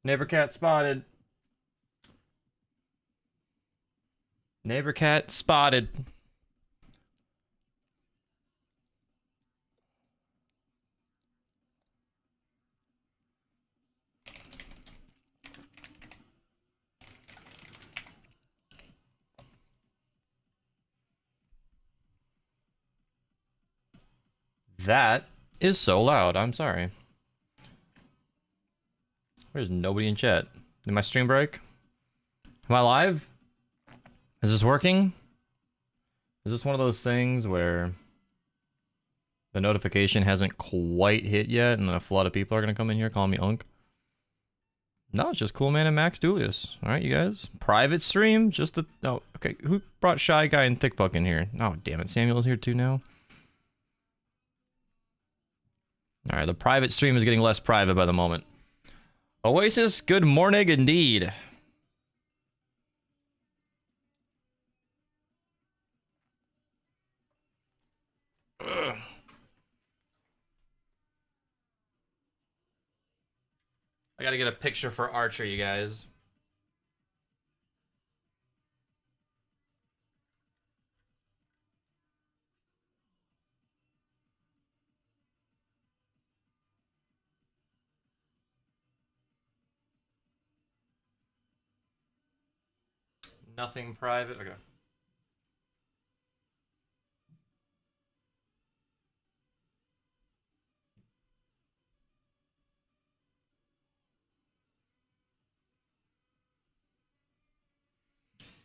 Neighbor cat spotted. Neighbor cat spotted. That is so loud. I'm sorry. There's nobody in chat. Did my stream break? Am I live? Is this working? Is this one of those things where the notification hasn't quite hit yet and then a flood of people are going to come in here calling me Unk? No, it's just Cool Man and Max Julius. Alright, you guys. Private stream? Just the... Oh, okay. Who brought Shy Guy and Thick Buck in here? Oh, damn it. Samuel's here too now. Alright, the private stream is getting less private by the moment. Oasis, good morning indeed. Ugh. I gotta get a picture for Archer, you guys. Nothing private. Okay.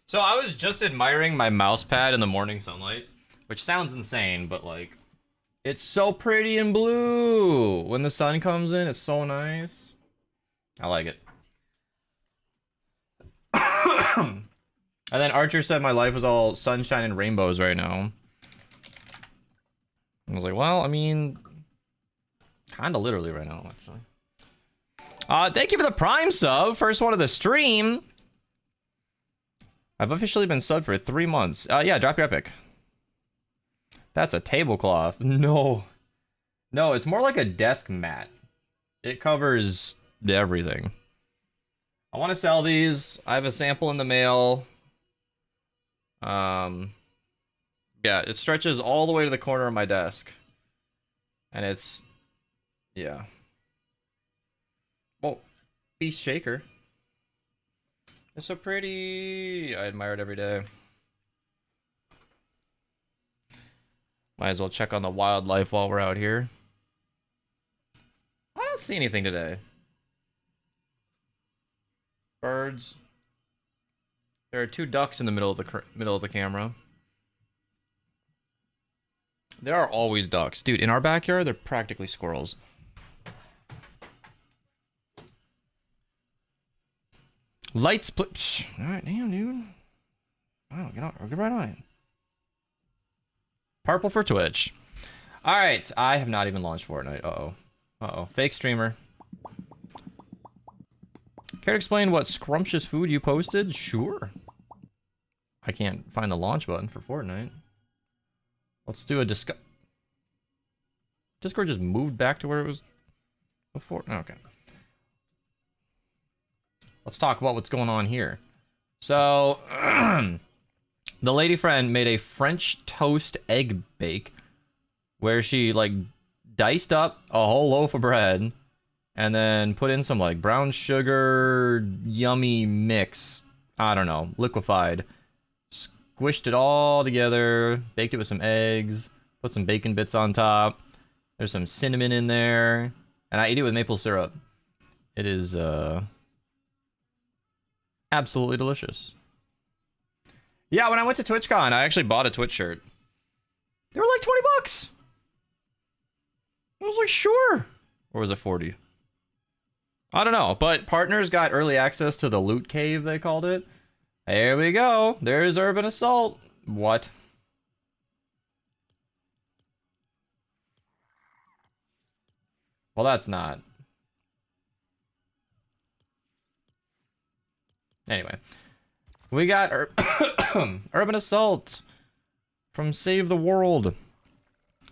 So I was just admiring my mouse pad in the morning sunlight, which sounds insane, but like, it's so pretty and blue. When the sun comes in, it's so nice. I like it. And then Archer said my life was all sunshine and rainbows right now. I was like, well, I mean, kind of literally right now, actually. Thank you for the Prime sub. First one of the stream. I've officially been subbed for 3 months. Yeah, drop your epic. That's a tablecloth. No. No, it's more like a desk mat. It covers everything. I want to sell these. I have a sample in the mail. Yeah, it stretches all the way to the corner of my desk. And it's... yeah. Well, Beast Shaker. It's so pretty. I admire it every day. Might as well check on the wildlife while we're out here. I don't see anything today. Birds. There are 2 ducks in the middle of the camera. There are always ducks. Dude, in our backyard, they're practically squirrels. Light split. Alright, damn, dude. Wow, get right on it. Purple for Twitch. Alright, I have not even launched Fortnite. Uh-oh. Uh-oh. Fake streamer. Care to explain what scrumptious food you posted? Sure. I can't find the launch button for Fortnite. Let's do a Discord just moved back to where it was before. Okay. Let's talk about what's going on here. So, the lady friend made a French toast egg bake where she, like, diced up a whole loaf of bread and then put in some, like, brown sugar, yummy mix. I don't know, liquefied. Squished it all together, baked it with some eggs, put some bacon bits on top. There's some cinnamon in there, and I ate it with maple syrup. It is, absolutely delicious. Yeah, when I went to TwitchCon, I actually bought a Twitch shirt. They were like 20 bucks. I was like, sure. Or was it 40? I don't know, but partners got early access to the loot cave, they called it. There we go. There's Urban Assault. What? Well, that's not. Anyway. We got Urban Assault from Save the World.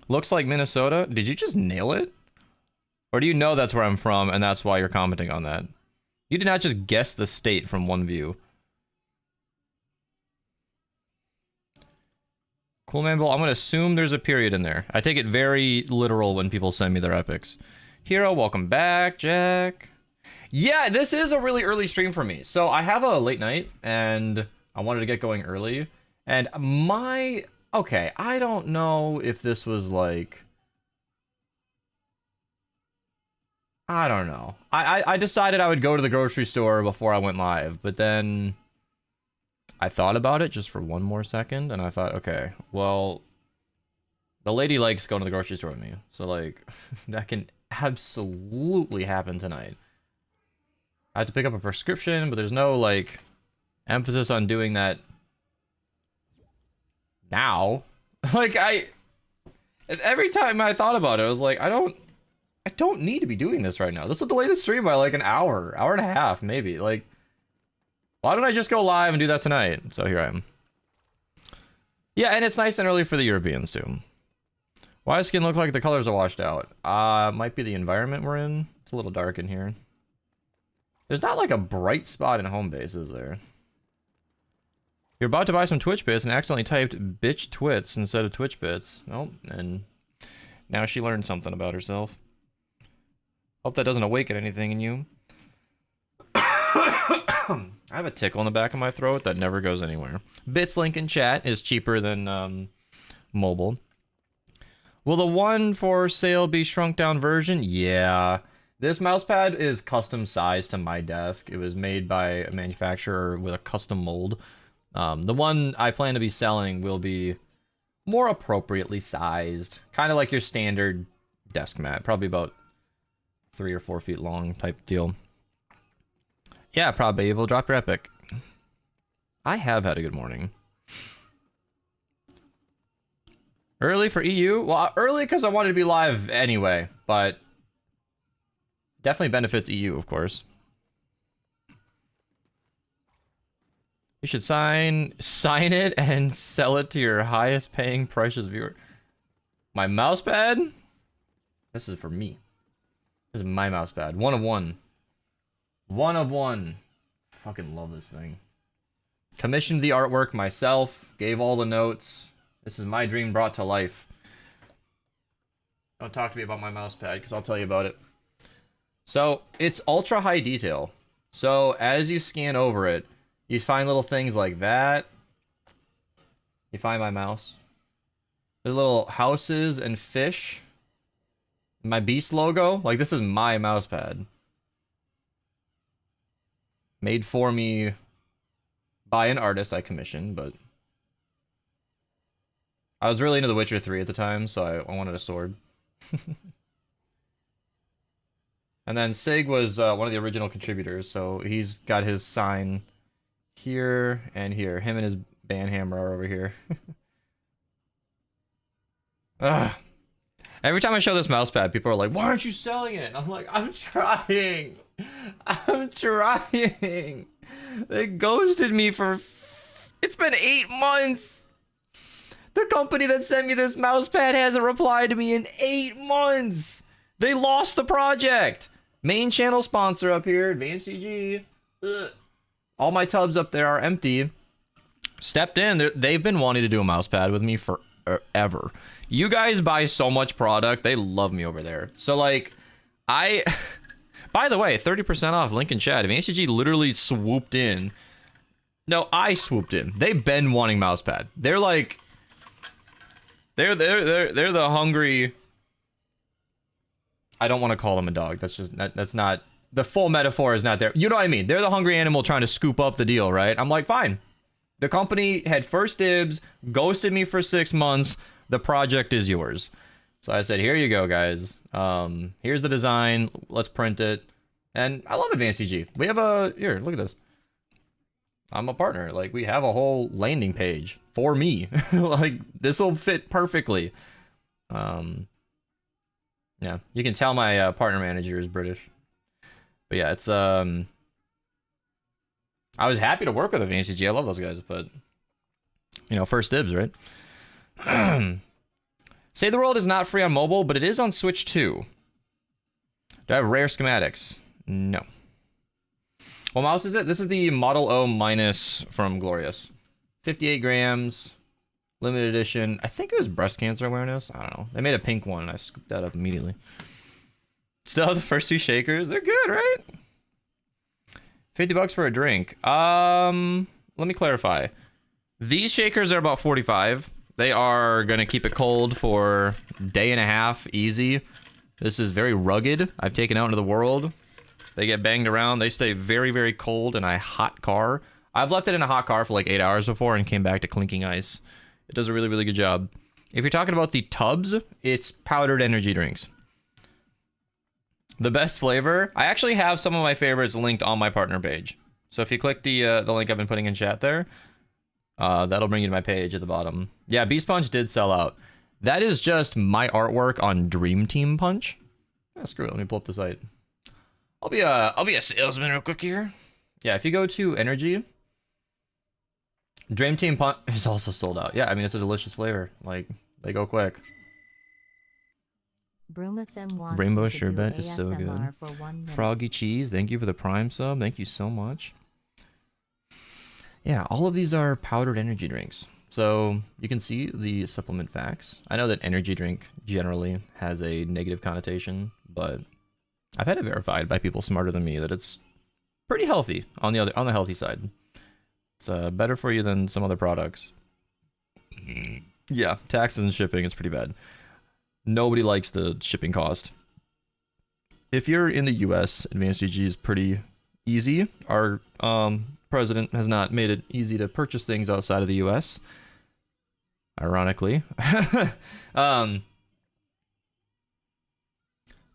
Looks like Minnesota. Did you just nail it? Or do you know that's where I'm from and that's why you're commenting on that? You did not just guess the state from one view. Cool Man Bull, I'm gonna assume there's a period in there. I take it very literal when people send me their epics. Hero, welcome back, Jack. Yeah, this is a really early stream for me. So I have a late night, and I wanted to get going early. And okay, I don't know if this was like... I don't know. I decided I would go to the grocery store before I went live, but then I thought about it just for one more second, and I thought, okay, well, the lady likes going to the grocery store with me, so like, that can absolutely happen tonight. I had to pick up a prescription, but there's no like emphasis on doing that now. Like, every time I thought about it, I was like, I don't need to be doing this right now. This will delay the stream by like an hour and a half, maybe. Like, why don't I just go live and do that tonight? So here I am. Yeah, and it's nice and early for the Europeans too. Why does skin look like the colors are washed out? Might be the environment we're in. It's a little dark in here. There's not like a bright spot in home base, is there? You're about to buy some Twitch bits and accidentally typed bitch twits instead of Twitch bits. Nope, and now she learned something about herself. Hope that doesn't awaken anything in you. I have a tickle in the back of my throat that never goes anywhere. Bits link in chat is cheaper than mobile. Will the one for sale be shrunk down version? Yeah. This mousepad is custom sized to my desk. It was made by a manufacturer with a custom mold. The one I plan to be selling will be more appropriately sized. Kind of like your standard desk mat. Probably about 3 or 4 feet long type deal. Yeah, probably. We'll drop your epic. I have had a good morning. Early for EU? Well, early because I wanted to be live anyway, but definitely benefits EU, of course. You should sign it and sell it to your highest paying precious viewer. My mousepad? This is for me. This is my mousepad. One of one. One of one. Fucking love this thing. Commissioned the artwork myself. Gave all the notes. This is my dream brought to life. Don't talk to me about my mousepad, because I'll tell you about it. So, it's ultra high detail. So, as you scan over it, you find little things like that. You find my mouse. There's little houses and fish. My beast logo. Like, this is my mousepad. Made for me by an artist I commissioned, but I was really into The Witcher 3 at the time, so I wanted a sword. And then Sig was one of the original contributors, so he's got his sign here and here. Him and his banhammer are over here. Ugh. Every time I show this mousepad, people are like, why aren't you selling it? And I'm like, I'm trying. I'm trying. They ghosted me for... It's been 8 months. The company that sent me this mousepad hasn't replied to me in 8 months. They lost the project. Main channel sponsor up here, Advanced CG. Ugh. All my tubs up there are empty. Stepped in. They've been wanting to do a mousepad with me forever. You guys buy so much product. They love me over there. So, like, by the way, 30% off, link in chat. Advanced CG literally swooped in. No, I swooped in. They've been wanting mousepad. They're like... They're the hungry... I don't want to call them a dog. That's just... That's not... The full metaphor is not there. You know what I mean? They're the hungry animal trying to scoop up the deal, right? I'm like, fine. The company had first dibs, ghosted me for 6 months. The project is yours. So I said, here you go, guys. Here's the design. Let's print it. And I love Advanced CG. We have a... Here, look at this. I'm a partner. Like, we have a whole landing page for me. Like, this will fit perfectly. Yeah, you can tell my partner manager is British. But yeah, it's... I was happy to work with Advanced CG. I love those guys, but... You know, first dibs, right? Save the World is not free on mobile, but it is on Switch too. Do I have rare schematics? No. What mouse is it? This is the Model O minus from Glorious. 58 grams, limited edition. I think it was breast cancer awareness. I don't know. They made a pink one, and I scooped that up immediately. Still have the first 2 shakers. They're good, right? $50 for a drink. Let me clarify. These shakers are about 45. They are gonna keep it cold for a day and a half, easy. This is very rugged. I've taken out into the world. They get banged around. They stay very, very cold in a hot car. I've left it in a hot car for like 8 hours before and came back to clinking ice. It does a really, really good job. If you're talking about the tubs, it's powdered energy drinks. The best flavor, I actually have some of my favorites linked on my partner page. So if you click the link I've been putting in chat there, that'll bring you to my page at the bottom. Yeah, Beast Punch did sell out. That is just my artwork on Dream Team Punch. Yeah, screw it, let me pull up the site. I'll be a salesman real quick here. Yeah, if you go to Energy, Dream Team Punch is also sold out. Yeah, I mean, it's a delicious flavor. Like, they go quick. Rainbow Sherbet is so good. Froggy Cheese, thank you for the Prime sub. Thank you so much. Yeah, all of these are powdered energy drinks. So you can see the supplement facts. I know that energy drink generally has a negative connotation, but I've had it verified by people smarter than me that it's pretty healthy on the healthy side. It's better for you than some other products. Yeah, taxes and shipping is pretty bad. Nobody likes the shipping cost. If you're in the US, Advanced CG is pretty easy. Our president has not made it easy to purchase things outside of the US. Ironically.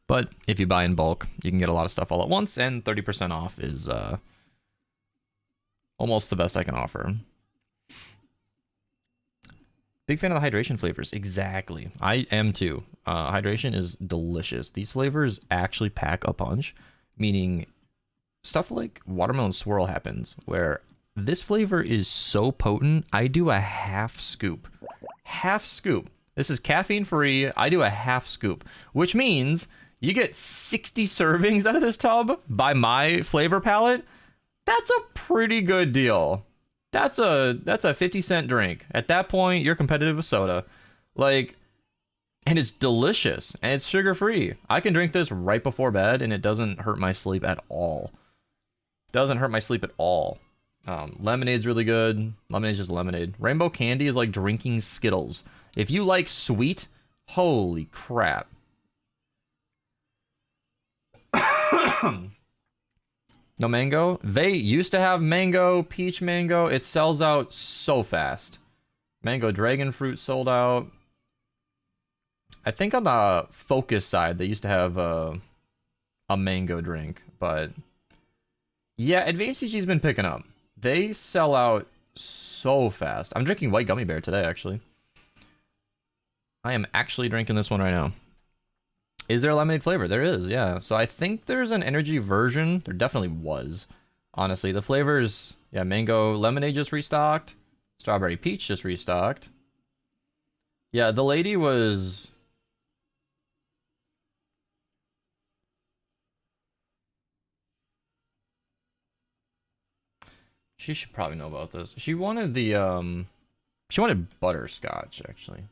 But if you buy in bulk, you can get a lot of stuff all at once, and 30% off is almost the best I can offer. Big fan of the hydration flavors. Exactly. I am too. Hydration is delicious. These flavors actually pack a punch, meaning stuff like watermelon swirl happens, where this flavor is so potent, I do a half scoop. Half scoop. This is caffeine free. I do a half scoop, which means you get 60 servings out of this tub by my flavor palette. That's a pretty good deal. That's a 50-cent drink. At that point, you're competitive with soda. Like, and it's delicious, and it's sugar-free. I can drink this right before bed, and it doesn't hurt my sleep at all. Doesn't hurt my sleep at all. Lemonade's really good. Lemonade's just lemonade. Rainbow candy is like drinking Skittles. If you like sweet, holy crap. No mango? They used to have mango, peach mango. It sells out so fast. Mango dragon fruit sold out. I think on the Focus side, they used to have a mango drink, but yeah, Advanced CG's been picking up. They sell out so fast. I'm drinking white gummy bear today, actually. I am actually drinking this one right now. Is there a lemonade flavor? There is, yeah. So I think there's an energy version. There definitely was. Honestly, the flavors, yeah, mango lemonade just restocked. Strawberry peach just restocked. Yeah, the lady was... She should probably know about this. She wanted the, she wanted butterscotch, actually.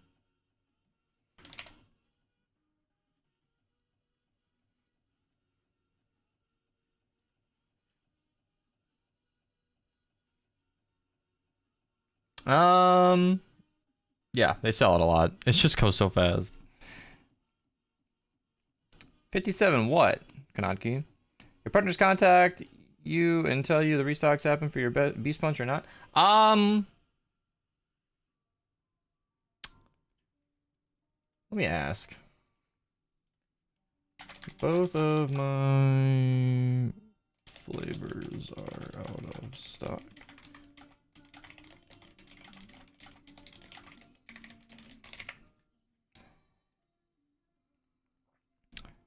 Yeah, they sell it a lot. It just goes so fast. 57, what? Kanadki? Your partners contact you and tell you the restocks happen for your Beast Punch or not? Let me ask. Both of my flavors are out of stock.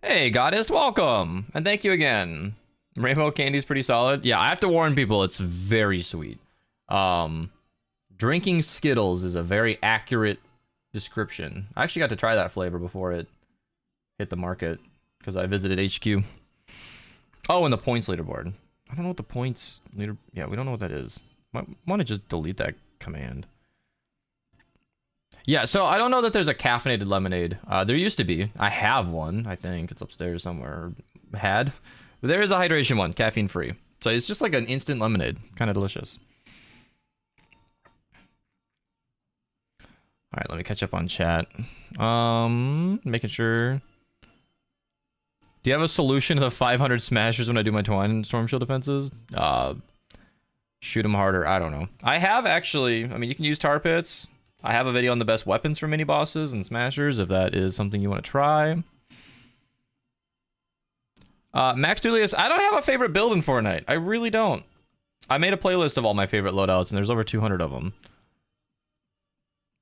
Hey, Goddess, welcome! And thank you again. Rainbow candy's pretty solid. Yeah, I have to warn people, it's very sweet. Drinking Skittles is a very accurate description. I actually got to try that flavor before it hit the market, because I visited HQ. Oh, and the points leaderboard. I don't know what the points leader. Yeah, we don't know what that is. Might want to just delete that command. Yeah, so I don't know that there's a caffeinated lemonade. There used to be. I have one. I think it's upstairs somewhere. Had. But there is a hydration one, caffeine free. So it's just like an instant lemonade. Kind of delicious. All right, let me catch up on chat. Making sure. Do you have a solution to the 500 smashers when I do my Twine Storm Shield defenses? Shoot them harder. I don't know. I have actually. I mean, you can use tar pits. I have a video on the best weapons for mini bosses and smashers if that is something you want to try. Max Julius, I don't have a favorite build in Fortnite. I really don't. I made a playlist of all my favorite loadouts, and there's over 200 of them.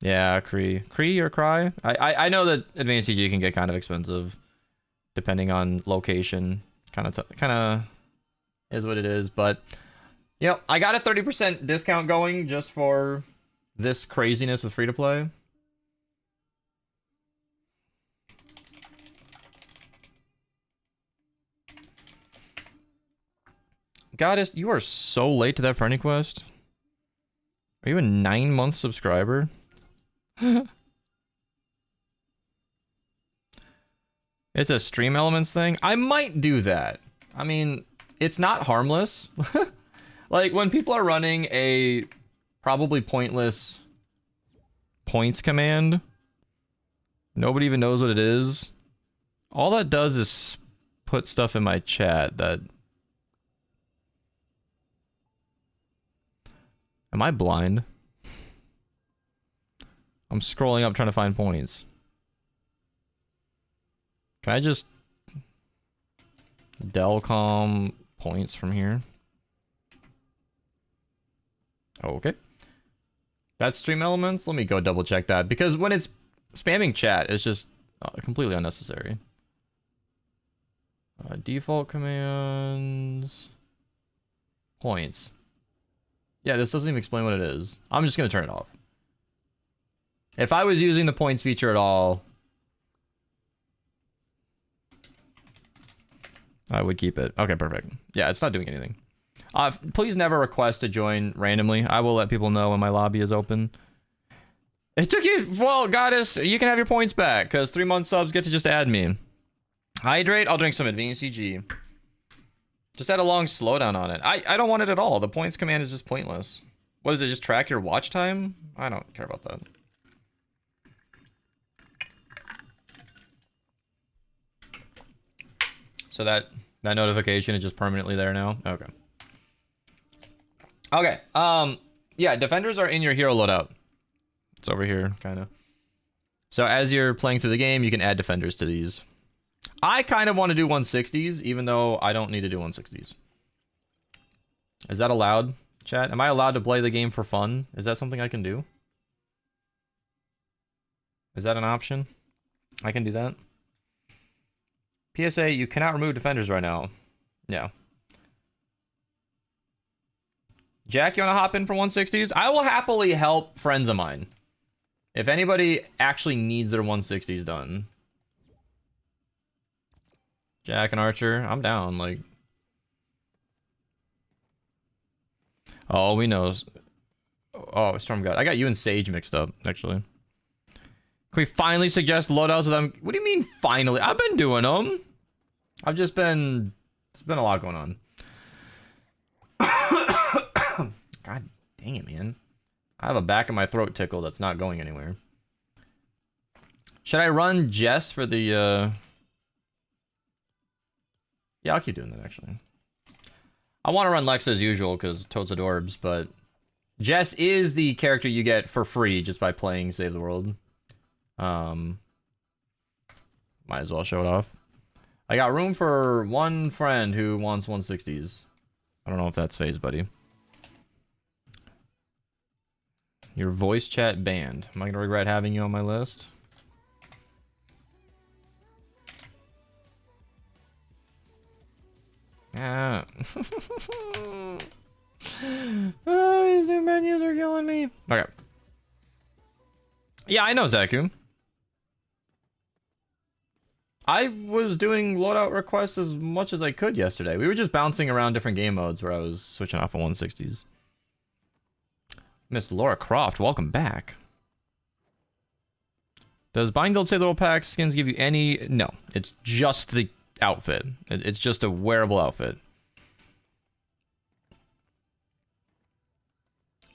Yeah, Cree or Cry. I know that advanced CG can get kind of expensive, depending on location. Kind of is what it is, but you know, I got a 30% discount going just for this craziness with free to play. Goddess, you are so late to that friendly quest. Are you a 9-month subscriber? It's a stream elements thing. I might do that. I mean, it's not harmless. Like when people are running a probably pointless points command, nobody even knows what it is. All that does is put stuff in my chat that... Am I blind? I'm scrolling up trying to find points. Can I just Delcom points from here? Okay. That's stream elements? Let me go double check that, because when it's spamming chat, it's just completely unnecessary. Default commands. Points. Yeah, this doesn't even explain what it is. I'm just gonna turn it off. If I was using the points feature at all, I would keep it. Okay, perfect. Yeah, it's not doing anything. Please never request to join randomly. I will let people know when my lobby is open. It took you... Well, Goddess, you can have your points back, because 3-month subs get to just add me. Hydrate, I'll drink some Advanced CG. Just add a long slowdown on it. I don't want it at all. The points command is just pointless. What is it, just track your watch time? I don't care about that. So that notification is just permanently there now? Okay. Okay, yeah, defenders are in your hero loadout. It's over here, kind of. So as you're playing through the game, you can add defenders to these. I kind of want to do 160s, even though I don't need to do 160s. Is that allowed, chat? Am I allowed to play the game for fun? Is that something I can do? Is that an option? I can do that. PSA, you cannot remove defenders right now. Yeah. Jack, you want to hop in for 160s? I will happily help friends of mine. If anybody actually needs their 160s done. Jack and Archer, I'm down, like... Oh, we know. Oh, Storm God. I got you and Sage mixed up, actually. Can we finally suggest loadouts with them? What do you mean, finally? I've been doing them. I've just been... It's been a lot going on. God dang it, man. I have a back of my throat tickle that's not going anywhere. Should I run Jess for the... Yeah, I'll keep doing that, actually. I want to run Lexa as usual, because totes adorbs, but... Jess is the character you get for free just by playing Save the World. Might as well show it off. I got room for one friend who wants 160s. I don't know if that's phase, buddy. Your voice chat banned. Am I gonna regret having you on my list? Yeah. Oh, these new menus are killing me. Okay. Yeah, I know, Zaku. I was doing loadout requests as much as I could yesterday. We were just bouncing around different game modes where I was switching off of 160s. Miss Laura Croft, welcome back. Does buying Gold Save the World Pack skins give you any? No, it's just the outfit. It's just a wearable outfit.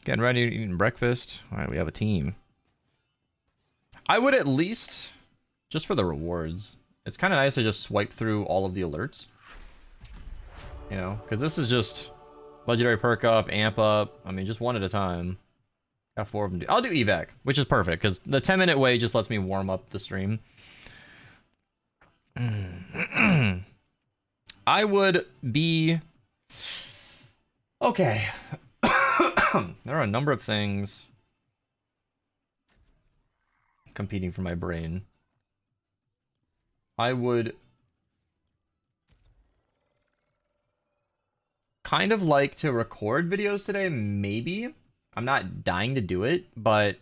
Getting ready, eating breakfast. All right, we have a team. I would at least, just for the rewards, it's kind of nice to just swipe through all of the alerts. You know, because this is just legendary perk up, amp up. I mean, just one at a time. Got 4 of them. I'll do evac, which is perfect because the 10-minute wait just lets me warm up the stream. I would be okay. There are a number of things competing for my brain. I would kind of like to record videos today, maybe. I'm not dying to do it, but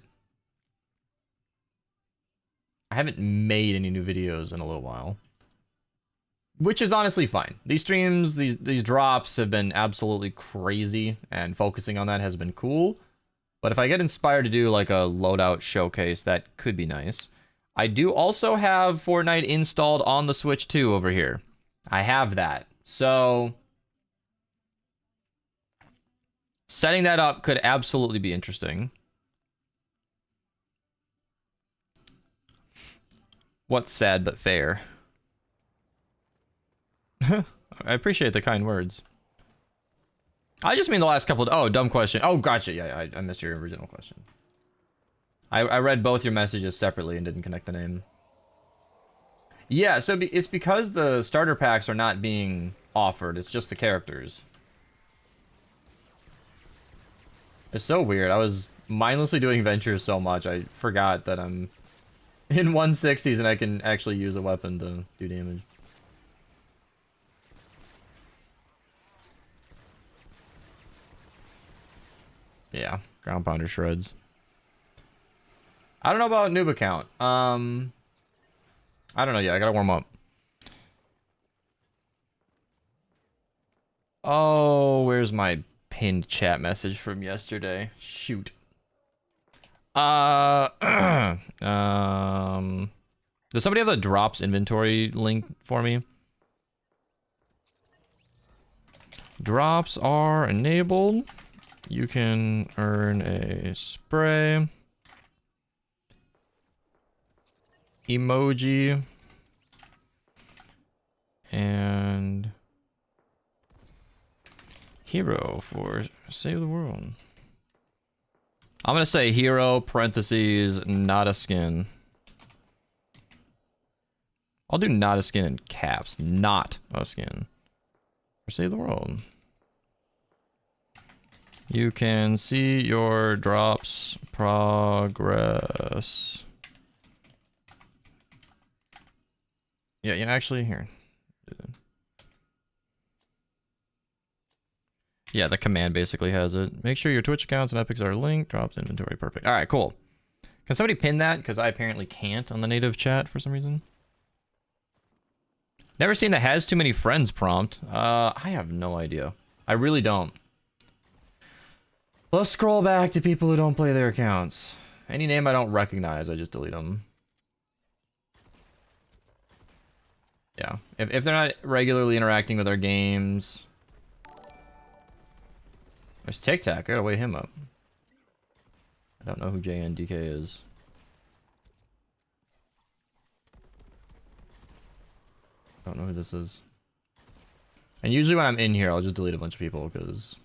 I haven't made any new videos in a little while. Which is honestly fine. These streams, these drops have been absolutely crazy, and focusing on that has been cool. But if I get inspired to do like a loadout showcase, that could be nice. I do also have Fortnite installed on the Switch 2 over here. I have that. So setting that up could absolutely be interesting. What's sad but fair? I appreciate the kind words. I just mean the last couple of... Oh, dumb question. Oh, gotcha. Yeah, I missed your original question. I read both your messages separately and didn't connect the name. Yeah, so it's because the starter packs are not being offered. It's just the characters. It's so weird. I was mindlessly doing ventures so much, I forgot that I'm in 160s and I can actually use a weapon to do damage. Yeah, ground pounder shreds. I don't know about noob account. I don't know yet. I gotta warm up. Oh, where's my pinned chat message from yesterday? Shoot. Does somebody have the drops inventory link for me? Drops are enabled. You can earn a spray, emoji, and hero for save the world. I'm gonna say hero, parentheses, not a skin. I'll do not a skin in caps, not a skin. For save the world. You can see your drops progress. Yeah, actually, here. Yeah, the command basically has it. Make sure your Twitch accounts and epics are linked. Drops inventory. Perfect. All right, cool. Can somebody pin that? Because I apparently can't on the native chat for some reason. Never seen the has too many friends prompt. I have no idea. I really don't. Let's scroll back to people who don't play their accounts. Any name I don't recognize, I just delete them. Yeah, if they're not regularly interacting with our games. There's Tic Tac, I gotta weigh him up. I don't know who JNDK is. I don't know who this is. And usually when I'm in here, I'll just delete a bunch of people because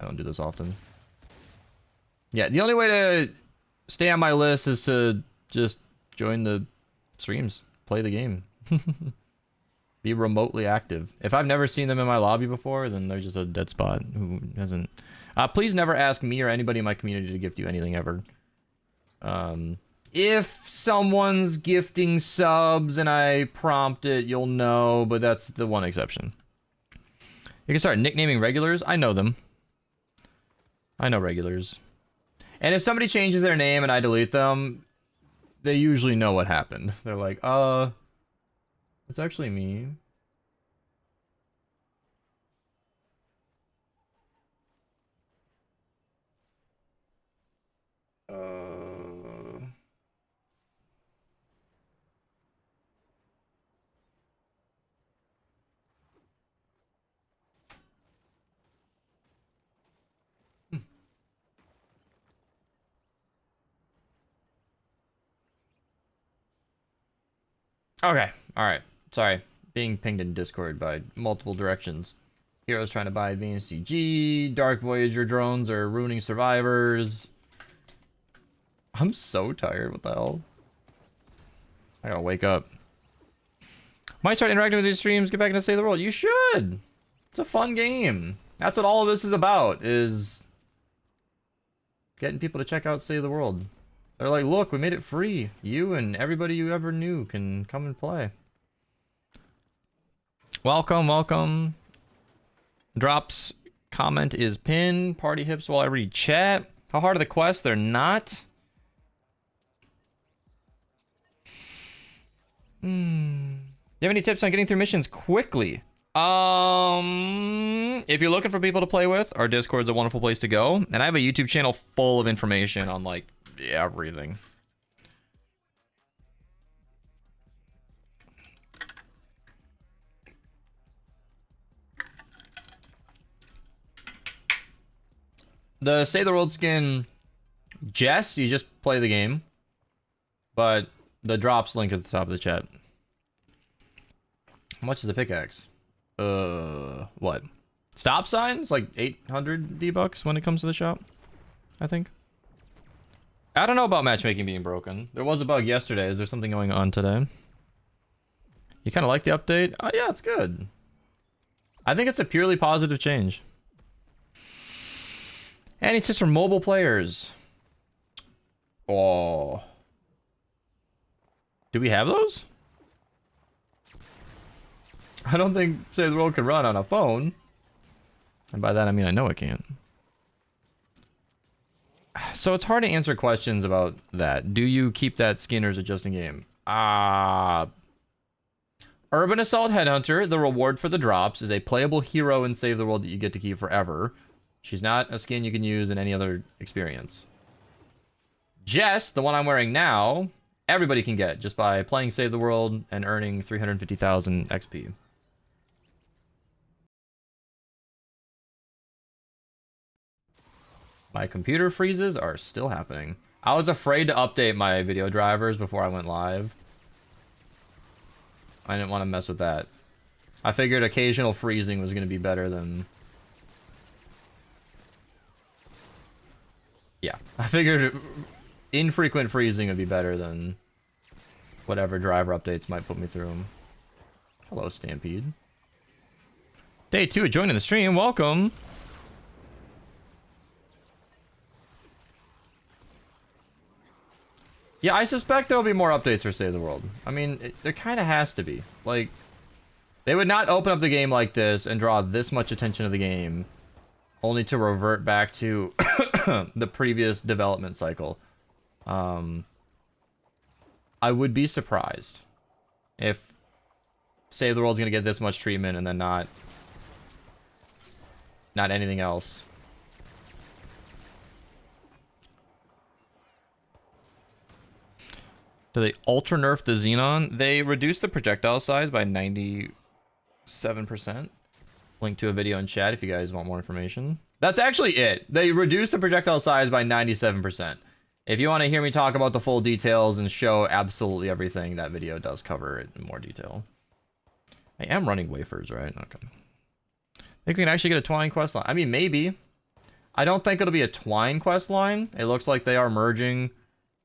I don't do this often. Yeah, the only way to stay on my list is to just join the streams, play the game. Be remotely active. If I've never seen them in my lobby before, then they're just a dead spot who hasn't... please never ask me or anybody in my community to gift you anything ever. If someone's gifting subs and I prompt it, you'll know, but that's the one exception. You can start nicknaming regulars. I know them. I know regulars. And if somebody changes their name and I delete them, they usually know what happened. They're like, It's actually me. Okay, alright. Sorry. Being pinged in Discord by multiple directions. Heroes trying to buy advanced CG, Dark Voyager drones are ruining survivors. I'm so tired, what the hell? I gotta wake up. Might start interacting with these streams, get back into Save the World. You should! It's a fun game. That's what all of this is about, is getting people to check out Save the World. They're like, look, we made it free. You and everybody you ever knew can come and play. Welcome, welcome. Drops comment is pinned. Party hips while I read chat. How hard are the quests? They're not. Do you have any tips on getting through missions quickly? If you're looking for people to play with, our Discord's a wonderful place to go. And I have a YouTube channel full of information on, like, everything. The Save the World skin, Jess, you just play the game. But the drops link at the top of the chat. How much is a pickaxe? What? Stop signs? Like 800 V-Bucks when it comes to the shop, I think. I don't know about matchmaking being broken. There was a bug yesterday. Is there something going on today? You kind of like the update? Oh, yeah, it's good. I think it's a purely positive change. And it's just for mobile players. Oh. Do we have those? I don't think Save the World can run on a phone. And by that, I mean I know it can't. So it's hard to answer questions about that. Do you keep that skin or is it just in game? Urban Assault Headhunter, the reward for the drops, is a playable hero in Save the World that you get to keep forever. She's not a skin you can use in any other experience. Jess, the one I'm wearing now, everybody can get just by playing Save the World and earning 350,000 XP. My computer freezes are still happening. I was afraid to update my video drivers before I went live. I didn't want to mess with that. I figured occasional freezing was going to be better than... Yeah, I figured infrequent freezing would be better than whatever driver updates might put me through them. Hello, Stampede. Day 2 of joining the stream. Welcome. Yeah, I suspect there'll be more updates for Save the World. I mean, there kind of has to be. Like, they would not open up the game like this and draw this much attention to the game, only to revert back to the previous development cycle. I would be surprised if Save the World's gonna get this much treatment and then not anything else. Do they ultra nerf the Xenon? They reduced the projectile size by 97%. Link to a video in chat if you guys want more information. That's actually it. They reduced the projectile size by 97%. If you want to hear me talk about the full details and show absolutely everything, that video does cover it in more detail. I am running wafers, right? Okay. Think we can actually get a Twine quest line? I mean, maybe. I don't think it'll be a Twine quest line. It looks like they are merging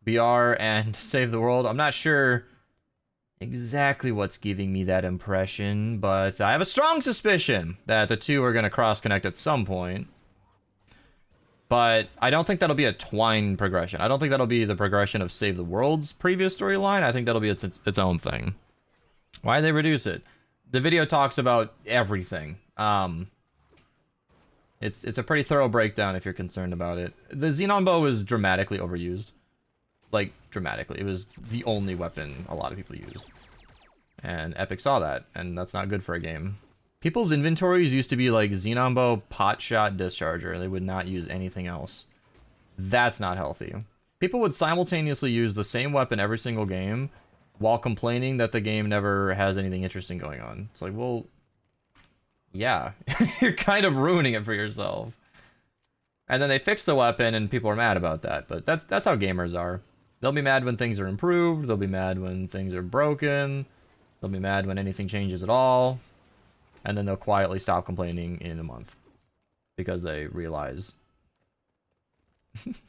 BR and Save the World. I'm not sure exactly what's giving me that impression, but I have a strong suspicion that the two are going to cross-connect at some point. But I don't think that'll be a Twine progression. I don't think that'll be the progression of Save the World's previous storyline. I think that'll be its own thing. Why did they reduce it? The video talks about everything. It's a pretty thorough breakdown if you're concerned about it. The Xenon bow is dramatically overused. Like, dramatically. It was the only weapon a lot of people used. And Epic saw that, and that's not good for a game. People's inventories used to be like Xenon Bow, Pot Shot, Discharger. They would not use anything else. That's not healthy. People would simultaneously use the same weapon every single game while complaining that the game never has anything interesting going on. It's like, well, yeah, you're kind of ruining it for yourself. And then they fix the weapon and people are mad about that. But that's how gamers are. They'll be mad when things are improved. They'll be mad when things are broken. They'll be mad when anything changes at all. And then they'll quietly stop complaining in a month. Because they realize...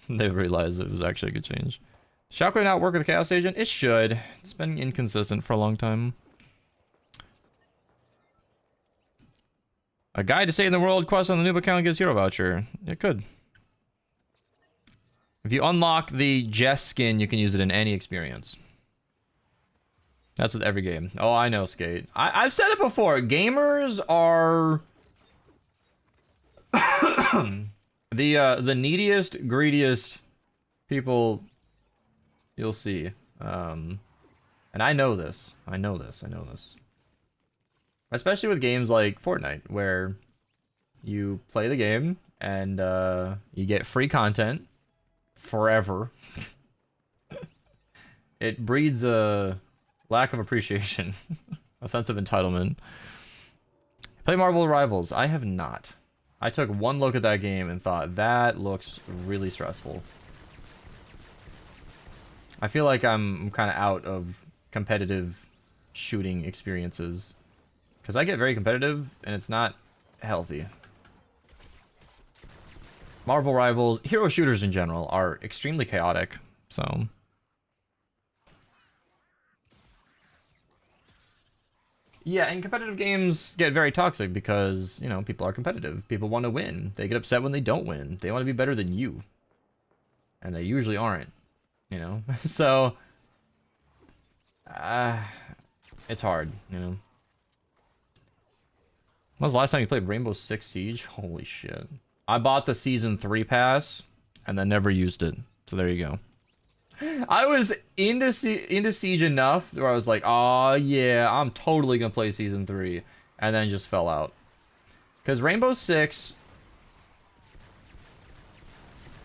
they realize it was actually a good change. Shockwave not work with the Chaos Agent? It should. It's been inconsistent for a long time. A guide to save the world quest on the noob account gives hero voucher. It could. If you unlock the Jess skin, you can use it in any experience. That's with every game. Oh, I know, Skate. I've said it before. Gamers are... the neediest, greediest people you'll see. And I know this. I know this. Especially with games like Fortnite, where you play the game and you get free content forever. It breeds a lack of appreciation, a sense of entitlement. Play Marvel Rivals. I have not. I took one look at that game and thought, that looks really stressful. I feel like I'm kind of out of competitive shooting experiences. Because I get very competitive, and it's not healthy. Marvel Rivals, hero shooters in general, are extremely chaotic, so... Yeah, and competitive games get very toxic because, you know, people are competitive. People want to win. They get upset when they don't win. They want to be better than you. And they usually aren't, you know? So... it's hard, you know? When was the last time you played Rainbow Six Siege? Holy shit. I bought the Season 3 pass, and then never used it. So there you go. I was into Siege enough where I was like, oh yeah, I'm totally gonna play Season 3. And then just fell out. Because Rainbow Six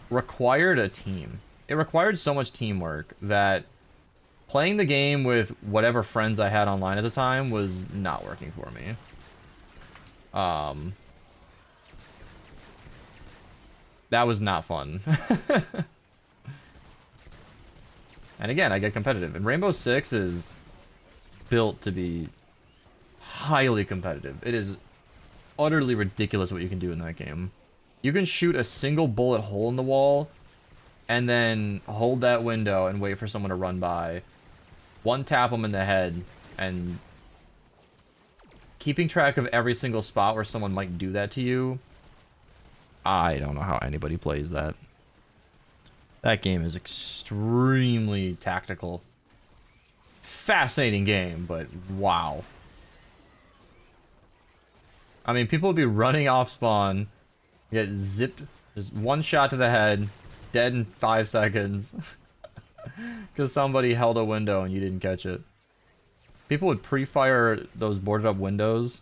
required a team. It required so much teamwork that playing the game with whatever friends I had online at the time was not working for me. That was not fun. And again, I get competitive. And Rainbow Six is built to be highly competitive. It is utterly ridiculous what you can do in that game. You can shoot a single bullet hole in the wall and then hold that window and wait for someone to run by. One tap them in the head, and keeping track of every single spot where someone might do that to you, I don't know how anybody plays that. That game is extremely tactical. Fascinating game, but wow. I mean, people would be running off spawn, get zipped, just one shot to the head, dead in 5 seconds. Because somebody held a window and you didn't catch it. People would pre-fire those boarded up windows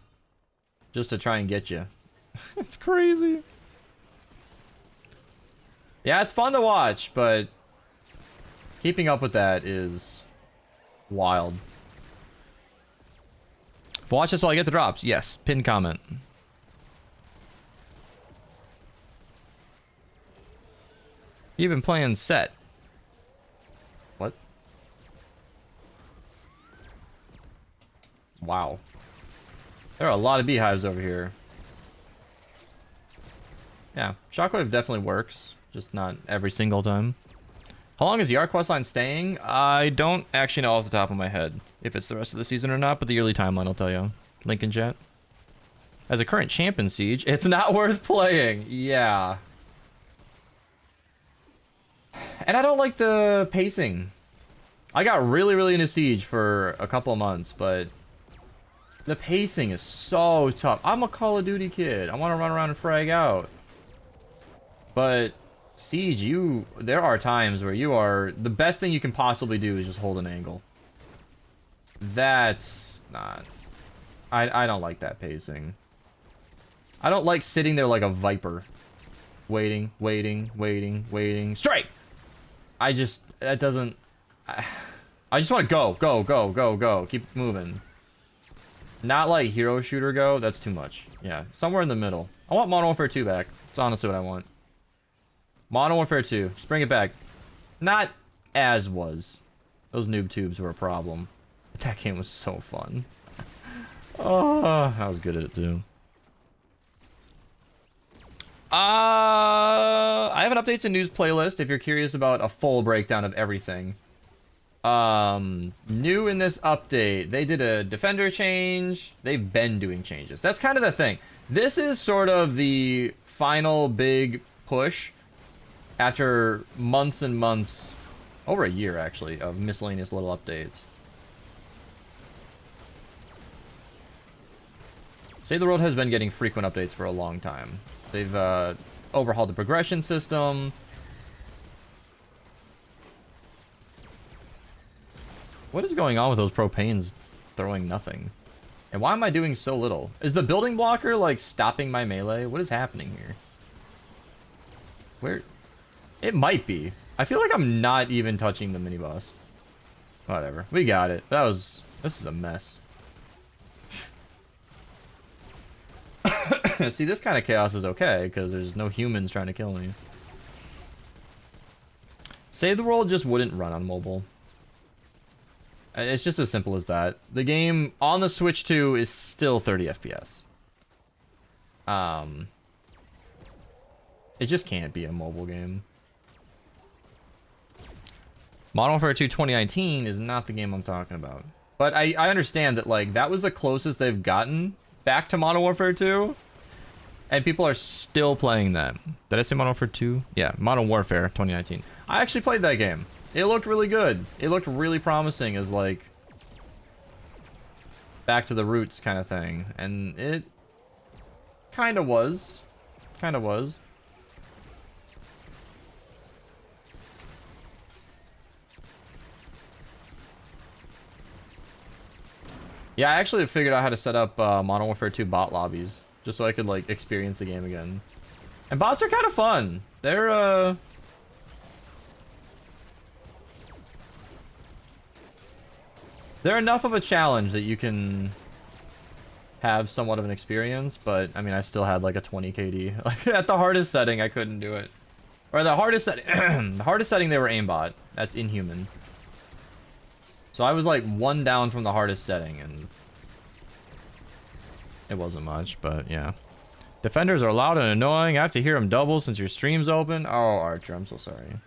just to try and get you. It's crazy. Yeah, it's fun to watch, but keeping up with that is wild. Watch this while I get the drops. Yes, pin comment. You've been playing set. What? Wow. There are a lot of beehives over here. Yeah, Shockwave definitely works. Just not every single time. How long is the arc questline staying? I don't actually know off the top of my head if it's the rest of the season or not, but the yearly timeline will tell you. Link in chat. As a current champ in Siege, it's not worth playing. Yeah. And I don't like the pacing. I got really, really into Siege for a couple of months, but the pacing is so tough. I'm a Call of Duty kid. I want to run around and frag out. But Siege, there are times where the best thing you can possibly do is just hold an angle. That's not. I don't like that pacing. I don't like sitting there like a viper. Waiting, waiting, waiting, waiting. Strike! That doesn't... I just want to go, go, go, go, go. Keep moving. Not like hero shooter go. That's too much. Yeah, somewhere in the middle. I want Modern Warfare 2 back. That's honestly what I want. Modern Warfare 2. Just bring it back. Not as was. Those noob tubes were a problem. But that game was so fun. Oh, I was good at it too. I have an updates and news playlist if you're curious about a full breakdown of everything. New in this update, they did a defender change. They've been doing changes. That's kind of the thing. This is sort of the final big push after months and months, over a year actually, of miscellaneous little updates. Save the World has been getting frequent updates for a long time. They've overhauled the progression system. What is going on with those propanes throwing nothing? And why am I doing so little? Is the building blocker like stopping my melee? What is happening here? Where? It might be. I feel like I'm not even touching the mini boss. Whatever. We got it. This is a mess. See, this kind of chaos is okay because there's no humans trying to kill me. Save the World just wouldn't run on mobile. It's just as simple as that. The game on the Switch 2 is still 30 FPS. It just can't be a mobile game. Modern Warfare 2 2019 is not the game I'm talking about. But I understand that, like, that was the closest they've gotten back to Modern Warfare 2. And people are still playing that. Did I say Modern Warfare 2? Yeah, Modern Warfare 2019. I actually played that game. It looked really good. It looked really promising as, like, back to the roots kind of thing. And it kind of was. Kind of was. Yeah, I actually figured out how to set up Modern Warfare 2 bot lobbies. Just so I could, like, experience the game again. And bots are kind of fun. They're enough of a challenge that you can have somewhat of an experience, but I mean, I still had like a 20 KD. Like at the hardest setting, I couldn't do it. Or the hardest setting, the hardest setting they were aimbot. That's inhuman. So I was like one down from the hardest setting, and it wasn't much, but yeah. Defenders are loud and annoying. I have to hear them double since your stream's open. Oh, Archer, I'm so sorry.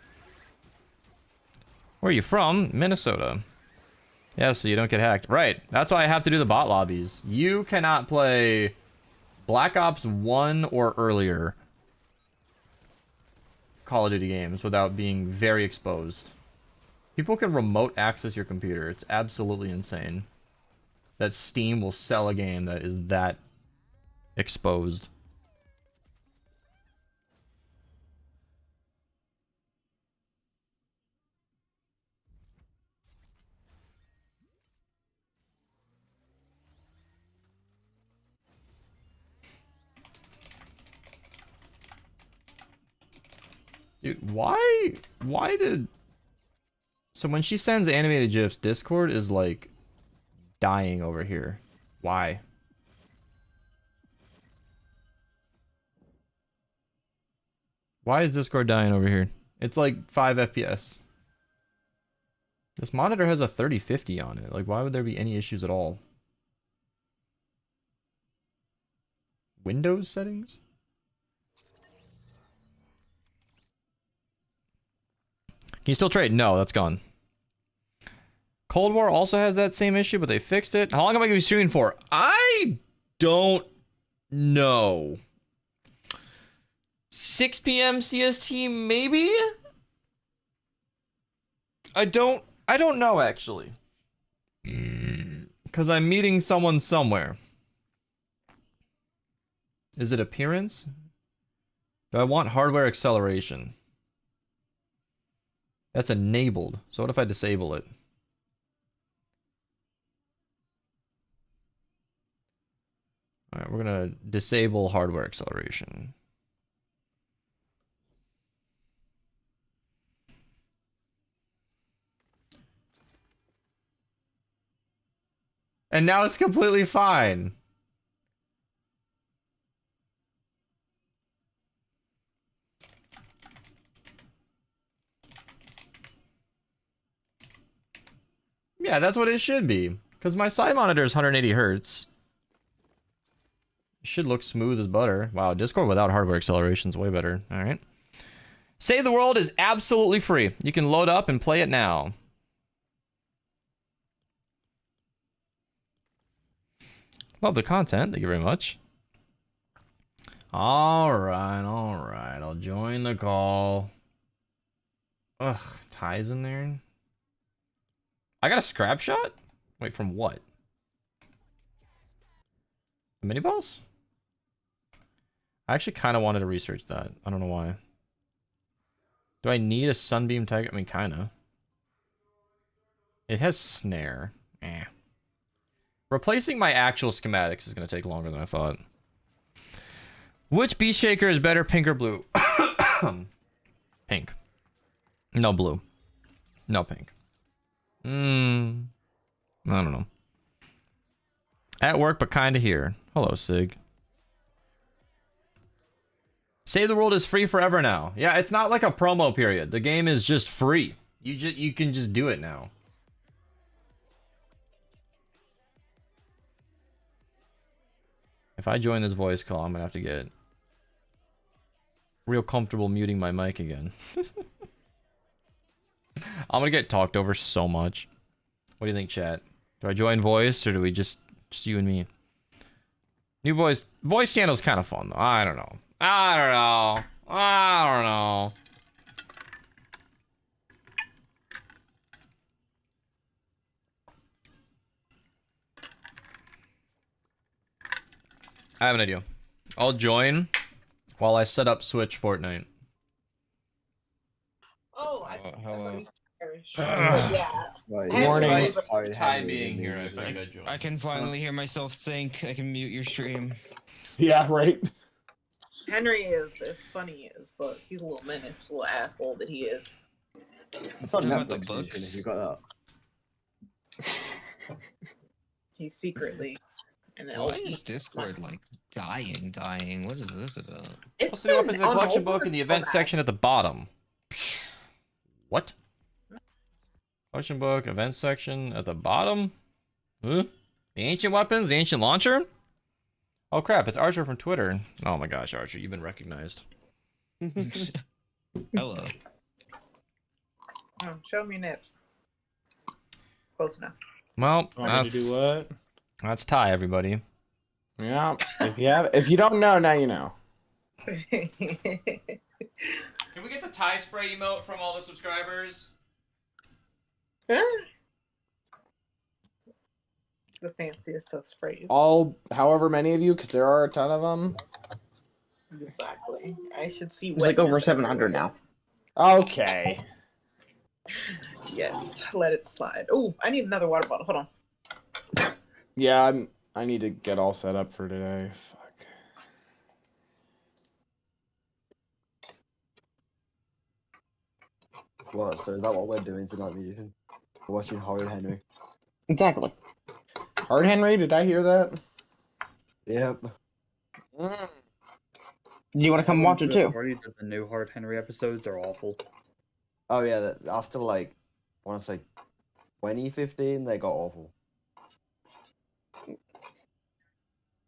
Where are you from? Minnesota. Yeah, so you don't get hacked. Right. That's why I have to do the bot lobbies. You cannot play Black Ops 1 or earlier Call of Duty games without being very exposed. People can remote access your computer. It's absolutely insane that Steam will sell a game that is that exposed. Dude, why did... So when she sends animated GIFs, Discord is like dying over here. Why? Why is Discord dying over here? It's like 5 FPS. This monitor has a 3050 on it. Like, why would there be any issues at all? Windows settings? Can you still trade? No, that's gone. Cold War also has that same issue, but they fixed it. How long am I going to be streaming for? I don't know. 6 p.m. CST, maybe? I don't know, actually. Because I'm meeting someone somewhere. Is it appearance? Do I want hardware acceleration? That's enabled. So what if I disable it? Alright, we're gonna disable hardware acceleration. And now it's completely fine. Yeah, that's what it should be. Because my side monitor is 180 hertz. It should look smooth as butter. Wow, Discord without hardware acceleration is way better. Alright. Save the World is absolutely free. You can load up and play it now. Love the content. Thank you very much. Alright, alright. I'll join the call. Ugh, Ty's in there. I got a scrap shot? Wait, from what? The mini boss? I actually kind of wanted to research that. I don't know why. Do I need a sunbeam tiger? I mean, kind of. It has snare. Eh. Replacing my actual schematics is going to take longer than I thought. Which beast shaker is better, pink or blue? Pink. No blue. No pink. I don't know. At work, but kind of here. Hello, Sig. Save the World is free forever now. Yeah, it's not like a promo period. The game is just free. You can just do it now. If I join this voice call, I'm gonna have to get real comfortable muting my mic again. I'm gonna get talked over so much. What do you think, chat? Do I join voice or do we just you and me? New voice channel's kind of fun though. I don't know. I don't know. I have an idea. I'll join while I set up Switch Fortnite. Oh, hello. Yeah. Morning. Ty being here, I figured I'd join. I can finally hear myself think. I can mute your stream. Yeah, right. Henry is as funny as fuck. He's a little menace, a little asshole that he is. It's on Talking about the Netflix books? version if you got that. He's secretly an Why is Discord like dying? What is this about? What's the weapons in the collection book in the event section at the bottom? What? Collection book, event section at the bottom? Huh? The ancient weapons, the ancient launcher? Oh crap, it's Archer from Twitter. Oh my gosh, Archer, you've been recognized. Hello. Oh, show me nips. Close enough. Well, Want me to do what? that's Ty, everybody. Yeah. If you don't know, now you know. Can we get the Ty spray emote from all the subscribers? The fanciest of sprays. All, however many of you, because there are a ton of them. Exactly. I should see. It's like over 700 now. Okay. Yes, let it slide. Oh, I need another water bottle. Hold on. Yeah, I need to get all set up for today. Fuck. What? So is that what we're doing tonight, Mutation? We're watching Horrid Henry. Exactly. Hard Henry, did I hear that? Yep. Do you want to come watch it too? The new Hard Henry episodes are awful. Oh yeah, after like, I want to say 2015, they got awful.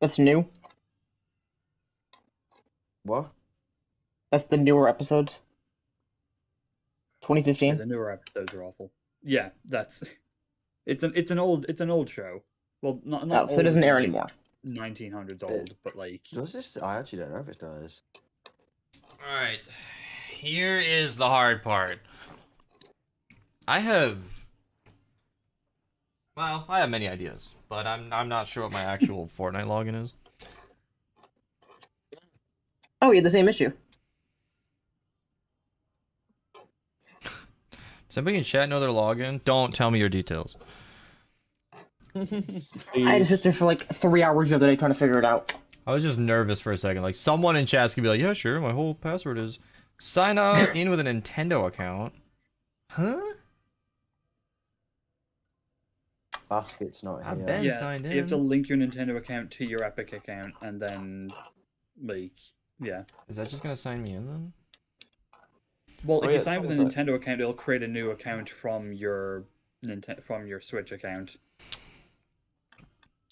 That's new. What? That's the newer episodes. Yeah, 2015. the newer episodes are awful. Yeah, that's it's an old show. Well, not Oh, so it old doesn't as in, air like, anymore. 1900s old, but like Does this? I actually don't know if it does. Alright. Here is the hard part. I have many ideas, but I'm not sure what my actual Fortnite login is. Oh, you had the same issue. Does anybody in chat know their login? Don't tell me your details. I had to sit there for like 3 hours the other day trying to figure it out. I was just nervous for a second. Like, someone in chat's gonna be like, yeah, sure, my whole password is sign out in with a Nintendo account. Huh? Basket's not I've here. been Yeah, signed so you have to in. link your Nintendo account to your Epic account, and then, like, yeah. Is that just gonna sign me in then? Well, Oh, if you yeah, sign with a double Nintendo account, it'll create a new account from your Switch account.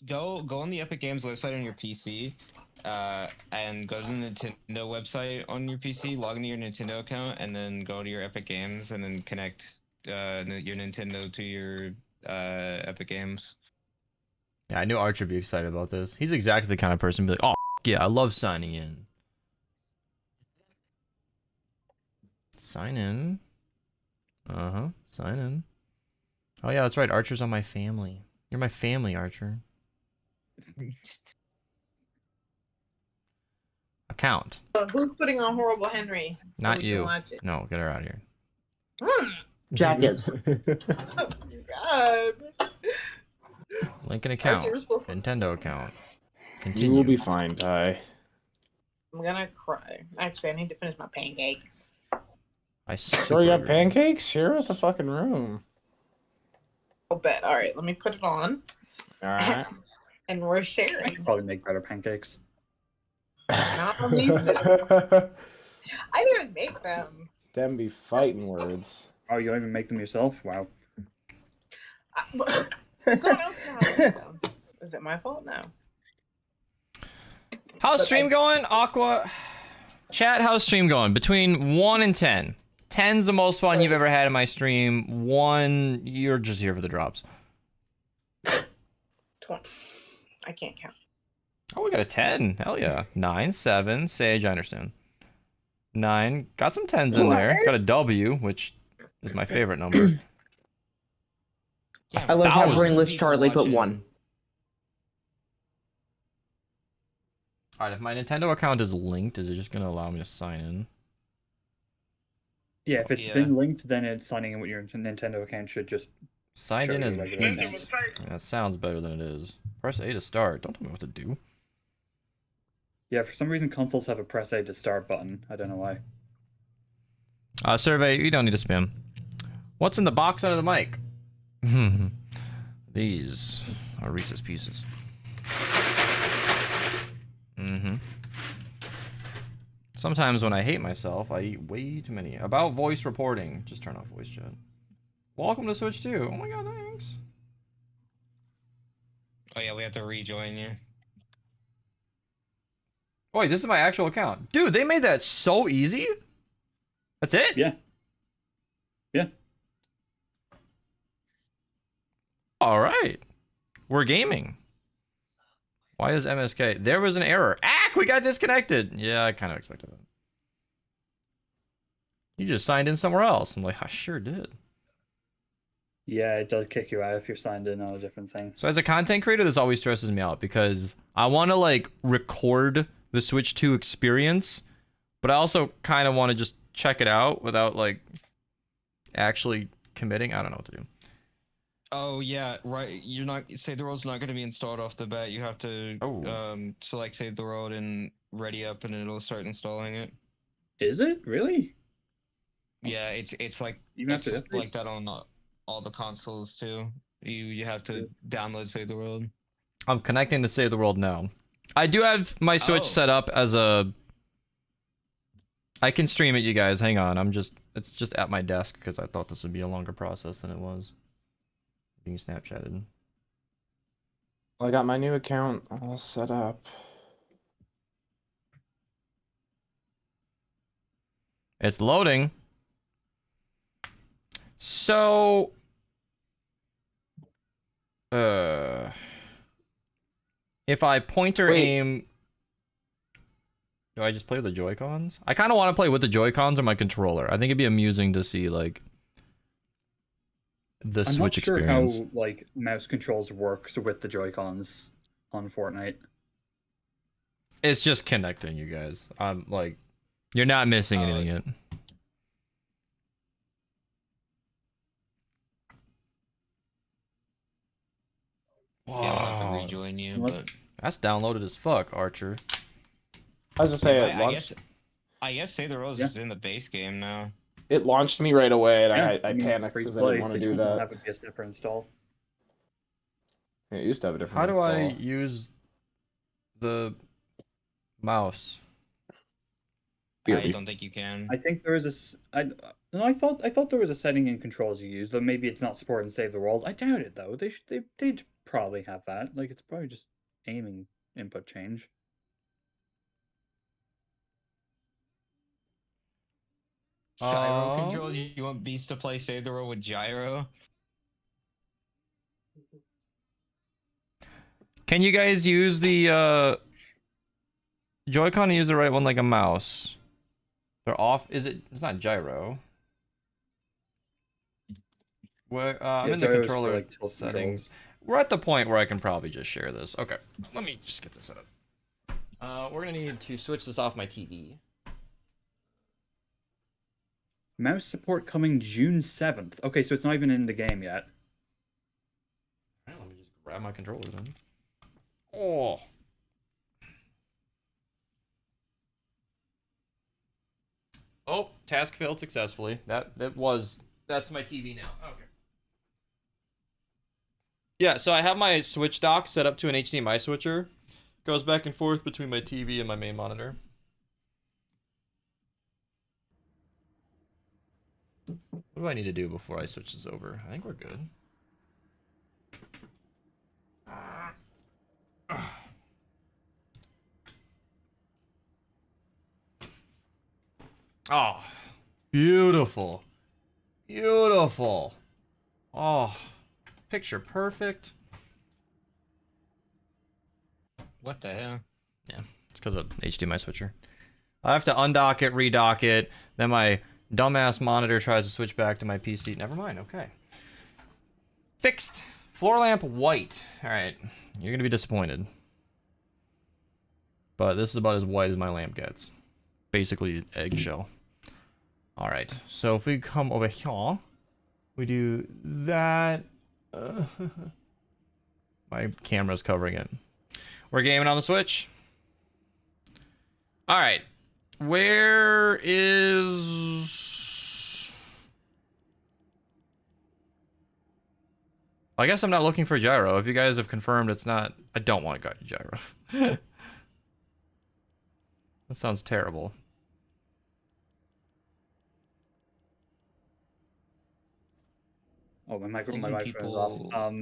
Go on the Epic Games website on your PC, and go to the Nintendo website on your PC, log into your Nintendo account, and then go to your Epic Games, and then connect your Nintendo to your Epic Games. Yeah, I knew Archer would be excited about this. He's exactly the kind of person to be like, oh, yeah, I love signing in. Sign in. Uh-huh. Sign in. Oh, yeah, that's right. Archer's on my family. You're my family, Archer. Account. Who's putting on Horrible Henry? So Not we can you. watch it? No, get her out of here. Jack is. Oh my god. Link an account. Archie, we're supposed to- Nintendo account. Continue. You will be fine, Ty. I'm gonna cry. Actually, I need to finish my pancakes. I Sure, you got super- pancakes? Share with the fucking room. I'll bet. All right, let me put it on. All right. And we're I sharing. could probably make better pancakes. Not on these videos. I didn't make them. Them be fighting words. Oh, you don't even make them yourself? Wow. Someone else can have them. Is it my fault? No. How's But stream going? Aqua. Chat, how's stream going? Between 1 and 10. 10's the most fun you've ever had in my stream. 1, you're just here for the drops. 20. I can't count. Oh, we got a 10. Hell yeah. 9, 7. Sage, I understand. 9. Got some 10s in there. Got a W, which is my favorite number. I love how 1,000. brainless Charlie put 1. Alright, if my Nintendo account is linked, is it just gonna allow me to sign in? Yeah, if it's Yeah. been linked, then it's signing in with your Nintendo account should just Signed show in you as regular beast. account. That sounds better than it is. Press A to start. Don't tell me what to do. Yeah, for some reason consoles have a press A to start button. I don't know why. Survey, you don't need to spam. What's in the box under the mic? These are Reese's Pieces. Sometimes when I hate myself, I eat way too many. About voice reporting. Just turn off voice chat. Welcome to Switch 2. Oh my god, thanks. Oh yeah, we have to rejoin you. Wait, this is my actual account. Dude, they made that so easy? That's it? Yeah. Yeah. Alright. We're gaming. Why is MSK? There was an error. We got disconnected. Yeah, I kind of expected that. You just signed in somewhere else. I'm like, I sure did. Yeah, it does kick you out if you're signed in on a different thing. So as a content creator, this always stresses me out because I want to like record the Switch 2 experience, but I also kind of want to just check it out without like actually committing. I don't know what to do. Oh yeah, right. You're not Save the World's not going to be installed off the bat. You have to select Save the World and ready up, and it'll start installing it. Is it really? Yeah, it's like You have it's to like that on all the consoles too. You have to download Save the World. I'm connecting to Save the World now. I do have my Switch Oh. set up as a. I can stream it, you guys. Hang on, it's just at my desk because I thought this would be a longer process than it was. Being Snapchatted. I got my new account all set up. It's loading. So, if I pointer Wait. aim, do I just play with the Joy-Cons? I kind of want to play with the Joy-Cons or my controller. I think it'd be amusing to see like the I'm Switch not sure experience. how like mouse controls works with the Joy-Cons on Fortnite. It's just connecting, you guys. I'm like, you're not missing anything yet. Yeah, I'll have to Wow. rejoin you, What? but That's downloaded as fuck, Archer. I was just saying Yeah, it launched. I guess Save the Rose Yeah. is in the base game now. It launched me right away, and Yeah, I mean, panicked free to because I play, didn't want to they do just don't that. have a PS Differ install. It used to have a different. How do I install. use the mouse? I BRB. don't think you can. I think there is no, I thought there was a setting in controls you use, though maybe it's not supporting Save the World. I doubt it though. They'd probably have that. Like it's probably just aiming input change. Gyro controls. You want Beast to play Save the World with Gyro? Can you guys use the Joy-Con and use the right one like a mouse? They're off. Is it? It's not gyro. Where I'm Yeah, in the gyros for, controller like, tilt settings. controls. We're at the point where I can probably just share this. Okay, let me just get this set up. We're gonna need to switch this off my TV. Mouse support coming June 7th. Okay, so it's not even in the game yet. Alright, let me just grab my controller then. Oh. Oh, task failed successfully. That's my TV now. Okay. Yeah, so I have my switch dock set up to an HDMI switcher. Goes back and forth between my TV and my main monitor. What do I need to do before I switch this over? I think we're good. Oh, beautiful. Beautiful. Oh, picture perfect. What the hell? Yeah, it's because of HDMI switcher. I have to undock it, redock it. Then my dumbass monitor tries to switch back to my PC. Never mind, okay. Fixed. Floor lamp white. Alright, you're going to be disappointed. But this is about as white as my lamp gets. Basically eggshell. Alright, so if we come over here, we do that. My camera's covering it. We're gaming on the Switch. Alright. Where is... I guess I'm not looking for Gyro. If you guys have confirmed it's not... I don't want Gyro. That sounds terrible. Oh, my Holding microphone is people- off.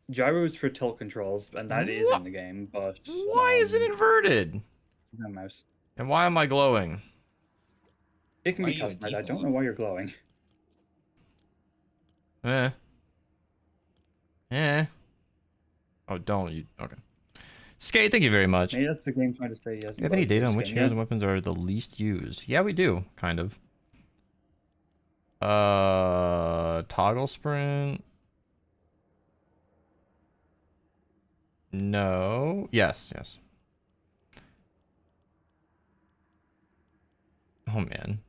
Gyros for tilt controls, and that is What? in the game, but Why is it inverted? no mouse. And why am I glowing? It can Why be are you a customized. I don't default? know why you're glowing. Eh. Eh. Oh, don't you... Okay. Skate, thank you very much. Maybe that's the game trying to say yes. Do you have any data on which heroes and weapons are the least used? Yeah, we do, kind of. Toggle sprint. No. Yes, yes. Oh man.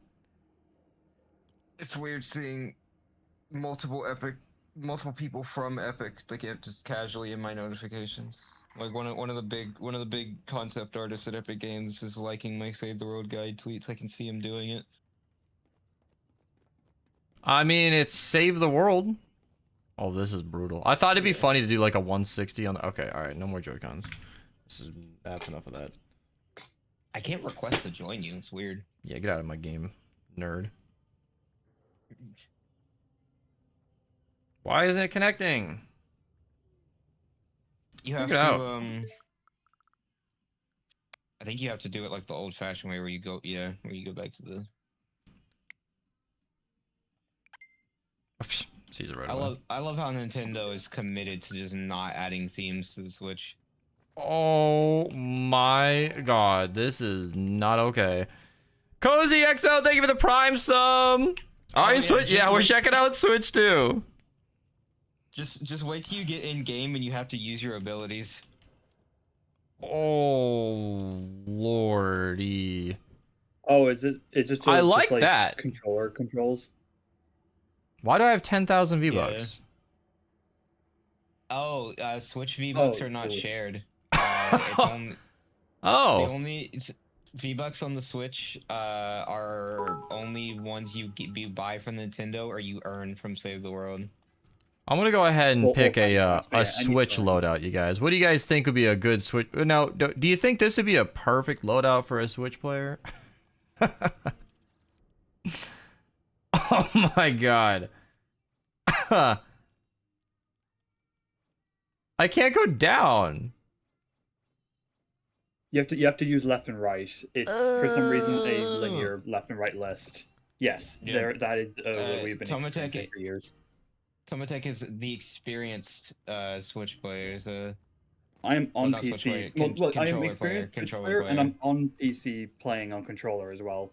It's weird seeing multiple people from Epic like just casually in my notifications. Like one of the big concept artists at Epic Games is liking my Save the Road guide tweets. I can see him doing it. I mean, it's save the world. Oh, this is brutal. I thought it'd be funny to do like a 160 on the... Okay, alright, no more Joy-Cons. That's enough of that. I can't request to join you. It's weird. Yeah, get out of my game, nerd. Why isn't it connecting? You have Figure to it out. I think you have to do it like the old-fashioned way, where you go back to the. Sees it right away. I love how Nintendo is committed to just not adding themes to the Switch. Oh my god, this is not okay. Cozy XO, thank you for the Prime sum. Are you yeah, Switch? Yeah, we're checking out Switch too. Just wait till you get in game and you have to use your abilities. Oh lordy. Oh, is it? It's just. I just like that. Controller controls. Why do I have 10,000 V-Bucks? Oh, Switch V-Bucks Oh, are not cool. shared. It's only, the Oh, only V-Bucks on the Switch are only ones you buy from Nintendo or you earn from Save the World. I'm gonna go ahead and Or pick Minecraft, but a yeah, any Switch kind. loadout, you guys. What do you guys think would be a good Switch? Now, do you think this would be a perfect loadout for a Switch player? Oh my god. I can't go down. You have to use left and right. It's for some reason a linear left and right list. Yes, Yeah. there that is what we've been Tomatech- experiencing for years. Tomatech is the experienced Switch players. I'm on not Switch player, PC. Well, I am controller experienced player, Switch controller player, and player. I'm on PC playing on controller as well.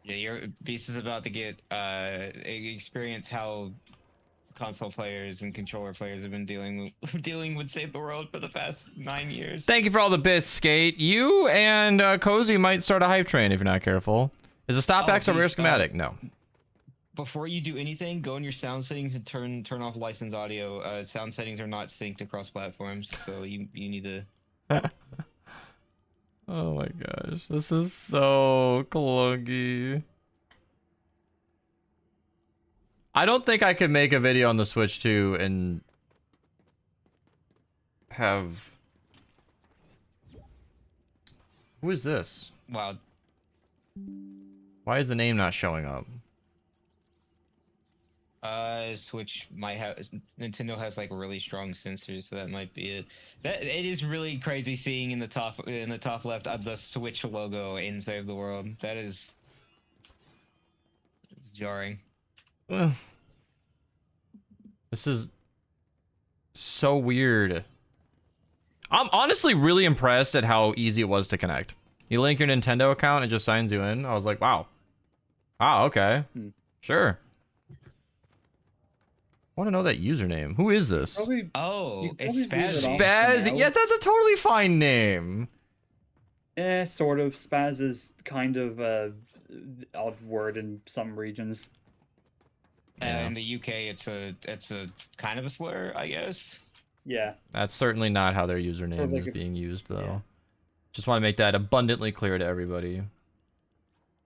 Yeah, your Beast is about to get experience how console players and controller players have been dealing with Save the World for the past 9 years. Thank you for all the bits, Skate. You and Cozy might start a hype train if you're not careful. Is a stop X a rare Beast, schematic? No. Before you do anything, go in your sound settings and turn off licensed audio. Sound settings are not synced across platforms, so you need to. Oh my gosh, this is so clunky. I don't think I could make a video on the Switch 2 and have... Who is this? Wow. Why is the name not showing up? Switch might have Nintendo has like really strong sensors, so that might be it. That it is really crazy seeing in the top left the Switch logo in Save the World. That is it's jarring. Ugh. This is so weird. I'm honestly really impressed at how easy it was to connect. You link your Nintendo account and it just signs you in. I was like, wow. Wow, okay. Sure. I want to know that username. Who is this? Probably, Oh, you it's probably read it Spazzy. off. Spaz? now. Yeah, that's a totally fine name. sort of. Spaz is kind of a odd word in some regions. Yeah. In the UK, it's a kind of a slur, I guess. Yeah. That's certainly not how their username like is a- being used, though. yeah. Just want to make that abundantly clear to everybody.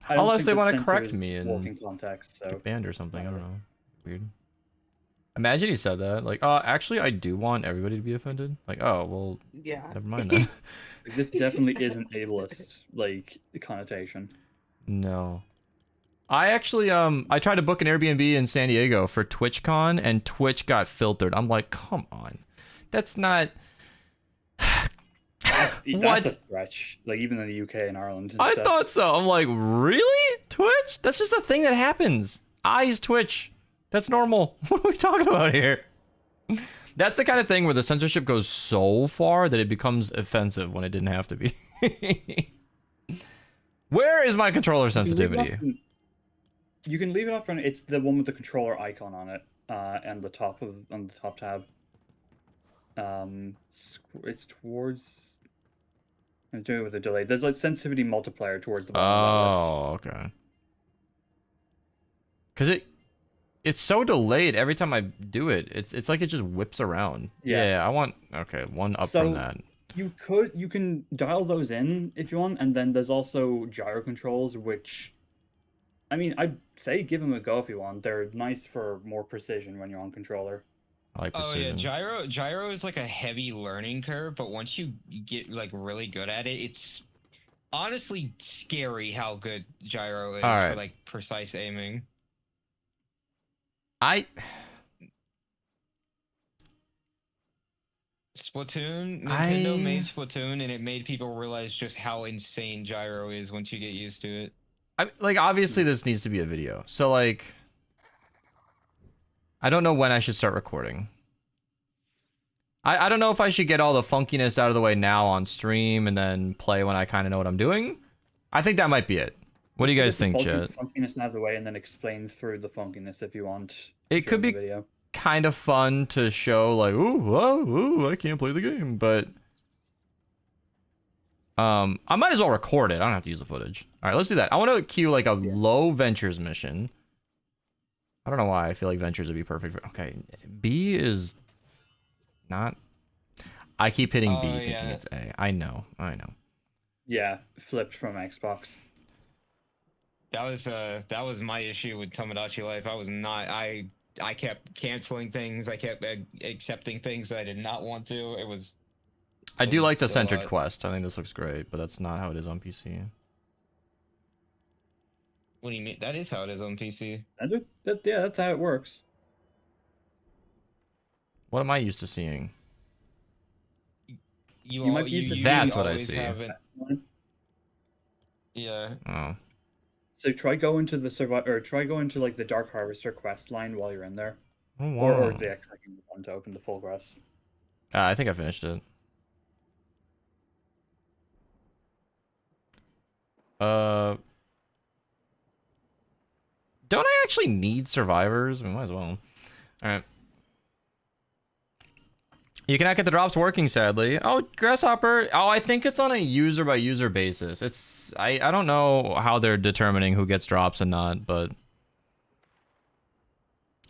I don't Unless think they that want to censor correct is me and working context, so get banned or something. I don't whatever. know. Weird. Imagine he said that. Like, actually, I do want everybody to be offended. Like, oh, well, Yeah. never mind then. Like, this definitely isn't ableist like connotation. No. I actually, I tried to book an Airbnb in San Diego for TwitchCon, and Twitch got filtered. I'm like, come on. That's not... That's a stretch. Like even in the UK and Ireland. And I stuff. thought so. I'm like, really? Twitch? That's just a thing that happens. Eyes twitch. That's normal. What are we talking about here? That's the kind of thing where the censorship goes so far that it becomes offensive when it didn't have to be. Where is my controller sensitivity? You can leave it off, and it's the one with the controller icon on it, and the top tab. It's towards. I'm doing it with a delay. There's like sensitivity multiplier towards the bottom of that list. Oh, okay. Cause it's so delayed every time I do it. It's like it just whips around. Yeah. I want one up So- from that. You can dial those in if you want, and then there's also gyro controls, which, I mean, I'd say give them a go if you want. They're nice for more precision when you're on controller. I like Oh yeah, precision. gyro is like a heavy learning curve, but once you get like really good at it, it's honestly scary how good gyro is Alright. for like precise aiming. Nintendo made Splatoon, and it made people realize just how insane gyro is once you get used to it. Like obviously this needs to be a video. So like I don't know when I should start recording. I don't know if I should get all the funkiness out of the way now on stream and then play when I kind of know what I'm doing. I think that might be it. What do you guys think, chat? Funkiness out of the way, and then explain through the funkiness if you want. It could during be the video. kind of fun to show like, ooh, whoa, ooh, I can't play the game, but I might as well record it. I don't have to use the footage. All right, let's do that. I want to queue like a low ventures mission. I don't know why I feel like Ventures would be perfect. Okay, B is not. I keep hitting B Oh, thinking yeah. it's A. I know. Yeah, flipped from Xbox. That was my issue with Tomodachi Life. I was not. I kept canceling things. I kept accepting things that I did not want to. I It do was like the a centered lot. quest. I think this looks great, but that's not how it is on PC. What do you mean? That is how it is on PC. Yeah, that's how it works. What am I used to seeing? You might be used to usually That's what I always see. have it- Yeah. Oh, So try go into the try go into like the Dark Harvester quest line while you're in there, oh or wow. the second one to open the full quest. I think I finished it. Don't I actually need survivors? I mean, might as well. Alright. You cannot get the drops working, sadly. Oh, Grasshopper. Oh, I think it's on a user by user basis. I don't know how they're determining who gets drops and not, but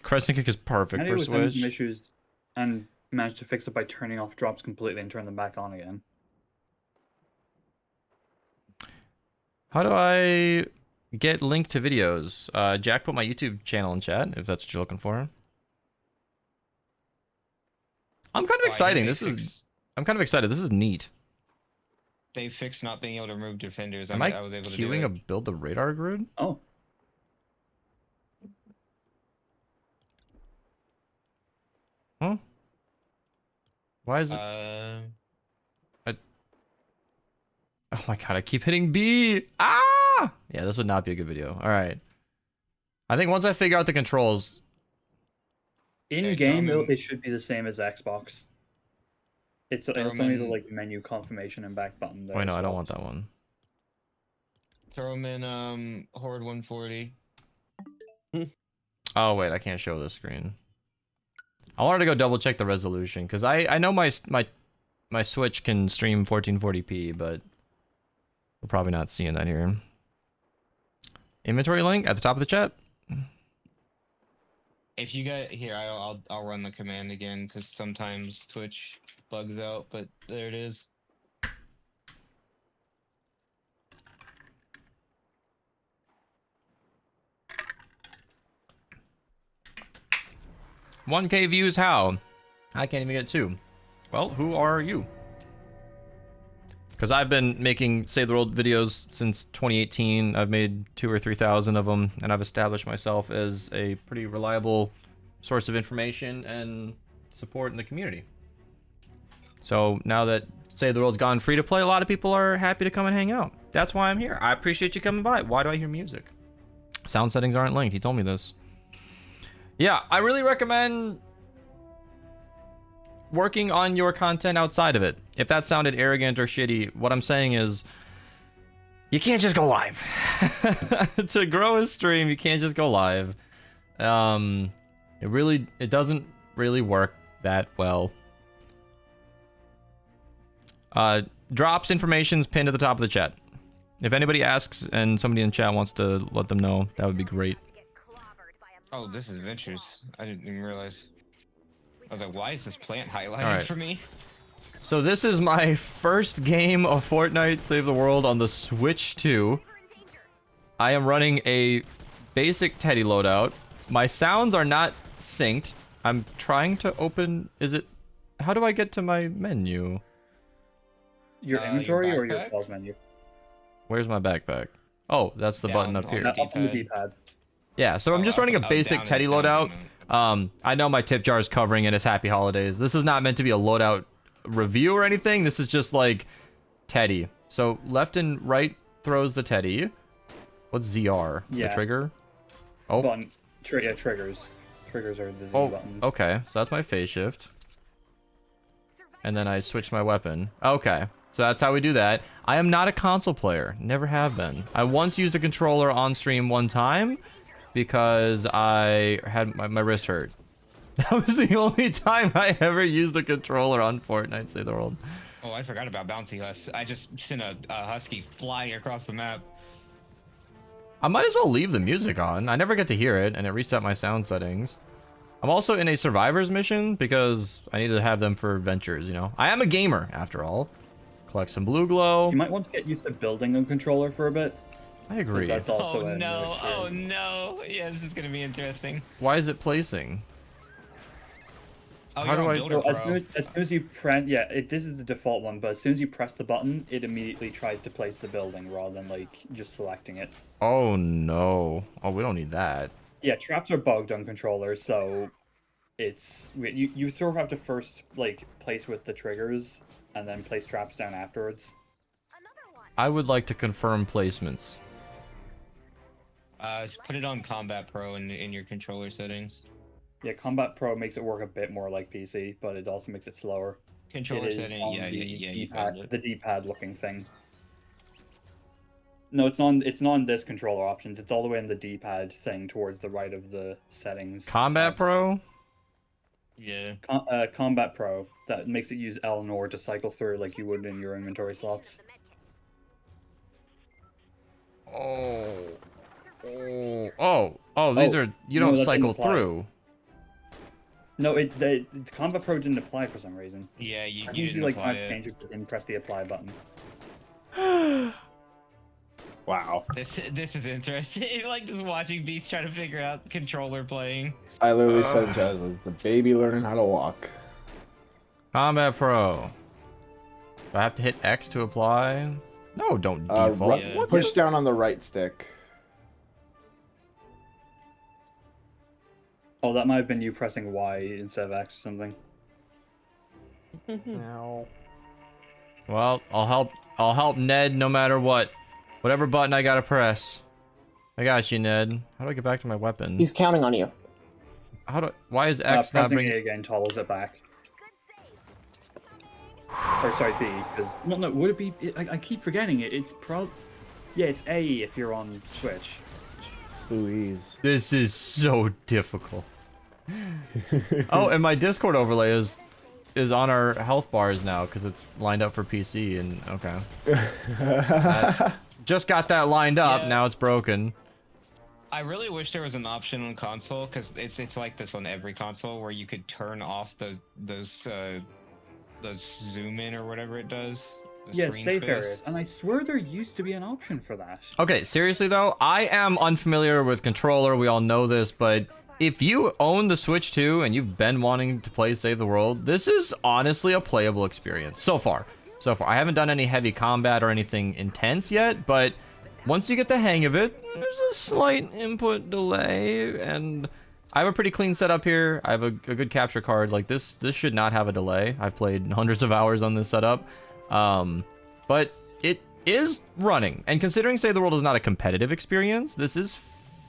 Crescent Kick is perfect Andy for was having some Switch. issues and managed to fix it by turning off drops completely and turn them back on again. How do I get link to videos? Jack put my YouTube channel in chat if that's what you're looking for. I'm kind of exciting. I'm kind of excited. This is neat. They fixed not being able to remove defenders. Am I was able to do queuing it. a build the radar grid? Oh, Huh? Why is it? Oh my god, I keep hitting B. Ah! Yeah, this would not be a good video. All right. I think once I figure out the controls. in game Thurman- it should be the same as Xbox. It's only the Thurman- like menu confirmation and back button there. Wait, no, as I don't well. want that one. Throw him in Horde 140. Oh wait, I can't show this screen. I wanted to go double check the resolution because I know my Switch can stream 1440p, but we're probably not seeing that here. Inventory link at the top of the chat. If you get here, I'll run the command again because sometimes Twitch bugs out. But there it is. $1K views, how? I can't even get 2. Well, who are you? Because I've been making Save the World videos since 2018. I've made 2,000 or 3,000 of them, and I've established myself as a pretty reliable source of information and support in the community. So now that Save the World's gone free to play, a lot of people are happy to come and hang out. That's why I'm here. I appreciate you coming by. Why do I hear music? Sound settings aren't linked. He told me this. Yeah, I really recommend working on your content outside of it. If that sounded arrogant or shitty, what I'm saying is you can't just go live. To grow a stream, you can't just go live. It doesn't really work that well. Drops information's pinned at the top of the chat. If anybody asks and somebody in chat wants to let them know, that would be great. Oh, this is Ventures. I didn't even realize. I was like, why is this plant highlighted Alright. for me? So this is my first game of Fortnite Save the World on the Switch 2. I am running a basic Teddy loadout. My sounds are not synced. I'm trying to open... How do I get to my menu? Your Your inventory or your backpack? pause menu? Where's my backpack? Oh, that's the button Down up on here. the Up on the D-pad. D-pad. Yeah, so I'm just running a basic down Teddy is down, loadout. down. I know my tip jar is covering it as Happy Holidays. This is not meant to be a loadout review or anything. This is just like Teddy. So left and right throws the Teddy. What's ZR? Yeah. The trigger? Oh, Button. Yeah, triggers. Triggers are the Z oh, buttons. okay. So that's my phase shift. And then I switch my weapon. Okay. So that's how we do that. I am not a console player. Never have been. I once used a controller on stream one time because I had my wrist hurt. That was the only time I ever used a controller on Fortnite Save the World. Oh, I forgot about Bounty Husk. I just sent a husky flying across the map. I might as well leave the music on. I never get to hear it, and it reset my sound settings. I'm also in a survivor's mission because I need to have them for adventures, you know? I am a gamer, after all. Collect some blue glow. You might want to get used to building a controller for a bit. I agree. That's also Oh a new no! experience. Oh no! Yeah, this is gonna be interesting. Why is it placing? Oh, How you're do on I- Builder So as Pro. soon as you press, yeah, this is the default one, but as soon as you press the button, it immediately tries to place the building rather than like just selecting it. Oh no. Oh, we don't need that. Yeah, traps are bugged on controllers, so you sort of have to first like place with the triggers and then place traps down afterwards. I would like to confirm placements. Just put it on Combat Pro in your controller settings. Yeah, Combat Pro makes it work a bit more like PC, but it also makes it slower. Controller It is setting. on Yeah, the you D-pad, found it. the D-pad looking thing. No, it's not on this controller options. It's all the way in the D-pad thing towards the right of the settings. Combat tabs. Pro? Yeah. Combat Pro that makes it use L and R to cycle through like you would in your inventory slots. Oh. Oh, these Oh, are... You no, don't that didn't cycle apply. through. No, Combat Pro didn't apply for some reason. Yeah, you I think didn't you like apply can't it. change it, but didn't press the apply button. Wow. This is interesting. Like just watching Beast try to figure out controller playing. I literally said Jazz is the baby learning how to walk. Combat Pro. Do I have to hit X to apply? No, don't default. Yeah. What Push down on the right stick. Oh, that might have been you pressing Y instead of X or something. Ow. Well, I'll help Ned no matter what. Whatever button I gotta press. I got you, Ned. How do I get back to my weapon? He's counting on you. Why is X not Pressing bringing... A again toggles it back. Or sorry, B, because... No, would it be... I keep forgetting it. It's Yeah, it's A if you're on Switch. Louise. This is so difficult. Oh, and my Discord overlay is on our health bars now because it's lined up for PC and okay. Just got that lined up. Yeah. Now it's broken. I really wish there was an option on console because it's like this on every console where you could turn off those zoom in or whatever it does. the Yeah, screen safe space. areas. And I swear there used to be an option for that. Okay, seriously though, I am unfamiliar with controller. We all know this, but if you own the Switch 2 and you've been wanting to play Save the World, this is honestly a playable experience so far. So far, I haven't done any heavy combat or anything intense yet, but once you get the hang of it, there's a slight input delay, and I have a pretty clean setup here. I have a good capture card. Like this should not have a delay. I've played hundreds of hours on this setup, but it is running. And considering Save the World is not a competitive experience, this is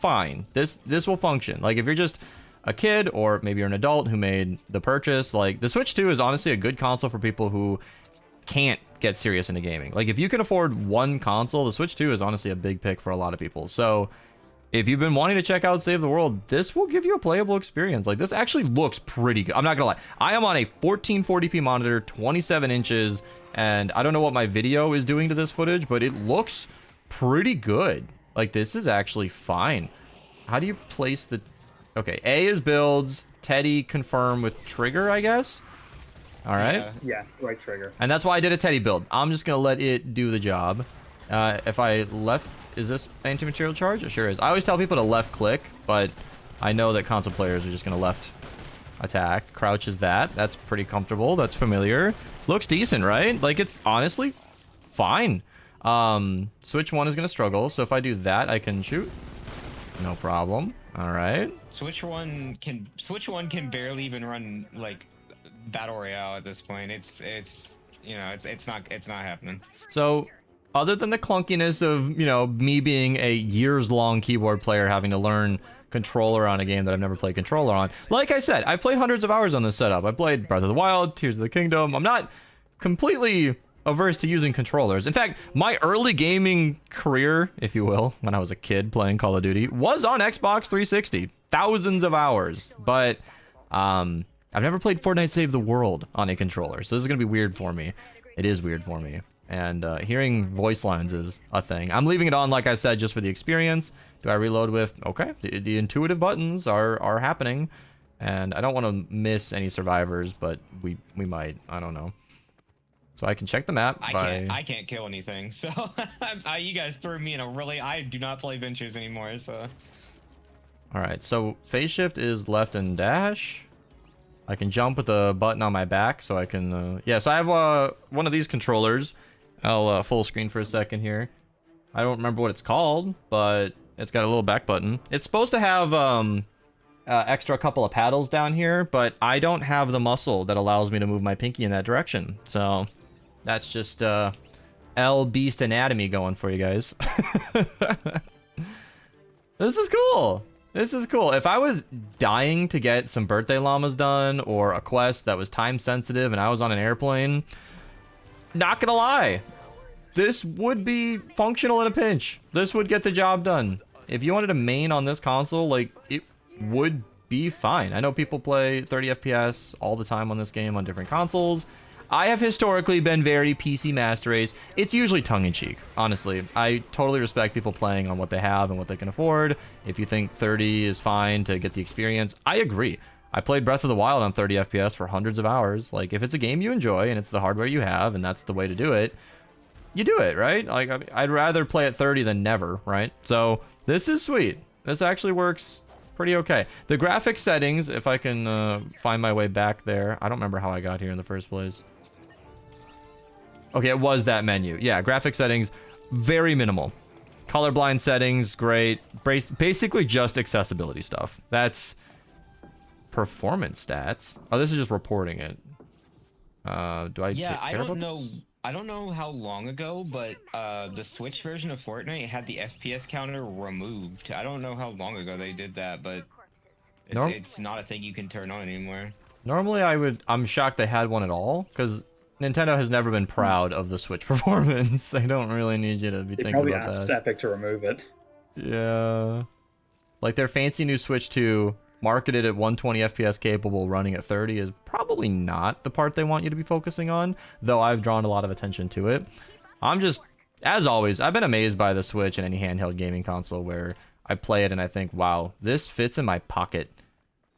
fine. This will function. Like if you're just a kid or maybe you're an adult who made the purchase, like the Switch 2 is honestly a good console for people who can't get serious into gaming. Like if you can afford one console, the Switch 2 is honestly a big pick for a lot of people. So if you've been wanting to check out Save the World, this will give you a playable experience. Like this actually looks pretty good. I'm not gonna lie. I am on a 1440p monitor, 27 inches, and I don't know what my video is doing to this footage, but it looks pretty good. Like this is actually fine. How do you place the... Okay, A is builds, Teddy confirm with trigger, I guess? All right. Yeah. Yeah, right trigger. And that's why I did a Teddy build. I'm just going to let it do the job. If I left... Is this anti-material charge? It sure is. I always tell people to left click, but I know that console players are just going to left attack. Crouch is that. That's pretty comfortable. That's familiar. Looks decent, right? Like, it's honestly fine. Switch 1 is going to struggle, so if I do that, I can shoot. No problem. All right. Switch one can barely even run like battle royale at this point. It's not happening. So, other than the clunkiness of, me being a years-long keyboard player having to learn controller on a game that I've never played controller on, like I said, I've played hundreds of hours on this setup. I played Breath of the Wild, Tears of the Kingdom. I'm not completely averse to using controllers. In fact, my early gaming career, if you will, when I was a kid playing Call of Duty, was on Xbox 360. Thousands of hours. But, I've never played Fortnite Save the World on a controller, so this is going to be weird for me. It is weird for me. And hearing voice lines is a thing. I'm leaving it on, like I said, just for the experience. Do I reload with, okay, the intuitive buttons are happening. And I don't want to miss any survivors, but we might. I don't know. So I can check the map I can't kill anything, so you guys threw me in a really... I do not play Ventures anymore, so... Alright, so phase shift is left and dash. I can jump with the button on my back, so I can... yeah, so I have one of these controllers. I'll full screen for a second here. I don't remember what it's called, but it's got a little back button. It's supposed to have extra couple of paddles down here, but I don't have the muscle that allows me to move my pinky in that direction. So that's just L Beast Anatomy going for you guys. This is cool. This is cool. If I was dying to get some birthday llamas done or a quest that was time sensitive and I was on an airplane, not gonna lie, this would be functional in a pinch. This would get the job done. If you wanted to main on this console, like, it would be fine. I know people play 30 FPS all the time on this game on different consoles. I have historically been very PC master race. It's usually tongue-in-cheek, honestly. I totally respect people playing on what they have and what they can afford. If you think 30 is fine to get the experience, I agree. I played Breath of the Wild on 30 FPS for hundreds of hours. Like, if it's a game you enjoy and it's the hardware you have and that's the way to do it, you do it, right? Like, I'd rather play at 30 than never, right? So, this is sweet. This actually works pretty okay. The graphics settings, if I can find my way back there. I don't remember how I got here in the first place. Okay, it was that menu. Yeah, graphic settings, very minimal. Colorblind settings, great. Basically just accessibility stuff. That's performance stats. Oh, this is just reporting it. Do I Yeah, care about know. this? I don't know how long ago, but the Switch version of Fortnite had the FPS counter removed. I don't know how long ago they did that, but it's not a thing you can turn on anymore. Normally, I'm shocked they had one at all, because Nintendo has never been proud of the Switch performance. They don't really need you to be thinking about that. They probably asked Epic to remove it. Yeah. Like, their fancy new Switch 2, marketed at 120 FPS capable, running at 30, is probably not the part they want you to be focusing on, though I've drawn a lot of attention to it. I'm just, as always, I've been amazed by the Switch and any handheld gaming console where I play it and I think, wow, this fits in my pocket.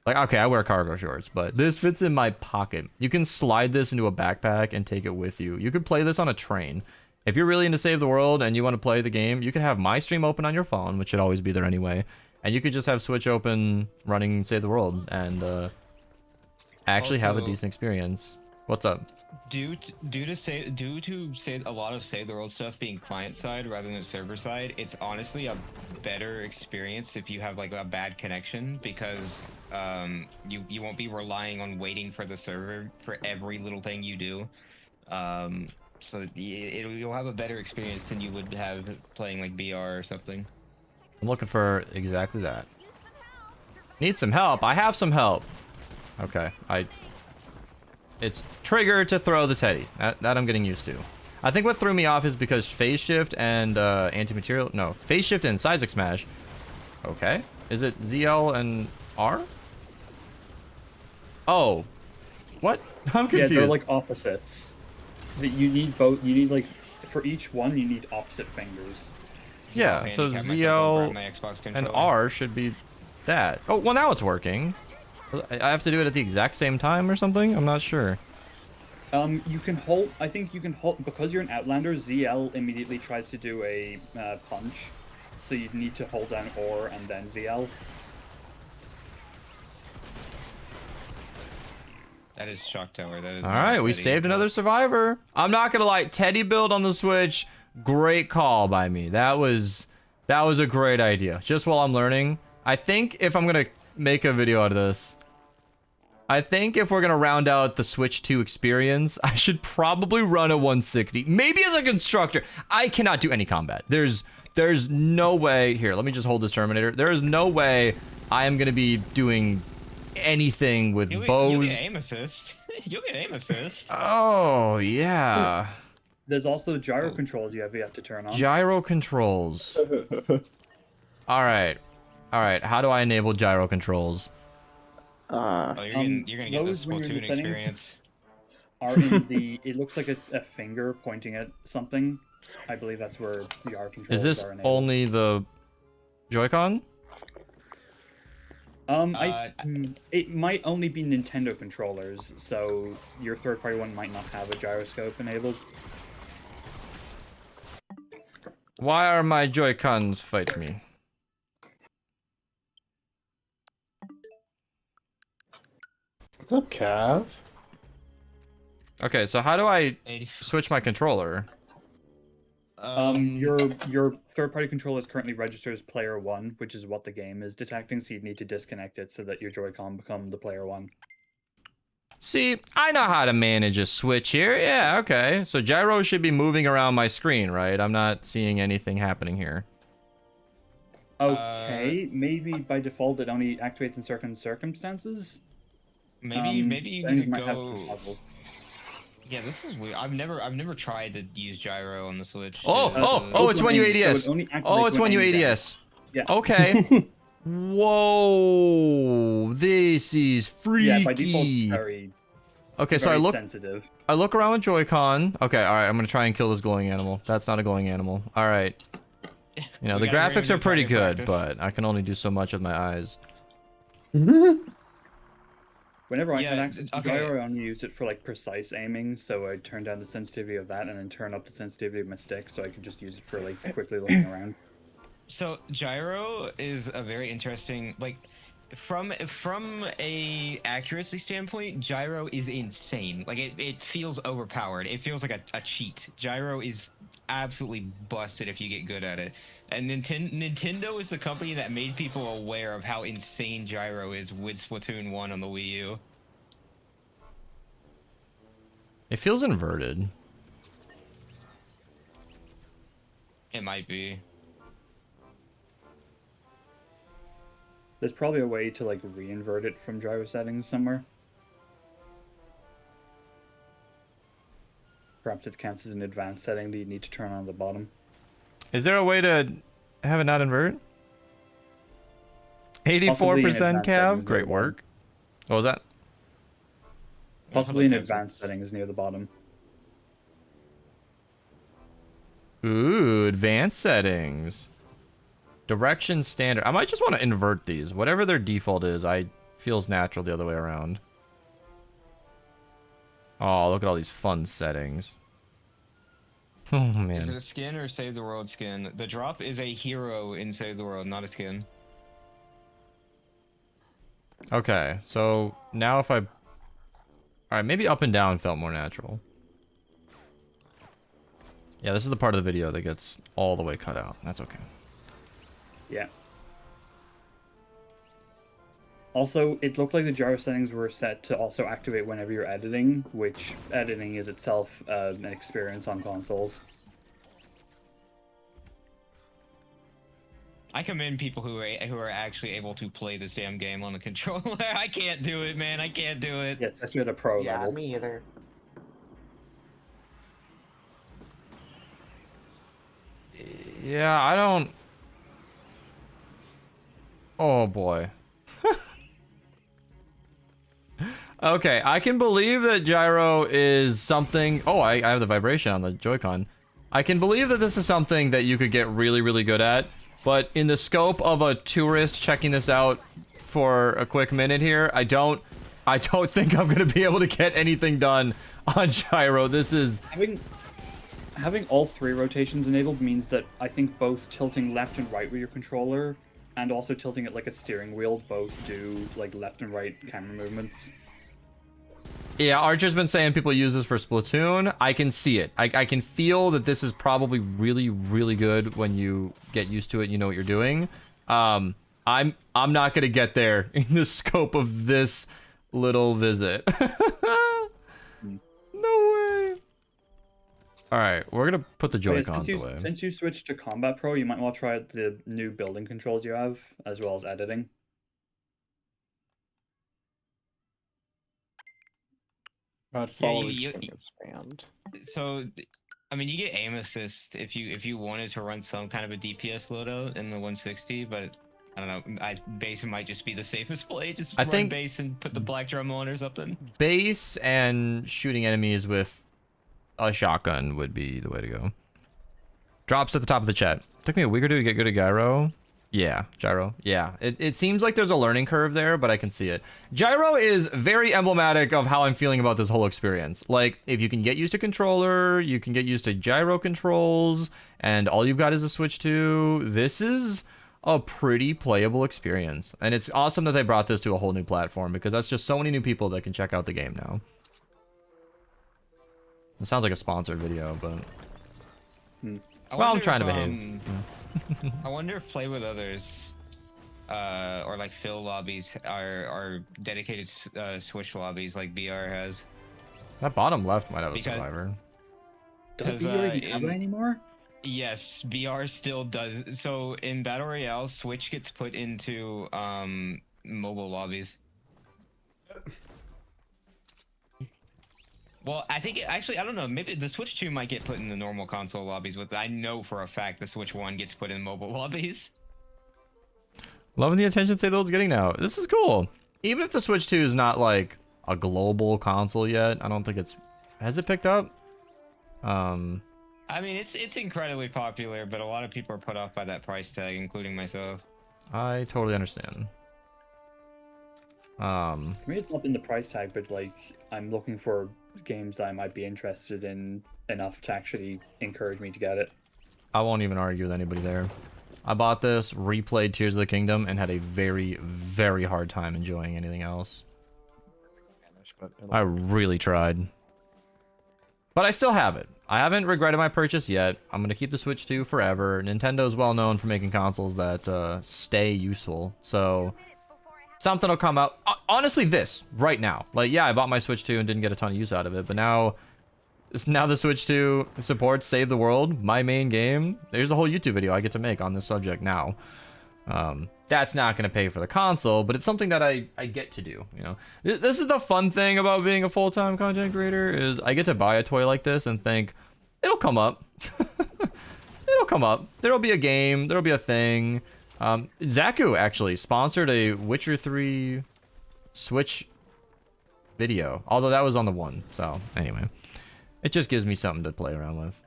Like, okay, I wear cargo shorts, but this fits in my pocket. You can slide this into a backpack and take it with you. You could play this on a train. If you're really into Save the World and you want to play the game, you could have my stream open on your phone, which should always be there anyway. And you could just have Switch open running Save the World and actually have a decent experience. What's up? Due to say a lot of Save the World stuff being client side rather than server side, it's honestly a better experience if you have like a bad connection, because you won't be relying on waiting for the server for every little thing you do. So you'll have a better experience than you would have playing like BR or something. I'm looking for exactly that. Need some help. I have some help. Okay, it's trigger to throw the teddy. That I'm getting used to. I think what threw me off is because phase shift and anti-material. No, phase shift and seismic smash. Okay, is it ZL and R? Oh, what? I'm confused. Yeah, they're like opposites. You need both. You need, like, for each one, you need opposite fingers. Yeah, so ZL and R should be that. Oh, well, now it's working. I have to do it at the exact same time or something? I'm not sure. You can hold. I think you can hold because you're an Outlander. ZL immediately tries to do a punch, so you need to hold down OR and then ZL. That is Shock Tower. That is. All right, we saved another survivor. I'm not gonna lie, Teddy build on the Switch, great call by me. That was a great idea. Just while I'm learning, I think if I'm gonna make a video out of this, I think if we're gonna round out the Switch 2 experience, I should probably run a 160. Maybe as a constructor. I cannot do any combat. There's no way. Here, let me just hold this Terminator. There is no way I am gonna be doing anything with bows. You'll get aim assist. You'll get aim assist. Oh yeah. There's also the gyro controls you have to turn on. Gyro controls. All right. How do I enable gyro controls? Oh, you're gonna get the those when you're in Splatoon the settings. experience. are in the. It looks like a finger pointing at something. I believe that's where VR controls Is this are enabled. only the Joy-Con? It might only be Nintendo controllers, so your third-party one might not have a gyroscope enabled. Why are my Joy-Cons fighting me? What's up, Cav? Okay, so how do I 80. switch my controller? Your third-party controller is currently registered as player 1, which is what the game is detecting, so you'd need to disconnect it so that your Joy-Con become the player 1. See, I know how to manage a switch here. Yeah, okay. So gyro should be moving around my screen, right? I'm not seeing anything happening here. Okay, maybe by default it only activates in certain circumstances. Maybe you settings could might have go. some toggles. Yeah, this is weird. I've never tried to use gyro on the Switch. Oh, it's when you ADS. So it only Oh, activates it's when you aimed down. ADS. Yeah. Okay. Whoa, this is freaky. Yeah, by default, it's very, Okay, so very I look sensitive. around with Joy-Con. Okay, all right, I'm gonna try and kill this glowing animal. That's not a glowing animal. All right. You know, We the gotta bring graphics him are to pretty target good, practice. but I can only do so much with my eyes. Whenever I had Yeah, access to okay. gyro, I only used it for like precise aiming, so I turned down the sensitivity of that and then turn up the sensitivity of my stick, so I could just use it for like quickly looking around. So gyro is a very interesting, like, from a accuracy standpoint, gyro is insane. Like it feels overpowered. It feels like a cheat. Gyro is absolutely busted if you get good at it. And Nintendo is the company that made people aware of how insane gyro is with Splatoon 1 on the Wii U. It feels inverted. It might be. There's probably a way to like re-invert it from gyro settings somewhere. Perhaps it counts as an advanced setting that you need to turn on at the bottom. Is there a way to have it not invert? 84% advanced Cav? settings Great near the work. What was that? Possibly in Hold on, advanced settings near the bottom. Ooh, advanced settings. Direction standard. I might just want to invert these. Whatever their default is, I feels natural the other way around. Oh, look at all these fun settings. Oh, Is it man. a skin or Save the World skin? The drop is a hero in Save the World, not a skin. Okay, so now if I... Alright, maybe up and down felt more natural. Yeah, this is the part of the video that gets all the way cut out. That's okay. Yeah. Also, it looked like the gyro settings were set to also activate whenever you're editing, which editing is itself an experience on consoles. I commend people who are actually able to play this damn game on the controller. I can't do it, man. I can't do it. Yeah, especially at a pro Yeah, level. me either. Yeah, I don't... Oh, boy. Okay, I can believe that gyro is something... Oh, I have the vibration on the Joy-Con. I can believe that this is something that you could get really, really good at, but in the scope of a tourist checking this out for a quick minute here, I don't think I'm gonna be able to get anything done on gyro. This is... Having all three rotations enabled means that I think both tilting left and right with your controller and also tilting it like a steering wheel both do like left and right camera movements. Yeah, Archer's been saying people use this for Splatoon. I can see it. I can feel that this is probably really, really good when you get used to it and you know what you're doing. I'm not gonna get there in the scope of this little visit. No way. Alright, we're gonna put the Joy-Cons away. Since you switched to Combat Pro, you might want to try out the new building controls you have, as well as editing. God, followers you- don't get spammed. So, I mean, you get aim assist if you wanted to run some kind of a DPS loadout in the 160, but I don't know. Base might just be the safest play. Just I run think base and put the black drum on or something. base and shooting enemies with a shotgun would be the way to go. Drops at the top of the chat. Took me a week or two to get good at Gyro. Yeah, Gyro. Yeah, it seems like there's a learning curve there, but I can see it. Gyro is very emblematic of how I'm feeling about this whole experience. Like, if you can get used to controller, you can get used to gyro controls, and all you've got is a Switch 2. This is a pretty playable experience. And it's awesome that they brought this to a whole new platform, because that's just so many new people that can check out the game now. It sounds like a sponsored video, but... Well, I'm trying to behave. I wonder if Play With Others, or like fill lobbies are dedicated Switch lobbies like BR has. That bottom left might have a survivor. Does BR even have it anymore? Yes, BR still does. So in Battle Royale, Switch gets put into mobile lobbies. Well, I think actually, I don't know. Maybe the Switch 2 might get put in the normal console lobbies, but I know for a fact the Switch 1 gets put in mobile lobbies. Loving the attention Saythel's getting now. This is cool. Even if the Switch 2 is not like a global console yet, I don't think it's... Has it picked up? I mean, it's incredibly popular, but a lot of people are put off by that price tag, including myself. I totally understand. For me, it's not in the price tag, but like I'm looking for games that I might be interested in enough to actually encourage me to get it. I won't even argue with anybody there. I bought this, replayed Tears of the Kingdom, and had a very, very hard time enjoying anything else. I really tried. But I still have it. I haven't regretted my purchase yet. I'm going to keep the Switch 2 forever. Nintendo's well known for making consoles that stay useful. So something will come out. Honestly, this right now. Like, yeah, I bought my Switch 2 and didn't get a ton of use out of it. But now the Switch 2 supports Save the World, my main game. There's a whole YouTube video I get to make on this subject now. That's not going to pay for the console, but it's something that I get to do, you know. This is the fun thing about being a full-time content creator, is I get to buy a toy like this and think, it'll come up. It'll come up. There'll be a game, there'll be a thing. Zaku actually sponsored a Witcher 3 Switch video, although that was on the 1, so anyway. It just gives me something to play around with.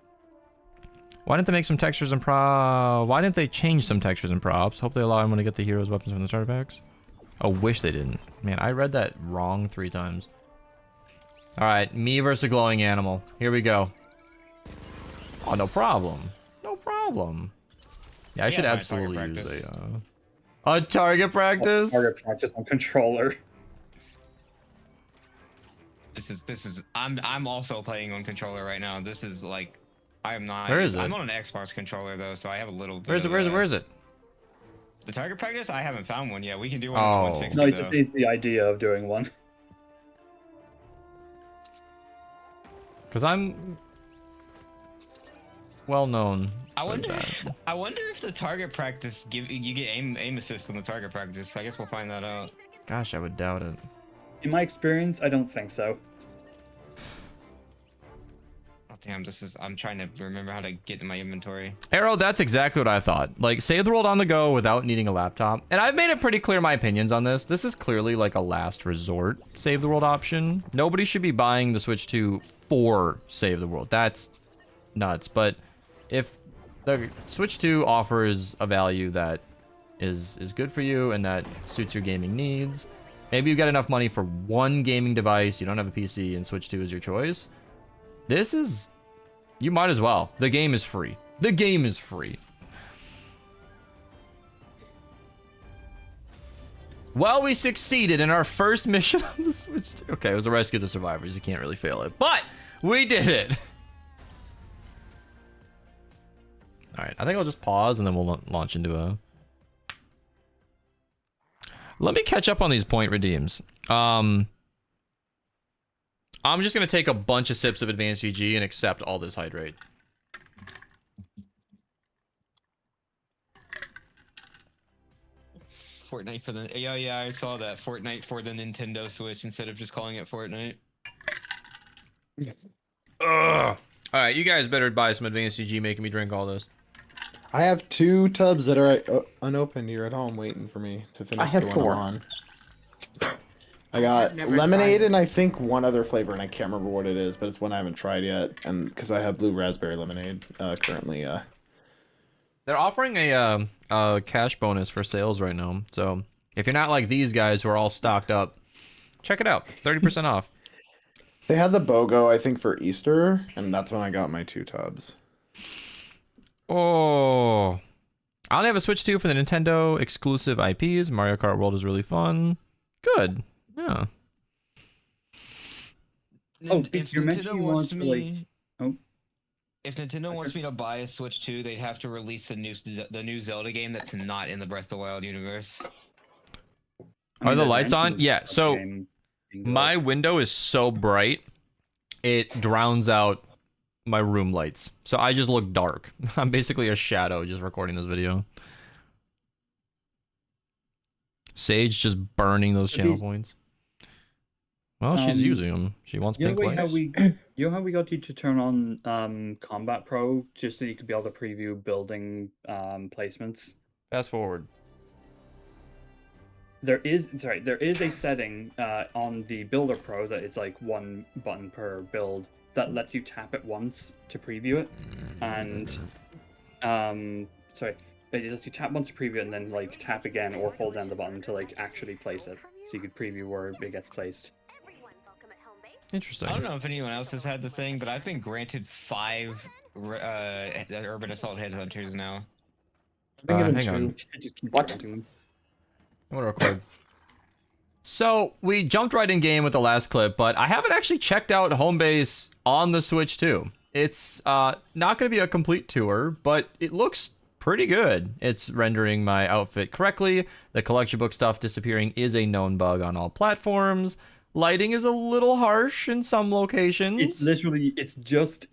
Why didn't they make some textures and Why didn't they change some textures and props? Hope they allow everyone to get the heroes' weapons from the starter packs. Oh, wish they didn't. Man, I read that wrong 3 times. Alright, me versus a glowing animal. Here we go. Oh, no problem. No problem. Yeah, I should absolutely use a target practice? Target practice on controller. This is I'm also playing on controller right now. This is like I'm not. Where is it? I'm on an Xbox controller though, so I have a little bit. Where is it? The target practice? I haven't found one yet. We can do one Oh. on 160. No, you just need the idea of doing one. Because I'm well known. I wonder if the target practice you get aim assist on the target practice. I guess we'll find that out. Gosh, I would doubt it. In my experience, I don't think so. Oh damn, I'm trying to remember how to get in my inventory. Arrow, that's exactly what I thought. Like, save the world on the go without needing a laptop. And I've made it pretty clear my opinions on this. This is clearly like a last resort save the world option. Nobody should be buying the Switch 2 for save the world. That's nuts. But if the Switch 2 offers a value that is good for you and that suits your gaming needs, maybe you got enough money for one gaming device, you don't have a PC, and Switch 2 is your choice. This is... You might as well. The game is free. The game is free. Well, we succeeded in our first mission on the Switch 2. Okay, it was a rescue of the survivors. You can't really fail it. But we did it! Alright, I think I'll just pause and then we'll launch into a... Let me catch up on these point redeems. I'm just going to take a bunch of sips of advanced UG and accept all this hydrate. Fortnite for the... Yeah, I saw that. Fortnite for the Nintendo Switch instead of just calling it Fortnite. Ugh. Alright, you guys better buy some advanced UG making me drink all this. I have 2 tubs that are unopened here at home waiting for me to finish have the one 4. I'm on. I got never lemonade tried it. and I think one other flavor, and I can't remember what it is, but it's one I haven't tried yet. And because I have blue raspberry lemonade currently. They're offering a cash bonus for sales right now. So if you're not like these guys who are all stocked up, check it out. 30% off. They had the BOGO, I think, for Easter, and that's when I got my 2 tubs. Oh. I only have a Switch 2 for the Nintendo exclusive IPs. Mario Kart World is really fun. Good. Yeah. Oh, If Beast, you mentioned you want to, like... Oh. If Nintendo wants me to buy a Switch 2, they'd have to release the new Zelda game that's not in the Breath of the Wild universe. Are the there's lights on? mentions Yeah, of the so game being my built. window is so bright, it drowns out my room lights. So I just look dark. I'm basically a shadow just recording this video. Sage just burning those channel points. Well, she's using them. She wants pink lights. You know how we got you to turn on Combat Pro just so you could be able to preview building placements? Fast forward. There is a setting on the Builder Pro that it's like 1 button per build that lets you tap it once to preview it, and it lets you tap once to preview it and then like tap again or hold down the button to like actually place it, so you could preview where it gets placed. Interesting. I don't know if anyone else has had the thing, but I've been granted 5 Urban Assault Headhunters now. Hang on. Just keep What? granting them. I want to record. So we jumped right in game with the last clip, but I haven't actually checked out home base on the Switch 2. It's not going to be a complete tour, but it looks pretty good. It's rendering my outfit correctly. The collection book stuff disappearing is a known bug on all platforms. Lighting is a little harsh in some locations. It's literally it's just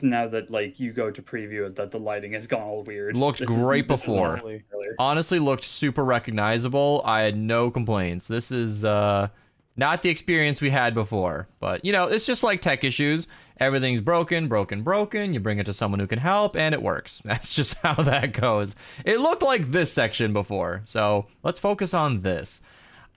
now that like you go to preview it that the lighting has gone all weird. Looked great before. Earlier. Honestly, looked super recognizable. I had no complaints. This is not the experience we had before. But, you know, it's just like tech issues. Everything's broken. You bring it to someone who can help, and it works. That's just how that goes. It looked like this section before. So let's focus on this.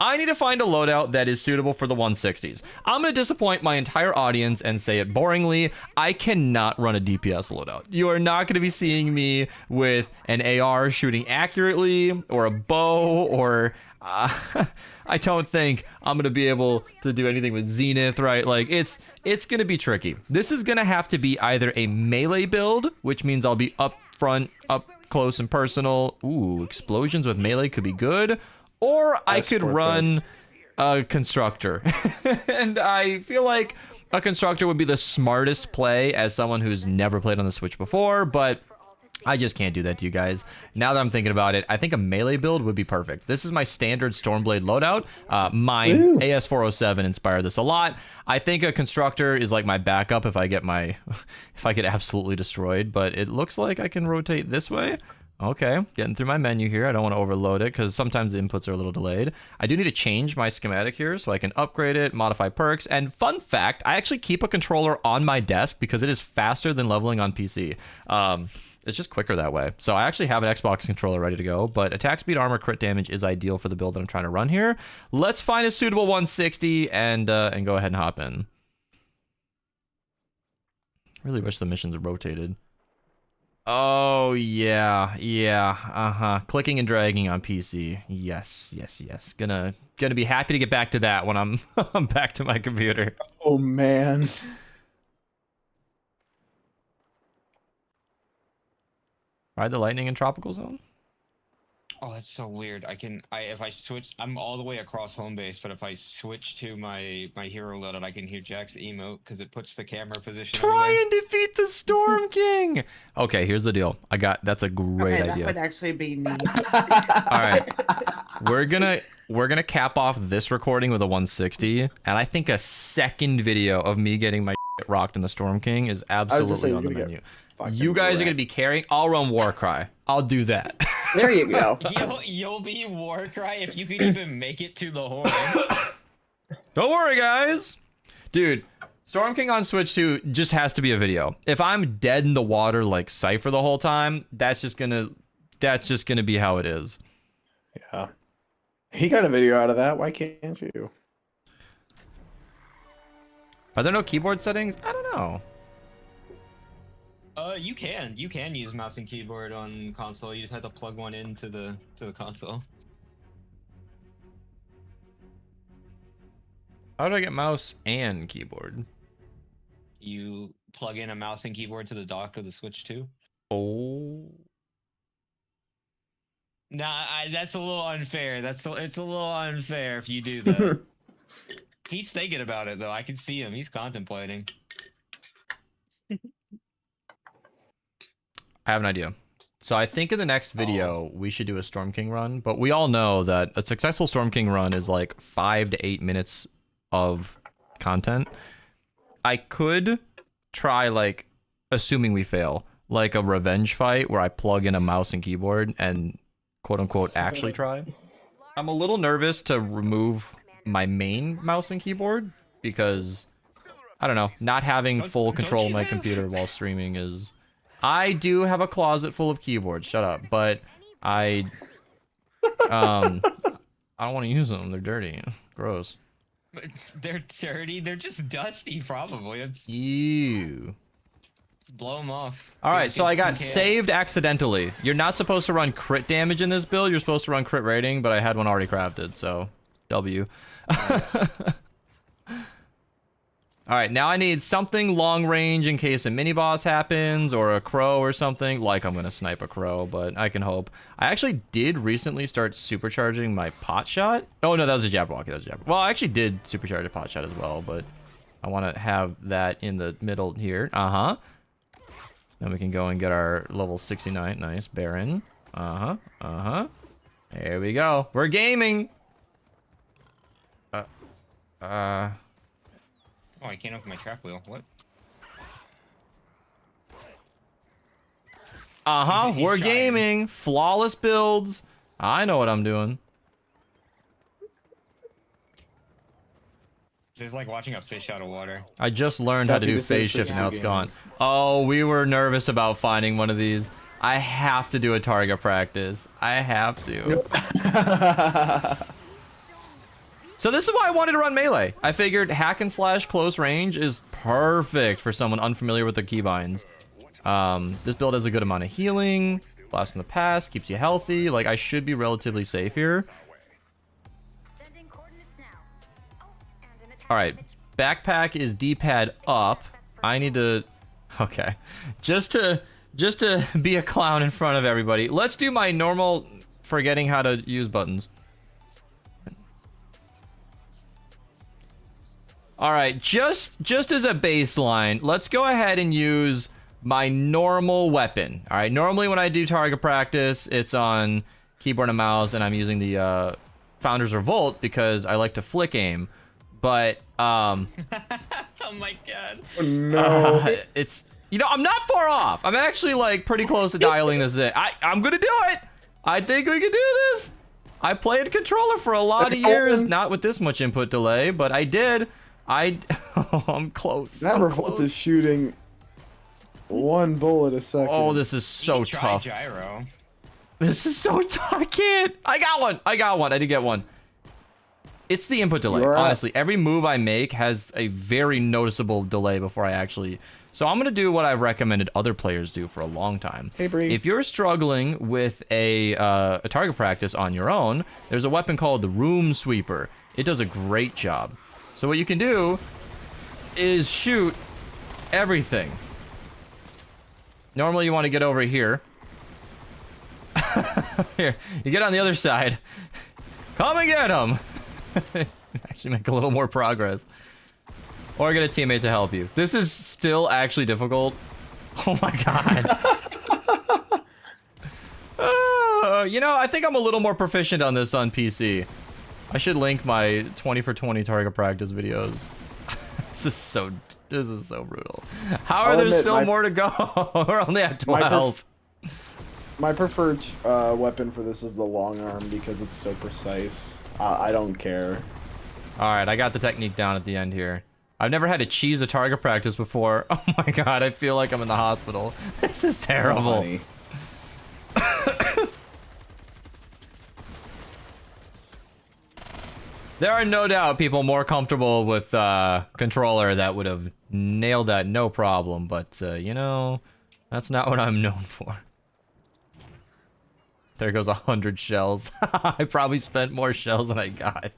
I need to find a loadout that is suitable for the 160s. I'm going to disappoint my entire audience and say it boringly. I cannot run a DPS loadout. You are not going to be seeing me with an AR shooting accurately or a bow or... I don't think I'm going to be able to do anything with Zenith, right? Like, it's going to be tricky. This is going to have to be either a melee build, which means I'll be up front, up close and personal. Ooh, explosions with melee could be good. Or I could run a constructor. And I feel like a constructor would be the smartest play as someone who's never played on the Switch before, but I just can't do that to you guys. Now that I'm thinking about it, I think a melee build would be perfect. This is my standard Stormblade loadout. Mine, AS407 inspired this a lot. I think a constructor is like my backup if I get absolutely destroyed, but it looks like I can rotate this way. Okay, getting through my menu here. I don't want to overload it because sometimes the inputs are a little delayed. I do need to change my schematic here so I can upgrade it, modify perks. And fun fact, I actually keep a controller on my desk because it is faster than leveling on PC. It's just quicker that way. So I actually have an Xbox controller ready to go, but attack speed, armor, crit damage is ideal for the build that I'm trying to run here. Let's find a suitable 160 and go ahead and hop in. Really wish the missions are rotated. Oh, yeah. Clicking and dragging on PC. Yes. Gonna be happy to get back to that when I'm back to my computer. Oh, man. Ride the lightning in tropical zone? Oh, that's so weird. If I switch, I'm all the way across home base, but if I switch to my hero loadout, I can hear Jack's emote because it puts the camera position. Try and defeat the Storm King. Okay, here's the deal. That's a great idea. That would actually be neat. All right, we're gonna cap off this recording with a 160, and I think a second video of me getting my rocked in the Storm King is absolutely on the menu. You guys are gonna be carrying. I'll run Warcry. I'll do that. There you go. You'll be Warcry if you could even make it to the horde. Don't worry, guys. Dude, Storm King on Switch 2 just has to be a video. If I'm dead in the water like Cypher the whole time, that's just gonna be how it is. Yeah. He got a video out of that. Why can't you? Are there no keyboard settings? I don't know. You can use mouse and keyboard on console. You just have to plug one into the console. How do I get mouse and keyboard? You plug in a mouse and keyboard to the dock of the Switch 2. Oh. Nah, that's a little unfair. It's a little unfair if you do that. He's thinking about it though. I can see him. He's contemplating. I have an idea. So I think in the next video we should do a Storm King run, but we all know that a successful Storm King run is like 5 to 8 minutes of content. I could try, like, assuming we fail, like a revenge fight where I plug in a mouse and keyboard and quote unquote actually try. I'm a little nervous to remove my main mouse and keyboard because I don't know, not having full control of my computer while streaming is... I do have a closet full of keyboards, shut up, but I don't want to use them, they're dirty, gross. They're dirty, they're just dusty probably. It's... Ew. Just blow them off. Alright, so I got saved accidentally. You're not supposed to run crit damage in this build, you're supposed to run crit rating, but I had one already crafted, so W. Nice. Alright, now I need something long range in case a mini boss happens, or a crow or something. Like I'm gonna snipe a crow, but I can hope. I actually did recently start supercharging my pot shot. Oh no, that was a Jabberwocky, Well, I actually did supercharge a pot shot as well, but I want to have that in the middle here. Uh-huh. Then we can go and get our level 69. Nice, Baron. Uh-huh, uh-huh. There we go. We're gaming! Oh, I can't open my trap wheel. What? Uh-huh, He's we're trying. gaming. Flawless builds. I know what I'm doing. It's like watching a fish out of water. I just learned how to Taffy, do this phase is shift and the now it's game. gone. Oh, we were nervous about finding one of these. I have to do a target practice. I have to. So this is why I wanted to run melee. I figured hack and slash close range is perfect for someone unfamiliar with the keybinds. This build has a good amount of healing, blast in the past, keeps you healthy. Like, I should be relatively safe here. Alright, backpack is D-pad up. I need to... Okay. Just to be a clown in front of everybody. Let's do my normal forgetting how to use buttons. Alright, just as a baseline, let's go ahead and use my normal weapon. Alright, normally when I do target practice, it's on keyboard and mouse, and I'm using the Founder's Revolt because I like to flick aim. But, Oh my god. Oh, no. it's... You know, I'm not far off. I'm actually, like, pretty close to dialing this in. I'm gonna do it! I think we can do this! I played controller for a lot of years, not with this much input delay, but I did. I'm close. That I'm revolt close. is shooting one bullet a second. Oh, this is so You can try tough. Gyro. This is so tough. I can't. I got one. I did get one. It's the input delay. You're up. Honestly, every move I make has a very noticeable delay before I actually... So I'm going to do what I've recommended other players do for a long time. Hey, Bree. If you're struggling with a target practice on your own, there's a weapon called the Room Sweeper. It does a great job. So what you can do is shoot everything. Normally you want to get over here. Here, you get on the other side. Come and get him. Actually make a little more progress. Or get a teammate to help you. This is still actually difficult. Oh my god. You know, I think I'm a little more proficient on this on PC. I should link my 20 for 20 target practice videos. This is so brutal. How are I'll there admit, still more to go? We're only at 12. My preferred weapon for this is the long arm because it's so precise. I don't care. All right, I got the technique down at the end here. I've never had to cheese a target practice before. Oh my god, I feel like I'm in the hospital. This is terrible. Funny. There are no doubt people more comfortable with controller that would have nailed that no problem, but you know, that's not what I'm known for. There goes 100 shells. I probably spent more shells than I got.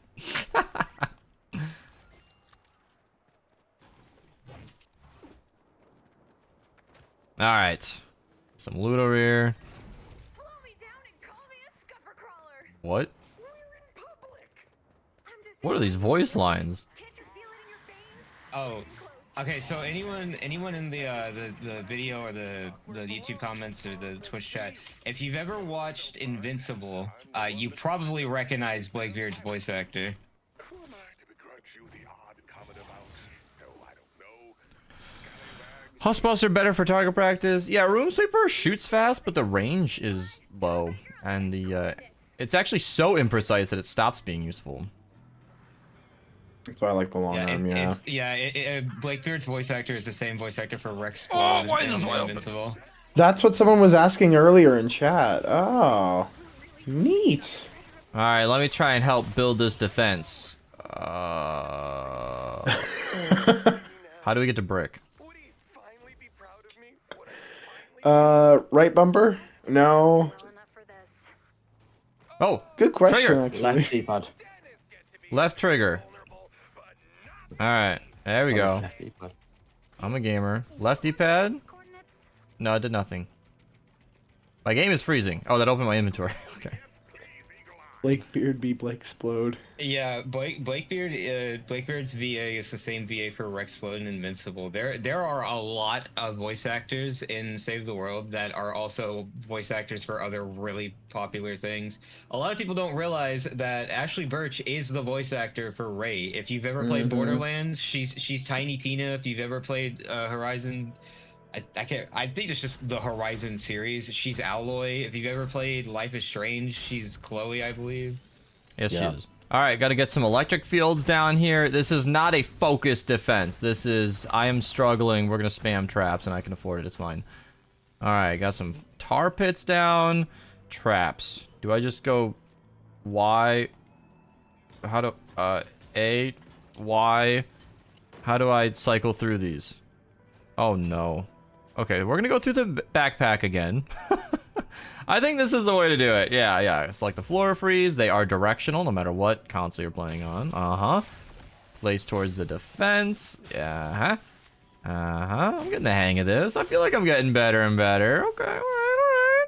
Alright. Some loot over here. What? What are these voice lines? Oh, okay. So anyone in the video or the YouTube comments or the Twitch chat, if you've ever watched Invincible, you probably recognize Blakebeard's voice actor. Huskbuster better for target practice. Yeah, Room Sweeper shoots fast, but the range is low, and the it's actually so imprecise that it stops being useful. That's why I like the long arm. Blakebeard's voice actor is the same voice actor for Rex. Oh, why is this wide open? Invincible. That's what someone was asking earlier in chat. Oh, neat. All right, let me try and help build this defense. How do we get to brick? Right bumper? No. Oh, Good question, Trigger. actually. Left D-pad. left trigger. All right, there we go. Left D-pad. I'm a gamer. Lefty pad? No, it did nothing. My game is freezing. Oh, that opened my inventory. Okay. Blakebeard be Blakesplode. Yeah, Blakebeard's VA is the same VA for Rexplode and Invincible. There are a lot of voice actors in Save the World that are also voice actors for other really popular things. A lot of people don't realize that Ashley Birch is the voice actor for Ray. If you've ever played Borderlands, she's Tiny Tina. If you've ever played Horizon, I think it's just the Horizon series. She's Alloy. If you've ever played Life is Strange, she's Chloe, I believe. Yes, she is. All right, got to get some electric fields down here. This is not a focused defense. This is, I am struggling. We're going to spam traps, and I can afford it. It's fine. All right, got some tar pits down. Traps. Do I just go Y? How do, A, Y? How do I cycle through these? Oh, no. Okay, we're going to go through the backpack again. I think this is the way to do it. Yeah. Select the floor freeze. They are directional no matter what console you're playing on. Place towards the defense. Yeah. I'm getting the hang of this. I feel like I'm getting better and better. Okay, all right.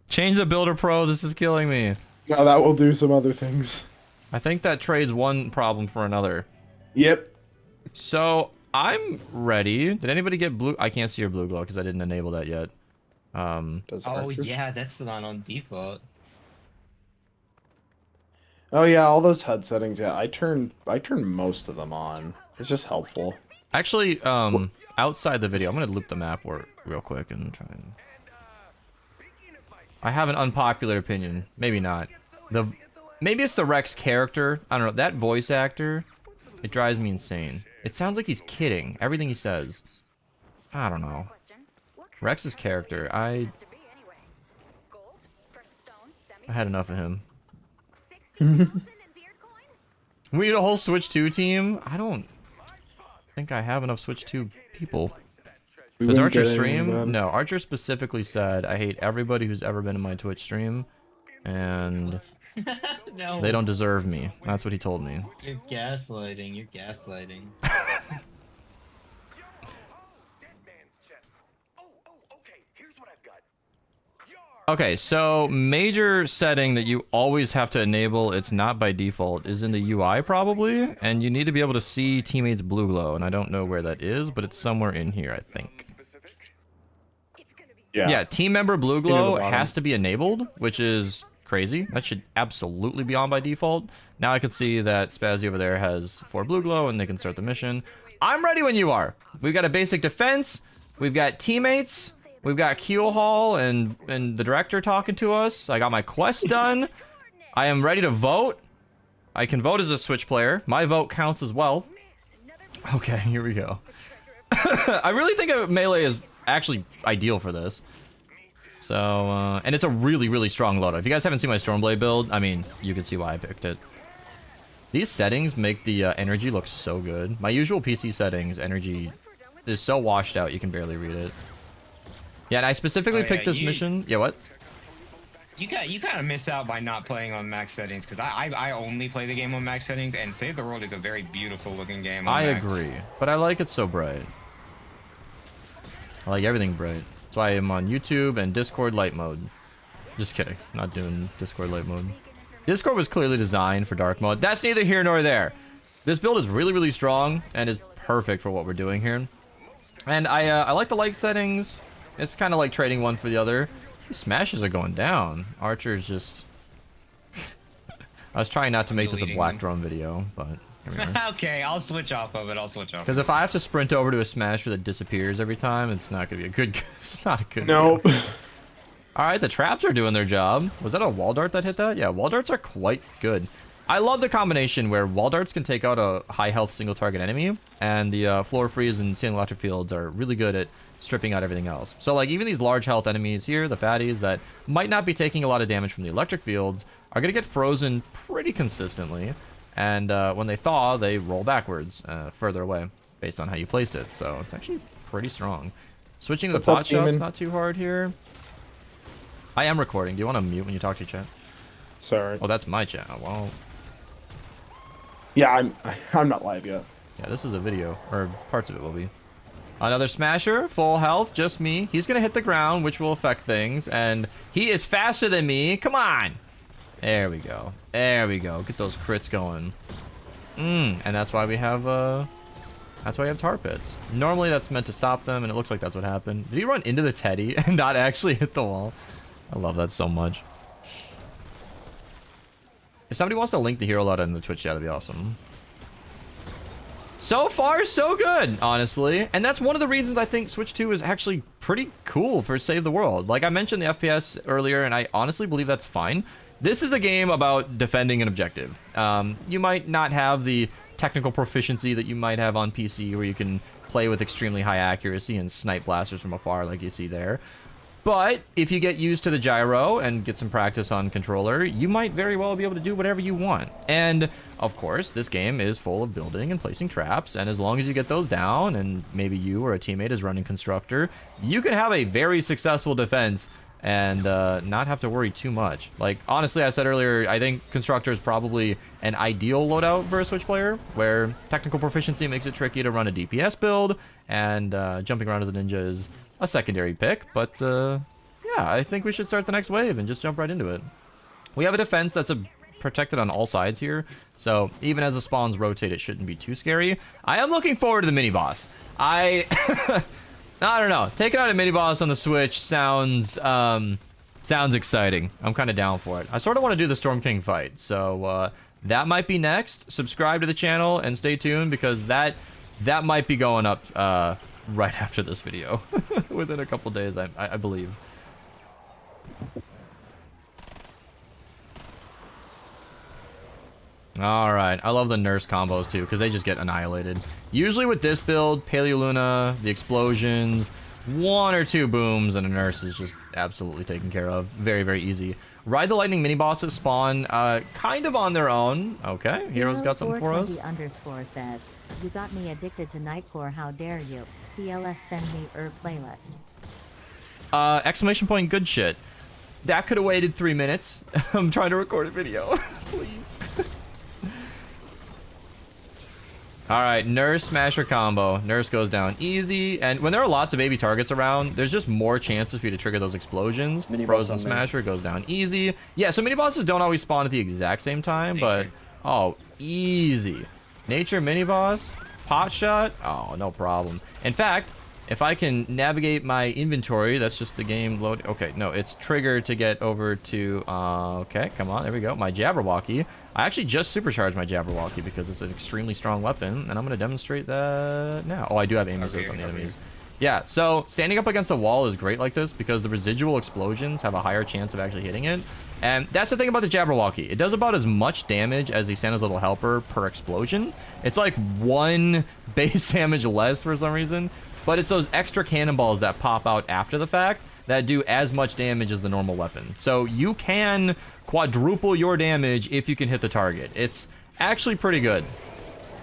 Change the Builder Pro. This is killing me. No, that will do some other things. I think that trades one problem for another. Yep. So, I'm ready. Did anybody get blue? I can't see your blue glow because I didn't enable that yet. Does Oh Archers? yeah, that's not on default. Oh yeah, all those HUD settings. Yeah, I turn most of them on. It's just helpful. Actually, outside the video, I'm gonna loop the map real quick and try and... I have an unpopular opinion. Maybe not. Maybe it's the Rex character. I don't know. That voice actor, it drives me insane. It sounds like he's kidding. Everything he says. I don't know. Rex's character, I had enough of him. We need a whole Switch 2 team? I don't think I have enough Switch 2 people. Does Archer stream? No, Archer specifically said, I hate everybody who's ever been in my Twitch stream, and No. they don't deserve me. That's what he told me. You're gaslighting. You're gaslighting. Okay, so major setting that you always have to enable, it's not by default, is in the UI probably, and you need to be able to see teammates' blue glow, and I don't know where that is, but it's somewhere in here, I think. Yeah, team member blue glow has to be enabled, which is crazy. That should absolutely be on by default. Now I can see that Spazzy over there has 4 blue glow, and they can start the mission. I'm ready when you are. We've got a basic defense, we've got teammates, we've got Keel Hall and the director talking to us. I got my quest done. I am ready to vote. I can vote as a Switch player. My vote counts as well. Okay, here we go. I really think a melee is actually ideal for this. So, and it's a really, really strong loadout. If you guys haven't seen my Stormblade build, I mean, you can see why I picked it. These settings make the energy look so good. My usual PC settings, energy is so washed out, you can barely read it. Yeah, and I specifically picked this mission. Yeah, what? You kind of miss out by not playing on max settings, because I only play the game on max settings, and Save the World is a very beautiful looking game on I max. agree, but I like it so bright. I like everything bright. That's why I'm on YouTube and Discord light mode. Just kidding, not doing Discord light mode. Discord was clearly designed for dark mode. That's neither here nor there. This build is really, really strong and is perfect for what we're doing here. And I like the light settings. It's kind of like trading one for the other. These smashes are going down. Archer's just... I was trying not to make this a black drone video, but here we are. Okay, I'll switch off of it. I'll switch off. Because if I have to sprint over to a smasher that disappears every time, it's not gonna be a good. It's not a good. Nope. All right, the traps are doing their job. Was that a wall dart that hit that? Yeah, wall darts are quite good. I love the combination where wall darts can take out a high health single target enemy, and the floor freeze and ceiling electric fields are really good at stripping out everything else. So like even these large health enemies here, the fatties that might not be taking a lot of damage from the electric fields, are gonna get frozen pretty consistently. And when they thaw, they roll backwards further away based on how you placed it. So it's actually pretty strong. Switching to the pot shot's not too hard here. I am recording. Do you want to mute when you talk to your chat? Sorry. Oh, that's my chat. Well, yeah, I'm not live yet. yeah, this is a video, or parts of it will be. Another smasher, full health, just me. He's gonna hit the ground, which will affect things, and he is faster than me. Come on. There we go. There we go. Get those crits going. And that's why we have tar pits. Normally that's meant to stop them, and it looks like that's what happened. Did he run into the teddy and not actually hit the wall? I love that so much. If somebody wants to link the hero loadout in the Twitch chat, that'd be awesome. So far, so good, honestly. And that's one of the reasons I think Switch 2 is actually pretty cool for Save the World. Like I mentioned the FPS earlier, and I honestly believe that's fine. This is a game about defending an objective. You might not have the technical proficiency that you might have on PC, where you can play with extremely high accuracy and snipe blasters from afar like you see there. But if you get used to the gyro and get some practice on controller, you might very well be able to do whatever you want. And of course, this game is full of building and placing traps, and as long as you get those down, and maybe you or a teammate is running constructor, you can have a very successful defense and not have to worry too much. Like, honestly, I said earlier, I think constructor is probably an ideal loadout for a Switch player, where technical proficiency makes it tricky to run a DPS build, and jumping around as a ninja is a secondary pick. But yeah, I think we should start the next wave and just jump right into it. We have a defense that's protected on all sides here, so even as the spawns rotate, it shouldn't be too scary. I am looking forward to the mini boss. I don't know. Taking out a mini boss on the Switch sounds exciting. I'm kind of down for it. I sort of want to do the Storm King fight, so that might be next. Subscribe to the channel and stay tuned, because that might be going up right after this video, within a couple days, I believe. All right, I love the nurse combos too, because they just get annihilated. Usually with this build, Paleoluna, the explosions, 1 or 2 booms, and a nurse is just absolutely taken care of. Very, very easy. Ride the Lightning mini bosses spawn kind of on their own. Okay, Hero's got something for us. _ says, you got me addicted to Nightcore, how dare you? PLS send me playlist. Exclamation point, good shit. That could have waited 3 minutes. I'm trying to record a video. Please. Alright, Nurse Smasher combo. Nurse goes down easy, and when there are lots of baby targets around, there's just more chances for you to trigger those explosions. Frozen Smasher goes down easy. Yeah, so mini bosses don't always spawn at the exact same time, but oh, easy. Nature mini boss, pot shot, oh, no problem. In fact, if I can navigate my inventory, that's just the game load. Okay, no, it's trigger to get over to, okay, come on, there we go. My Jabberwocky. I actually just supercharged my Jabberwocky because it's an extremely strong weapon, and I'm going to demonstrate that now. Oh, I do have aim assist on the enemies. Yeah, so standing up against a wall is great like this because the residual explosions have a higher chance of actually hitting it. And that's the thing about the Jabberwocky. It does about as much damage as the Santa's Little Helper per explosion. It's like 1 base damage less for some reason, but it's those extra cannonballs that pop out after the fact that do as much damage as the normal weapon. So you can quadruple your damage if you can hit the target. It's actually pretty good.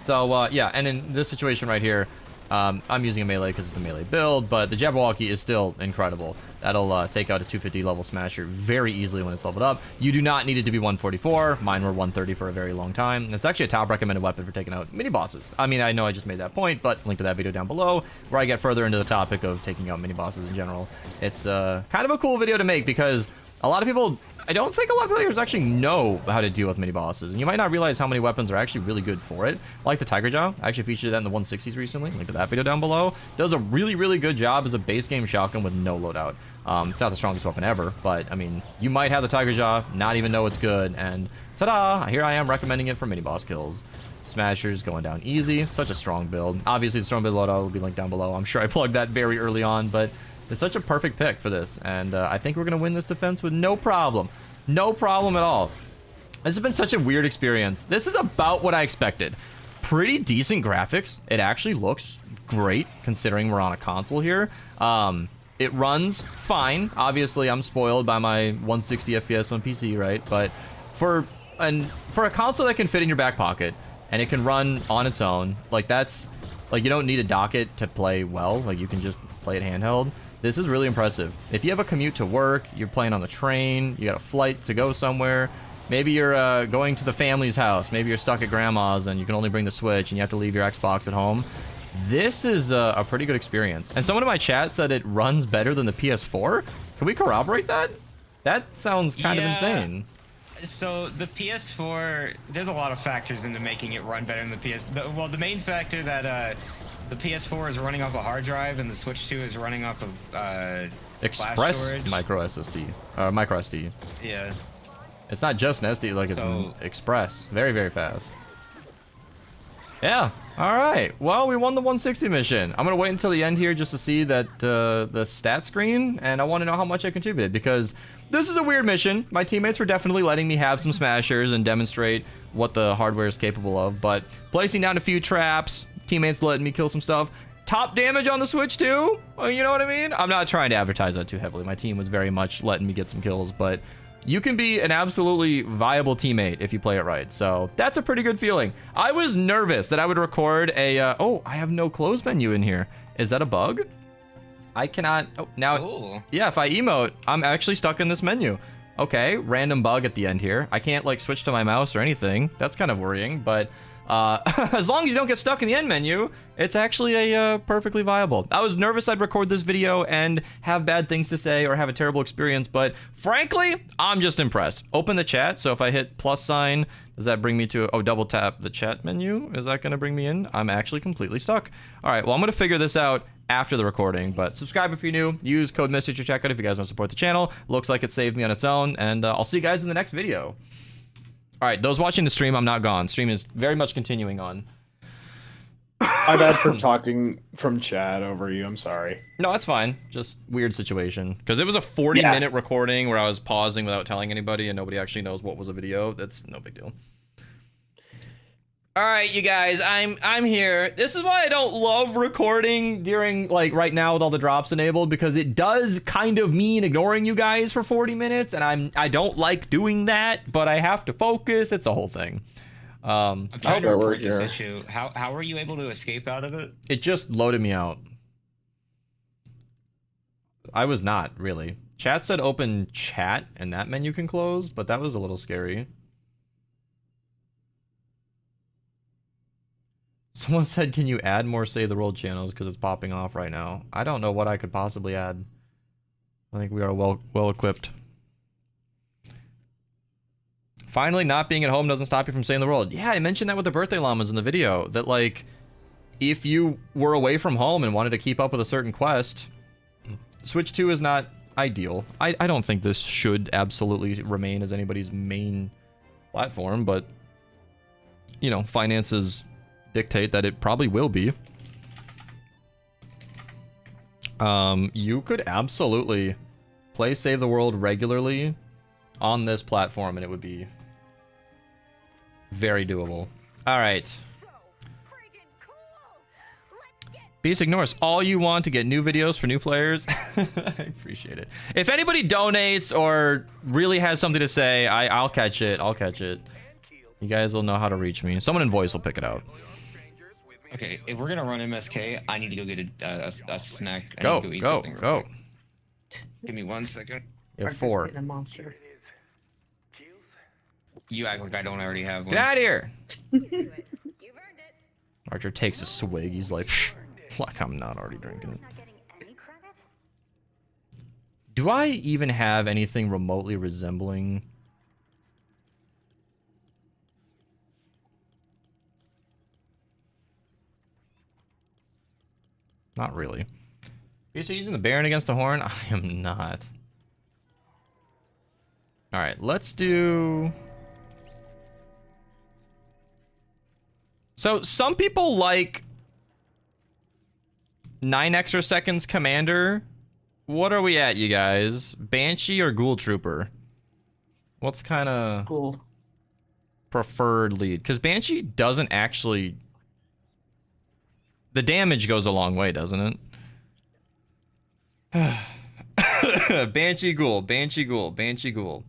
So yeah, and in this situation right here, I'm using a melee because it's a melee build, but the Jabberwocky is still incredible. That'll take out a 250 level smasher very easily when it's leveled up. You do not need it to be 144. Mine were 130 for a very long time. It's actually a top recommended weapon for taking out mini bosses. I mean, I know I just made that point, but link to that video down below where I get further into the topic of taking out mini bosses in general. It's kind of a cool video to make because a lot of people, I don't think a lot of players actually know how to deal with mini bosses, and you might not realize how many weapons are actually really good for it. Like the Tiger Jaw, I actually featured that in the 160s recently. Link to that video down below. Does a really, really good job as a base game shotgun with no loadout. It's not the strongest weapon ever, but I mean, you might have the Tiger Jaw, not even know it's good, and ta-da! Here I am recommending it for mini boss kills. Smashers going down easy, such a strong build. Obviously, the strong build loadout will be linked down below. I'm sure I plugged that very early on, but it's such a perfect pick for this, and I think we're gonna win this defense with no problem. No problem at all. This has been such a weird experience. This is about what I expected. Pretty decent graphics. It actually looks great considering we're on a console here. It runs fine. Obviously, I'm spoiled by my 160 FPS on PC, right? But for a console that can fit in your back pocket and it can run on its own, like that's like you don't need a docket to play well. Like you can just play it handheld. This is really impressive. If you have a commute to work, you're playing on the train, you got a flight to go somewhere, maybe you're going to the family's house, maybe you're stuck at grandma's and you can only bring the Switch and you have to leave your Xbox at home. This is a pretty good experience. And someone in my chat said it runs better than the PS4. Can we corroborate that? That sounds kind of insane. So the PS4, there's a lot of factors into making it run better than the PS. Well, the main factor that the PS4 is running off a hard drive and the Switch 2 is running off of Express micro SSD, micro SD. Yeah. It's not just an SD, like it's an Express. Very, very fast. Yeah. All right. Well, we won the 160 mission. I'm gonna wait until the end here just to see that the stat screen, and I want to know how much I contributed because this is a weird mission. My teammates were definitely letting me have some smashers and demonstrate what the hardware is capable of, but placing down a few traps, teammates letting me kill some stuff. Top damage on the Switch too. You know what I mean? I'm not trying to advertise that too heavily. My team was very much letting me get some kills, but you can be an absolutely viable teammate if you play it right. So that's a pretty good feeling. I was nervous that I would record a, oh, I have no close menu in here. Is that a bug? I cannot, oh, now, Ooh. Yeah, if I emote, I'm actually stuck in this menu. Okay, random bug at the end here. I can't like switch to my mouse or anything. That's kind of worrying, but as long as you don't get stuck in the end menu, it's actually a perfectly viable. I was nervous I'd record this video and have bad things to say or have a terrible experience, but frankly, I'm just impressed. Open the chat, so if I hit plus sign, does that bring me to, oh, double tap the chat menu? Is that gonna bring me in? I'm actually completely stuck. All right, well, I'm gonna figure this out after the recording, but subscribe if you're new, use code Mista to check out if you guys want to support the channel. Looks like it saved me on its own, and I'll see you guys in the next video. All right, those watching the stream, I'm not gone. Stream is very much continuing on. My bad for talking from chat over you. I'm sorry. No, that's fine. Just weird situation. Because it was a 40-minute recording where I was pausing without telling anybody and nobody actually knows what was a video. That's no big deal. All right, you guys, I'm here. This is why I don't love recording during, like, right now with all the drops enabled, because it does kind of mean ignoring you guys for 40 minutes, and I don't like doing that, but I have to focus. It's a whole thing. I'm trying to report this issue. How were you able to escape out of it? It just loaded me out. I was not, really. Chat said open chat, and that menu can close, but that was a little scary. Someone said, can you add more Save the World channels because it's popping off right now? I don't know what I could possibly add. I think we are well equipped. Finally, not being at home doesn't stop you from saving the world. Yeah, I mentioned that with the birthday llamas in the video. That, like, if you were away from home and wanted to keep up with a certain quest, Switch 2 is not ideal. I don't think this should absolutely remain as anybody's main platform, but, you know, finances dictate that it probably will be. You could absolutely play Save the World regularly on this platform, and it would be very doable. All right. Beast ignores all you want to get new videos for new players. I appreciate it. If anybody donates or really has something to say, I'll catch it. I'll catch it. You guys will know how to reach me. Someone in voice will pick it out. Okay, if we're gonna run MSK, I need to go get a snack. I Go, need to eat go, something real go. quick. Give me 1 second. You have 4. The monster. You act like I don't already have one. Get out of here. Archer takes a swig. He's like, like I'm not already drinking it. Do I even have anything remotely resembling? Not really. Okay, so using the Baron against the Horn? I am not. Alright, let's do... So, some people like 9 extra seconds Commander. What are we at, you guys? Banshee or Ghoul Trooper? What's kind of Cool. preferred lead? Because Banshee doesn't actually... The damage goes a long way, doesn't it? Banshee Ghoul, Banshee Ghoul, Banshee Ghoul.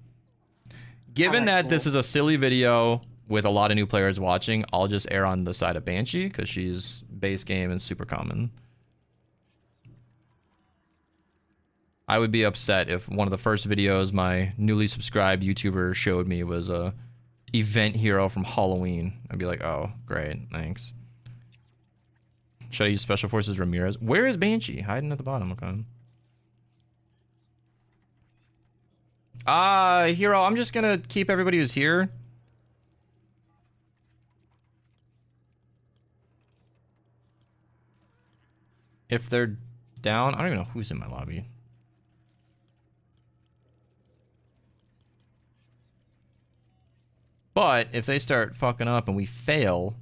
Given that this is a silly video with a lot of new players watching, I'll just err on the side of Banshee because she's base game and super common. I would be upset if one of the first videos my newly subscribed YouTuber showed me was a event hero from Halloween. I'd be like, oh, great, thanks. Should I use Special Forces Ramirez? Where is Banshee? Hiding at the bottom, okay. Hero, I'm just gonna keep everybody who's here. If they're down, I don't even know who's in my lobby. But if they start fucking up and we fail,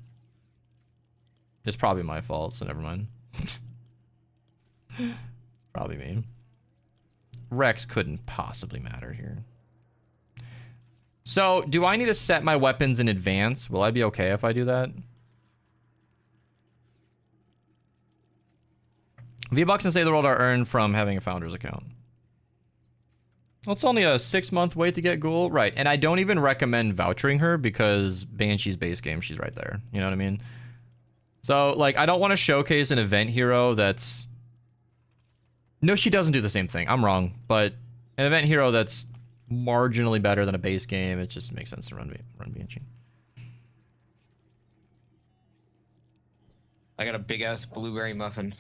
it's probably my fault, so never mind. Probably me. Rex couldn't possibly matter here. So, do I need to set my weapons in advance? Will I be okay if I do that? V-Bucks and Save the World are earned from having a Founders account. Well, it's only a 6-month wait to get Ghoul. Right, and I don't even recommend vouchering her because Banshee's base game, she's right there. You know what I mean? So, like, I don't want to showcase an event hero that's... No, she doesn't do the same thing. I'm wrong. But an event hero that's marginally better than a base game, it just makes sense to run Banshee. I got a big-ass blueberry muffin.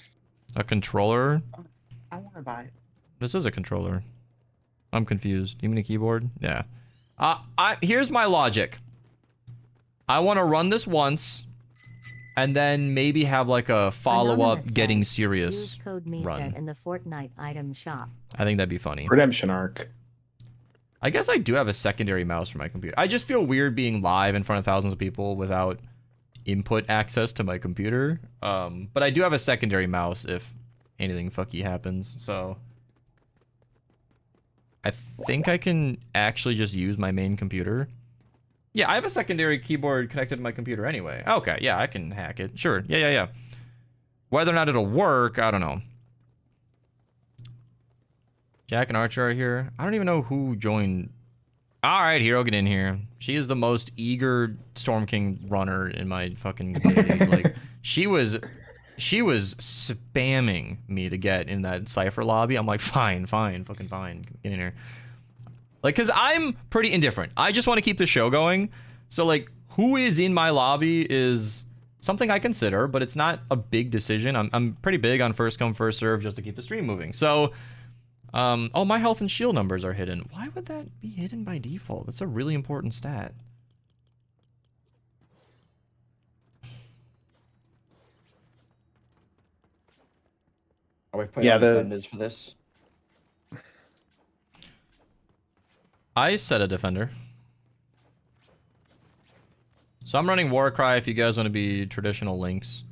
A controller? I want to buy it. This is a controller. I'm confused. You mean a keyboard? Yeah. Here's my logic. I want to run this once... and then maybe have like a follow-up getting serious use code Mista run. in the Fortnite item shop. I think that'd be funny. Redemption arc. I guess I do have a secondary mouse for my computer. I just feel weird being live in front of thousands of people without input access to my computer. But I do have a secondary mouse if anything fucky happens. So I think I can actually just use my main computer. Yeah, I have a secondary keyboard connected to my computer anyway. Okay, yeah, I can hack it. Sure. Yeah. Whether or not it'll work, I don't know. Jack and Archer are here. I don't even know who joined. All right, Hero, get in here. She is the most eager Storm King runner in my fucking community. Like, she was spamming me to get in that Cypher lobby. I'm like, fine, fucking fine. Get in here. Like, because I'm pretty indifferent. I just want to keep the show going. So, like, who is in my lobby is something I consider, but it's not a big decision. I'm pretty big on first come, first serve just to keep the stream moving. So, oh, my health and shield numbers are hidden. Why would that be hidden by default? That's a really important stat. Are we putting on defenders for this? I set a defender. So I'm running Warcry if you guys want to be traditional links.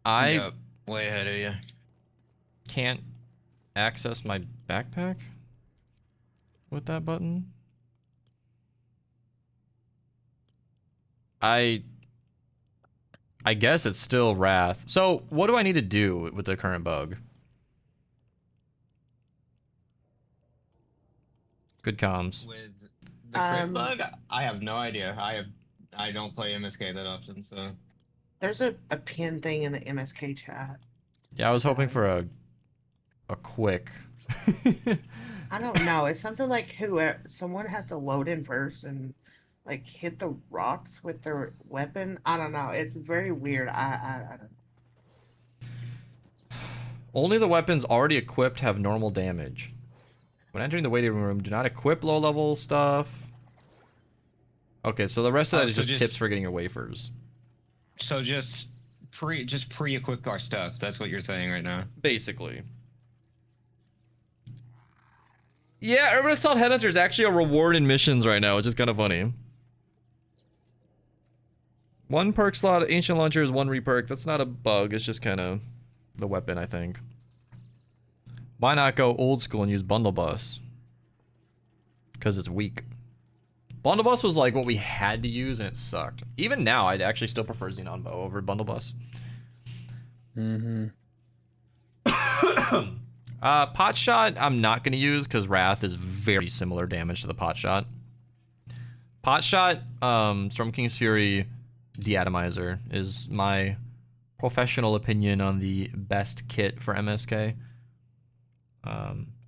Yep, way ahead of you. can't access my backpack with that button. I guess it's still Wrath. So what do I need to do with the current bug? Good comms. With the crit bug, I have no idea. I don't play MSK that often, so. There's a pin thing in the MSK chat. Yeah, I was hoping for a quick. I don't know. It's something like someone has to load in first and like hit the rocks with their weapon. I don't know. It's very weird. I don't know. Only the weapons already equipped have normal damage. When entering the waiting room, do not equip low-level stuff. Okay, so the rest of that is just tips for getting your wafers. So just pre-equip our stuff. That's what you're saying right now. Basically. Yeah, Urban Assault Headhunter is actually a reward in missions right now, which is kind of funny. 1 perk slot, Ancient Launcher is 1 reperk. That's not a bug, it's just kind of the weapon, I think. Why not go old school and use Bundle Bus? Because it's weak. Bundle Bus was like what we had to use and it sucked. Even now, I'd actually still prefer Xenon Bow over Bundle Bus. Pot Shot, I'm not going to use because Wrath is very similar damage to the Pot Shot. Pot Shot, Storm King's Fury, Deatomizer is my professional opinion on the best kit for MSK.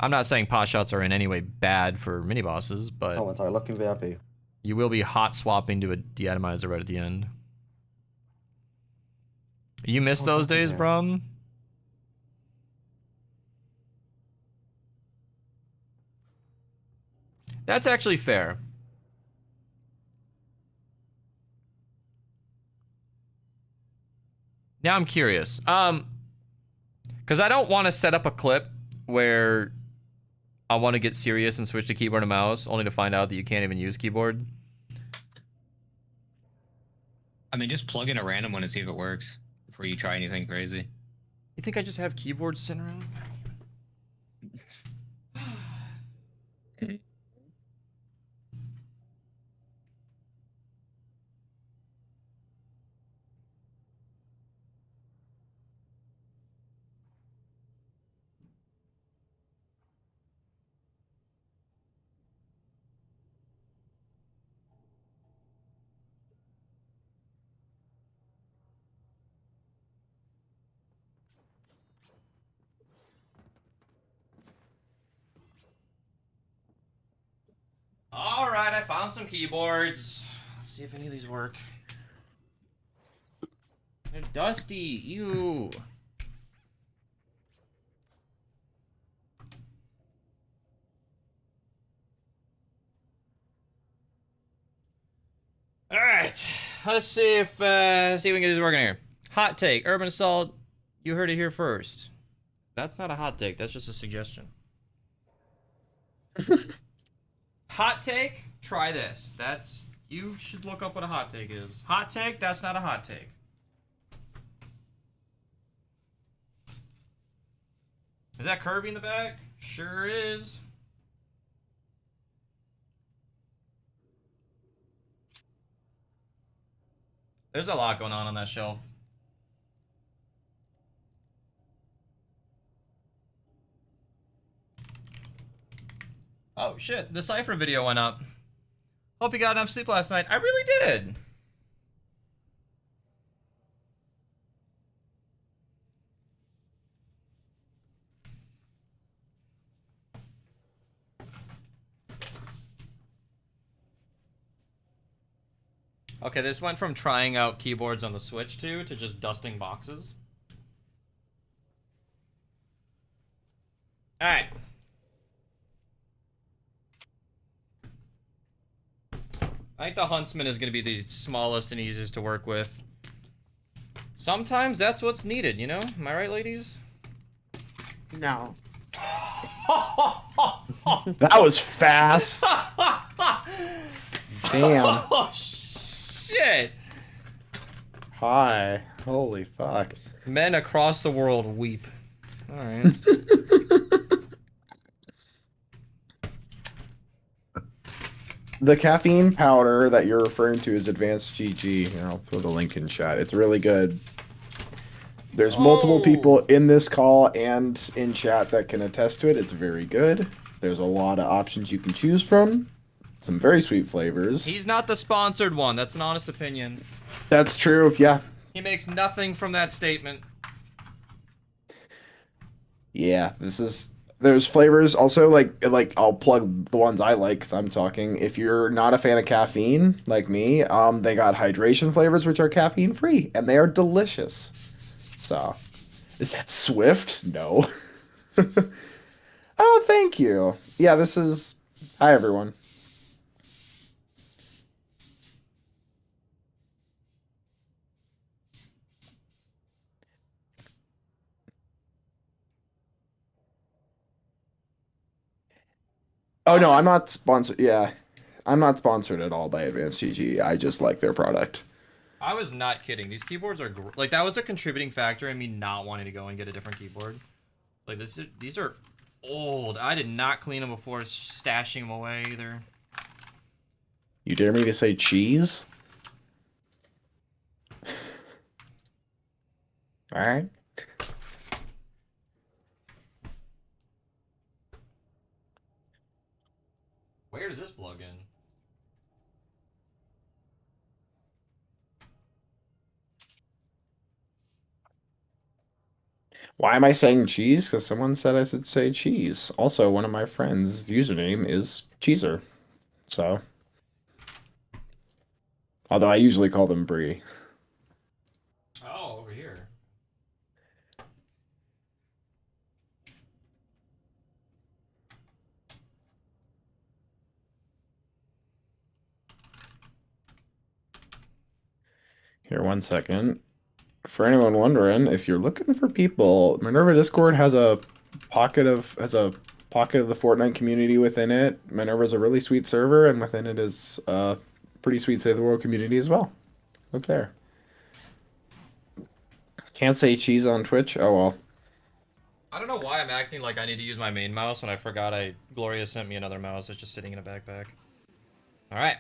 I'm not saying pot shots are in any way bad for mini bosses, but Oh, sorry, looking VIP. you will be hot swapping to a deatomizer right at the end. You missed those days, Brum? That's actually fair. Now I'm curious. Because I don't want to set up a clip where I want to get serious and switch to keyboard and mouse, only to find out that you can't even use keyboard. I mean, just plug in a random one and see if it works before you try anything crazy. You think I just have keyboards sitting around? Alright, I found some keyboards. Let's see if any of these work. They're dusty. Ew. Alright. Let's see if we can get these working here. Hot take. Urban Assault. You heard it here first. That's not a hot take. That's just a suggestion. Hot take, try this. You should look up what a hot take is. Hot take, that's not a hot take. Is that Kirby in the back? Sure is. There's a lot going on that shelf. Oh shit, the Cypher video went up. Hope you got enough sleep last night. I really did. Okay, this went from trying out keyboards on the Switch to just dusting boxes. Alright. I think the Huntsman is going to be the smallest and easiest to work with. Sometimes that's what's needed, you know? Am I right, ladies? No. That was fast. Damn. Oh, shit. Hi. Holy fuck. Men across the world weep. All right. The caffeine powder that you're referring to is Advanced GG. Here, I'll throw the link in chat. It's really good. There's multiple people in this call and in chat that can attest to it. It's very good. There's a lot of options you can choose from. Some very sweet flavors. He's not the sponsored one. That's an honest opinion. That's true. Yeah. He makes nothing from that statement. Yeah. There's flavors. Also, like I'll plug the ones I like because I'm talking. If you're not a fan of caffeine like me, they got hydration flavors which are caffeine free and they are delicious. So, is that Swift? No. Oh, thank you. Yeah, this is... Hi, everyone. Oh, no, I'm not sponsored. Yeah, I'm not sponsored at all by Advanced GG. I just like their product. I was not kidding. These keyboards are like that was a contributing factor in me not wanting to go and get a different keyboard. Like these are old. I did not clean them before stashing them away either. You dare me to say cheese? All right. Where does this plug in? Why am I saying cheese? Because someone said I should say cheese. Also, one of my friends' username is Cheeser. So. Although I usually call them Brie. Oh, over here. Here, 1 second. For anyone wondering, if you're looking for people, Minerva Discord has a pocket of the Fortnite community within it. Minerva's a really sweet server, and within it is a pretty sweet Save the World community as well. Look there. Can't say cheese on Twitch. Oh well. I don't know why I'm acting like I need to use my main mouse when I forgot Gloria sent me another mouse. It's just sitting in a backpack. All right.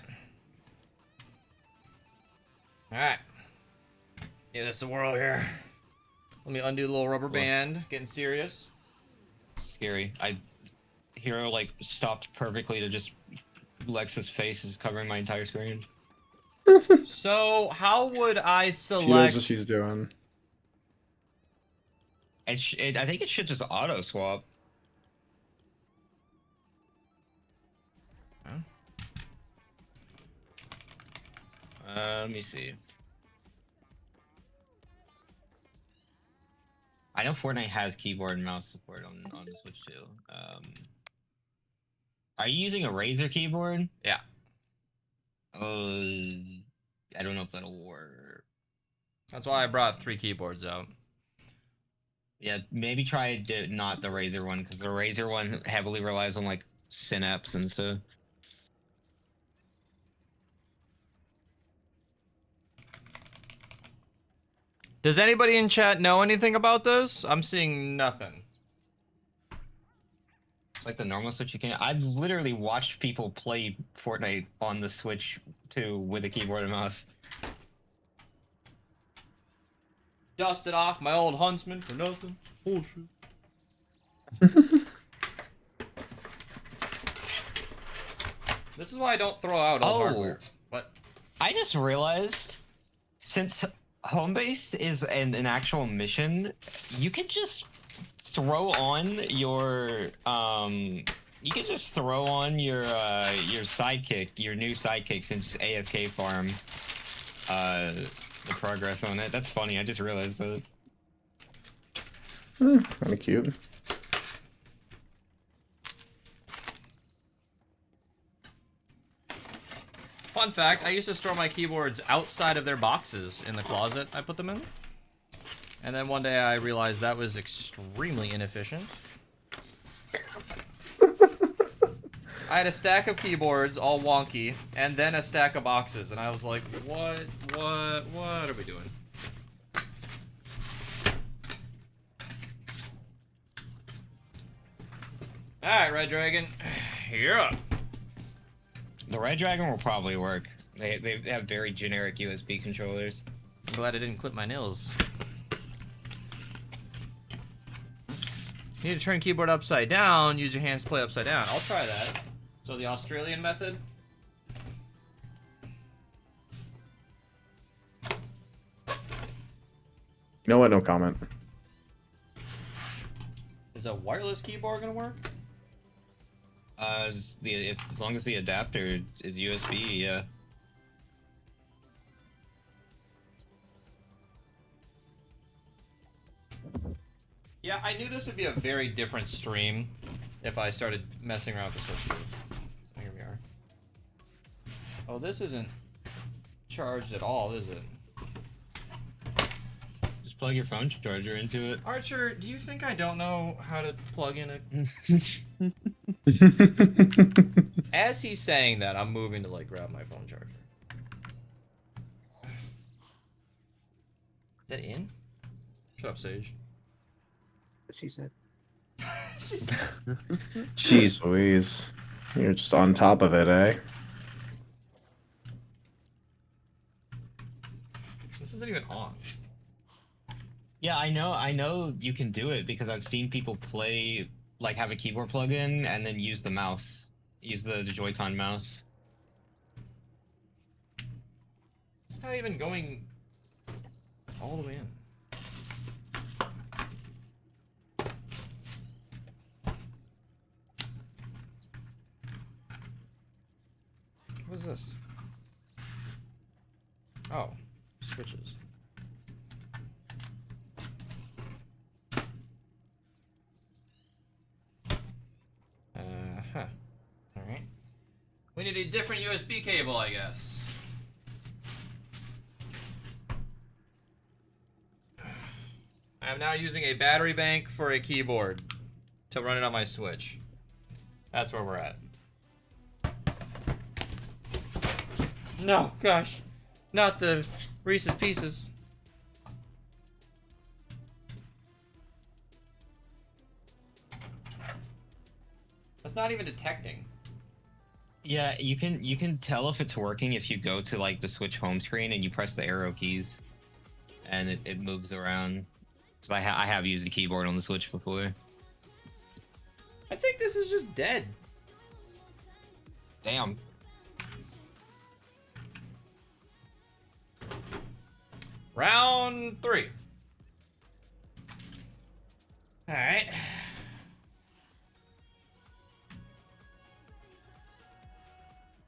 All right. Yeah, that's the world here. Let me undo the little rubber band. Getting serious. Scary. Hero like stopped perfectly to just Lex's face is covering my entire screen. So how would I select? She knows what she's doing. I think it should just auto swap. Huh? Let me see. I know Fortnite has keyboard and mouse support on the Switch too. Are you using a Razer keyboard? Yeah. I don't know if that'll work. That's why I brought 3 keyboards out. Yeah, maybe try not the Razer one, because the Razer one heavily relies on like Synapse and stuff. Does anybody in chat know anything about this? I'm seeing nothing. It's like the normal Switch you can. I've literally watched people play Fortnite on the Switch too with a keyboard and mouse. Dusted off my old Huntsman for nothing. Bullshit. This is why I don't throw out old hardware. What? I just realized, since Homebase is an actual mission, you can just throw on your sidekick, your new sidekicks, and just AFK farm the progress on it. That's funny. I just realized that. Kind of cute. Fun fact, I used to store my keyboards outside of their boxes in the closet I put them in. And then one day I realized that was extremely inefficient. I had a stack of keyboards, all wonky, and then a stack of boxes, and I was like, what are we doing? All right, Red Dragon, you're up. The Red Dragon will probably work. They have very generic USB controllers. I'm glad I didn't clip my nails. You need to turn keyboard upside down, use your hands to play upside down. I'll try that. So the Australian method? You know what? No comment. Is a wireless keyboard gonna work? As long as the adapter is USB, yeah. Yeah, I knew this would be a very different stream if I started messing around with the switches. So here we are. Oh, this isn't charged at all, is it? Just plug your phone charger into it. Archer, do you think I don't know how to plug in a... As he's saying that, I'm moving to, like, grab my phone charger. Is that in? Shut up, Sage. What she said. Jeez Louise. You're just on top of it, eh? This isn't even on. Yeah, I know you can do it because I've seen people play, like have a keyboard plug-in and then use the mouse. Use the Joy-Con mouse. It's not even going all the way in. What is this? Oh, switches. Huh. Alright. We need a different USB cable, I guess. I am now using a battery bank for a keyboard to run it on my Switch. That's where we're at. No, gosh. Not the Reese's Pieces. That's not even detecting. Yeah, you can tell if it's working if you go to like the Switch home screen and you press the arrow keys, and it moves around. Cause I have used the keyboard on the Switch before. I think this is just dead. Damn. Round 3. All right.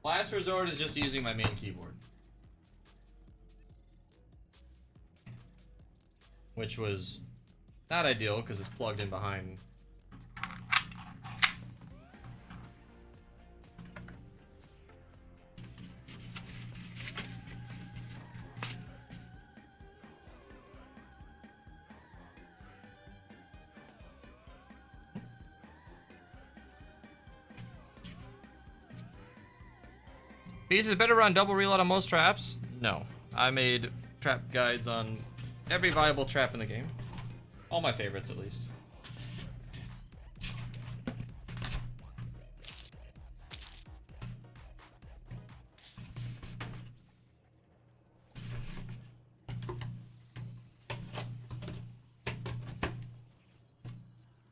Last resort is just using my main keyboard. Which was not ideal because it's plugged in behind. Pieces better run double reload on most traps? No. I made trap guides on every viable trap in the game. All my favorites, at least.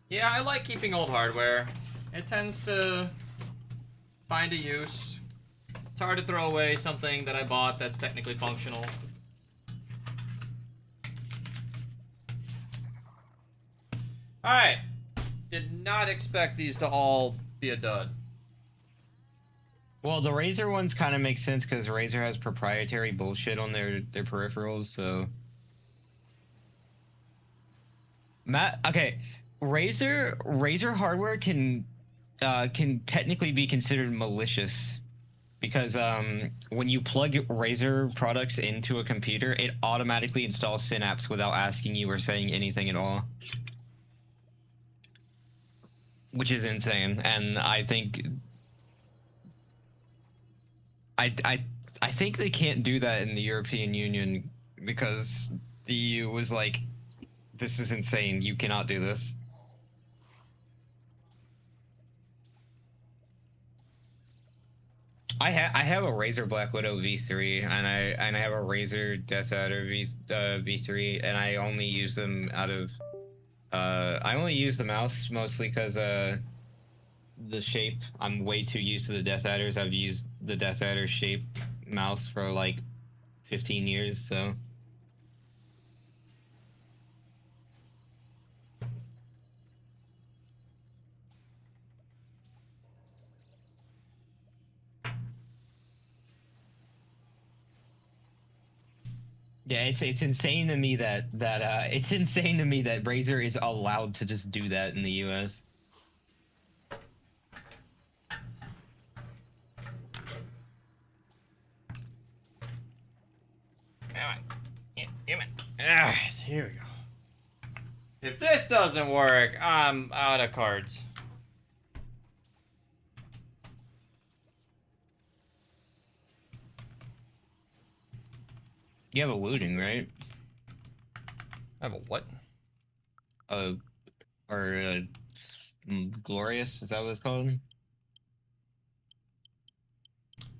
Yeah, I like keeping old hardware. It tends to find a use. It's hard to throw away something that I bought that's technically functional. Alright. Did not expect these to all be a dud. Well, the Razer ones kind of make sense because Razer has proprietary bullshit on their peripherals, so. Okay, Razer hardware can technically be considered malicious because when you plug Razer products into a computer, it automatically installs Synapse without asking you or saying anything at all, which is insane. And I think I think they can't do that in the European Union because the EU was like, this is insane, you cannot do this. I have a Razer Black Widow V3 and I have a Razer Death Adder V3 and I only use them out of I only use the mouse mostly because the shape, I'm way too used to the Death Adders. I've used the Death Adder shape mouse for like 15 years, so. Yeah, it's insane to me that it's insane to me that Razer is allowed to just do that in the US. Here we go. If this doesn't work, I'm out of cards. You have a looting, right? I have a what? Glorious, is that what it's called?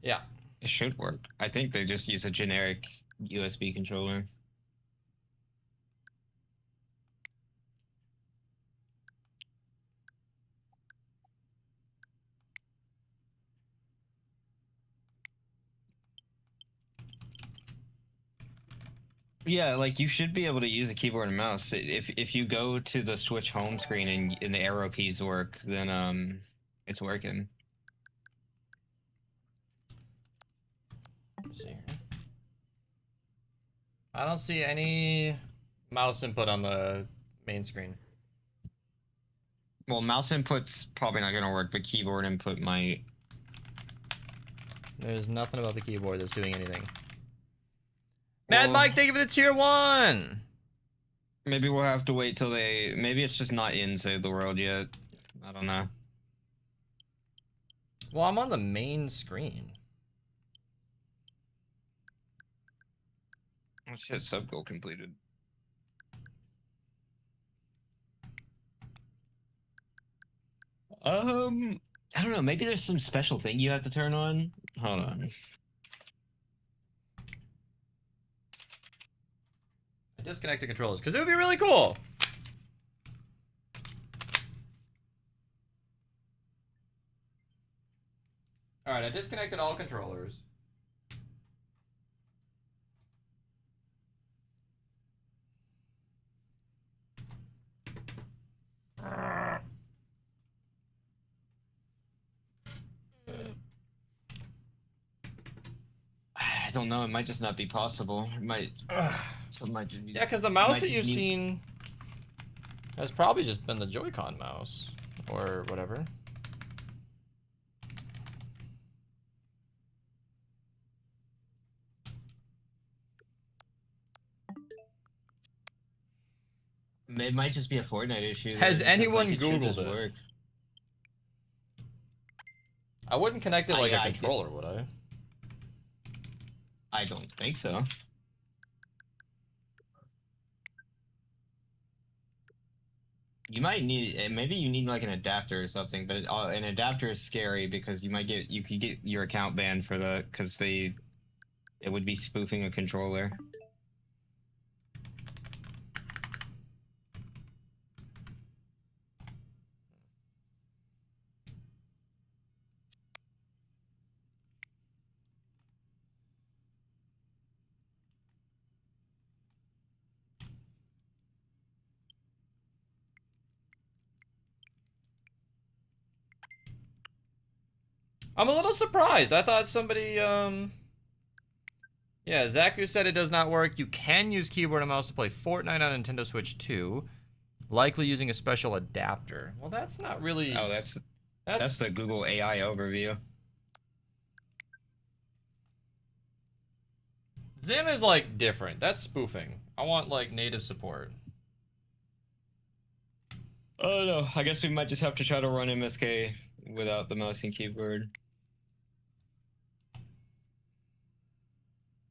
Yeah. It should work. I think they just use a generic USB controller. Yeah, like you should be able to use a keyboard and mouse. If you go to the Switch home screen and the arrow keys work, then it's working. Let's see here. I don't see any mouse input on the main screen. Well, mouse input's probably not gonna work, but keyboard input might. There's nothing about the keyboard that's doing anything. Mad Well, Mike, thank you for the tier 1! Maybe we'll have to wait till they. Maybe it's just not in Save the World yet. I don't know. Well, I'm on the main screen. Oh shit, sub goal completed. I don't know. Maybe there's some special thing you have to turn on. Hold on. I disconnect the controllers because it would be really cool. All right, I disconnected all controllers. I don't know. It might just not be possible. It might. So it might just be, Yeah, because the mouse that you've seen has probably just been the Joy-Con mouse or whatever. It might just be a Fortnite issue. Has because, anyone like, should Googled just it? work. I wouldn't connect it like yeah, a controller, would I? I don't think so. You might need, maybe you need like an adapter or something, but an adapter is scary because you could get your account banned for that because it would be spoofing a controller. I'm a little surprised. I thought somebody, yeah, Zaku said it does not work. You can use keyboard and mouse to play Fortnite on Nintendo Switch 2, likely using a special adapter. Well, that's not really... Oh, that's the Google AI overview. Zim is, like, different. That's spoofing. I want, like, native support. Oh no, I guess we might just have to try to run MSK without the mouse and keyboard.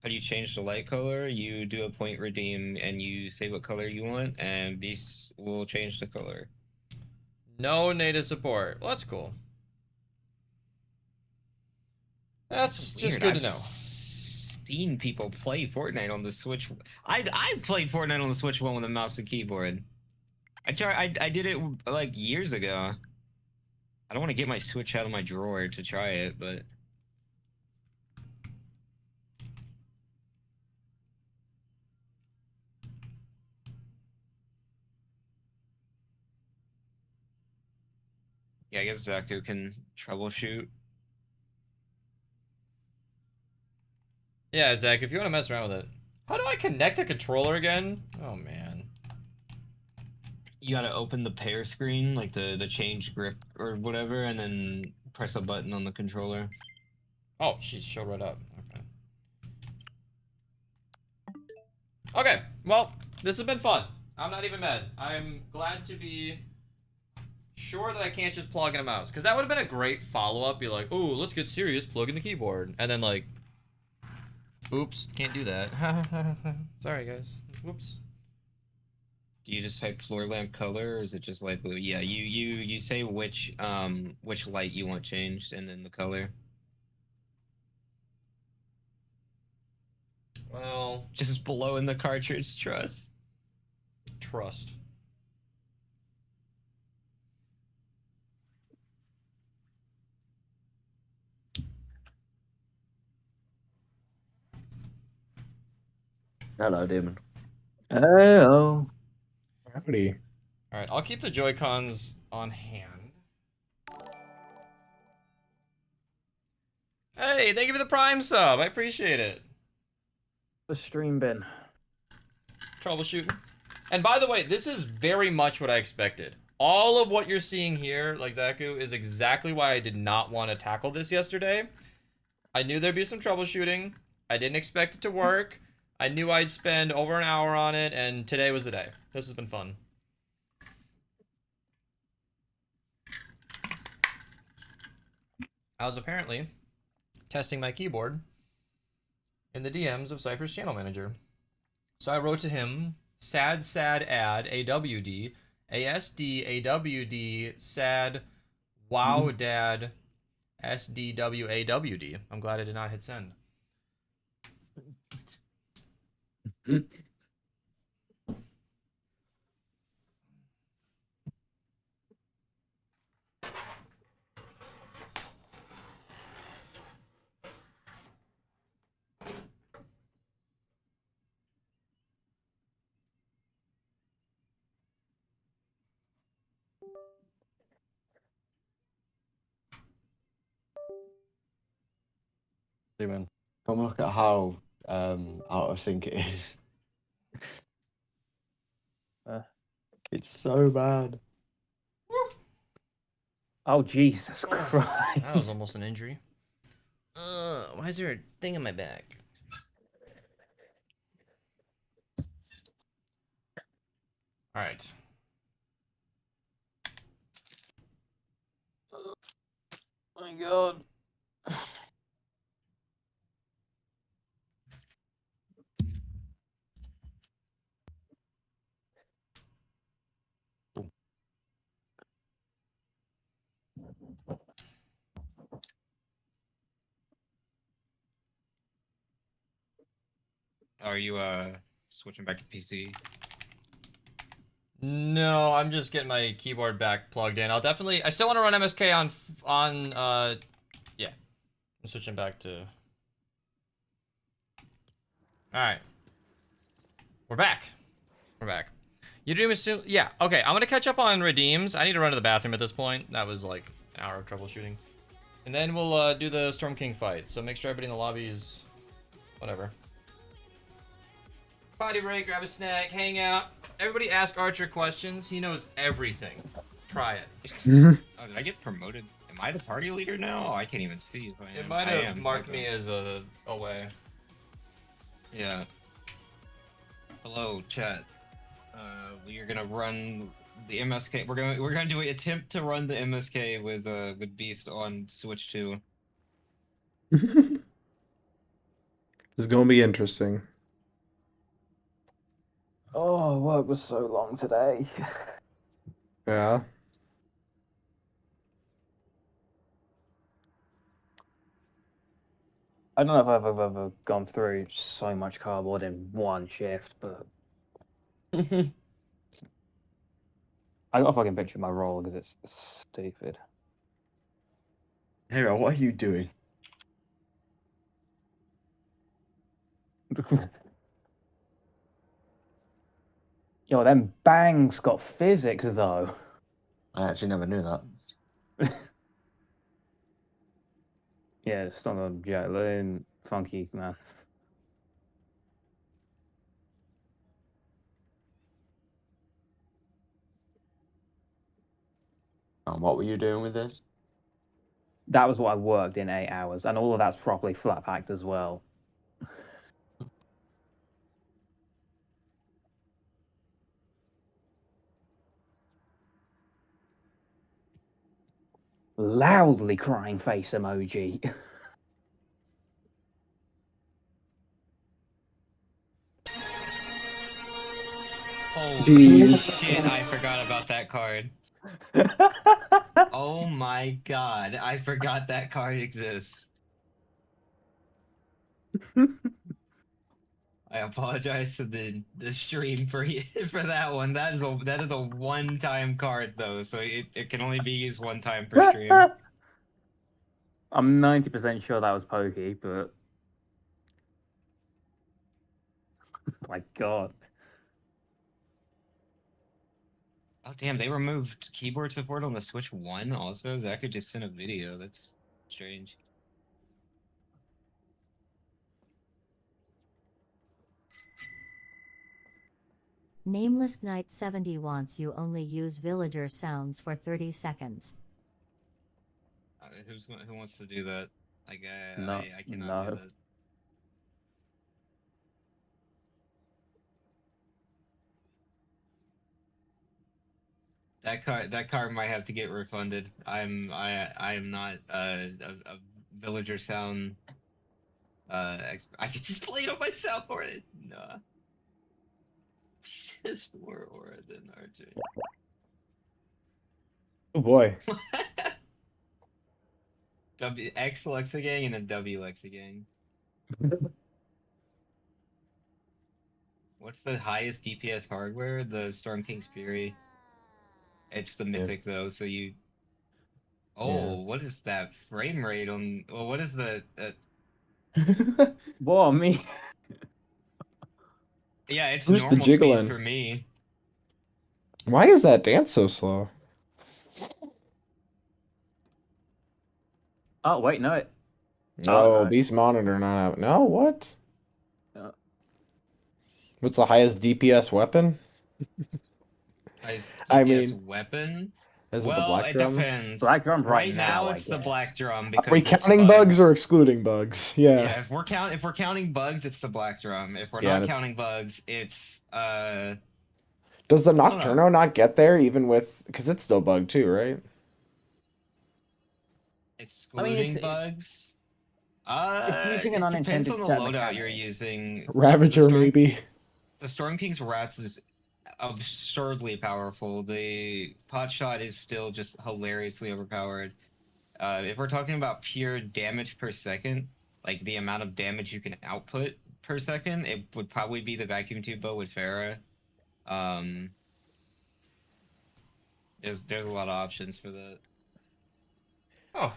How do you change the light color? You do a point redeem and you say what color you want, and Beast will change the color. No native support. Well, that's cool. That's just Weird. good to I've know. seen people play Fortnite on the Switch. I played Fortnite on the Switch one with a mouse and keyboard. I did it like years ago. I don't want to get my Switch out of my drawer to try it, but yeah, I guess Zaku can troubleshoot. Yeah, Zach, if you want to mess around with it. How do I connect a controller again? Oh, man. You gotta open the pair screen, like the change grip or whatever, and then press a button on the controller. Oh, she showed right up. Okay. Okay, well, this has been fun. I'm not even mad. I'm glad to be sure that I can't just plug in a mouse. Because that would have been a great follow-up. Be like, oh, let's get serious, plug in the keyboard. And then, like, oops, can't do that. Sorry, guys. Whoops. Do you just type floor lamp color, or is it just like, well, yeah, you say which light you want changed, and then the color. Well, Just below in the cartridge, trust. trust. Hello, Demon. Oh. Howdy. All right, I'll keep the Joy-Cons on hand. Hey, thank you for the Prime sub. I appreciate it. The stream bin. Troubleshooting. And by the way, this is very much what I expected. All of what you're seeing here, like Zaku, is exactly why I did not want to tackle this yesterday. I knew there'd be some troubleshooting. I didn't expect it to work. I knew I'd spend over an hour on it, and today was the day. This has been fun. I was apparently testing my keyboard in the DMs of Cypher's channel manager. So I wrote to him, sad add AWD, ASD AWD, sad wow dad SDW AWD. I'm glad I did not hit send. Demon. Come look at how out of sync it is. It's so bad. Oh, Jesus Christ. That was almost an injury. Why is there a thing in my back? All right. Oh my God. Are you switching back to PC? No, I'm just getting my keyboard back plugged in. I still want to run MSK yeah. I'm switching back to. All right. We're back. We're back. You dream is still, yeah. Okay, I'm gonna catch up on redeems. I need to run to the bathroom at this point. That was like an hour of troubleshooting, and then we'll do the Storm King fight. So make sure everybody in the lobby is, whatever. Potty break, grab a snack, hang out. Everybody ask Archer questions. He knows everything. Try it. Oh, did I get promoted? Am I the party leader now? Oh, I can't even see if I am. It might I have am. marked Okay. me as a away. Yeah. Hello, chat. We are gonna run the MSK. We're gonna do an attempt to run the MSK with Beast on Switch 2. It's gonna be interesting. Oh, work was so long today. Yeah. I don't know if I've ever gone through so much cardboard in one shift, but I got a fucking picture of my roll because it's stupid. Hero, what are you doing? Yo, them bangs got physics though. I actually never knew that. Yeah, it's not a joke. Funky man. What were you doing with this? That was what I worked in 8 hours, and all of that's properly flat packed as well. Loudly crying face emoji. Holy shit, I forgot about that card. Oh my god, I forgot that card exists. I apologize to the stream for for that one. That is a one-time card though, so it can only be used one time per stream. I'm 90% sure that was Pokey, but my god. Oh damn, they removed keyboard support on the Switch 1 also? Zach could just send a video. That's strange. Nameless Knight 70 wants you only use villager sounds for 30 seconds. Who wants to do that? Like No, I cannot do no. that. That card might have to get refunded. I am not a villager sound I could just play it on myself or it. Nah. He's just more aura than RJ. Oh boy. X Lexigang and then W Lexigang. What's the highest DPS hardware? The Storm King's Fury. It's the Mythic though, so you. Oh, what is that frame rate on? Well, what is the? What, me? Yeah, it's Who's the normal speed jiggling? for me. Why is that dance so slow? Oh, wait, no. Oh, no. Beast Monitor not out. No, what? Uh, What's the highest DPS weapon? Highest I DPS mean, weapon. is it the Well, black it drum? depends. Black drum right now, now, I it's the guess. black drum Are because we it's counting bugs. bugs or excluding bugs? Yeah. Yeah, if we're counting bugs, it's the black drum. If we're Yeah, not that's- counting bugs, it's Does the don't know. Nocturno not get there even with because it's still bug too, right? excluding bugs. It's using an It depends unintended on the set loadout you're mechanics. using. Ravager maybe. The Storm King's Wrath is absurdly powerful. The pot shot is still just hilariously overpowered. If we're talking about pure damage per second, like the amount of damage you can output per second, it would probably be the vacuum tube bow with Farah. There's a lot of options for that. Oh.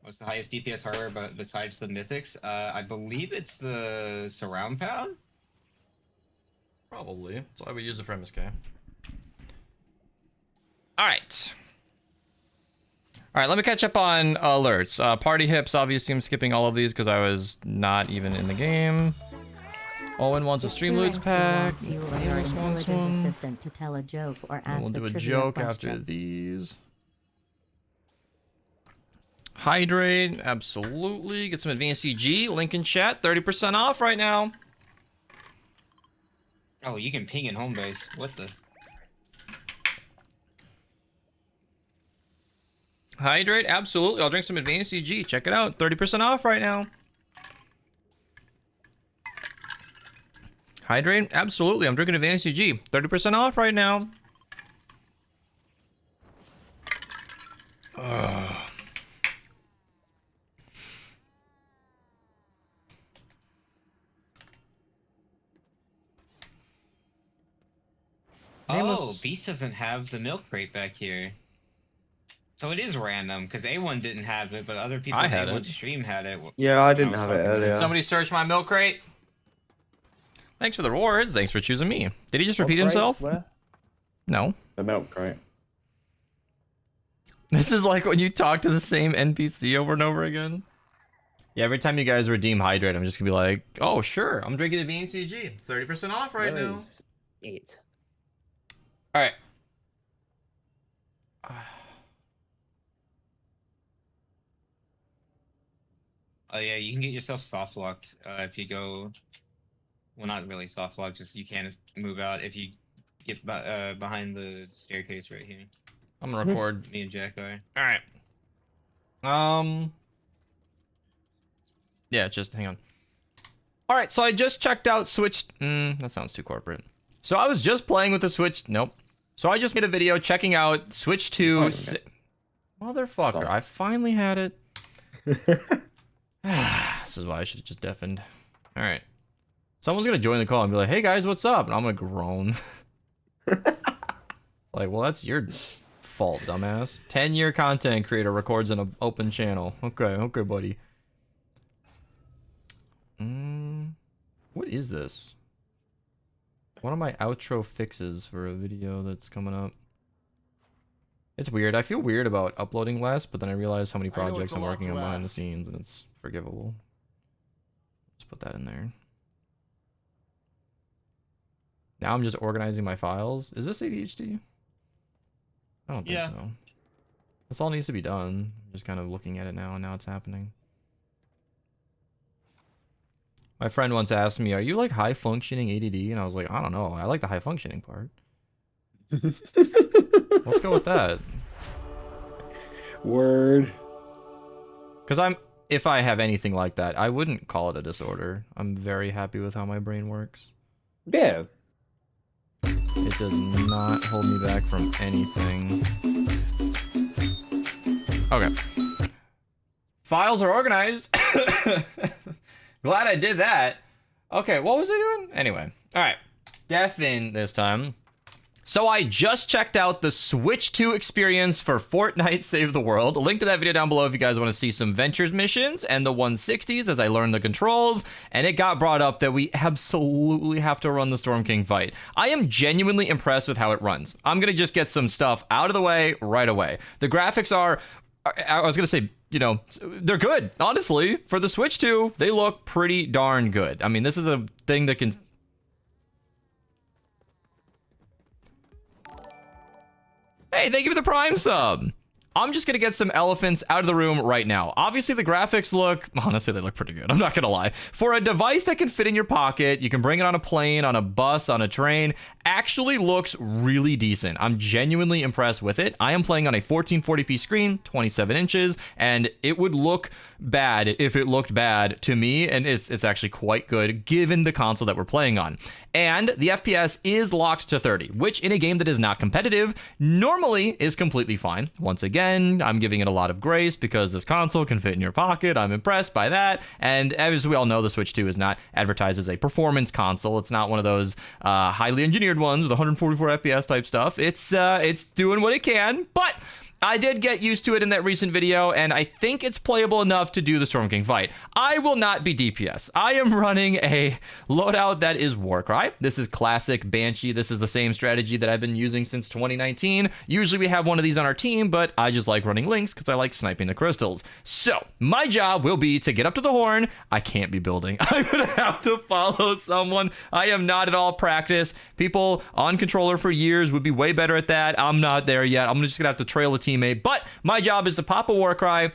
What's the highest DPS hardware but besides the Mythics? I believe it's the Surround Pound. Probably. That's why we use it for MSK. Alright. Alright, let me catch up on alerts. Party hips, obviously I'm skipping all of these because I was not even in the game. Owen wants a Streamloots pack. Wants you or your Amos wants intelligent one. assistant to tell a joke or ask We'll a do a trivia joke question. after these. Hydrate, absolutely. Get some advanced CG. Link in chat, 30% off right now. Oh, you can ping in home base. What the? Hydrate, absolutely. I'll drink some advanced CG. Check it out, 30% off right now. Hydrate, absolutely. I'm drinking advanced CG, 30% off right now. Oh, Beast doesn't have the milk crate back here. So it is random, because A1 didn't have it, but other people I in had A1 it. stream had it. Yeah, I didn't was have it talking about earlier. Somebody search my milk crate. Thanks for the rewards. Thanks for choosing me. Did he just What repeat crate? himself? Where? No. The milk crate. This is like when you talk to the same NPC over and over again. Yeah, every time you guys redeem Hydrate, I'm just gonna be like, oh, sure, I'm drinking a VCG. It's 30% off right Where now. is it? All right. Oh yeah, you can get yourself soft locked if you go. Well, not really soft locked, just you can't move out if you get behind the staircase right here. I'm gonna record. Me and Jack are. All right. Yeah, just hang on. All right, so I just checked out Switch. That sounds too corporate. So I was just playing with the Switch. Nope. So I just made a video checking out Switch 2. Motherfucker, I finally had it. This is why I should have just deafened. All right. Someone's gonna join the call and be like, "Hey guys, what's up?" And I'm gonna groan. Like, well, that's your fault, dumbass. 10-year content creator records in an open channel. Okay, buddy. What is this? One of my outro fixes for a video that's coming up. It's weird. I feel weird about uploading less, but then I realize how many projects I'm working on behind the scenes, and it's forgivable. Let's put that in there. Now I'm just organizing my files. Is this ADHD? I don't think so. This all needs to be done. I'm just kind of looking at it now, and now it's happening. My friend once asked me, "Are you like high functioning ADD?" And I was like, "I don't know. I like the high functioning part." Let's go with that. Word. Because if I have anything like that, I wouldn't call it a disorder. I'm very happy with how my brain works. Yeah. It does not hold me back from anything. Okay. Files are organized. Glad I did that. Okay, what was I doing? Anyway. All right. Deafen this time. So I just checked out the Switch 2 experience for Fortnite Save the World. Link to that video down below if you guys want to see some Ventures missions and the 160s as I learned the controls. And it got brought up that we absolutely have to run the Storm King fight. I am genuinely impressed with how it runs. I'm going to just get some stuff out of the way right away. The graphics are, I was going to say, you know, they're good. Honestly, for the Switch 2, they look pretty darn good. I mean, this is a thing that can... Hey, thank you for the Prime sub. I'm just going to get some elephants out of the room right now. Obviously, the graphics look... Honestly, they look pretty good. I'm not going to lie. For a device that can fit in your pocket, you can bring it on a plane, on a bus, on a train, actually looks really decent. I'm genuinely impressed with it. I am playing on a 1440p screen, 27 inches, and it would look bad if it looked bad to me, and it's actually quite good given the console that we're playing on. And the FPS is locked to 30, which in a game that is not competitive, normally is completely fine. Once again, I'm giving it a lot of grace because this console can fit in your pocket. I'm impressed by that. And as we all know, the Switch 2 is not advertised as a performance console. It's not one of those highly engineered ones with 144 FPS type stuff. It's doing what it can, but I did get used to it in that recent video, and I think it's playable enough to do the Storm King fight. I will not be DPS. I am running a loadout that is Warcry. This is classic Banshee. This is the same strategy that I've been using since 2019. Usually we have one of these on our team, but I just like running Lynx because I like sniping the crystals. So, my job will be to get up to the horn. I can't be building. I'm going to have to follow someone. I am not at all practiced. People on controller for years would be way better at that. I'm not there yet. I'm just going to have to trail a teammate. But my job is to pop a Warcry,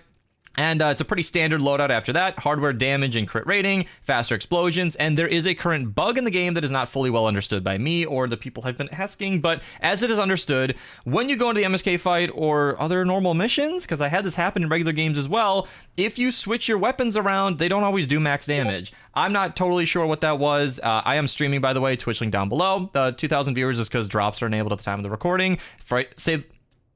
and it's a pretty standard loadout after that. Hardware damage and crit rating, faster explosions, and there is a current bug in the game that is not fully well understood by me or the people I've been asking, but as it is understood, when you go into the MSK fight or other normal missions, because I had this happen in regular games as well, if you switch your weapons around, they don't always do max damage. I'm not totally sure what that was. I am streaming, by the way, Twitch link down below. The 2,000 viewers is because drops are enabled at the time of the recording.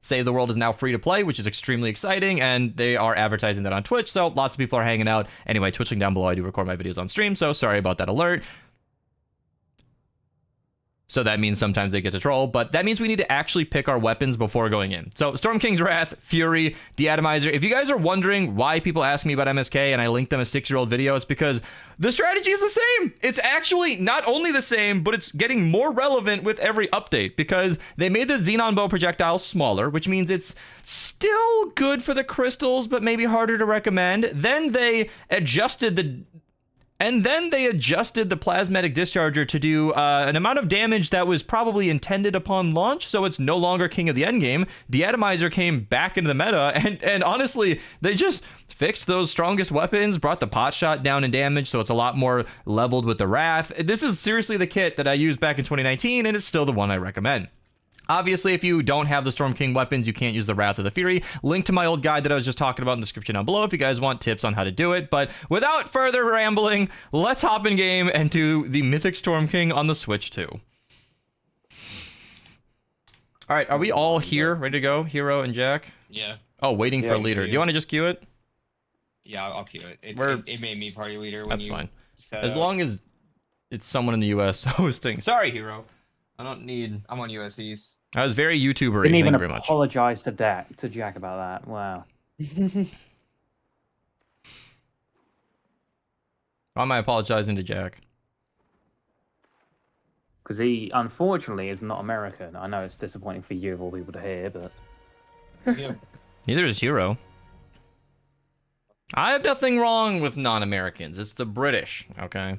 Save the World is now free to play, which is extremely exciting, and they are advertising that on Twitch, so lots of people are hanging out. Anyway, Twitch link down below. I do record my videos on stream, so sorry about that alert. So that means sometimes they get to troll, but that means we need to actually pick our weapons before going in. So Storm King's Wrath, Fury, Deatomizer. If you guys are wondering why people ask me about MSK and I link them a 6-year-old video, it's because the strategy is the same. It's actually not only the same, but it's getting more relevant with every update because they made the Xenon Bow projectile smaller, which means it's still good for the crystals, but maybe harder to recommend. Then they adjusted the plasmatic discharger to do an amount of damage that was probably intended upon launch, so it's no longer king of the endgame. Deatomizer came back into the meta, and honestly, they just fixed those strongest weapons, brought the pot shot down in damage, so it's a lot more leveled with the Wrath. This is seriously the kit that I used back in 2019, and it's still the one I recommend. Obviously, if you don't have the Storm King weapons, you can't use the Wrath or the Fury. Link to my old guide that I was just talking about in the description down below if you guys want tips on how to do it. But without further rambling, let's hop in game and do the Mythic Storm King on the Switch too. All right, are we all here, ready to go? Hero and Jack? Yeah. Oh, waiting for a leader. Do you want to just queue it? Yeah, I'll queue it. It made me party leader when That's you fine. set As up. long as it's someone in the US hosting. Sorry, Hero. I don't need... I'm on USEs. I was very YouTuber-y. Didn't Thank even you very much. apologize to Jack about that. Wow. Why am I apologizing to Jack? Because he, unfortunately, is not American. I know it's disappointing for you of all people to hear, but... Yeah. Neither is Hero. I have nothing wrong with non-Americans. It's the British, okay?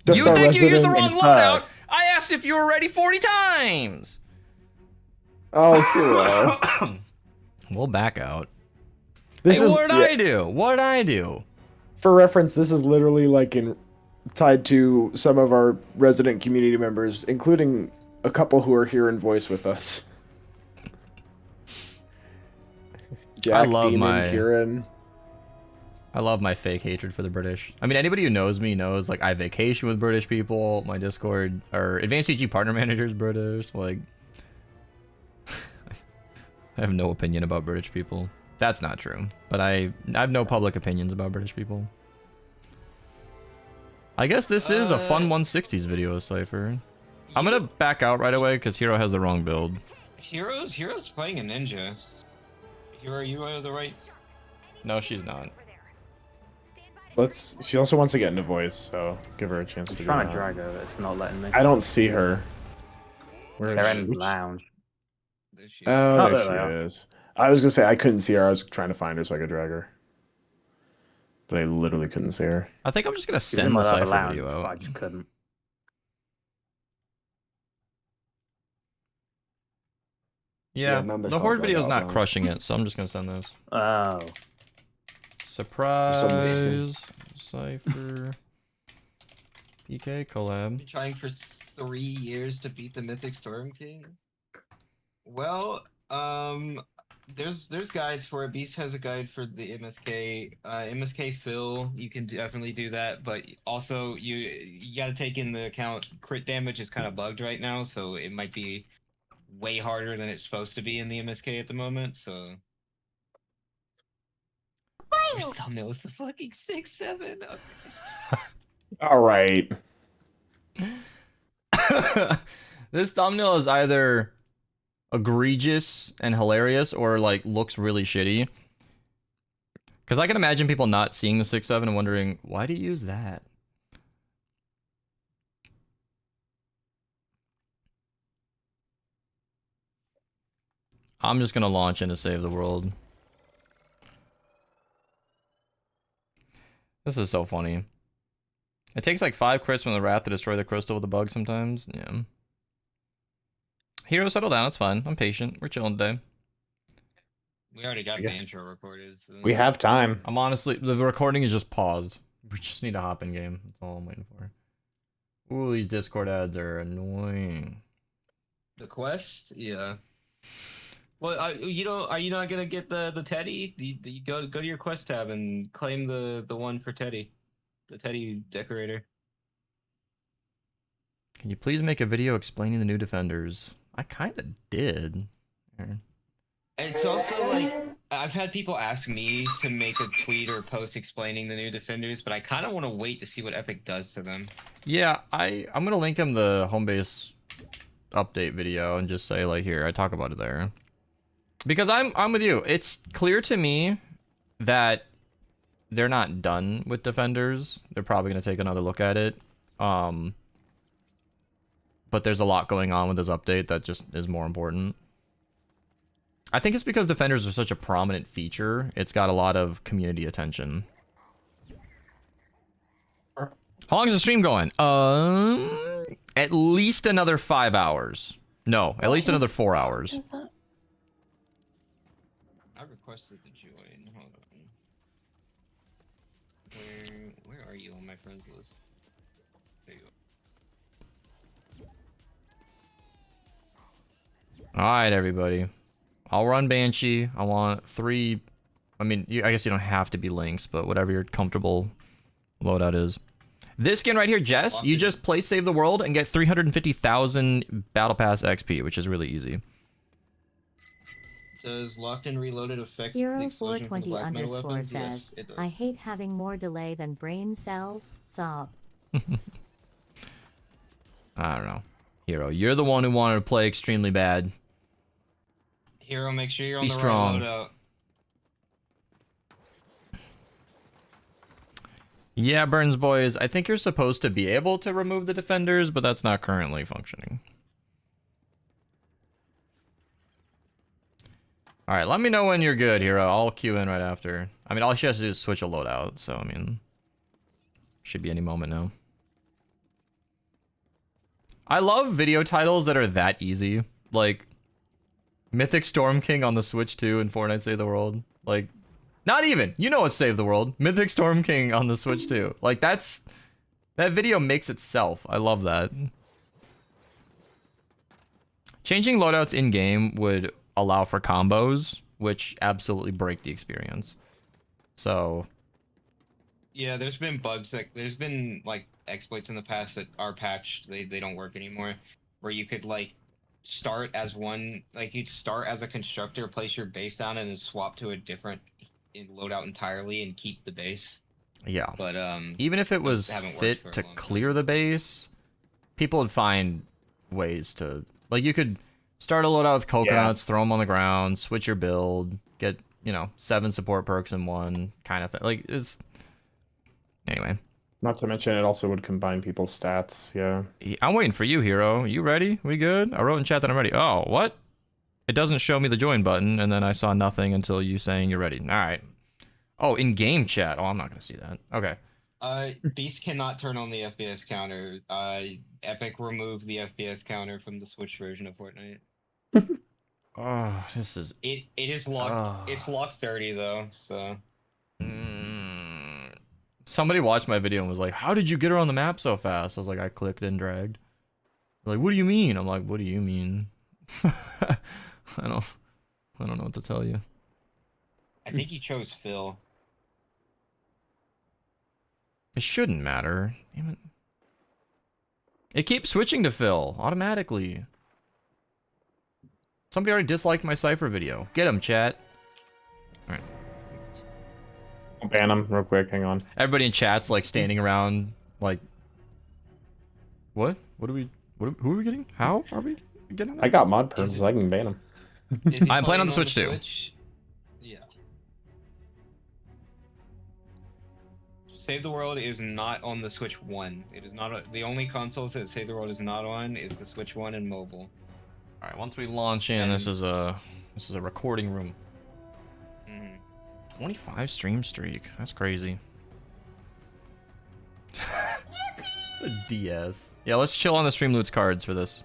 Just You our think you used the resident- wrong loadout? I asked if you were ready 40 times! Oh, Hero. We'll back out. This Hey, is what did I do? What did I do? for reference. This is literally like tied to some of our resident community members, including a couple who are here in voice with us. Jack, love Demon, my- Kieran. I love my fake hatred for the British. I mean, anybody who knows me knows, like, I vacation with British people. My Discord, or Advanced CG partner manager is British. Like, I have no opinion about British people. That's not true. But I have no public opinions about British people. I guess this is a fun 160s video, Cypher. I'm gonna back out right away because Hero has the wrong build. Hero's playing a ninja. Hero, you are the right. No, she's not. She also wants to get into voice, so give her a chance I'm to do trying that. to drag her, it's not letting me. I don't see her. Where They're is in she? the lounge. There she is. Oh, Oh, there there she they are. is. I was gonna say I couldn't see her. I was trying to find her so I could drag her, but I literally couldn't see her. I think I'm just gonna She was in send my the other Cypher lounge, video but I out. just couldn't. Yeah, members the can't Horde drag video is out not lounge. crushing it, so I'm just gonna send this. Oh. Surprise! Cypher. PK collab. Been trying for 3 years to beat the Mythic Storm King. Well, there's guides for it. Beast has a guide for the MSK. MSK fill, you can definitely do that, but also you got to take into account crit damage is kind of bugged right now, so it might be way harder than it's supposed to be in the MSK at the moment. So. Your thumbnail is the fucking 6-7. All right. This thumbnail is either egregious and hilarious or like looks really shitty. Because I can imagine people not seeing the 6-7 and wondering, why do you use that? I'm just gonna launch in to save the world. This is so funny. It takes like 5 crits from the Wrath to destroy the crystal with a bug sometimes. Yeah. Hero, settle down. It's fine. I'm patient. We're chilling today. We already got the intro recorded. So. We have time. I'm honestly... The recording is just paused. We just need to hop in game. That's all I'm waiting for. Ooh, these Discord ads are annoying. The quest? Yeah. Well, are you not gonna get the Teddy? You go to your quest tab and claim the one for Teddy, the Teddy decorator. Can you please make a video explaining the new defenders? I kind of did. Here. It's also like I've had people ask me to make a tweet or post explaining the new defenders, but I kind of want to wait to see what Epic does to them. Yeah, I'm gonna link him the home base update video and just say like, here, I talk about it there. Because I'm with you. It's clear to me that they're not done with defenders. They're probably gonna take another look at it. But there's a lot going on with this update that just is more important. I think it's because defenders are such a prominent feature. It's got a lot of community attention. How long is the stream going? At least another 5 hours. No, at least another 4 hours. I requested to join. Hold on. Where are you on my friends list? There you go. Alright, everybody. I'll run Banshee. I want 3... I mean, I guess you don't have to be links, but whatever your comfortable loadout is. This skin right here, Jess, you just play Save the World and get 350,000 Battle Pass XP, which is really easy. Does locked and reloaded affect the Hero explosion from the 420 black metal underscore weapons? says, Yes, it does. I hate having more delay than brain cells. Sob. I don't know. Hero, you're the one who wanted to play extremely bad. Hero, make sure you're on Be the strong. right loadout. Yeah, Burns boys, I think you're supposed to be able to remove the defenders, but that's not currently functioning. Alright, let me know when you're good, Hero. I'll queue in right after. I mean, all she has to do is switch a loadout, so, I mean... should be any moment now. I love video titles that are that easy. Like, Mythic Storm King on the Switch 2 and Fortnite Save the World. Like... not even. You know it's Save the World. Mythic Storm King on the Switch 2. Like, that's... that video makes itself. I love that. Changing loadouts in-game would allow for combos, which absolutely break the experience. So... Yeah, there's been bugs that there's been like exploits in the past that are patched. They don't work anymore. Where you could like start as one, like you'd start as a constructor, place your base down, and then swap to a different loadout entirely and keep the base. yeah. But Even if it those was haven't worked fit for a to long clear time. the base, people would find ways to... like, you could start a loadout with coconuts, throw them on the ground, switch your build, get, you know, 7 support perks in one, kind of thing. Like, it's... anyway. Not to mention, it also would combine people's stats. Yeah. I'm waiting for you, Hero. You ready? We good? I wrote in chat that I'm ready. Oh, what? It doesn't show me the join button, and then I saw nothing until you saying you're ready. All right. Oh, in-game chat. Oh, I'm not going to see that. Okay. Beast cannot turn on the FPS counter. Epic removed the FPS counter from the Switch version of Fortnite. Oh, this is... It is locked. It's locked 30 though, so. Somebody watched my video and was like, how did you get her on the map so fast? I was like, I clicked and dragged. They're like, what do you mean? I'm like, what do you mean? I don't know what to tell you. I think you chose Phil. It shouldn't matter. Damn it. It keeps switching to Phil automatically. Somebody already disliked my Cypher video. Get him, chat. Alright. I'll ban them real quick. Hang on. Everybody in chat's like standing around like... what? Who are we getting? How are we getting that? I got mod perms, so I can ban them. Is he I'm playing on the Switch too. Yeah. Save the World is not on the Switch 1. It is not the only consoles that Save the World is not on is the Switch 1 and mobile. All right, once we launch in, this is a recording room. 25 stream streak. That's crazy. The DS. Yeah, let's chill on the stream loots cards for this.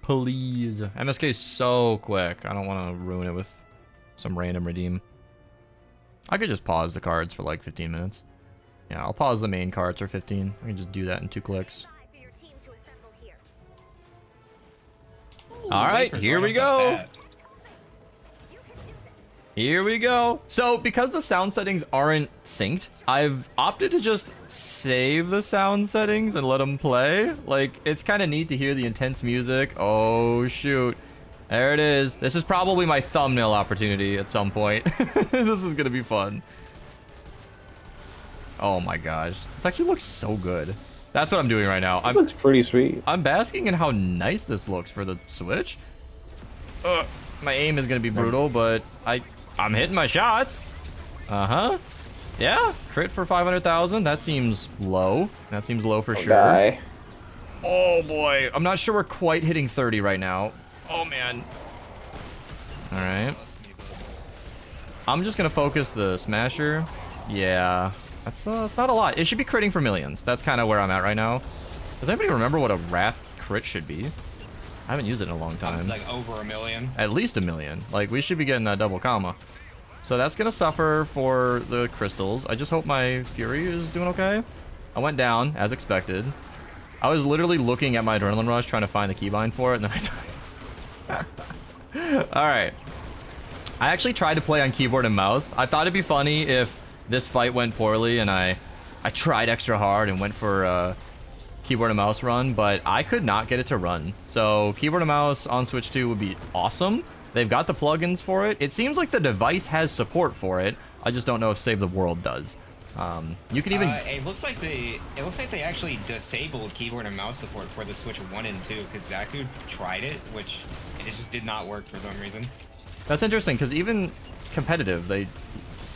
Please. MSK is so quick. I don't want to ruin it with some random redeem. I could just pause the cards for like 15 minutes. Yeah, I'll pause the main cards for 15. I can just do that in 2 clicks. All right, here we go. Here we go. So, because the sound settings aren't synced, I've opted to just save the sound settings and let them play. Like, it's kind of neat to hear the intense music. Oh, shoot. There it is. This is probably my thumbnail opportunity at some point. This is gonna be fun. Oh my gosh. This actually looks so good. That's what I'm doing right now. It looks pretty sweet. I'm basking in how nice this looks for the Switch. My aim is gonna be brutal, but I'm hitting my shots. Uh-huh. Yeah, crit for 500,000. That seems low. That seems low for sure. Die. Oh boy, I'm not sure we're quite hitting 30 right now. Oh man. All right. I'm just gonna focus the smasher. Yeah, that's not a lot. It should be critting for millions. That's kind of where I'm at right now. Does anybody remember what a wrath crit should be? I haven't used it in a long time. Like over 1 million. At least 1 million. Like we should be getting that double comma. So that's gonna suffer for the crystals. I just hope my Fury is doing okay. I went down as expected. I was literally looking at my adrenaline rush trying to find the keybind for it, and then I died. All right. I actually tried to play on keyboard and mouse. I thought it'd be funny if this fight went poorly and I tried extra hard and went for a keyboard and mouse run, but I could not get it to run. So keyboard and mouse on Switch 2 would be awesome. They've got the plugins for it. It seems like the device has support for it. I just don't know if Save the World does. You can even. It looks like they actually disabled keyboard and mouse support for the Switch 1 and 2 because Zaku tried it, which it just did not work for some reason. That's interesting because even competitive, they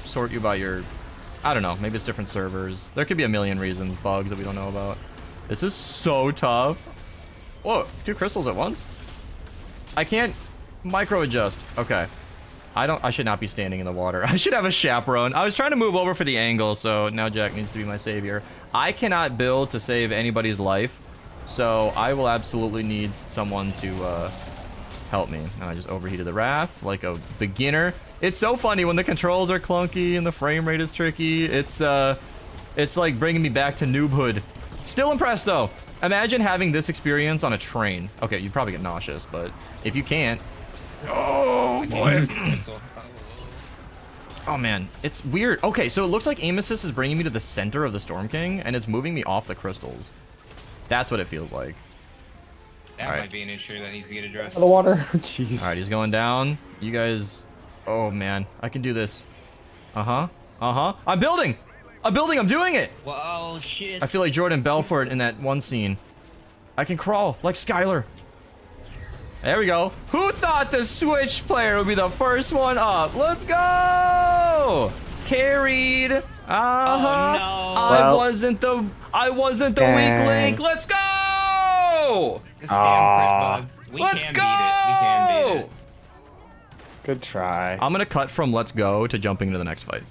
sort you by your. I don't know. Maybe it's different servers. There could be a million reasons, bugs that we don't know about. This is so tough. Whoa, 2 crystals at once? I can't micro adjust. Okay. I should not be standing in the water. I should have a chaperone. I was trying to move over for the angle, so now Jack needs to be my savior. I cannot build to save anybody's life, so I will absolutely need someone to help me. And I just overheated the Wrath like a beginner. It's so funny when the controls are clunky and the frame rate is tricky. It's like bringing me back to noobhood. Still impressed though. Imagine having this experience on a train. Okay, you'd probably get nauseous, but if you can't. Oh boy. Oh man, it's weird. Okay, so it looks like aim assist is bringing me to the center of the Storm King, and it's moving me off the crystals. That's what it feels like. That might be an issue that needs to get addressed. The water. Jeez. All right, he's going down. You guys. Oh man, I can do this. I'm building. I'm doing it. Well, shit. I feel like Jordan Belfort in that one scene. I can crawl like Skylar. There we go. Who thought the Switch player would be the first one up? Let's go! Carried. Oh no. I wasn't the weak link. Let's go! Just damn Chris Bug. Let's go! We can beat it. Good try. I'm gonna cut from let's go to jumping into the next fight.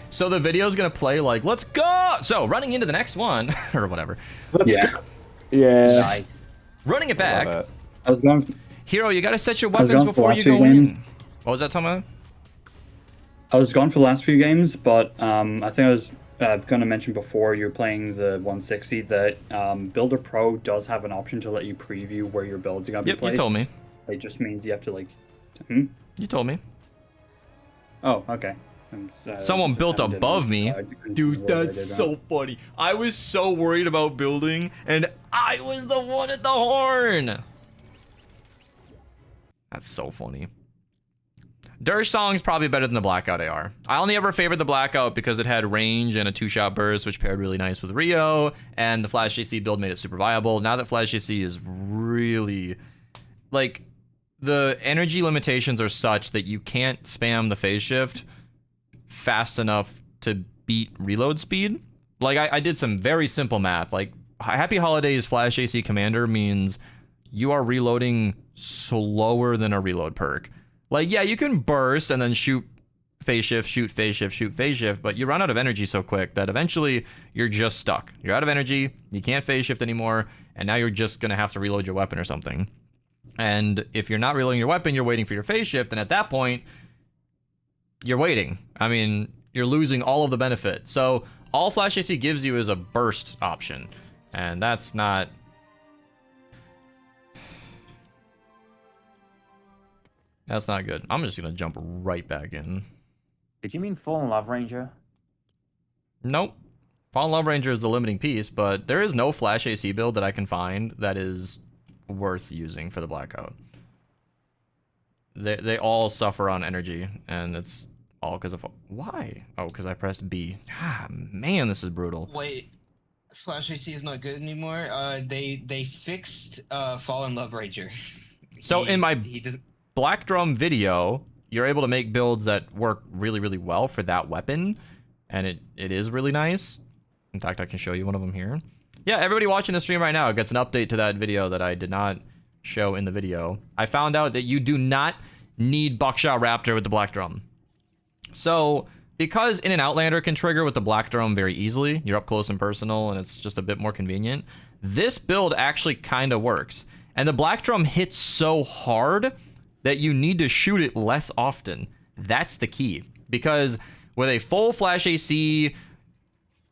So the video's gonna play like let's go. So running into the next one or whatever. Let's go. Yeah. Nice. Running it back. I was going. Hero, you gotta set your weapons before you go in. What was that, Toma? I was gone for the last few games, but I think I was going to mention before you're playing the 160 that Builder Pro does have an option to let you preview where your builds are going to be placed. You told me. It just means you have to like. You told me. Oh, okay. Someone built above me. Dude, that's so funny. I was so worried about building, and I was the one at the horn. That's so funny. Dirge Song's probably better than the Blackout AR. I only ever favored the Blackout because it had range and a 2-shot burst, which paired really nice with Rio, and the Flash JC build made it super viable. Now that Flash JC is really... like, the energy limitations are such that you can't spam the phase shift fast enough to beat reload speed. Like, I did some very simple math. Like, Happy Holidays Flash AC Commander means you are reloading slower than a reload perk. Like, yeah, you can burst and then shoot phase shift, shoot phase shift, shoot phase shift, but you run out of energy so quick that eventually you're just stuck. You're out of energy, you can't phase shift anymore, and now you're just gonna have to reload your weapon or something. And if you're not reloading your weapon, you're waiting for your phase shift, and at that point, you're waiting. I mean, you're losing all of the benefit. So all Flash AC gives you is a burst option, and that's not... that's not good. I'm just gonna jump right back in. Did you mean Fallen Love Ranger? Nope. Fallen Love Ranger is the limiting piece, but there is no Flash AC build that I can find that is worth using for the Blackout. They all suffer on energy, and it's all because of... Why? Oh, because I pressed B. Ah, man, this is brutal. Wait, Flash AC is not good anymore. They fixed Fallen Love Ranger. So in my he does... Black Drum video, you're able to make builds that work really, really well for that weapon, and it is really nice. In fact, I can show you one of them here. Yeah, everybody watching the stream right now gets an update to that video that I did not show in the video. I found out that you do not need Buckshot Raptor with the Black Drum. So, because In and Outlander can trigger with the Black Drum very easily, you're up close and personal, and it's just a bit more convenient, this build actually kind of works. And the Black Drum hits so hard that you need to shoot it less often. That's the key. Because with a full Flash AC...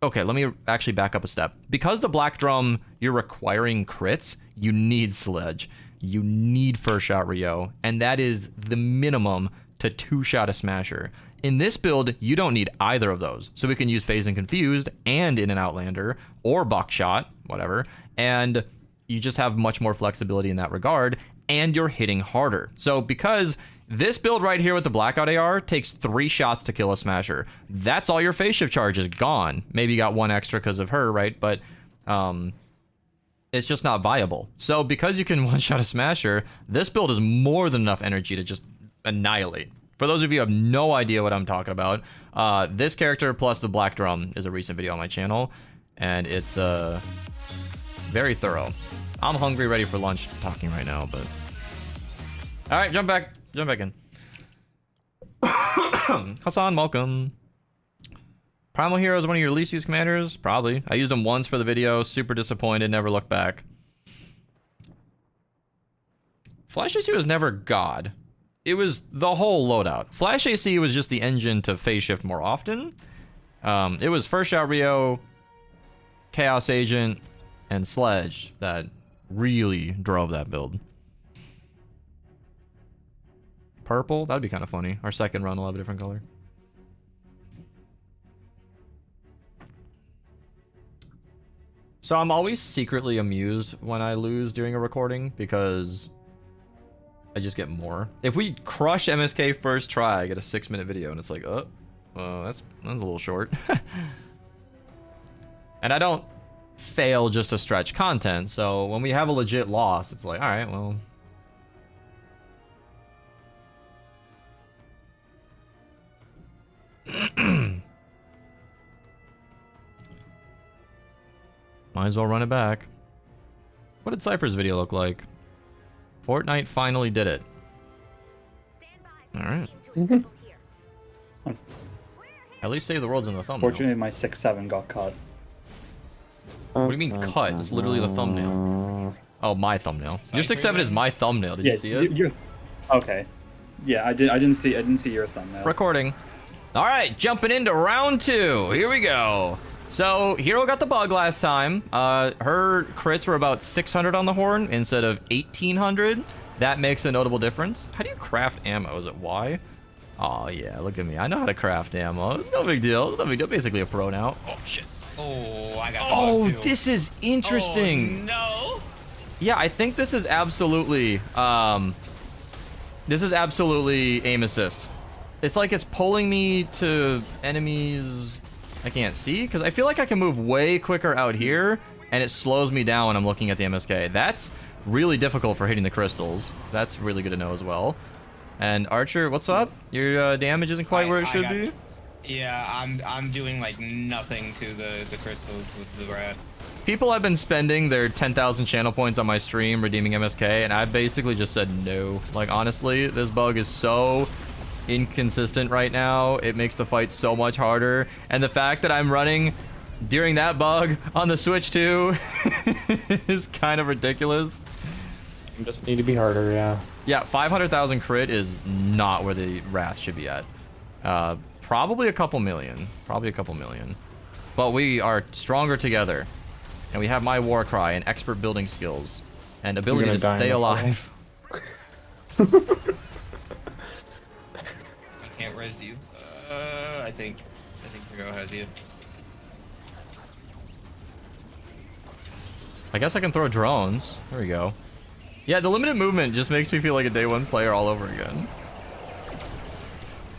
Okay, let me actually back up a step. Because the Black Drum, you're requiring crits, you need Sledge. You need First Shot Rio, and that is the minimum to 2-shot a Smasher. In this build, you don't need either of those. So we can use Phase and Confused and In and Outlander, or Buckshot, whatever, and you just have much more flexibility in that regard, and you're hitting harder. So because this build right here with the Blackout AR takes 3 shots to kill a Smasher, that's all your phase shift charge is gone. Maybe you got 1 extra because of her, right? But it's just not viable. So because you can one-shot a Smasher, this build is more than enough energy to just annihilate. For those of you who have no idea what I'm talking about, this character plus the Black Drum is a recent video on my channel, and it's very thorough. I'm hungry, ready for lunch talking right now, but... Alright, jump back in. Hassan, welcome. Primal Hero is one of your least used commanders? Probably. I used them once for the video, super disappointed, never looked back. Flash AC was never God. It was the whole loadout. Flash AC was just the engine to phase shift more often. It was First Shot Rio, Chaos Agent, and Sledge that really drove that build. Purple? That'd be kind of funny. Our second run will have a different color. So I'm always secretly amused when I lose during a recording because I just get more. If we crush MSK first try, I get a 6-minute video and it's like, oh, that's a little short. And I don't fail just to stretch content, so when we have a legit loss, it's like, all right, well... Might as well run it back. What did Cypher's video look like? Fortnite finally did it. Alright. At least Save the World's in the thumbnail. Fortunately, my 6-7 got cut. What do you mean cut? It's literally the thumbnail. Oh, my thumbnail. Your 6-7 is my thumbnail. Did you see it? Okay. Yeah, I didn't see your thumbnail. Recording. Alright, jumping into round 2. Here we go. So, Hero got the bug last time. Her crits were about 600 on the horn instead of 1800. That makes a notable difference. How do you craft ammo? Is it Y? Oh, yeah, look at me. I know how to craft ammo. It's no big deal. It's no big deal. Basically a pro now. Oh, shit. Oh, I got Oh, this is interesting. Oh, no. Yeah, I think this is absolutely... this is absolutely aim assist. It's like it's pulling me to enemies... I can't see, because I feel like I can move way quicker out here, and it slows me down when I'm looking at the MSK. That's really difficult for hitting the crystals. That's really good to know as well. And Archer, what's up? Your damage isn't quite where it should be? Yeah, I'm doing like nothing to the crystals with the rat. People have been spending their 10,000 channel points on my stream redeeming MSK, and I basically just said no. Like, honestly, this bug is so... inconsistent right now. It makes the fight so much harder, and the fact that I'm running during that bug on the Switch too is kind of ridiculous. You just need to be harder, yeah. Yeah, 500,000 crit is not where the Wrath should be at. Probably a couple million. Probably a couple million. But we are stronger together, and we have my war cry and expert building skills and ability to stay alive. Can't res you. I think Hero has you. I guess I can throw drones. There we go. Yeah, the limited movement just makes me feel like a day one player all over again.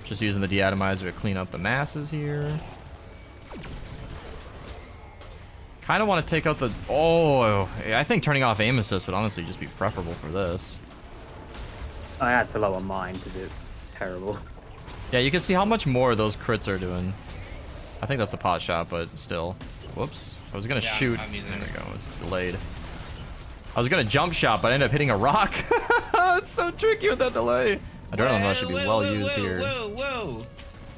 Just using the deatomizer to clean up the masses here. Kind of want to take out the... Oh, I think turning off aim assist would honestly just be preferable for this. I had to lower mine because it's terrible. Yeah, you can see how much more those crits are doing. I think that's a pot shot, but still. Whoops. I was going to shoot. I'm using There we it. go. It's delayed. I was going to jump shot, but I ended up hitting a rock. It's so tricky with that delay. Adrenaline rush should be well used here. Whoa.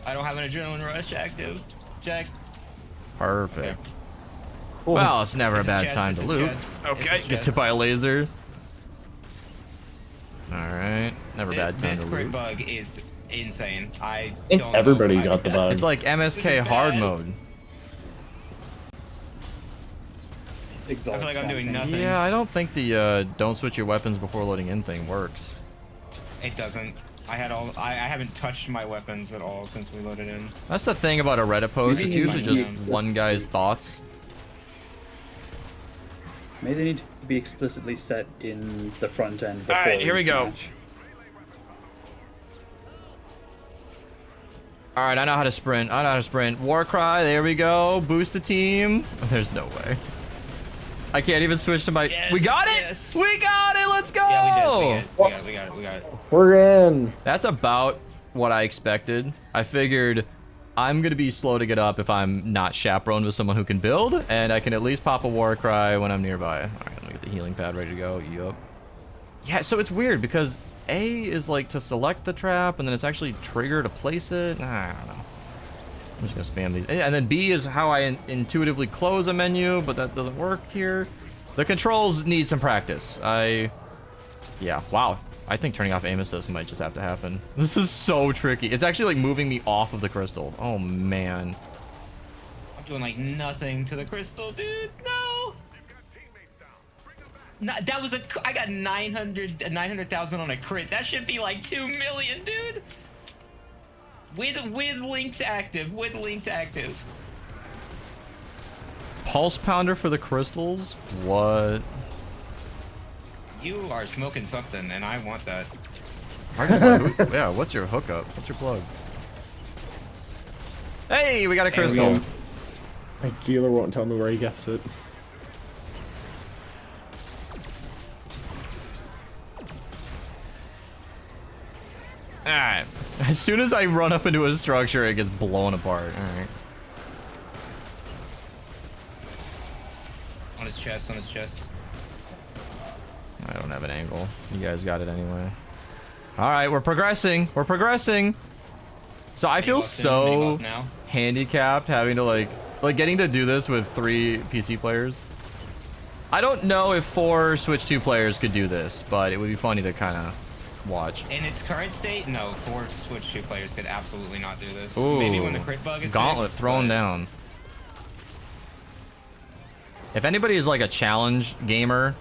I don't have an adrenaline rush active. Jack. Perfect. Well, it's never a bad time to loot. Okay, gets hit by a laser. Alright, never a bad time This to crit loot. bug is insane. I think don't everybody know if I got did the that. bug. It's like MSK hard mode. I feel like I'm doing nothing. Yeah, I don't think the don't switch your weapons before loading in thing works. It doesn't. I haven't touched my weapons at all since we loaded in. That's the thing about a Reddit post. Maybe It's you usually might just need- one guy's thoughts. Maybe they need to be explicitly set in the front end. Before Alright, here we each go. match. Alright, I know how to sprint. I know how to sprint. Warcry, there we go. Boost the team. There's no way. I can't even switch to my... Yes, we got it! yes. We got it! Let's go! Yeah, we got it. We're in. That's about what I expected. I figured I'm gonna be slow to get up if I'm not chaperoned with someone who can build, and I can at least pop a Warcry when I'm nearby. Alright, let me get the healing pad ready to go. Yup. Yeah, so it's weird because A is like to select the trap, and then it's actually trigger to place it. I don't know. I'm just gonna spam these. And then B is how I intuitively close a menu, but that doesn't work here. The controls need some practice. Yeah, wow. I think turning off aim assist might just have to happen. This is so tricky. It's actually like moving me off of the crystal. Oh, man. I'm doing like nothing to the crystal, dude. No. That was I got 900,000 on a crit. That should be like 2 million, dude. With links active. Pulse pounder for the crystals? What? You are smoking something, and I want that. Yeah, what's your hookup? What's your plug? Hey, we got a crystal. My dealer won't tell me where he gets it. Alright. As soon as I run up into a structure, it gets blown apart. Alright. On his chest. I don't have an angle. You guys got it anyway. Alright, we're progressing. So I feel so handicapped having to like getting to do this with 3 PC players. I don't know if 4 Switch 2 players could do this, but it would be funny to kind of watch. In its current state, no. 4 Switch 2 players could absolutely not do this. Ooh, Maybe when the crit bug is gauntlet fixed, thrown but- down. If anybody is like a challenge gamer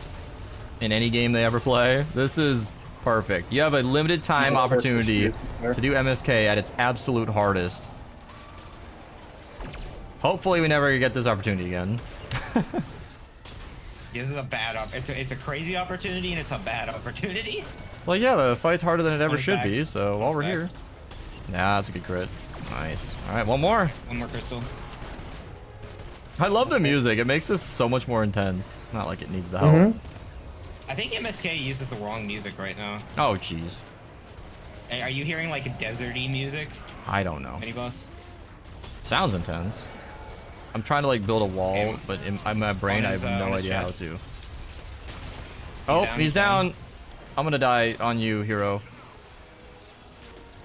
in any game they ever play, this is perfect. You have a limited time opportunity to do MSK at its absolute hardest. Hopefully we never get this opportunity again. This is a bad it's a crazy opportunity, and it's a bad opportunity. Well, yeah, the fight's harder than it ever One's should back. be, so while we're back. here. Nah, that's a good crit. Nice. Alright, one more. One more crystal. I love the music. It makes this so much more intense. Not like it needs the help. I think MSK uses the wrong music right now. Oh, jeez. Hey, are you hearing like a deserty music? I don't know. Mini boss? Sounds intense. I'm trying to like build a wall, Okay. but in my brain I his, have no on his idea how chest. to. Oh, he's down. I'm gonna die on you, hero.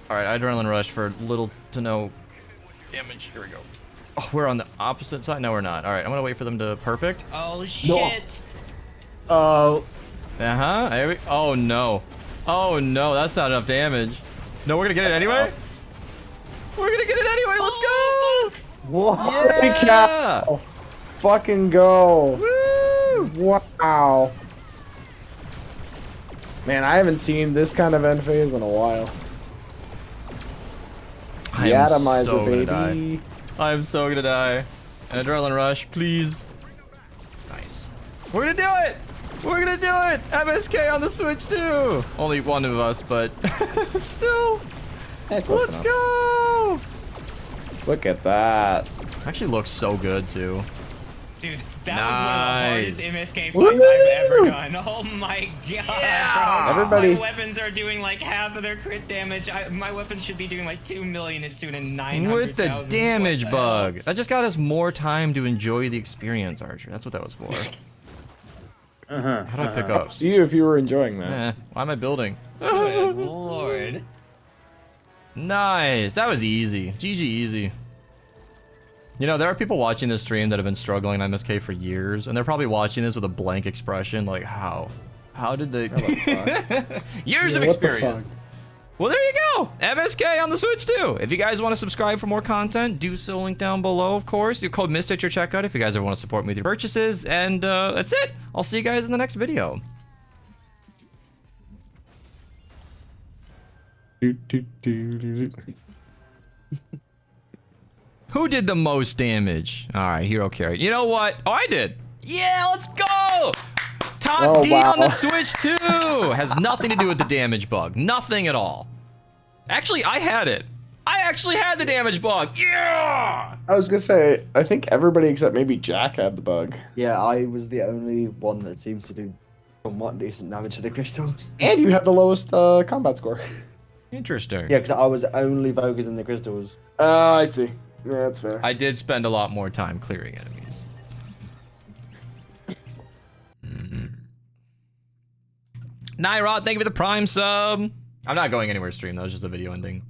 Alright, adrenaline rush for little to no damage. Here we go. Oh, we're on the opposite side? No, we're not. Alright, I'm gonna wait for them to perfect. Oh shit! Oh. Uh-huh. There we... Oh, no. Oh, no. That's not enough damage. No, we're gonna get it anyway? We're gonna get it anyway. Let's go! What? Holy Yeah! cow. Fucking go. Woo! Wow. Man, I haven't seen this kind of end phase in a while. I The am atomizer, so gonna baby. die. I'm so gonna die. An adrenaline rush, please. Nice. We're gonna do it! We're gonna do it! MSK on the Switch too! Only one of us, but still. Let's go! Look at that. Actually looks so good too. Dude, that was one of the hardest MSK fights Woo! I've ever done. Oh my god, bro. Everybody. My weapons are doing like half of their crit damage. My weapons should be doing like 2 million. It's doing 900,000. With the damage bug. That just got us more time to enjoy the experience, Archer. That's what that was for. How do I pick up? See you if you were enjoying that. Eh, why am I building? Good lord. Nice. That was easy. GG easy. You know, there are people watching this stream that have been struggling on MSK for years, and they're probably watching this with a blank expression, like, how? How did they... Years of experience. Well, there you go. MSK on the Switch, too. If you guys want to subscribe for more content, do so. Link down below, of course. Your code Mista at your checkout if you guys ever want to support me with your purchases. And that's it. I'll see you guys in the next video. Who did the most damage? All right, Hero carry. You know what? Oh, I did. Yeah, let's go. Top D on the Switch too. Has nothing to do with the damage bug. Nothing at all. Actually, I had it. I actually had the damage bug. Yeah. I was gonna say, I think everybody except maybe Jack had the bug. Yeah, I was the only one that seemed to do somewhat decent damage to the crystals. And you had the lowest combat score. Interesting. Yeah, because I was only focusing the crystals. Oh, I see. Yeah, that's fair. I did spend a lot more time clearing enemies. Nyrod, thank you for the Prime sub. I'm not going anywhere stream, that was just a video ending.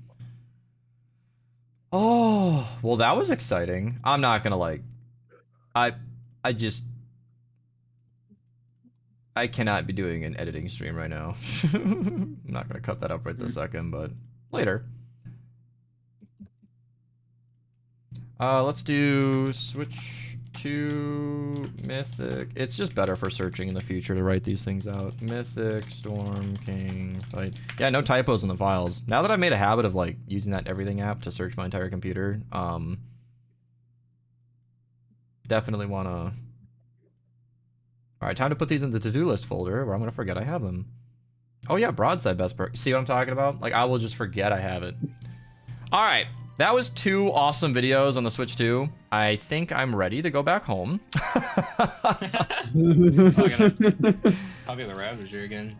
Oh, well that was exciting. I'm not gonna like... I cannot be doing an editing stream right now. I'm not gonna cut that up right this second, but later. Let's do switch to Mythic. It's just better for searching in the future to write these things out. Mythic Storm King fight. Yeah, no typos in the files. Now that I've made a habit of like using that everything app to search my entire computer, definitely wanna. All right, time to put these in the to-do list folder, or I'm gonna forget I have them. Oh yeah, broadside best perk. See what I'm talking about? Like I will just forget I have it. All right. That was 2 awesome videos on the Switch 2. I think I'm ready to go back home. Probably the Ravager again.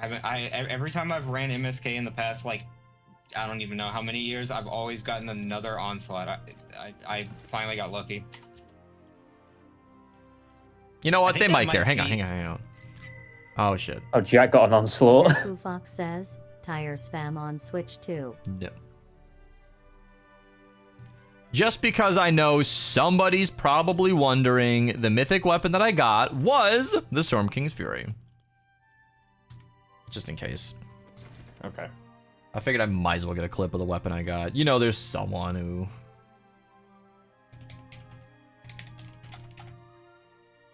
Every time I've ran MSK in the past, like, I don't even know how many years, I've always gotten another onslaught. I finally got lucky. You know what? They might care. Hang on. Oh shit. Oh, Jack got an onslaught. Sifu Fox says, tire spam on Switch 2. No. Just because I know somebody's probably wondering, the mythic weapon that I got was the Storm King's Fury. Just in case. Okay. I figured I might as well get a clip of the weapon I got. You know, there's someone who...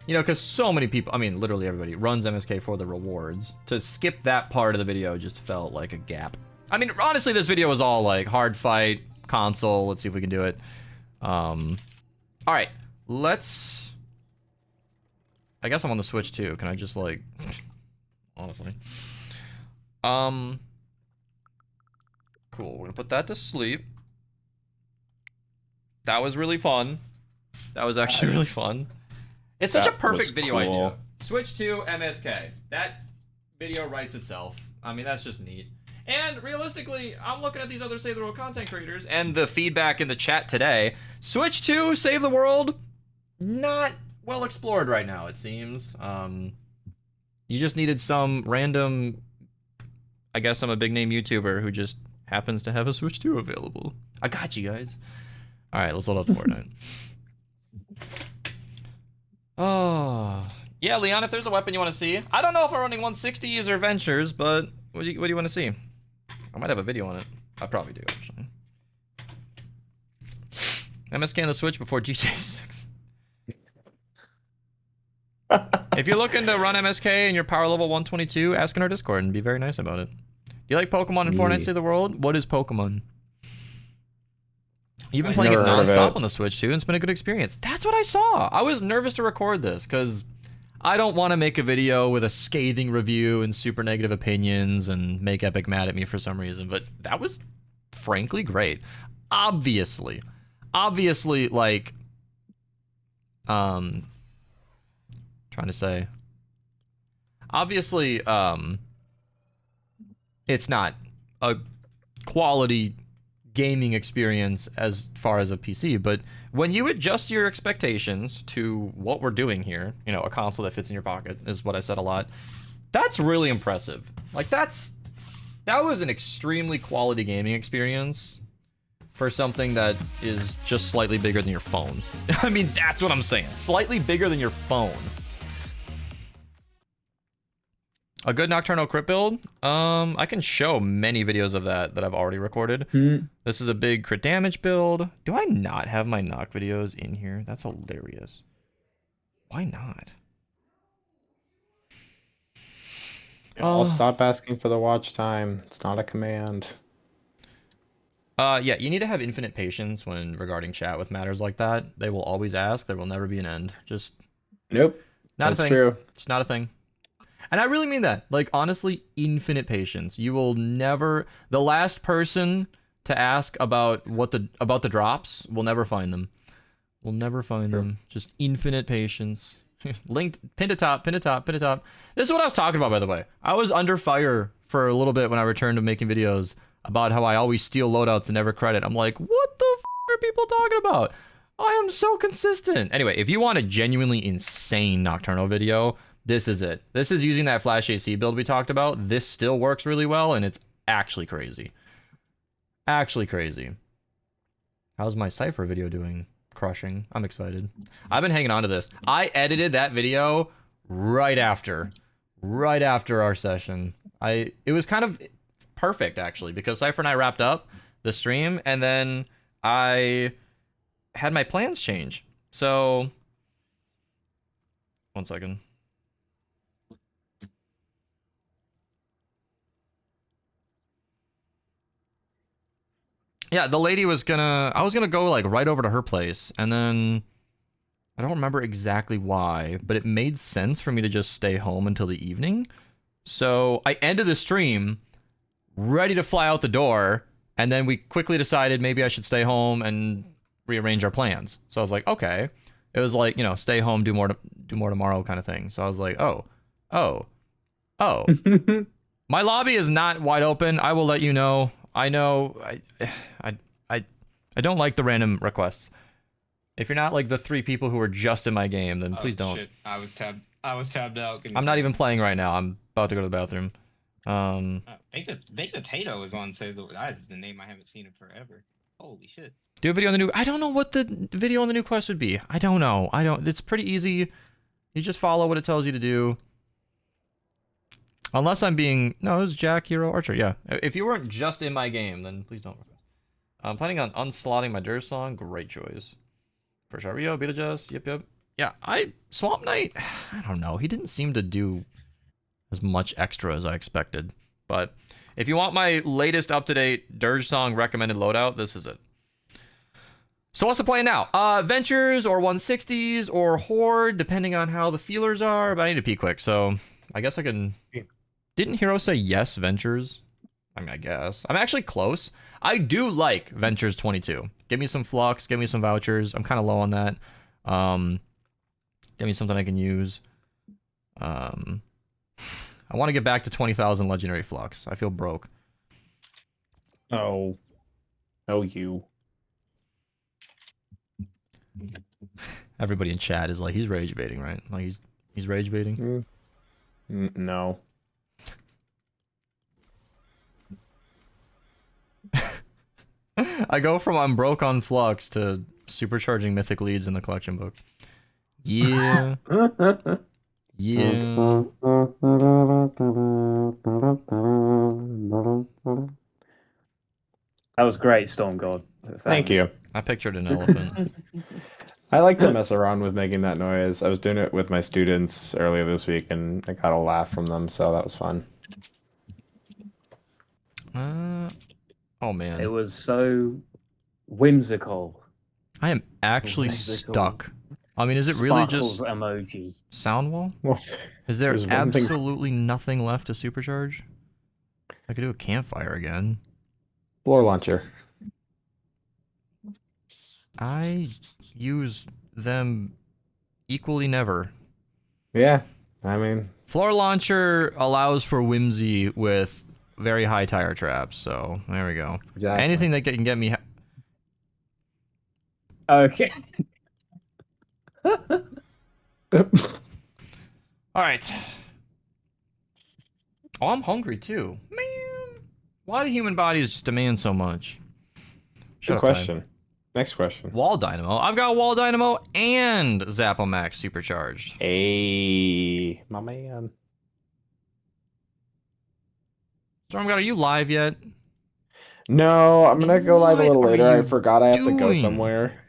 You know, because so many people, I mean, literally everybody runs MSK for the rewards. To skip that part of the video just felt like a gap. I mean, honestly, this video was all like hard fight, console. Let's see if we can do it. All right, let's... I guess I'm on the Switch too. Can I just like... Honestly. Cool, we're gonna put that to sleep. That was really fun. That was actually really fun. It's such a perfect video idea. Switch to MSK. That video writes itself. I mean, that's just neat. And realistically, I'm looking at these other Save the World content creators and the feedback in the chat today. Switch to Save the World, not well explored right now, it seems. You just needed some random, I guess I'm a big name YouTuber who just happens to have a Switch 2 available. I got you guys. All right, let's load up Fortnite. Oh, yeah, Leon, if there's a weapon you want to see. I don't know if I'm running 160 user ventures, but what do you want to see? I might have a video on it. I probably do, actually. MSK on the Switch before GTA 6. If you're looking to run MSK and you're power level 122, ask in our Discord and be very nice about it. Do you like Pokemon in Fortnite Save the World? What is Pokemon? You've been I've playing it never heard of nonstop it. on the Switch too, and it's been a good experience. That's what I saw. I was nervous to record this because I don't want to make a video with a scathing review and super negative opinions and make Epic mad at me for some reason, but that was frankly great. Obviously, like, trying to say, obviously, it's not a quality gaming experience as far as a PC, but when you adjust your expectations to what we're doing here, you know, a console that fits in your pocket is what I said a lot. That's really impressive. Like that was an extremely quality gaming experience for something that is just slightly bigger than your phone. I mean, that's what I'm saying. Slightly bigger than your phone. A good Nocturnal crit build? I can show many videos of that I've already recorded. This is a big crit damage build. Do I not have my Noct videos in here? That's hilarious. Why not? I'll stop asking for the watch time. It's not a command. Yeah, you need to have infinite patience when regarding chat with matters like that. They will always ask. There will never be an end. Just Nope. not That's a thing. true. It's not a thing. And I really mean that. Like, honestly, infinite patience. You will never... The last person to ask about the drops will never find them. We'll never find them. Just infinite patience. Linked, pinned to top, pinned to top, pinned to top. This is what I was talking about, by the way. I was under fire for a little bit when I returned to making videos about how I always steal loadouts and never credit. I'm like, what the f are people talking about? I am so consistent. Anyway, if you want a genuinely insane Nocturnal video, this is it. This is using that Flash AC build we talked about. This still works really well, and it's actually crazy. Actually crazy. How's my Cypher video doing? Crushing. I'm excited. I've been hanging on to this. I edited that video right after our session. It was kind of perfect, actually, because Cypher and I wrapped up the stream, and then I had my plans change. So, one second. Yeah, the lady was I was gonna go like right over to her place, and then I don't remember exactly why, but it made sense for me to just stay home until the evening. So I ended the stream ready to fly out the door, and then we quickly decided maybe I should stay home and rearrange our plans. So I was like, okay. It was like, you know, stay home, do more tomorrow kind of thing. So I was like, oh. My lobby is not wide open. I will let you know. I know I don't like the random requests. If you're not like the 3 people who are just in my game, then please don't. Shit. I was tabbed out. I'm not even playing right now. I'm about to go to the bathroom. Baked Potato is on Save the... That is the name I haven't seen in forever. Holy shit. Do a video on the new... I don't know what the video on the new quest would be. I don't know. It's pretty easy. You just follow what it tells you to do. Unless I'm being... No, it was Jack, Hero, Archer. Yeah. If you weren't just in my game, then please don't request. I'm planning on unslotting my Dirge Song. Great choice. For sure. Rio, Beetlejuice. Yep. Yeah, Swamp Knight... I don't know. He didn't seem to do as much extra as I expected. But if you want my latest up-to-date Dirge Song recommended loadout, this is it. So what's the plan now? Ventures or 160s or Horde, depending on how the feelers are. But I need to pee quick, so I guess I can... Didn't Hero say yes, Ventures? I mean, I guess. I'm actually close. I do like Ventures 22. Give me some Flux, give me some vouchers. I'm kind of low on that. Give me something I can use. I want to get back to 20,000 Legendary Flux. I feel broke. Oh, you. Everybody in chat is like, he's rage baiting, right? Like he's rage baiting. No. I go from I'm broke on Flux to supercharging mythic leads in the collection book. Yeah. Yeah. That was great, Storm God. Thank you. I pictured an elephant. I like to mess around with making that noise. I was doing it with my students earlier this week, and I got a laugh from them, so that was fun. Oh man. It was so Whimsical. I am actually Whimsical. stuck. I mean, is it really Sparkles just emoji. sound wall? Well, Is there there's one thing- absolutely nothing left to supercharge? I could do a campfire again. Floor launcher. I use them equally never. Yeah, I mean, Floor launcher allows for whimsy with very high tire traps, so there we go. exactly. Anything that can get me. Okay. All right. Oh, I'm hungry too. Man, why do human bodies just demand so much? Good up, Ty. question. Next question. Wall Dynamo. I've got Wall Dynamo and Zappomax supercharged. Hey, my man. Stormgod, are you live yet? No, I'm gonna go live a little What are later. I you forgot I have to go doing? somewhere.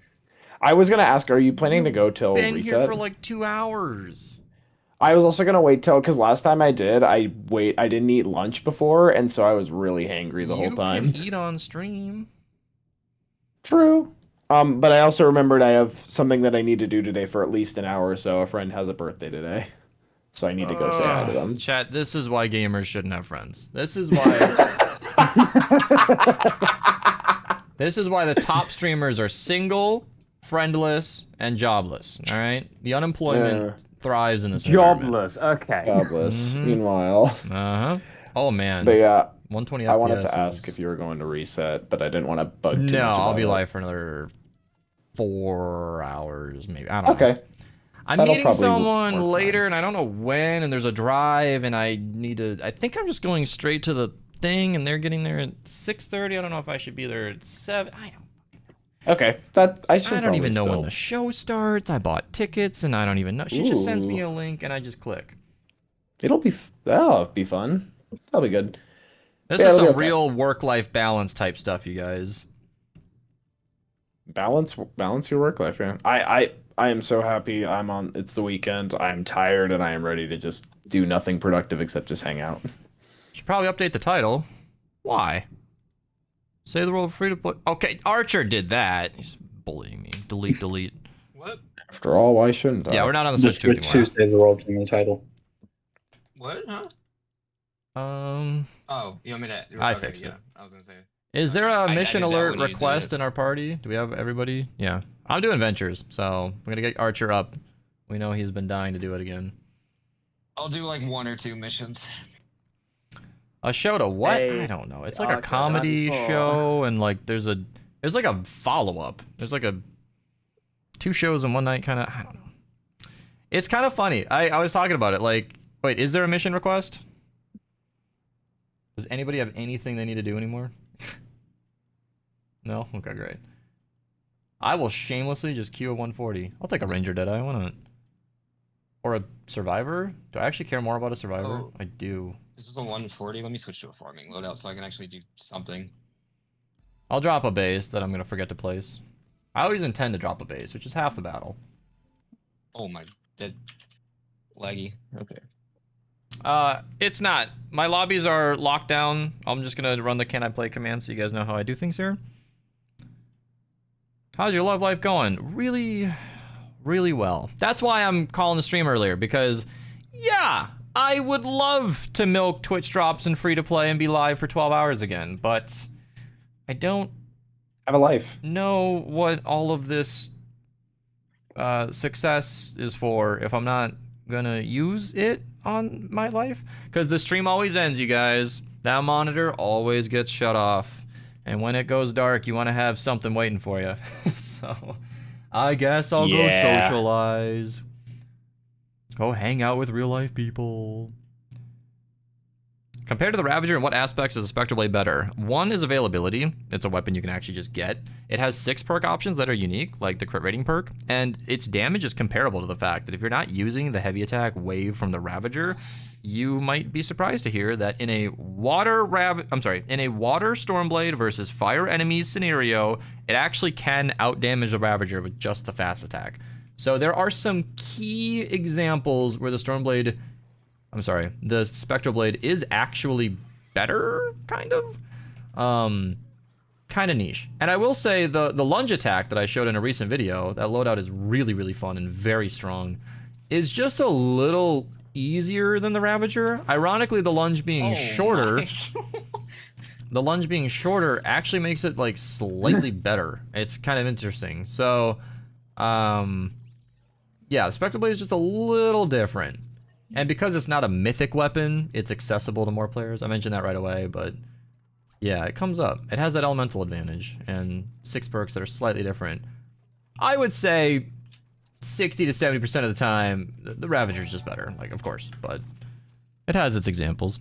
I was gonna ask, are you planning to go till Been reset? here for like 2 hours. I was also gonna wait till, because last time I did, I didn't eat lunch before, and so I was really hangry the whole time. You can eat on stream. True. But I also remembered I have something that I need to do today for at least an hour or so. A friend has a birthday today, so I need to go say hi to them. Chat, this is why gamers shouldn't have friends. This is why. This is why the top streamers are single, friendless, and jobless. All right, the unemployment thrives in this environment. Jobless. Okay. Jobless. Mhm. Meanwhile. Uh-huh. Oh man. But yeah, 120 FPS. I wanted to ask if you were going to reset, but I didn't want to bug too No, much I'll about be it. live for another 4 hours, maybe. I don't know. Okay. I'm That'll meeting probably someone work later, fine. and I don't know when, and there's a drive, and I need to... I think I'm just going straight to the thing, and they're getting there at 6:30. I don't know if I should be there at 7. I Okay, that I should. don't even know probably when the show starts. I bought tickets, and I don't even know. She just sends me Ooh. a link, and I just click. That'll be fun. That'll be good. This Yeah, is it'll be some okay. real work-life balance type stuff, you guys. Balance your work life. Yeah. I am so happy. It's the weekend. I'm tired, and I am ready to just do nothing productive except just hang out. Should probably update the title. Why? Say the world free to play. Okay, Archer did that. He's bullying me. Delete, delete. What? After all, why shouldn't I? Yeah, we're not on the Just Switch 2 switch anymore. to Save the World from the title. What? Huh? Oh, you want me to? I okay, fixed it. yeah, I was gonna say. Is there I a did mission that alert when you did request it. in our party? Do we have everybody? Yeah. I'm doing ventures, so we're gonna get Archer up. We know he's been dying to do it again. I'll do like 1 or 2 missions. A show to what? Hey, I don't know. It's like a Archer, comedy 94. show, and like there's like a follow-up. There's like 2 shows in one night kind of. I don't know. It's kind of funny. I was talking about it. Like, wait, is there a mission request? Does anybody have anything they need to do anymore? No? Okay, great. I will shamelessly just queue a 140. I'll take a Ranger Deadeye. Why not? Or a Survivor? Do I actually care more about a Survivor? Oh. I do. This is a 140. Let me switch to a farming loadout so I can actually do something. I'll drop a base that I'm going to forget to place. I always intend to drop a base, which is half the battle. Oh my, dead, laggy. Okay. It's not. My lobbies are locked down. I'm just gonna run the can I play command so you guys know how I do things here. How's your love life going? Really, really well. That's why I'm calling the stream earlier, because, yeah, I would love to milk Twitch drops and free to play and be live for 12 hours again, but I don't Have a life. know what all of this success is for if I'm not gonna use it on my life, because the stream always ends, you guys. That monitor always gets shut off, and when it goes dark you want to have something waiting for you. So I guess I'll go socialize, go hang out with real life people. Compared to the Ravager, in what aspects is the Spectral Blade better? One is availability. It's a weapon you can actually just get. It has 6 perk options that are unique, like the crit rating perk, and its damage is comparable to the fact that if you're not using the heavy attack wave from the Ravager, you might be surprised to hear that in a water Stormblade versus fire enemies scenario, it actually can outdamage the Ravager with just the fast attack. So there are some key examples where the Spectral Blade is actually better, kind of. kind of niche. And I will say the lunge attack that I showed in a recent video, that loadout is really, really fun and very strong, is just a little easier than the Ravager. Ironically, the lunge being shorter, the lunge being shorter actually makes it like slightly better. It's kind of interesting. So, yeah, the Spectral Blade is just a little different. And because it's not a mythic weapon, it's accessible to more players. I mentioned that right away, but yeah, it comes up. It has that elemental advantage and 6 perks that are slightly different. I would say 60 to 70% of the time, the Ravager is just better, like, of course, but it has its examples.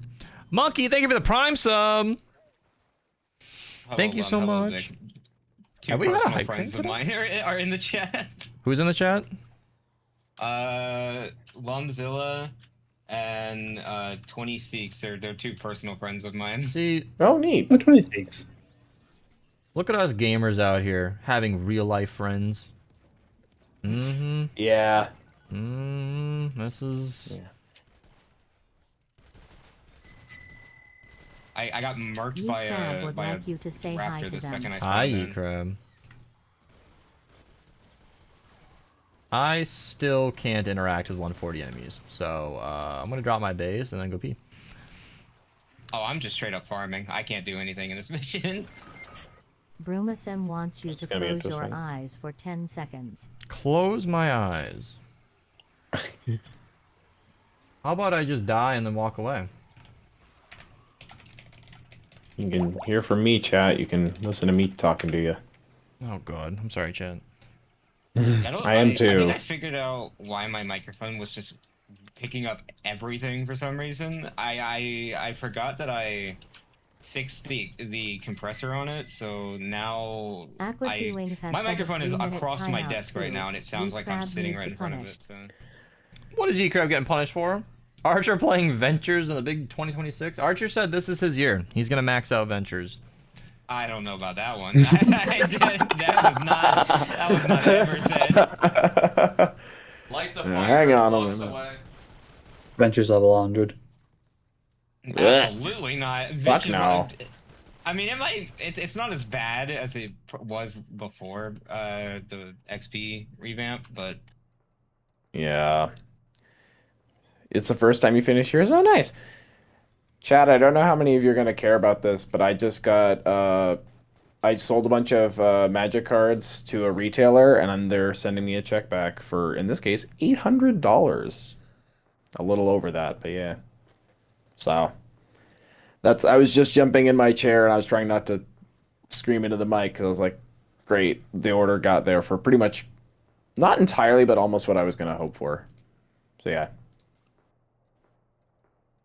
Monkey, thank you for the Prime sub. Thank you so much. Two Have we had a personal hype train friends of today? mine are in the chat. Who's in the chat? Lumzilla and 26. They're 2 personal friends of mine. See, Oh, neat. 26. look at us gamers out here having real life friends. Yeah. This is... Yeah. I got murked Yeet by Crab a would by like you to say hi raptor to the them. second I Hi, spawned in. Crab. I still can't interact with 140 enemies, so I'm gonna drop my base and then go pee. Oh, I'm just straight up farming. I can't do anything in this mission. Brumasim wants you That's to gonna be close your interesting. eyes for 10 seconds. Close my eyes. How about I just die and then walk away? You can hear from me, chat. You can listen to me talking to you. Oh god, I'm sorry, chat. I am I too. think I figured out why my microphone was just picking up everything for some reason. I forgot that I fixed the compressor on it, so now Aqua Sea Wings has my set a microphone is 3-minute across my timeout desk too. right now, and it sounds Yeet like I'm Crab sitting need right to in front of punish. Oh, it. So. What is E-Crab getting punished for? Archer playing Ventures in the big 2026? Archer said this is his year. He's gonna max out Ventures. I don't know about that one. That was not ever said. Lights a Hang on a minute. Ventures level 100. Absolutely not. Fuck Bitches no. like- I mean, it's not as bad as it was before the XP revamp, but Yeah. It's the first time you finish yours? Oh, nice. Chad, I don't know how many of you are going to care about this, but I just got, I sold a bunch of magic cards to a retailer, and then they're sending me a check back for, in this case, $800. A little over that, but yeah. So, I was just jumping in my chair, and I was trying not to scream into the mic, because I was like, great, the order got there for pretty much, not entirely, but almost what I was going to hope for. So yeah.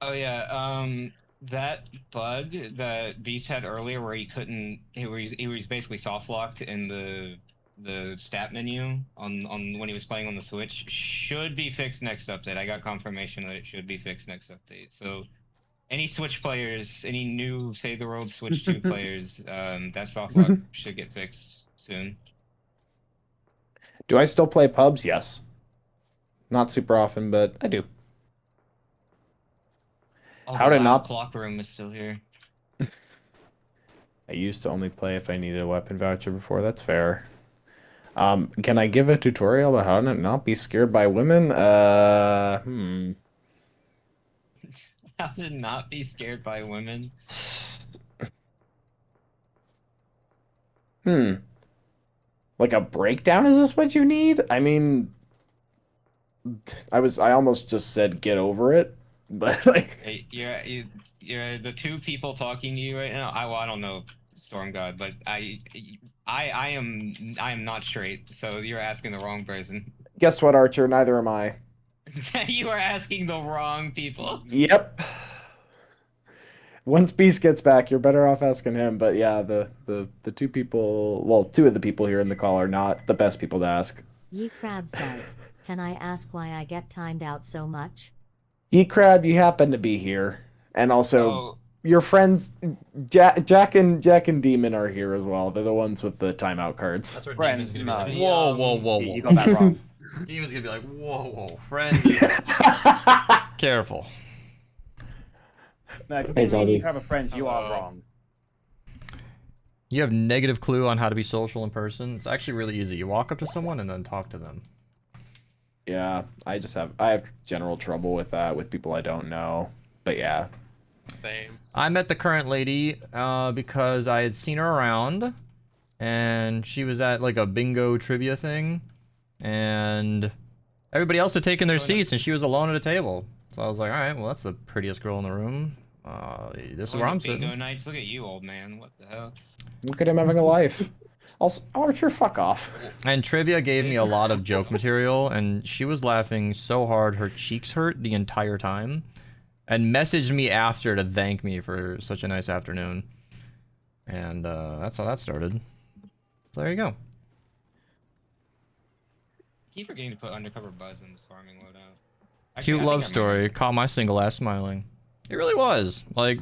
oh yeah, that bug that Beast had earlier, where he couldn't, he was basically soft locked in the stat menu on when he was playing on the Switch, should be fixed next update. I got confirmation that it should be fixed next update. So any Switch players, any new Save the World Switch 2 players, that soft lock should get fixed soon. Do I still play pubs? Yes. Not super often, but I do. Oh, How the did loud not- clock room is still here. I used to only play if I needed a weapon voucher before. That's fair. Can I give a tutorial about how to not be scared by women? How to not be scared by women? Like a breakdown? Is this what you need? I mean, I almost just said get over it, but like, Hey, you're the 2 people talking to you right now. I don't know Storm God, but I am not straight, so you're asking the wrong person. guess what, Archer? Neither am I. You are asking the wrong people. Yep. Once Beast gets back, you're better off asking him. But yeah, the 2 people, well, 2 of the people here in the call are not the best people to ask. Yeet Crab says, can I ask why I get timed out so much? E-Crab, you happen to be here, and also Oh, your friends Jack and Demon are here as well. They're the ones with the timeout cards. That's where Friends, Demon's gonna be no. like, whoa, whoa, whoa, whoa. You got that wrong. Demon's gonna be like, whoa, whoa, friend. Careful. No, if you Hey, think Zaldi. you have a friends, you are wrong. You have negative clue on how to be social in person. It's actually really easy. You walk up to someone and then talk to them. Yeah, I have general trouble with that with people I don't know. But yeah. Same. I met the current lady because I had seen her around, and she was at like a bingo trivia thing, and everybody else had taken their seats, and she was alone at a table. So I was like, all right, well, that's the prettiest girl in the room. This is where I'm Bingo sitting. nights. Look at you, old man. What the hell? Look at him having a life. Also, Archer, fuck off. And trivia gave me a lot of joke material, and she was laughing so hard her cheeks hurt the entire time, and messaged me after to thank me for such a nice afternoon. And that's how that started. So there you go. Keep forgetting to put undercover buzz in this farming loadout. Actually, Cute I love think I story. Caught my single ass smiling. It really was. Like,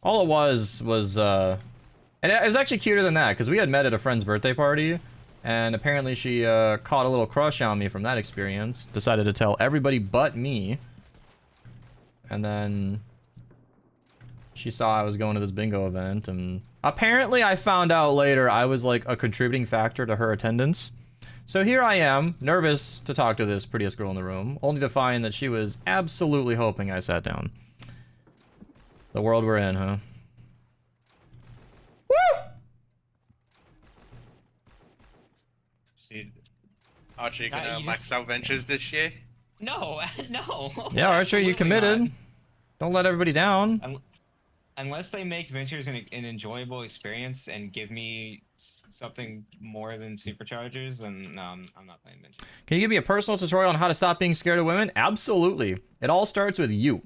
all it was, and it was actually cuter than that, because we had met at a friend's birthday party, and apparently she caught a little crush on me from that experience, decided to tell everybody but me, and then she saw I was going to this bingo event, and apparently I found out later I was like a contributing factor to her attendance. So here I am, nervous to talk to this prettiest girl in the room, only to find that she was absolutely hoping I sat down. The world we're in, huh? See, Archer, you Nah, gonna you max out ventures this year? No, no. Yeah, Archer, you Absolutely committed. not. Don't let everybody down. Unless they make ventures an enjoyable experience and give me something more than superchargers, then no, I'm not playing ventures. Can you give me a personal tutorial on how to stop being scared of women? Absolutely. It all starts with you.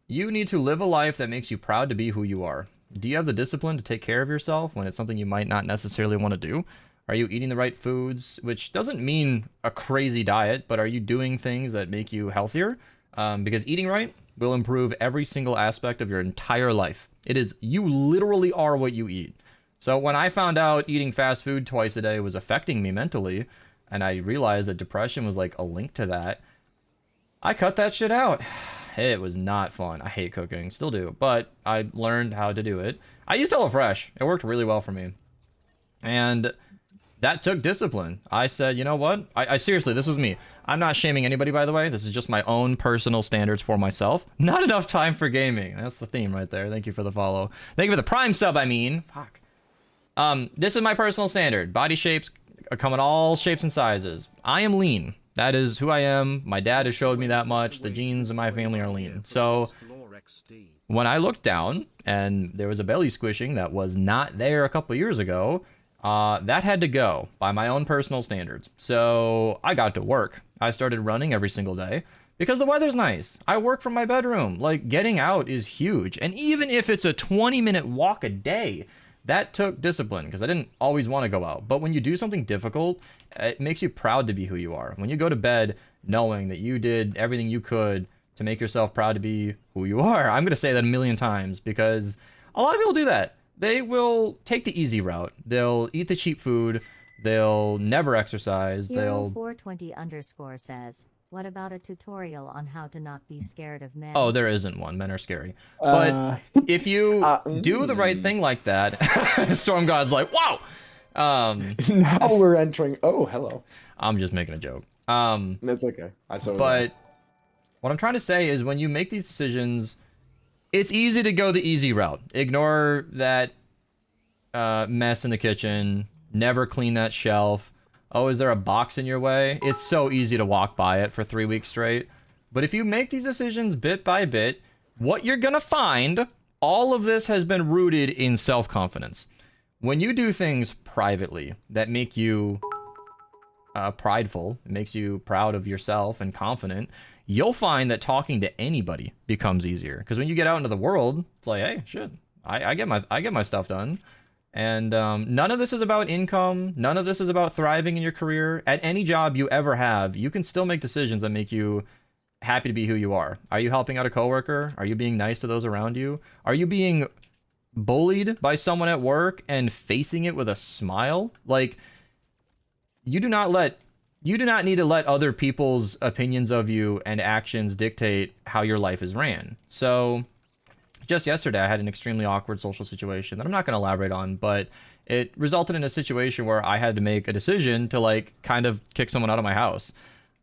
You need to live a life that makes you proud to be who you are. Do you have the discipline to take care of yourself when it's something you might not necessarily want to do? Are you eating the right foods? Which doesn't mean a crazy diet, but are you doing things that make you healthier? Because eating right will improve every single aspect of your entire life. It is, you literally are what you eat. So when I found out eating fast food twice a day was affecting me mentally, and I realized that depression was like a link to that, I cut that shit out. It was not fun. I hate cooking, still do, but I learned how to do it. I used HelloFresh. It worked really well for me. And that took discipline. I said, you know what? I seriously, this was me. I'm not shaming anybody, by the way. This is just my own personal standards for myself. Not enough time for gaming. That's the theme right there. Thank you for the follow. Thank you for the Prime sub, I mean. Fuck. This is my personal standard. Body shapes come in all shapes and sizes. I am lean. That is who I am. My dad has showed me that much. The genes in my family are lean. So when I looked down and there was a belly squishing that was not there a couple years ago, that had to go by my own personal standards. So I got to work. I started running every single day because the weather's nice. I work from my bedroom. Like, getting out is huge. And even if it's a 20-minute walk a day, that took discipline because I didn't always want to go out. But when you do something difficult, it makes you proud to be who you are. When you go to bed knowing that you did everything you could to make yourself proud to be who you are. I'm going to say that a million times because a lot of people do that. They will take the easy route. They'll eat the cheap food. They'll never exercise. They'll... 420_ says, what about a tutorial on how to not be scared of men? Oh, there isn't one. Men are scary. But if you do the right thing like that, Storm God's like, wow! Now we're entering... Oh, hello. I'm just making a joke. That's okay. I saw But what I'm trying to say is when you make these decisions, it's easy to go the easy route. Ignore that mess in the kitchen. Never clean that shelf. Oh, is there a box in your way? It's so easy to walk by it for 3 weeks straight. But if you make these decisions bit by bit, what you're gonna find, all of this has been rooted in self-confidence. When you do things privately that make you prideful, it makes you proud of yourself and confident, you'll find that talking to anybody becomes easier. Because when you get out into the world, it's like, hey, shit, I get my stuff done. And none of this is about income. None of this is about thriving in your career. At any job you ever have, you can still make decisions that make you happy to be who you are. Are you helping out a coworker? Are you being nice to those around you? Are you being bullied by someone at work and facing it with a smile? Like, you do not need to let other people's opinions of you and actions dictate how your life is ran. So just yesterday I had an extremely awkward social situation that I'm not going to elaborate on, but it resulted in a situation where I had to make a decision to like kind of kick someone out of my house.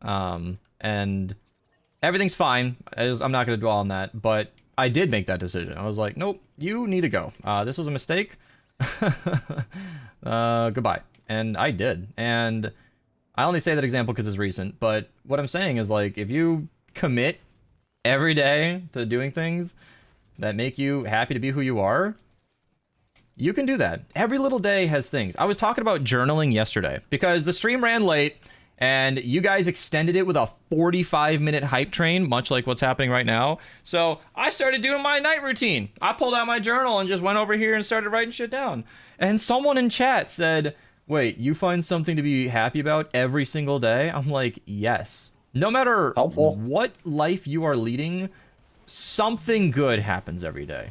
And everything's fine. I'm not going to dwell on that, but I did make that decision. I was like, nope, you need to go. This was a mistake. Goodbye. And I did. And I only say that example because it's recent, but what I'm saying is like, if you commit every day to doing things that make you happy to be who you are, you can do that. Every little day has things. I was talking about journaling yesterday because the stream ran late and you guys extended it with a 45-minute hype train, much like what's happening right now. So I started doing my night routine. I pulled out my journal and just went over here and started writing shit down. And someone in chat said, wait, you find something to be happy about every single day? I'm like, yes. No matter what life you are leading, something good happens every day.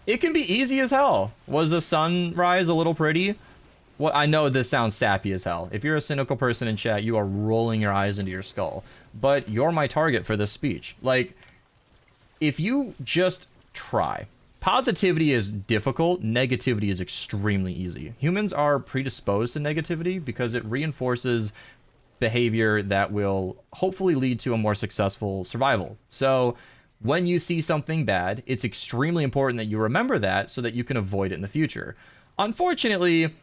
It can be easy as hell. Was the sunrise a little pretty? Well, I know this sounds sappy as hell. If you're a cynical person in chat, you are rolling your eyes into your skull. But you're my target for this speech. Like, if you just try. Positivity is difficult. Negativity is extremely easy. Humans are predisposed to negativity because it reinforces behavior that will hopefully lead to a more successful survival. So when you see something bad, it's extremely important that you remember that so that you can avoid it in the future. Unfortunately,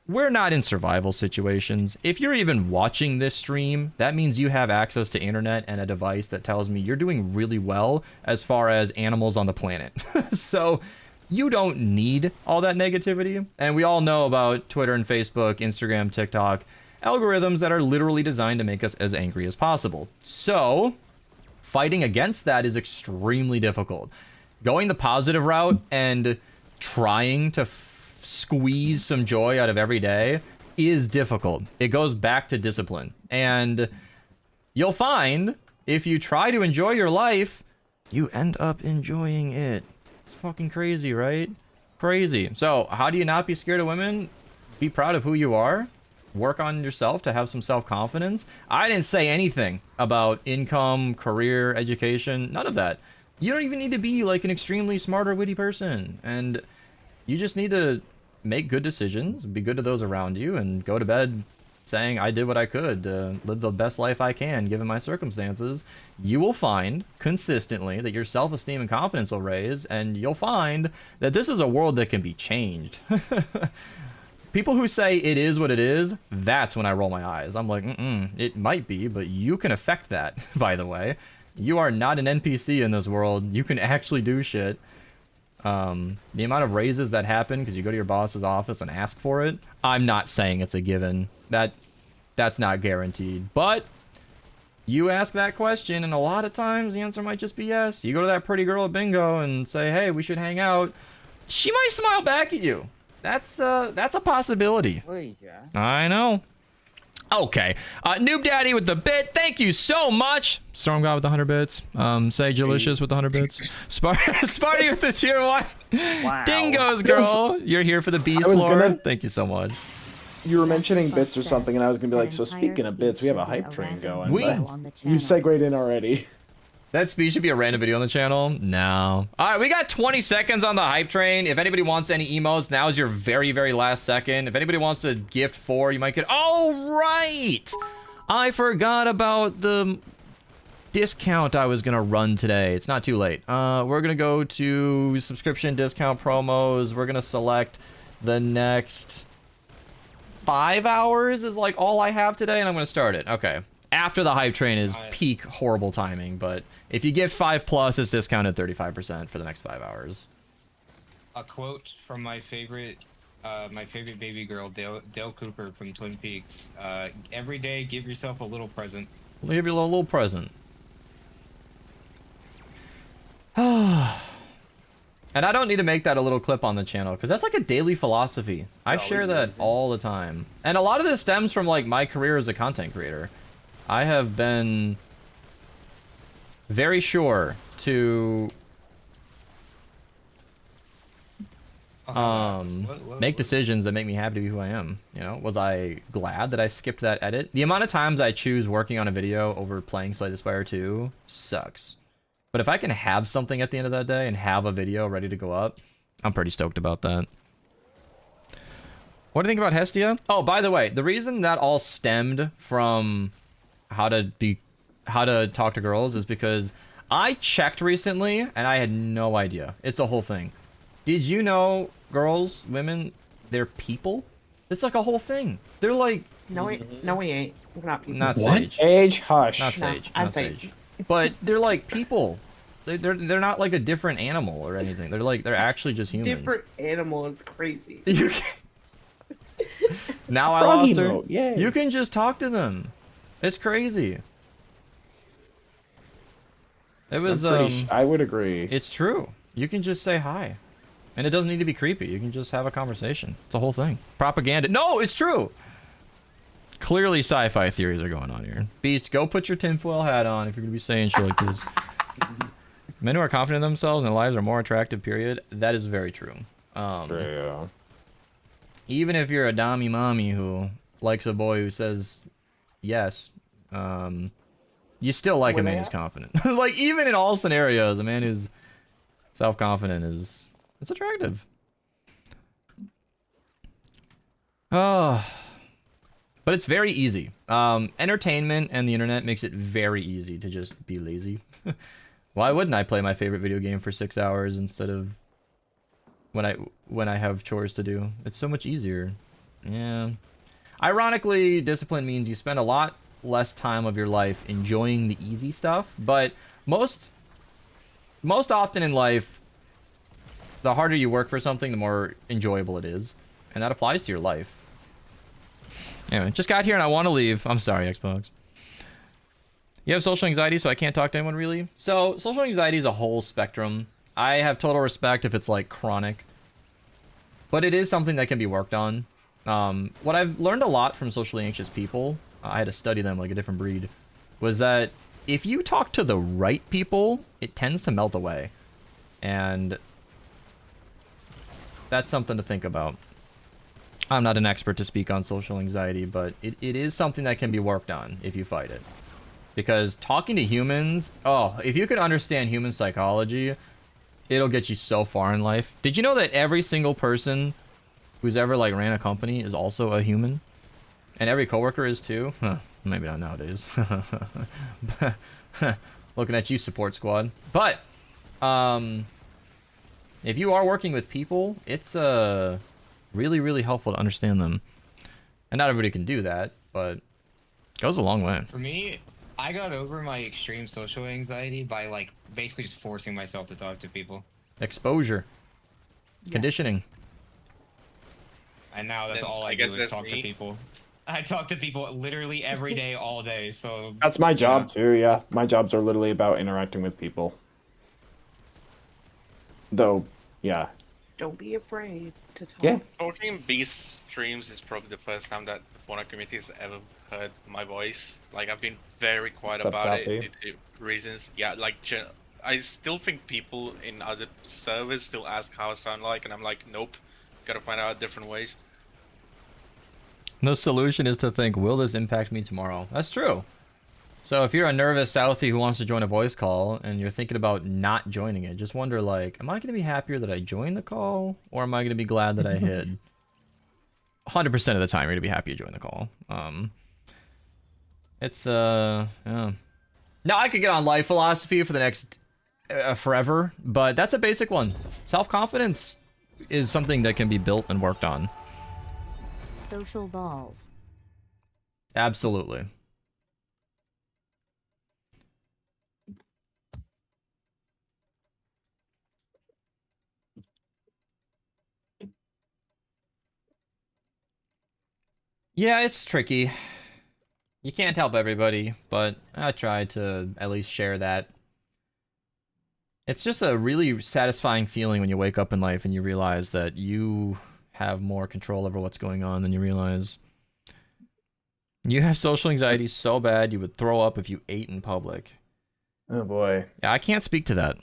we're not in survival situations. If you're even watching this stream, that means you have access to internet and a device that tells me you're doing really well as far as animals on the planet. So you don't need all that negativity. And we all know about Twitter and Facebook, Instagram, TikTok, algorithms that are literally designed to make us as angry as possible. So fighting against that is extremely difficult. Going the positive route and trying to squeeze some joy out of every day is difficult. It goes back to discipline. And you'll find if you try to enjoy your life, you end up enjoying it. It's fucking crazy, right? Crazy. So how do you not be scared of women? Be proud of who you are. Work on yourself to have some self-confidence. I didn't say anything about income, career, education, none of that. You don't even need to be like an extremely smart or witty person. And you just need to make good decisions, be good to those around you, and go to bed saying, I did what I could to live the best life I can given my circumstances. You will find consistently that your self-esteem and confidence will raise, and you'll find that this is a world that can be changed. People who say it is what it is, that's when I roll my eyes. I'm like, it might be, but you can affect that, by the way. You are not an NPC in this world. You can actually do shit. The amount of raises that happen because you go to your boss's office and ask for it, I'm not saying it's a given. That's not guaranteed. But you ask that question, and a lot of times the answer might just be yes. You go to that pretty girl at bingo and say, hey, we should hang out. She might smile back at you. That's a possibility. I know. Okay. Noob Daddy with the bit. Thank you so much. Storm God with the 100 bits. Say Delicious with the 100 bits. Sparty with the tier 1. Wow. Dingoes, girl. You're here for the beast lore. Thank you so much. You were mentioning bits or something, and I was going to be like, so speaking of bits, we have a hype train going. You segued in already. That speech should be a random video on the channel. No. All right, we got 20 seconds on the hype train. If anybody wants any emotes, now is your very, very last second. If anybody wants to gift 4, you might get... Oh, right! I forgot about the discount I was going to run today. It's not too late. We're going to go to subscription discount promos. We're going to select the next 5 hours is like all I have today, and I'm going to start it. Okay. After the hype train is peak horrible timing, but if you get 5+, it's discounted 35% for the next 5 hours. A quote from my favorite baby girl, Dale Cooper from Twin Peaks. Every day, give yourself a little present. Give you a little present. And I don't need to make that a little clip on the channel, because that's like a daily philosophy. I share that all the time. And a lot of this stems from like my career as a content creator. I have been very sure to make decisions that make me happy to be who I am. You know, was I glad that I skipped that edit? The amount of times I choose working on a video over playing Slay the Spire 2 sucks. But if I can have something at the end of that day and have a video ready to go up, I'm pretty stoked about that. What do you think about Hestia? Oh, by the way, the reason that all stemmed from how to talk to girls is because I checked recently and I had no idea. It's a whole thing. Did you know girls, women, they're people? It's like a whole thing. They're like... No, we ain't. We're not people. Not Sage. Sage, hush. Not No, Sage. I'm Not Sage. Sage. But they're like people. They're not like a different animal or anything. They're actually just humans. Different animal is crazy. You can... Now I Froggy lost her. mode, yay. You can just talk to them. It's crazy. It was I would agree. It's true. You can just say hi. And it doesn't need to be creepy. You can just have a conversation. It's a whole thing. Propaganda. No, it's true. Clearly sci-fi theories are going on here. Beast, go put your tinfoil hat on if you're going to be saying shit like this. Men who are confident in themselves and their lives are more attractive, period. That is very true. True. Even if you're a dommy mommy who likes a boy who says yes, you still like a man who's confident. Like, even in all scenarios, a man who's self-confident is... It's attractive. Oh... But it's very easy. Entertainment and the internet makes it very easy to just be lazy. Why wouldn't I play my favorite video game for 6 hours instead of when I have chores to do? It's so much easier. Yeah. Ironically, discipline means you spend a lot less time of your life enjoying the easy stuff, but most often in life, the harder you work for something, the more enjoyable it is. And that applies to your life. Anyway, just got here and I want to leave. I'm sorry, Xbox. You have social anxiety, so I can't talk to anyone, really? So, social anxiety is a whole spectrum. I have total respect if it's, like, chronic. But it is something that can be worked on. What I've learned a lot from socially anxious people, I had to study them like a different breed, was that if you talk to the right people, it tends to melt away. And that's something to think about. I'm not an expert to speak on social anxiety, but it is something that can be worked on if you fight it. Because talking to humans, oh, if you could understand human psychology, it'll get you so far in life. Did you know that every single person who's ever, like, ran a company is also a human? And every coworker is too? Huh, maybe not nowadays. Looking at you, support squad. But, if you are working with people, it's, really, really helpful to understand them. And not everybody can do that, but it goes a long way. For me, I got over my extreme social anxiety by, like, basically just forcing myself to talk to people. Exposure. Yeah. Conditioning. And now that's Then all I I guess do is that's talk to me. people. I talk to people literally every day, all day, so... That's my job too, yeah. My jobs are literally about interacting with people. Though, yeah. Don't be afraid to talk. Yeah. Talking Beast streams is probably the first time that the Fortnite community has ever heard my voice. Like, I've been very quiet What's up, about it Southie? due to reasons. Yeah, like, I still think people in other servers still ask how I sound like, and I'm like, nope. Gotta find out different ways. The solution is to think, will this impact me tomorrow? That's true. So if you're a nervous Southie who wants to join a voice call and you're thinking about not joining it, just wonder, like, am I going to be happier that I joined the call, or am I going to be glad that I hid? 100% of the time, you're going to be happy you joined the call. It's, yeah. Now, I could get on life philosophy for the next forever, but that's a basic one. Self-confidence is something that can be built and worked on. Social balls. Absolutely. Yeah, it's tricky. You can't help everybody, but I try to at least share that. It's just a really satisfying feeling when you wake up in life and you realize that you have more control over what's going on than you realize. You have social anxiety so bad you would throw up if you ate in public. Oh boy. Yeah, I can't speak to that.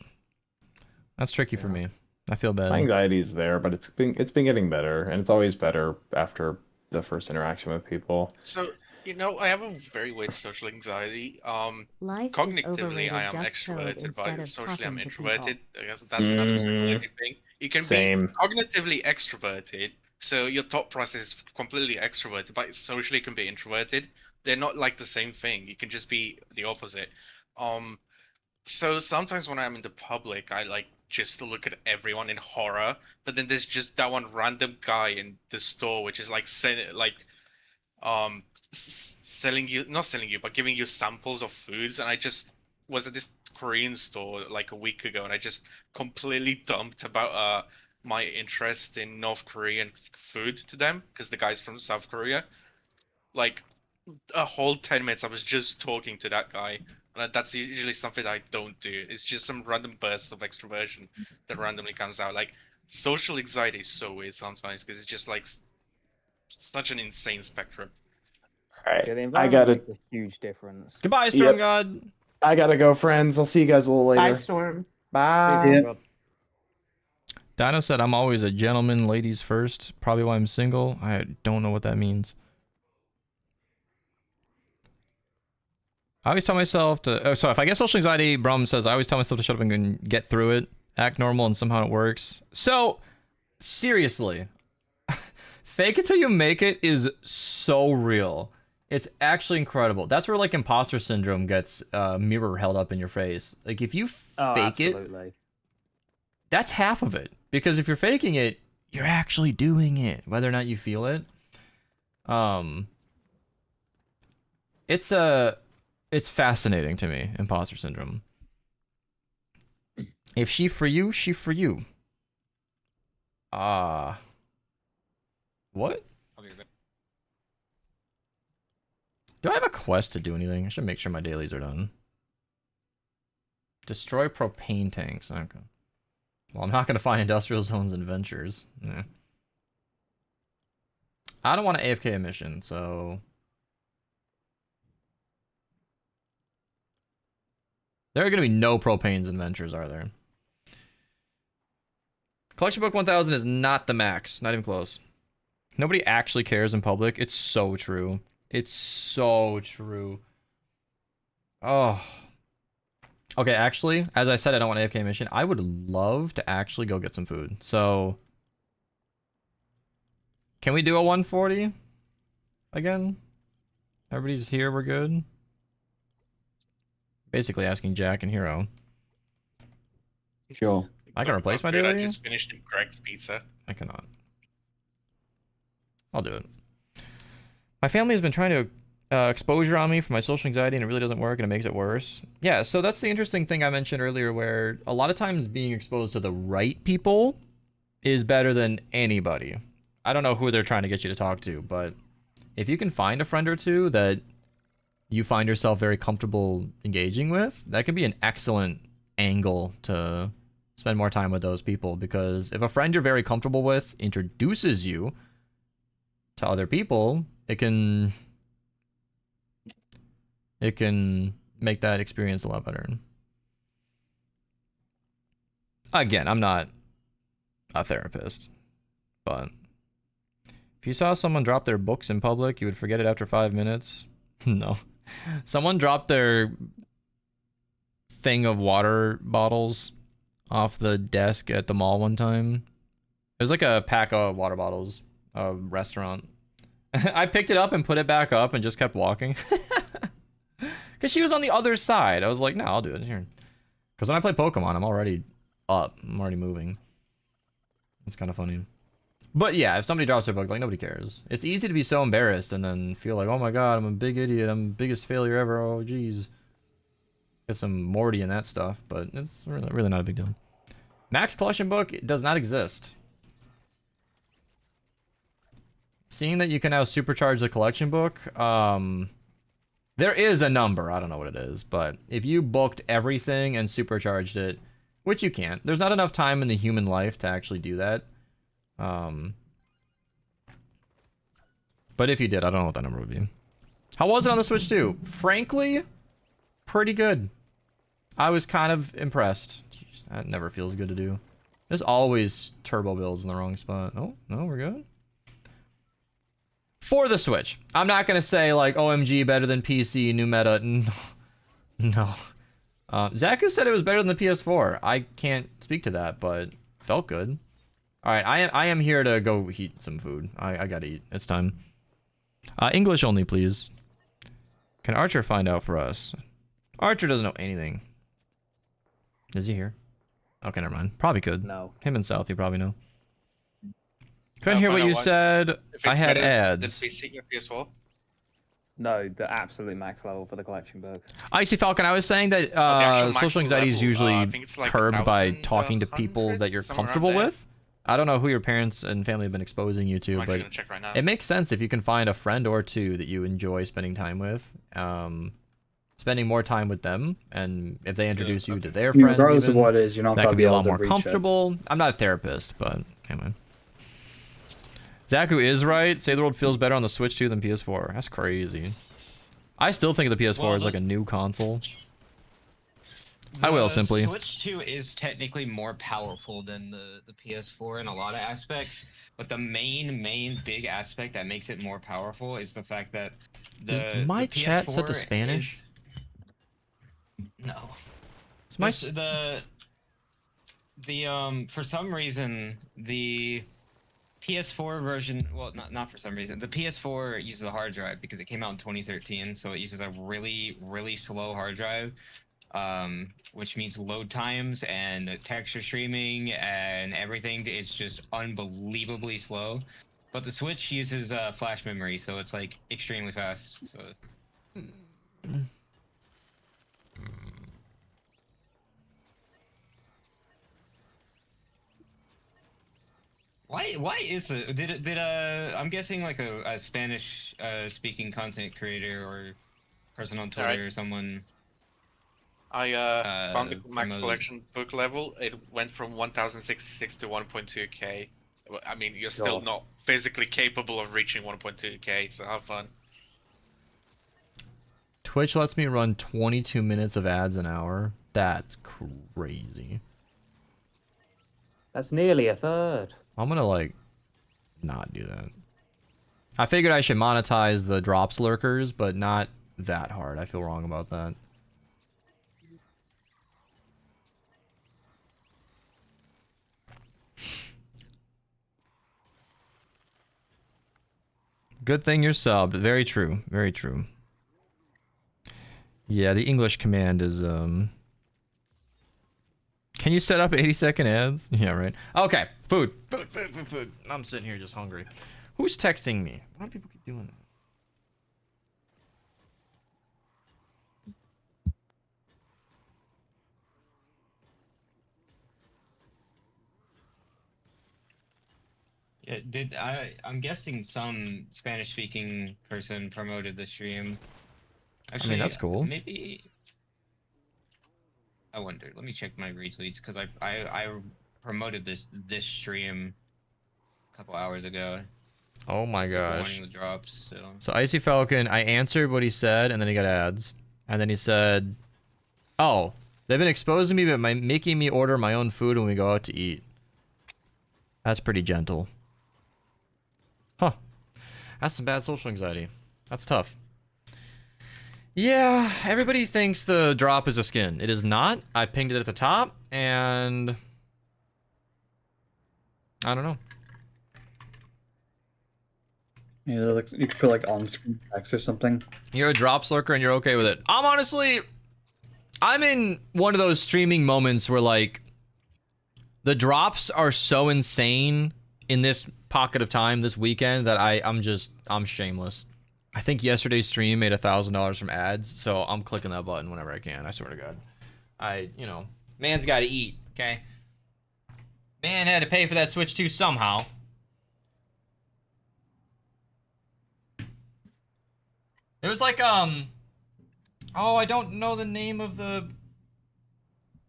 That's tricky for me. I feel bad. My anxiety's there, but it's been getting better, and it's always better after the first interaction with people. So, You know, I have a very weird social anxiety. Life is Cognitively, I overrated. am Just code extroverted, instead but of socially, I'm talking to introverted. people. I guess that's another psychology thing. You can be Same. cognitively extroverted, so your thought process is completely extroverted, but socially you can be introverted. They're not like the same thing. You can just be the opposite. Um, so sometimes when I'm in the public, I like just to look at everyone in horror, but then there's just that one random guy in the store which is like saying like selling you, not selling you, but giving you samples of foods. And I just was at this Korean store like a week ago, and I just completely dumped about my interest in North Korean food to them because the guy's from South Korea. Like a whole 10 minutes I was just talking to that guy. And that's usually something I don't do. It's just some random burst of extroversion that randomly comes out. Like social anxiety is so weird sometimes because it's just like such an insane spectrum. All right. Yeah, the I environment gotta. makes a huge difference. Goodbye, Storm Yep. God. I gotta go, friends. I'll see you guys a little later. Bye, Storm. Bye. Yeah. Dino said, I'm always a gentleman, ladies first. Probably why I'm single. I don't know what that means. I always tell myself to... so if I get social anxiety, Brum says, I always tell myself to shut up and get through it. Act normal, and somehow it works. So, seriously. Fake it till you make it is so real. It's actually incredible. That's where, like, imposter syndrome gets mirror held up in your face. Like, if you fake it... That's half of it. Because if you're faking it, you're actually doing it. Whether or not you feel it. It's fascinating to me, imposter syndrome. If she for you, she for you. What? Do I have a quest to do anything? I should make sure my dailies are done. Destroy propane tanks. Okay. Well, I'm not going to find industrial zones and ventures. Yeah. I don't want an AFK mission, so... There are going to be no propanes and ventures, are there? Collection book 1000 is not the max. Not even close. Nobody actually cares in public. It's so true. It's so true. Oh. Okay, actually, as I said, I don't want an AFK mission. I would love to actually go get some food. So... Can we do a 140? Again? Everybody's here, we're good? Basically asking Jack and Hero. Sure. I can replace my Dude, I daily? just finished Greg's pizza. I cannot. I'll do it. My family has been trying to exposure on me for my social anxiety, and it really doesn't work, and it makes it worse. Yeah, so that's the interesting thing I mentioned earlier, where a lot of times being exposed to the right people is better than anybody. I don't know who they're trying to get you to talk to, but if you can find a friend or two that you find yourself very comfortable engaging with, that can be an excellent angle to spend more time with those people. Because if a friend you're very comfortable with introduces you to other people, it can make that experience a lot better. Again, I'm not a therapist, but if you saw someone drop their books in public, you would forget it after 5 minutes. No. Someone dropped their thing of water bottles off the desk at the mall one time. It was like a pack of water bottles, a restaurant. I picked it up and put it back up and just kept walking. Because she was on the other side. I was like, no, I'll do it here. Because when I play Pokemon, I'm already up. I'm already moving. It's kind of funny. But yeah, if somebody drops their book, like, nobody cares. It's easy to be so embarrassed and then feel like, oh my god, I'm a big idiot. I'm the biggest failure ever. Oh, jeez. Get some Morty and that stuff, but it's really not a big deal. Max collection book does not exist. Seeing that you can now supercharge the collection book, there is a number. I don't know what it is, but if you booked everything and supercharged it, which you can't, there's not enough time in the human life to actually do that. But if you did, I don't know what that number would be. How was it on the Switch 2? Frankly, pretty good. I was kind of impressed. Jeez, that never feels good to do. There's always turbo builds in the wrong spot. Oh, no, we're good. For the Switch. I'm not gonna say like OMG better than PC, new meta. No. Zaku said it was better than the PS4. I can't speak to that, but felt good. All right, I am here to go heat some food. I gotta eat. It's time. English only, please. Can Archer find out for us? Archer doesn't know anything. Is he here? Okay, never mind. Probably could. No. Him and South, you probably know. Couldn't hear what you said. I had ads. Than PC or PS4? No, the absolute max level for the collection book. Icy Falcon, I was saying that social anxiety is usually I think it's like curbed by 1,000, talking to people that you're somewhere around comfortable there. with. I don't know who your parents and family have been exposing you to, I'm actually but gonna check right now. it makes sense if you can find a friend or two that you enjoy spending time with. Spending more time with them, and if they introduce you to their I mean, friends, regardless even, of what it is, you're not that gonna can be be a able lot to more reach it. comfortable. I'm not a therapist, but anyway. Zaku is right. Say the World feels better on the Switch 2 than PS4. That's crazy. I still think of the PS4 as like a new console. I will simply. Switch 2 is technically more powerful than the PS4 in a lot of aspects, but the main big aspect that makes it more powerful is the fact that Is my chat set to PS4 Spanish? is- No. Is my For some reason the PS4 version, well, not for some reason, the PS4 uses a hard drive because it came out in 2013, so it uses a really slow hard drive, which means load times and texture streaming and everything is just unbelievably slow. But the Switch uses flash memory, so it's like extremely fast. So. Why is it? Did I'm guessing like a Spanish speaking content creator or person on Twitter or someone. I found the max promoted. collection book level. It went from 1066 to 1.2k. I mean, you're still God. not physically capable of reaching 1.2k, so have fun. Twitch lets me run 22 minutes of ads an hour. That's crazy. That's nearly a third. I'm gonna like not do that. I figured I should monetize the drops lurkers, but not that hard. I feel wrong about that. Good thing you're subbed. Very true. Very true. Yeah, the English command is Can you set up 80-second ads? Yeah, right. Okay, food. Food. I'm sitting here just hungry. Who's texting me? Why do people keep doing that? Yeah, I'm guessing some Spanish-speaking person promoted the stream. Actually, that's cool. Maybe. I wonder. Let me check my retweets because I promoted this stream a couple hours ago. Oh my gosh. Wanting the drops. So Icy Falcon, I answered what he said, and then he got ads, and then he said, "Oh, they've been exposing me, but making me order my own food when we go out to eat." That's pretty gentle. Huh. That's some bad social anxiety. That's tough. Yeah, everybody thinks the drop is a skin. It is not. I pinged it at the top, and I don't know. Yeah, like you could put like on-screen text or something. You're a drop lurker and you're okay with it. I'm in one of those streaming moments where like the drops are so insane in this pocket of time this weekend that I'm shameless. I think yesterday's stream made $1,000 from ads, so I'm clicking that button whenever I can. I swear to God. Man's got to eat, okay? Man had to pay for that Switch 2 somehow. It was like, oh, I don't know the name of the...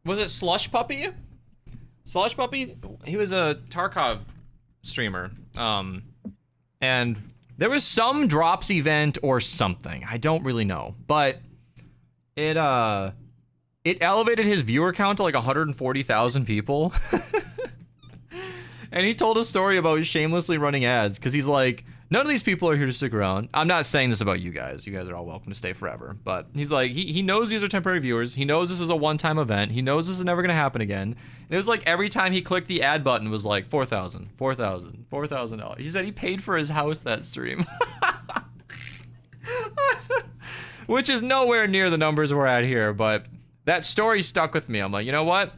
Was it Slush Puppy? Slush Puppy? He was a Tarkov streamer. And there was some drops event or something. I don't really know. But it elevated his viewer count to like 140,000 people. And he told a story about shamelessly running ads. Because he's like, None of these people are here to stick around. I'm not saying this about you guys. You guys are all welcome to stay forever. But he's like, he knows these are temporary viewers. He knows this is a one-time event. He knows this is never going to happen again. And it was like every time he clicked the add button was like $4,000, $4,000, $4,000. He said he paid for his house that stream. Which is nowhere near the numbers we're at here. But that story stuck with me. I'm like, you know what?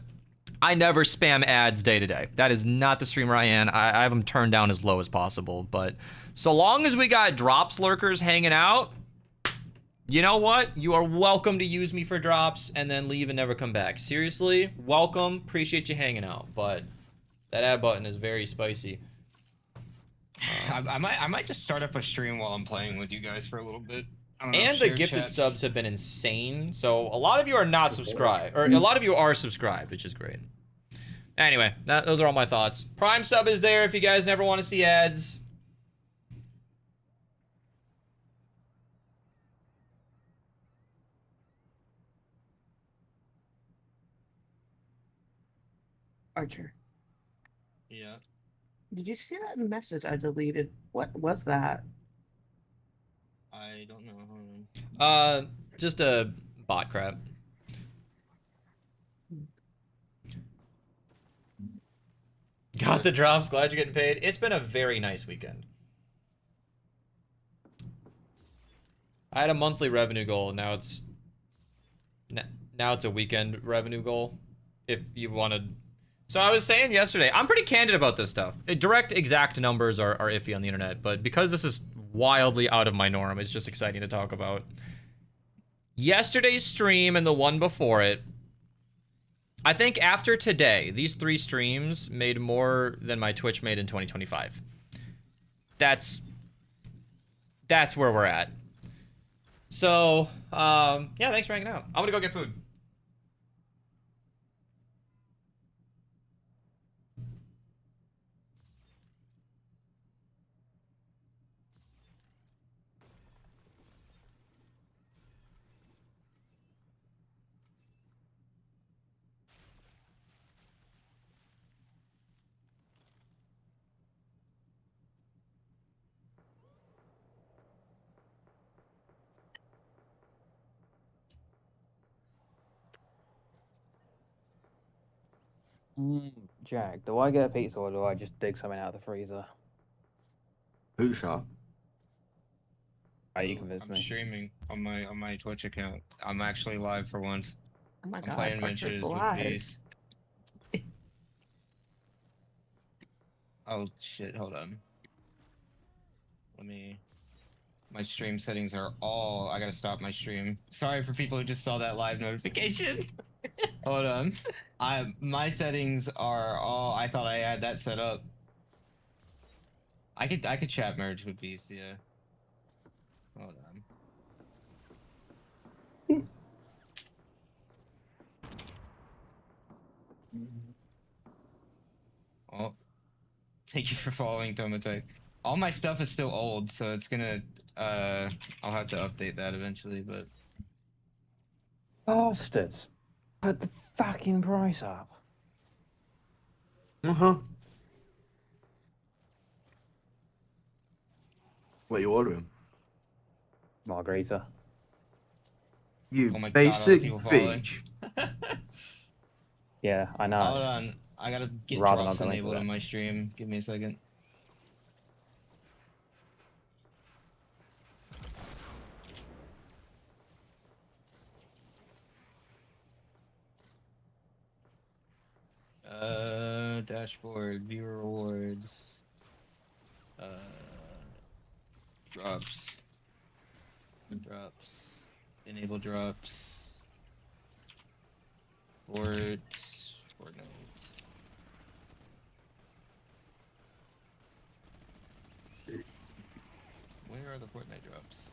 I never spam ads day to day. That is not the streamer I am. I have them turned down as low as possible. But so long as we got drops lurkers hanging out, you know what? You are welcome to use me for drops and then leave and never come back. Seriously, welcome. Appreciate you hanging out. But that ad button is very spicy. I might just start up a stream while I'm playing with you guys for a little bit. I don't know, And the share gifted chats. subs have been insane. So a lot of you are not subscribed. Or a lot of you are subscribed, which is great. Anyway, those are all my thoughts. Prime sub is there if you guys never want to see ads. Archer, Yeah. did you see that message I deleted? What was that? I don't know. Hold on. Just a bot crap. Got the drops. Glad you're getting paid. It's been a very nice weekend. I had a monthly revenue goal. Now it's a weekend revenue goal. If you wanted. So I was saying yesterday, I'm pretty candid about this stuff. Direct exact numbers are iffy on the internet, but because this is wildly out of my norm, it's just exciting to talk about. Yesterday's stream and the one before it, I think after today, these 3 streams made more than my Twitch made in 2025. That's where we're at. So, yeah, thanks for hanging out. I'm gonna go get food. Jack, do I get a pizza or do I just dig something out of the freezer? Pizza. You convinced I'm me. streaming on my Twitch account. I'm actually live for once. Oh my I'm god, playing Archer's Adventures with alive. Peace. Oh shit, hold on. My stream settings are all... I gotta stop my stream. Sorry for people who just saw that live notification. Hold on. My settings are all... I thought I had that set up. I could chat merge with Beast, yeah. Hold on. Oh. Thank you for following, Tomatech. All my stuff is still old, so it's gonna... I'll have to update that eventually, but... Bastards. Put the fucking price up. Uh-huh. What are you ordering? Margarita. You Oh my God, basic people following. bitch. Yeah, I know. Hold on. I gotta get Rather drops not go into enabled that. on my stream. Give me a second. Dashboard, view rewards, drops, enable drops, Fortnite. Where are the Fortnite drops?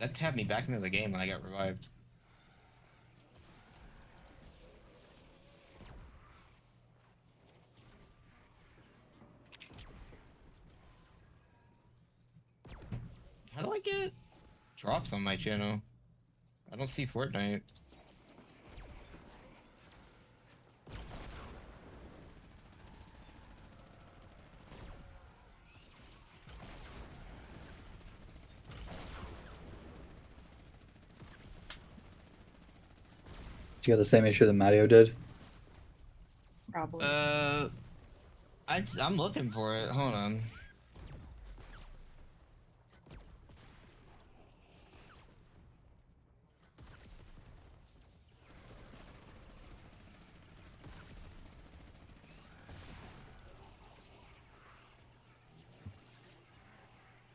That tabbed me back into the game when I got revived. How do I get drops on my channel? I don't see Fortnite. You got the same issue that Mario did. Probably. I'm looking for it. Hold on.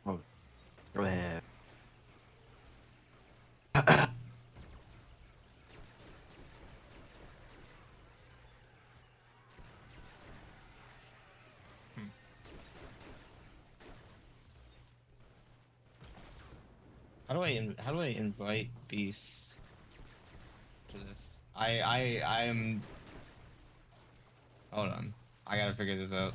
Oh, go ahead. How do I invite Beast to this? I'm. Hold on. I gotta figure this out.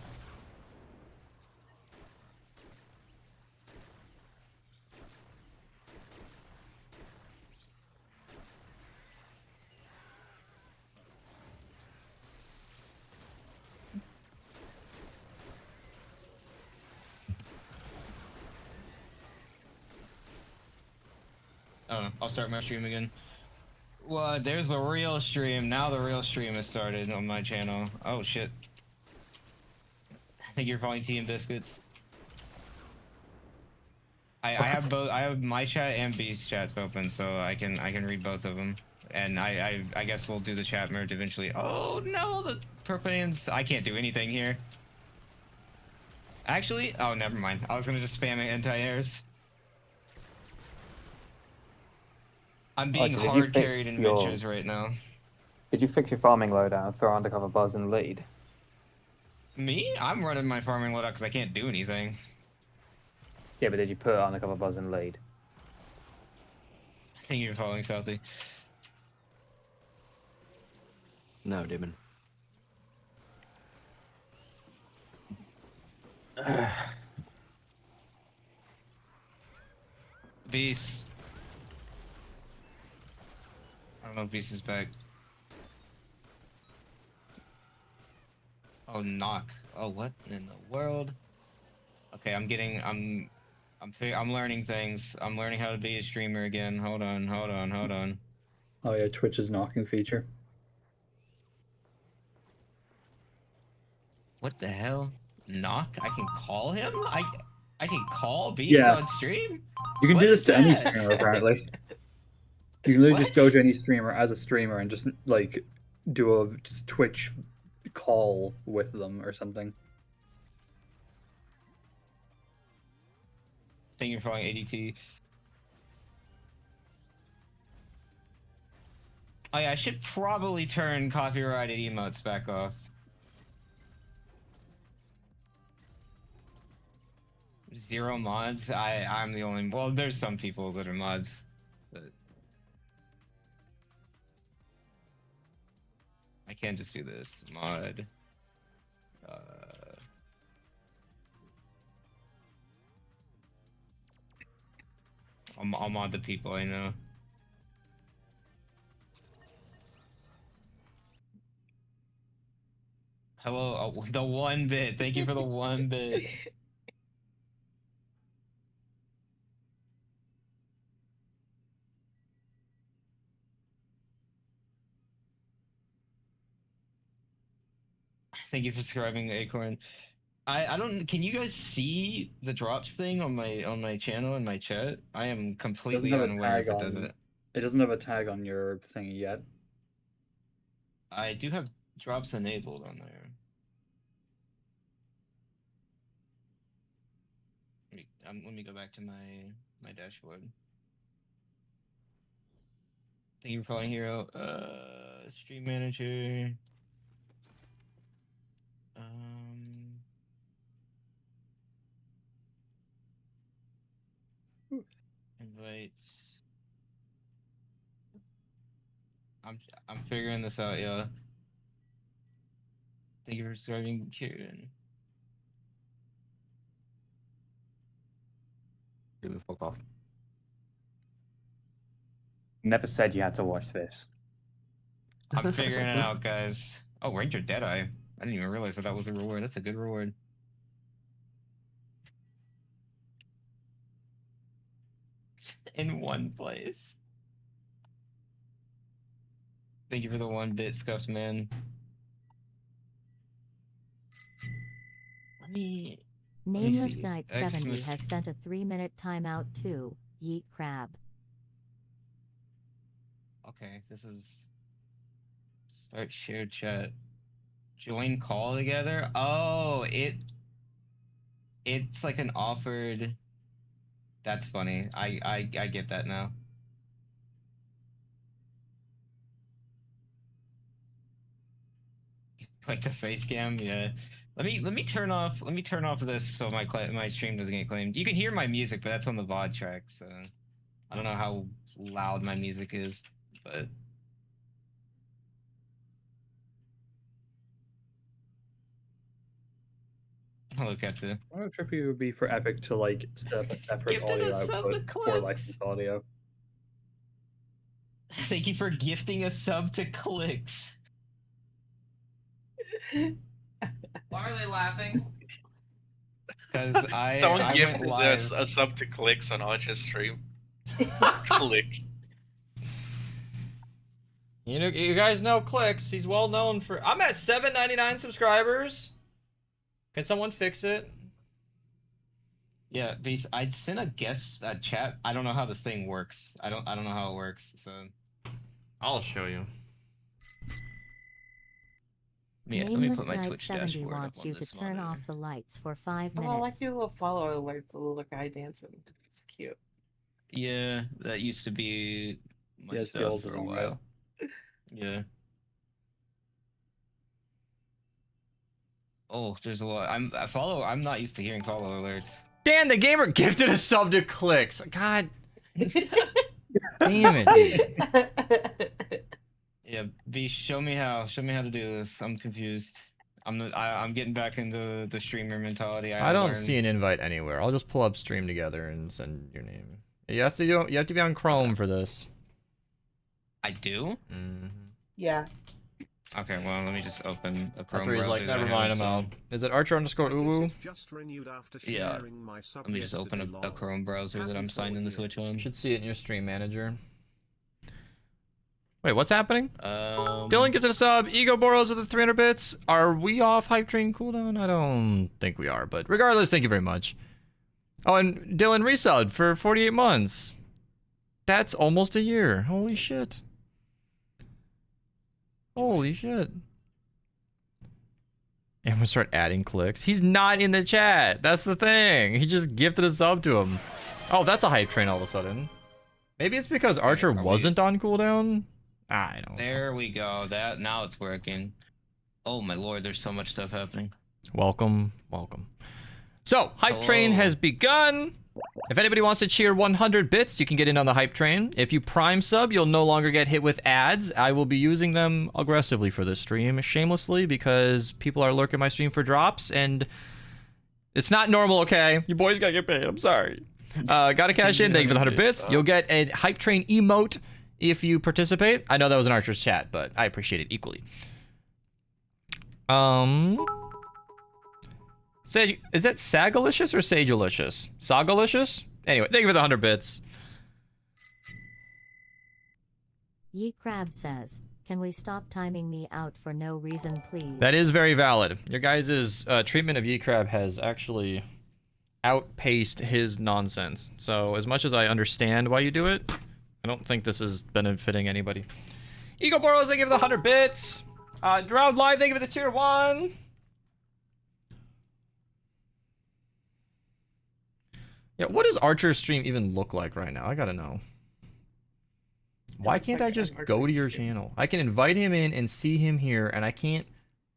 I don't know. I'll start my stream again. Well, there's the real stream. Now the real stream has started on my channel. Oh shit. I think you're calling tea and biscuits. I have both. I have my chat and B's chats open, so I can read both of them. And I guess we'll do the chat merge eventually. Oh no, the propanes. I can't do anything here. Actually, oh never mind. I was gonna just spam anti-airs. I'm being Did you hard fix carried in your- ventures right now. Did you fix your farming loadout and throw undercover buzz in the lead? Me? I'm running my farming loadout because I can't do anything. Yeah, but did you put undercover buzz in the lead? I think you're following Southie. No, Demon. Beast. I don't know if Beast is back. Oh, knock. Oh, what in the world? Okay, I'm learning things. I'm learning how to be a streamer again. Hold on. Oh yeah, Twitch's knocking feature. What the hell? Knock? I can call him? I can call Beast Yeah. on stream? You can What do this is to any that? streamer apparently. You can literally just go What? to any streamer as a streamer and just like do a just Twitch call with them or something. Thank you for following ADT. Oh yeah, I should probably turn copyrighted emotes back off. Zero mods? I'm the only. Well, there's some people that are mods, but I can't just do this mod. I'll mod the people I know. Hello, oh, the 1 bit. Thank you for the 1 bit. Thank you for subscribing, Acorn. I don't. Can you guys see the drops thing on my channel and my chat? I am It doesn't completely have a unaware if tag it does on. it. It doesn't have a tag on your thingy yet. I do have drops enabled on there. Let me go back to my dashboard. Thank you for following Hero. Stream manager. Invites. I'm figuring this out, yeah. Thank you for subscribing, Kieran. Demon, fuck off. Never said you had to watch this. I'm figuring it out, guys. Oh, Ranger Deadeye. I didn't even realize that was a reward. That's a good reward. In one place. Thank you for the 1-bit scuffed man. Let me Nameless see. Knight 70 has sent a 3-minute timeout to Yeet Crab. Okay, this is start shared chat. Join call together. Oh, it's like an offered. That's funny. I get that now. Like the face cam, yeah. Let me turn off this so my stream doesn't get claimed. You can hear my music, but that's on the VOD track, so I don't know how loud my music is, but hello Katsu. How trippy it would be for Epic to like set up a separate Gifted audio a sub output to for Clicks. licensed audio. Thank you for gifting a sub to Clicks. Why are they laughing? Because Someone I gifted went us live. a sub to Clicks on Archer's stream. Clicks. You know, you guys know Clicks. He's well known for. I'm at 799 subscribers. Can someone fix it? Yeah, I sent a guest chat. I don't know how this thing works. I don't know how it works. So I'll show you. yeah, let me Nameless put my Knight Twitch 70 dashboard up wants on you to this turn monitor. off the lights for 5 Oh, I like minutes. your little follower alert, the little guy dancing. It's cute. Yeah, that used to be my Yes, the stuff old for a design, while. Yeah. Oh, there's a lot. I'm not used to hearing follow alerts. Dan the gamer gifted a sub to Clicks. God damn it, dude. Yeah, B, show me how to do this. I'm confused. I'm getting back into the streamer mentality. I don't see an invite anywhere. I'll just pull up Stream Together and send your name. You have to be on Chrome for this. I do? Yeah. Okay, well, let me just open a Chrome That's where he's like, browser that I never have mind, I'm out. installed. Is it Archer_uwu? Yeah. Let me just open a Chrome browser that I'm signed into Switch on. You should see it in your stream manager. Wait, what's happening? Um, Dylan gifted a sub. Ego borrows with the 300 bits. Are we off hype train cooldown? I don't think we are, but regardless, thank you very much. Oh, and Dylan resubbed for 48 months. That's almost a year. Holy shit. Holy shit. And we'll start adding clicks. He's not in the chat. That's the thing. He just gifted a sub to him. Oh, that's a hype train all of a sudden. Maybe it's because Archer wasn't on cooldown? I don't know. There we go. Now it's working. Oh my lord, there's so much stuff happening. Welcome, welcome. So, hype train has begun. If anybody wants to cheer 100 bits, you can get in on the hype train. If you prime sub, you'll no longer get hit with ads. I will be using them aggressively for this stream, shamelessly, because people are lurking my stream for drops, and it's not normal, okay? You boys gotta get paid, I'm sorry. Gotta cash in, thank you for the 100 bits. You'll get a hype train emote if you participate. I know that was an Archer's chat, but I appreciate it equally. Is that Sagalicious or Sagelicious? Sagalicious? Anyway, thank you for the 100 bits. Yeet Crab says, can we stop timing me out for no reason, please? That is very valid. Your guys' treatment of Yeet Crab has actually outpaced his nonsense. So as much as I understand why you do it, I don't think this is benefiting anybody. Eagle Boros, thank you for the 100 bits. Drowned Live, thank you for the tier 1. Yeah, what does Archer's stream even look like right now? I gotta know. Why can't I just go to your channel? I can invite him in and see him here, and I can't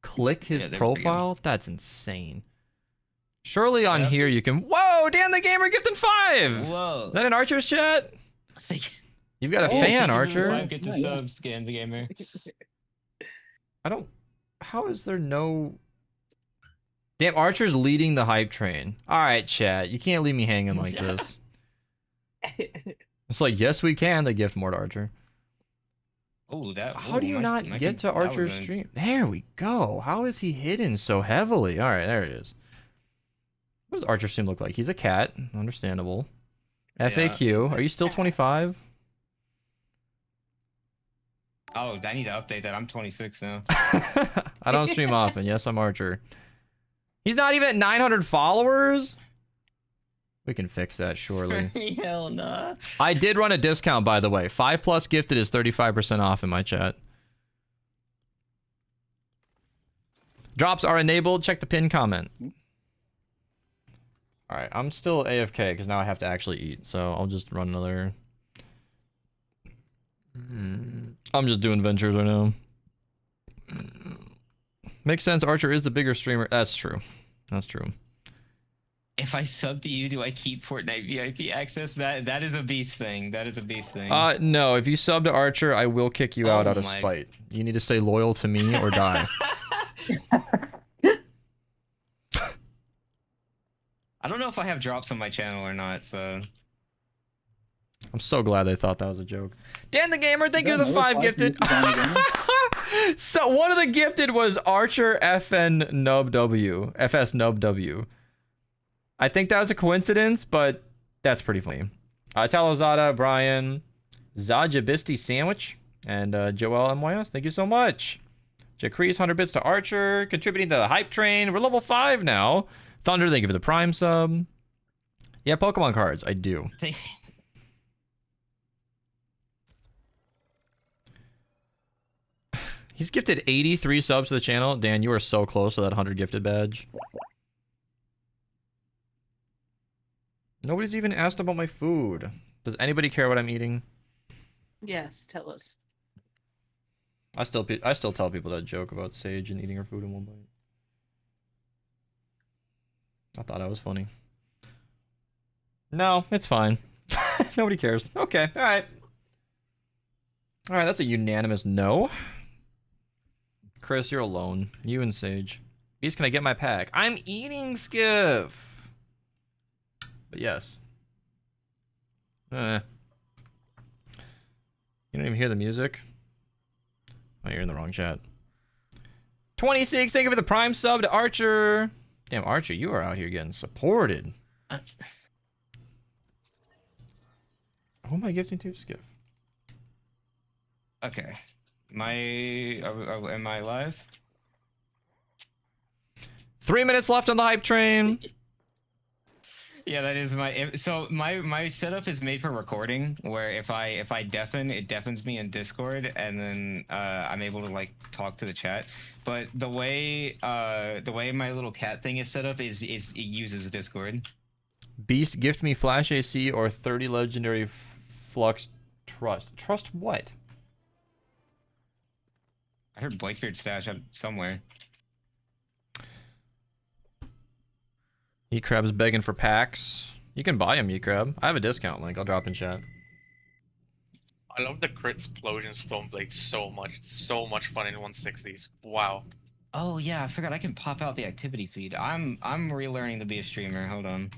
click his profile? That's insane. Surely on here you can... Whoa, Dan the Gamer gifted 5! Whoa. Is that an Archer's chat? You've got a fan, Archer. Get the subs, Scan the Gamer. I don't... How is there no... Damn, Archer's leading the hype train. Alright, chat. You can't leave me hanging like this. It's like, yes, we can. They gift more to Archer. Oh, that... How do you not get to Archer's stream? There we go. How is he hidden so heavily? Alright, there it is. What does Archer's stream look like? He's a cat. Understandable. FAQ. Are you still 25? Oh, I need to update that. I'm 26 now. I don't stream often. Yes, I'm Archer. He's not even at 900 followers? We can fix that, surely. Hell nah. I did run a discount, by the way. 5+ gifted is 35% off in my chat. Drops are enabled. Check the pin comment. Alright, I'm still AFK because now I have to actually eat. So I'll just run another... I'm just doing ventures right now. Makes sense. Archer is the bigger streamer. That's true. That's true. If I sub to you, do I keep Fortnite VIP access? That is a beast thing. That is a beast thing. No. If you sub to Archer, I will kick you out of my- spite. You need to stay loyal to me or die. I don't know if I have drops on my channel or not, so... I'm so glad they thought that was a joke. Dan the Gamer, thank you for the another 5 5 gifted. So one of the gifted was Archer FN Nub W. FS Nub W. I think that was a coincidence, but that's pretty funny. Talozada, Brian, Zajabisti Sandwich, and Joel MYS, thank you so much. Jacrease, 100 bits to Archer, contributing to the hype train. We're level 5 now. Thunder, thank you for the Prime sub. Yeah, Pokemon cards, I do. He's gifted 83 subs to the channel. Dan, you are so close to that 100 gifted badge. Nobody's even asked about my food. Does anybody care what I'm eating? Yes, tell us. I still tell people that joke about Sage and eating her food in one bite. I thought that was funny. No, it's fine. Nobody cares. Okay, alright. Alright, that's a unanimous no. Chris, you're alone. You and Sage. Please, can I get my pack? I'm eating, Skiff! But yes. You don't even hear the music? Oh, you're in the wrong chat. 26, thank you for the Prime sub to Archer. Damn, Archer, you are out here getting supported. Who am I gifting to? Skiff. Okay. Am I live? 3 minutes left on the hype train. Yeah, that is my setup is made for recording, where if I deafen, it deafens me in Discord, and then I'm able to like talk to the chat. But the way my little cat thing is set up is it uses Discord. Beast, gift me Flash AC or 30 legendary Flux Trust. Trust what? I heard Blakebeard stash up somewhere. Meat Crab's begging for packs. You can buy a Meat Crab. I have a discount link. I'll drop in chat. I love the crit explosion Stoneblade so much. It's so much fun in 160s. Wow. Oh yeah, I forgot I can pop out the activity feed. I'm relearning to be a streamer. Hold on.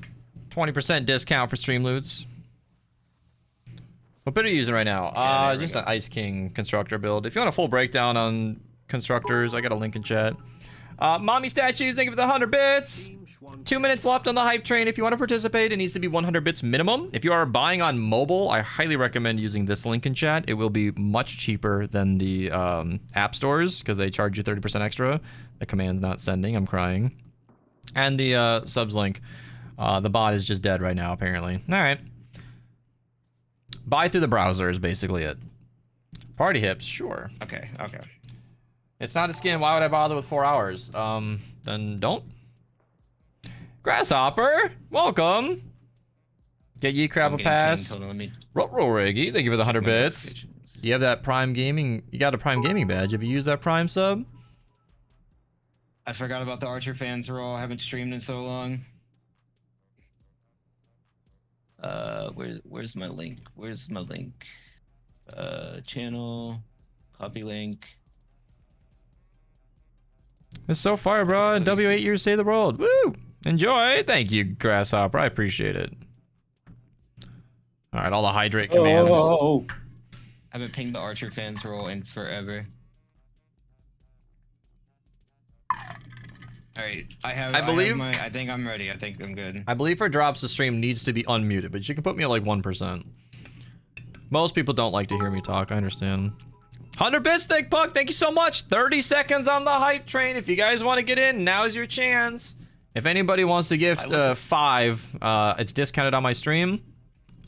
20% discount for stream loots. What bid are you using right now? Just an Ice King constructor build. If you want a full breakdown on constructors, I got a link in chat. Mommy Statues, thank you for the 100 bits. 2 minutes left on the hype train. If you want to participate, it needs to be 100 bits minimum. If you are buying on mobile, I highly recommend using this link in chat. It will be much cheaper than the app stores because they charge you 30% extra. The command's not sending. I'm crying. And the subs link. The bot is just dead right now, apparently. All right. Buy through the browser is basically it. Party hips, sure. Okay. It's not a skin. Why would I bother with 4 hours? Then don't. Grasshopper, welcome. Get Ye Crab a pass. Roll Reggie, thank you for the 100 bits. You have that Prime Gaming. You got a Prime Gaming badge. Have you used that Prime sub? I forgot about the Archer fans role. I haven't streamed in so long. Where's my link? Where's my link? Channel, copy link. It's so far, bro. W8 years save the world. Woo! Enjoy. Thank you, Grasshopper. I appreciate it. All right, all the hydrate commands. I haven't pinged the Archer fans role in forever. All right, I think I'm ready. I think I'm good. I believe for drops, the stream needs to be unmuted, but you can put me at like 1%. Most people don't like to hear me talk. I understand. 100 bits, Thick Puck. Thank you so much. 30 seconds on the hype train. If you guys want to get in, now's your chance. If anybody wants to gift 5, it's discounted on my stream,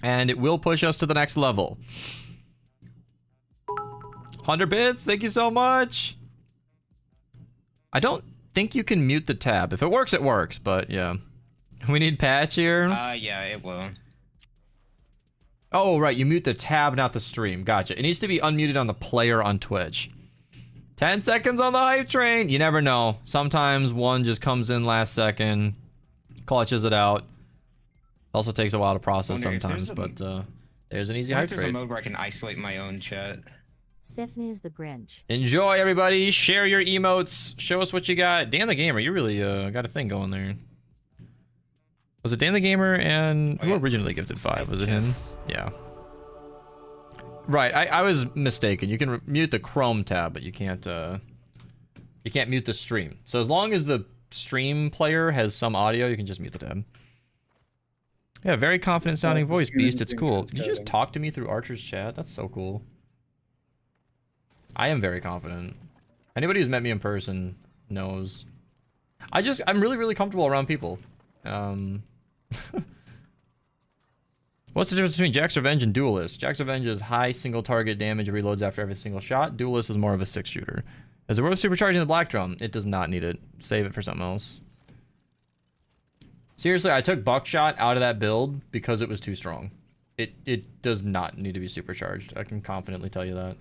and it will push us to the next level. 100 bits. Thank you so much. I don't think you can mute the tab. If it works, it works. But yeah, we need patch here. Yeah, it will. Oh, right. You mute the tab, not the stream. Gotcha. It needs to be unmuted on the player on Twitch. 10 seconds on the hype train. You never know. Sometimes one just comes in last second, clutches it out. Also takes a while to process sometimes, but there's an easy hype train. There's a mode where I can isolate my own chat. Sifney is the Grinch. Enjoy, everybody. Share your emotes. Show us what you got. Dan the Gamer, you really got a thing going there. Was it Dan the Gamer and who originally gifted 5? Was it him? Yeah. Right, I was mistaken. You can mute the Chrome tab, but you can't mute the stream. So as long as the stream player has some audio, you can just mute the tab. Yeah, very confident sounding voice, Beast. It's cool. Did you just talk to me through Archer's chat? That's so cool. I am very confident. Anybody who's met me in person knows. I'm really, really comfortable around people. What's the difference between Jack's Revenge and Duelist? Jack's Revenge is high single target damage, reloads after every single shot. Duelist is more of a 6-shooter. Is it worth supercharging the Black Drum? It does not need it. Save it for something else. Seriously, I took Buckshot out of that build because it was too strong. It does not need to be supercharged. I can confidently tell you that.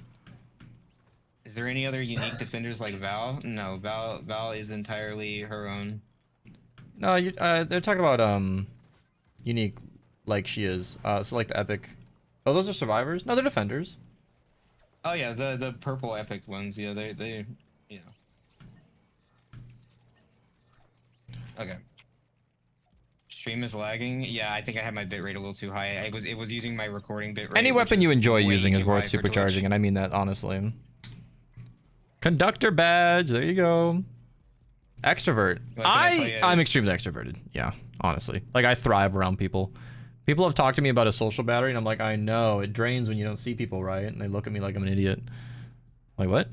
Is there any other unique defenders like Val? No, Val is entirely her own. No, they're talking about unique like she is. So like the epic. Oh, those are survivors? No, they're defenders. Oh yeah, the purple epic ones. Yeah, they yeah. Okay. Stream is lagging. Yeah, I think I had my bitrate a little too high. It was using my recording bitrate. Any weapon you enjoy using is worth supercharging, and I mean that honestly. Conductor badge. There you go. Extrovert. I'm extremely extroverted. Yeah, honestly. Like, I thrive around people. People have talked to me about a social battery, and I'm like, I know. It drains when you don't see people, right? And they look at me like I'm an idiot. Like, what?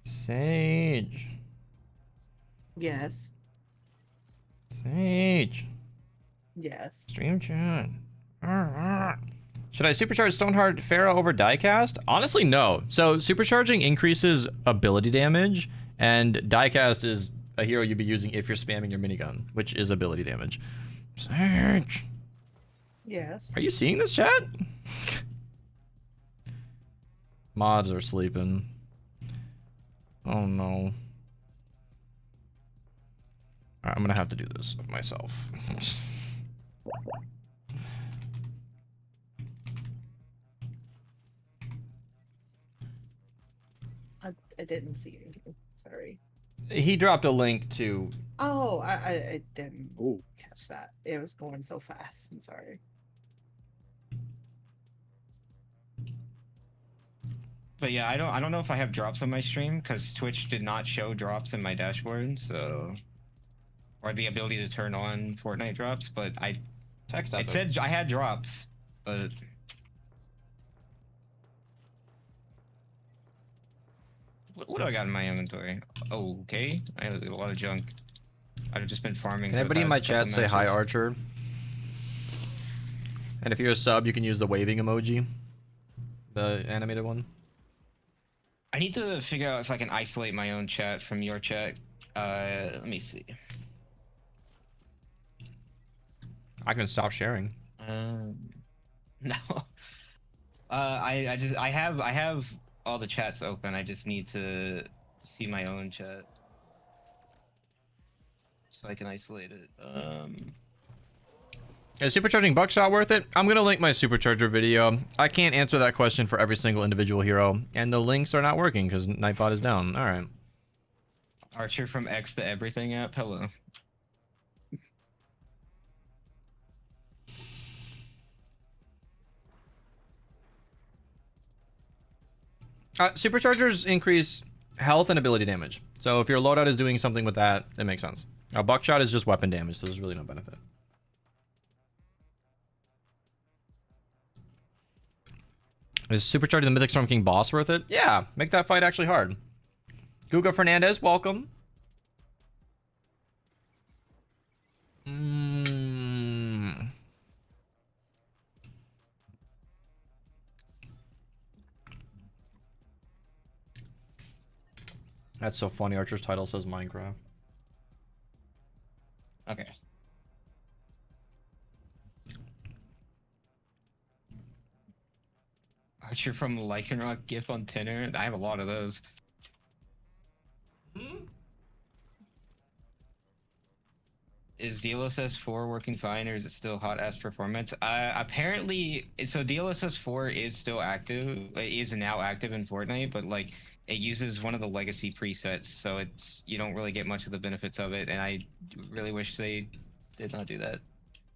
Sage. Yes. Sage. Yes. Stream chat. Should I supercharge Stoneheart Pharaoh over Diecast? Honestly, no. So supercharging increases ability damage, and Diecast is a hero you'd be using if you're spamming your minigun, which is ability damage. Sage. Yes. Are you seeing this, chat? Mods are sleeping. Oh no. Alright, I'm gonna have to do this myself. I didn't see anything. Sorry. He dropped a link to. Oh, I didn't catch that. It was going so fast. I'm sorry. But yeah, I don't know if I have drops on my stream because Twitch did not show drops in my dashboard, so or the ability to turn on Fortnite drops. But it said I had drops, but. What do I got in my inventory? Oh, okay. I have a lot of junk. I've just been farming. Can anybody in my chat say hi, Archer? And if you're a sub, you can use the waving emoji. The animated one. I need to figure out if I can isolate my own chat from your chat. Let me see. I can stop sharing. No. I have all the chats open. I just need to see my own chat so I can isolate it. Is supercharging Buckshot worth it? I'm gonna link my supercharger video. I can't answer that question for every single individual hero, and the links are not working because Nightbot is down. All right. Archer from X to Everything app. Hello. Superchargers increase health and ability damage. So if your loadout is doing something with that, it makes sense. Buckshot is just weapon damage, so there's really no benefit. Is supercharging the Mythic Storm King boss worth it? Yeah, make that fight actually hard. Guga Fernandez, welcome. That's so funny. Archer's title says Minecraft. Okay. Archer from Lycanroc GIF on Tinder. I have a lot of those. Is DLSS 4 working fine, or is it still hot ass performance? Apparently, so DLSS 4 is still active. It is now active in Fortnite, but like it uses one of the legacy presets, so it's you don't really get much of the benefits of it. And I really wish they did not do that.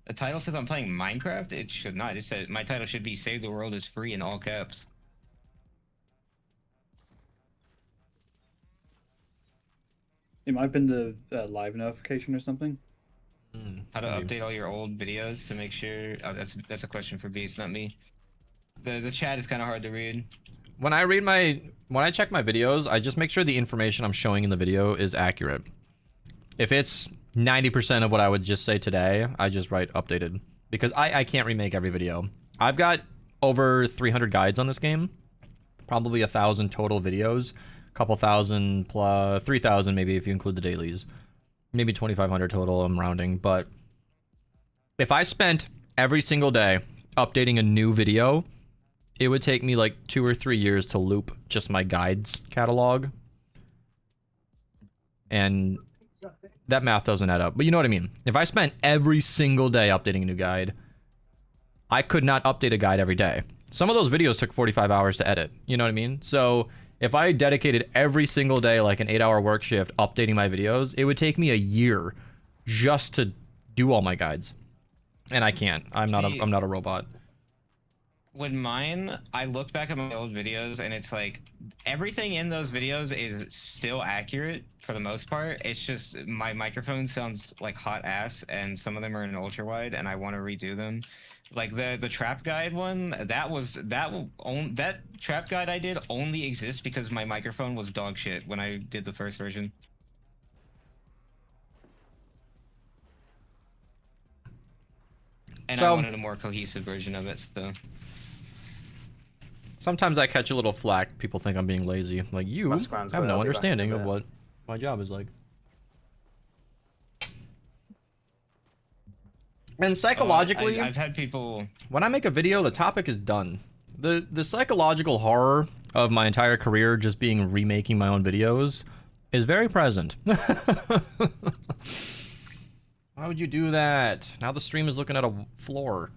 The title says I'm playing Minecraft. It should not. It said my title should be "Save the World is Free" in all caps. It might have been the live notification or something. How to update all your old videos to make sure? Oh, that's a question for Beast, not me. The chat is kind of hard to read. When I check my videos, I just make sure the information I'm showing in the video is accurate. If it's 90% of what I would just say today, I just write updated. Because I can't remake every video. I've got over 300 guides on this game. Probably 1,000 total videos. Couple thousand plus 3,000 maybe if you include the dailies. Maybe 2,500 total, I'm rounding. But if I spent every single day updating a new video, it would take me like 2 or 3 years to loop just my guides catalog. And that math doesn't add up. But you know what I mean. If I spent every single day updating a new guide, I could not update a guide every day. Some of those videos took 45 hours to edit. You know what I mean? So if I dedicated every single day like an 8-hour work shift updating my videos, it would take me a year just to do all my guides. And I can't. I'm not a robot. With mine, I look back at my old videos and it's like everything in those videos is still accurate for the most part. It's just my microphone sounds like hot ass and some of them are in ultra wide and I want to redo them. Like the trap guide one, that trap guide I did only exists because my microphone was dog shit when I did the first version. And I wanted a more cohesive version of it, so. Sometimes I catch a little flack. People think I'm being lazy. Like, you have no understanding of what my job is like. And psychologically, I've had people. When I make a video, the topic is done. The psychological horror of my entire career just being remaking my own videos is very present. Why would you do that? Now the stream is looking at a floor.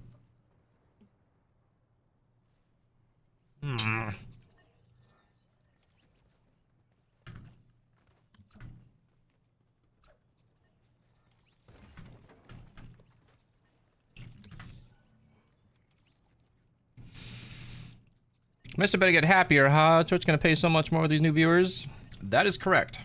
Mista better get happier, huh? Twitch gonna pay so much more with these new viewers? That is correct.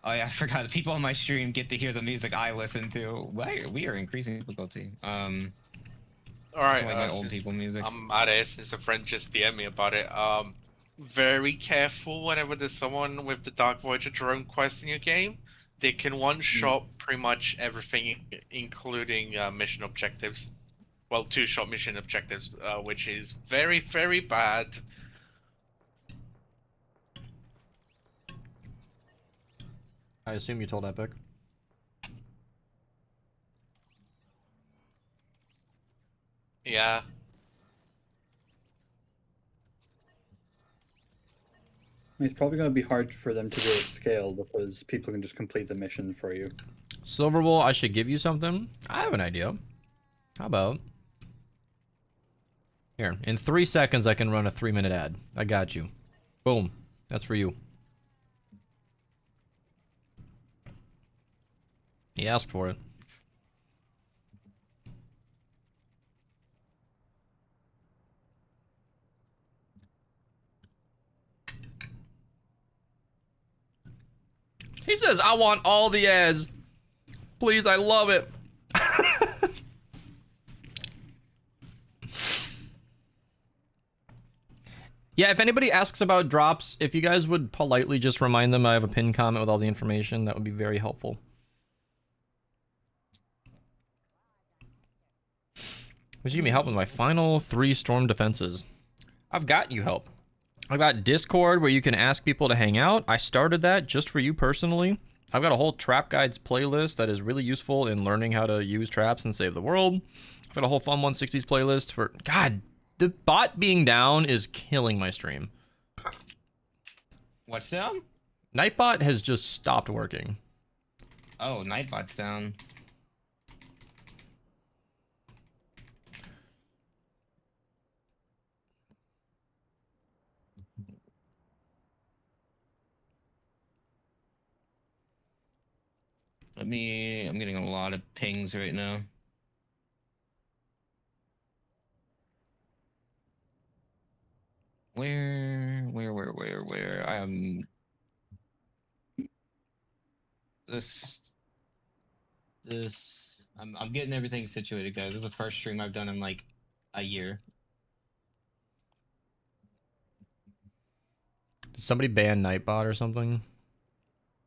Oh yeah, I forgot. The people on my stream get to hear the music I listen to. We are increasing difficulty. Alright, like my old people music. I'm at it since a friend just DM'd me about it. Very careful whenever there's someone with the Dark Voyager drone quest in your game. They can one-shot pretty much everything, including mission objectives. Well, two-shot mission objectives, which is very, very bad. I assume you told Epic. Yeah. It's probably going to be hard for them to do it at scale because people can just complete the mission for you. Silver Bowl, I should give you something. I have an idea. How about... Here, in 3 seconds I can run a 3-minute ad. I got you. Boom. That's for you. He asked for it. He says, I want all the ads. Please, I love it. Yeah, if anybody asks about drops, if you guys would politely just remind them I have a pinned comment with all the information, that would be very helpful. Would you give me help with my final 3 storm defenses? I've got you help. I've got Discord where you can ask people to hang out. I started that just for you personally. I've got a whole trap guides playlist that is really useful in learning how to use traps and save the world. I've got a whole Fun 160s playlist for... God, the bot being down is killing my stream. What's down? Nightbot has just stopped working. Oh, Nightbot's down. I'm getting a lot of pings right now. Where? I'm getting everything situated, guys. This is the first stream I've done in like a year. Did somebody ban Nightbot or something?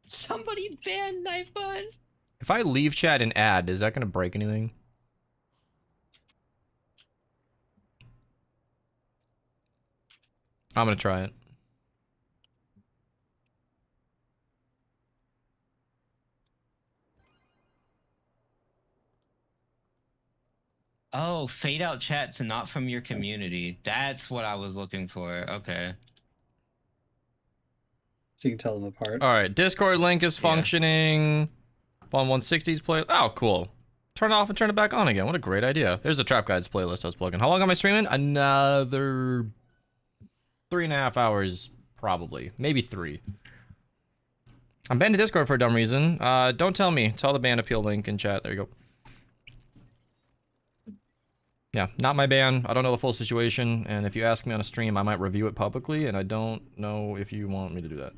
Somebody ban Nightbot. If I leave chat and add, is that going to break anything? I'm going to try it. Oh, fade out chats and not from your community. That's what I was looking for. Okay. So you can tell them apart. All right, Discord link is functioning. Fun 160s play. Oh, cool. Turn it off and turn it back on again. What a great idea. There's a Trap Guides playlist I was plugging. How long am I streaming? Another 3.5 hours, probably. Maybe 3. I'm banned to Discord for a dumb reason. Don't tell me. Tell the ban appeal link in chat. There you go. Yeah, not my ban. I don't know the full situation, and if you ask me on a stream, I might review it publicly, and I don't know if you want me to do that.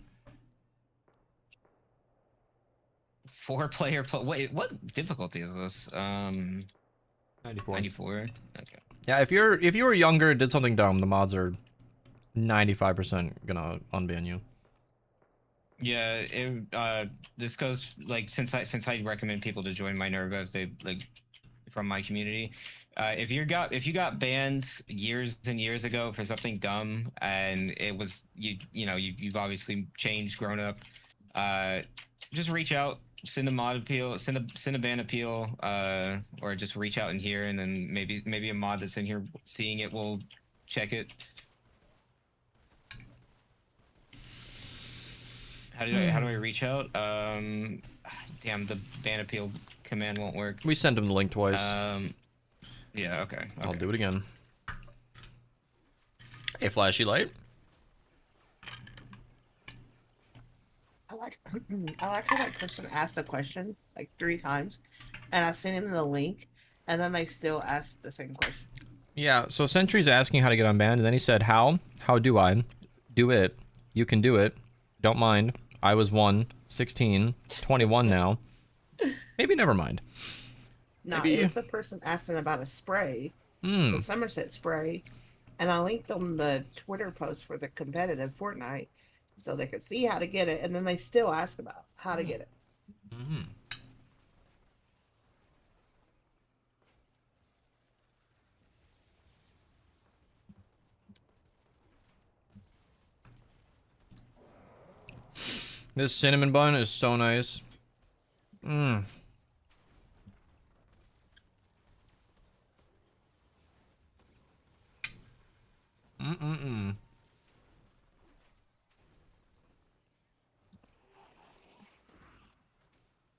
4-player wait, what difficulty is this? 94. 94. Okay. Yeah, if you were younger and did something dumb, the mods are 95% gonna unban you. Yeah, this goes like since I recommend people to join Minerva if they like from my community. If you got banned years and years ago for something dumb and it was you've obviously changed, grown up, just reach out, send a mod appeal, send a ban appeal, or just reach out in here, and then maybe a mod that's in here seeing it will check it. How do I reach out? Damn, the ban appeal command won't work. We sent him the link twice. Yeah, okay. I'll do it again. Hey, Flashy Light. I like how that person asked the question like 3 times, and I sent him the link, and then they still asked the same question. Yeah, so Sentry's asking how to get unbanned, and then he said, how? How do I? Do it. You can do it. Don't mind. I was 1, 16, 21 now. Maybe never mind. No, Maybe... it was the person asking about a spray, the Somerset spray, and I linked them the Twitter post for the competitive Fortnite so they could see how to get it, and then they still ask about how to get it. Mm-hmm. This cinnamon bun is so nice. Mmm. Mm-mm-mm.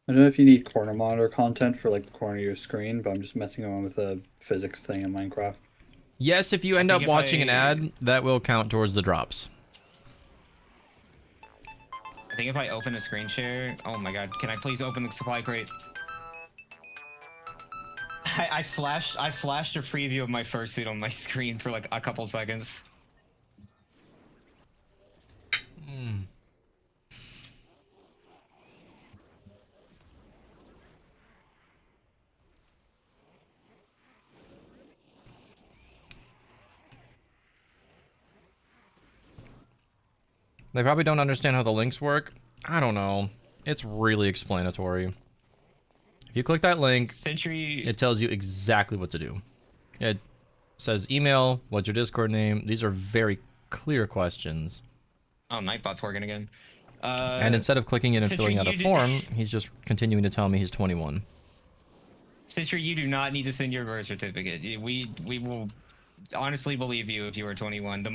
I don't know if you need corner monitor content for like the corner of your screen, but I'm just messing around with a physics thing in Minecraft. Yes, if you end up watching an ad, that will count towards the drops. I think if I open the screen share, oh my god, can I please open the supply crate? I flashed a preview of my fursuit on my screen for like a couple seconds. Mm. They probably don't understand how the links work. I don't know. It's really explanatory. If you click that link, Sentry... it tells you exactly what to do. It says email, what's your Discord name. These are very clear questions. Oh, Nightbot's working again. And instead of clicking in and filling out a form, he's just continuing to tell me he's 21. Sentry, you do not need to send your birth certificate. We will honestly believe you if you are 21. The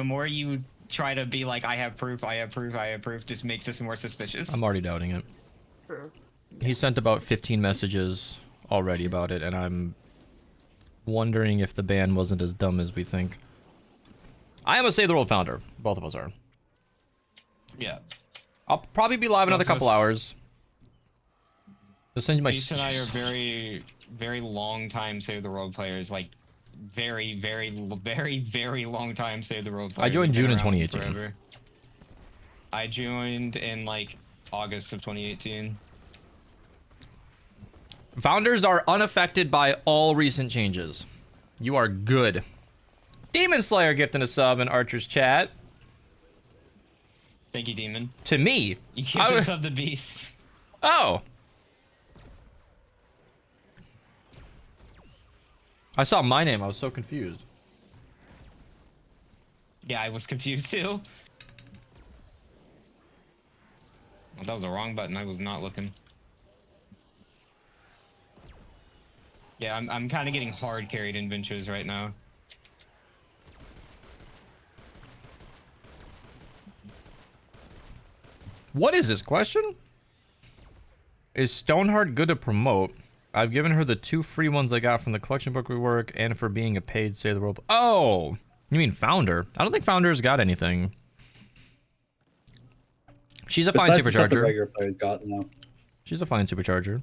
more you try to be like, I have proof, just makes us more suspicious. I'm already doubting it. True. He sent about 15 messages already about it, and I'm wondering if the ban wasn't as dumb as we think. I am a Save the World founder. Both of us are. Yeah. I'll probably be live another couple hours. Just send you my... Mista and I are very, very long time Save the World players. Like, very, very, very, very long time Save the World players. I joined June in 2018. Forever. I joined in, like, August of 2018. Founders are unaffected by all recent changes. You are good. Demon Slayer gifting a sub in Archer's chat. Thank you, Demon. To me. You gave the sub the beast. Oh. I saw my name. I was so confused. Yeah, I was confused too. Well, that was the wrong button. I was not looking. Yeah, I'm kind of getting hard carried in ventures right now. What is this question? Is Stoneheart good to promote? I've given her the 2 free ones I got from the collection book rework and for being a paid Save the World. Oh, you mean Founder? I don't think Founder's got anything. She's a fine supercharger. The regular players got now. She's a fine supercharger.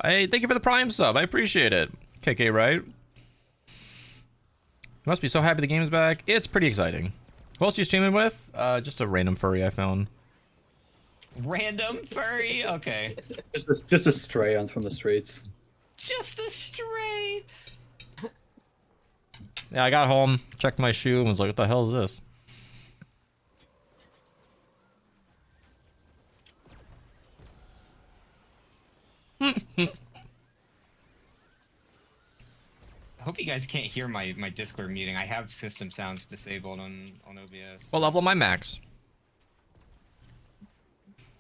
Hey, thank you for the Prime sub. I appreciate it. KK, right? Must be so happy the game's back. It's pretty exciting. Who else are you streaming with? Just a random furry I found. Random furry? Okay. Just a stray on from the streets. Just a stray. Yeah, I got home, checked my shoe, and was like, what the hell is this? I hope you guys can't hear my Discord muting. I have system sounds disabled on OBS. What level am I max?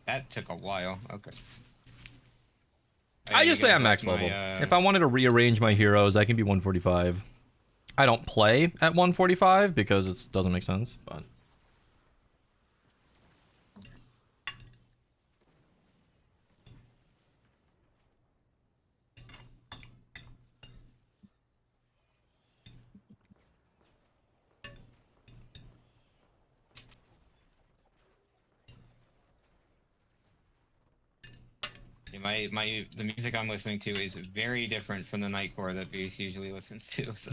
That took a while. Okay. I just say I'm max level. If I wanted to rearrange my heroes, I can be 145. I don't play at 145 because it doesn't make sense, but... The music I'm listening to is very different from the Nightcore that Beast usually listens to, so.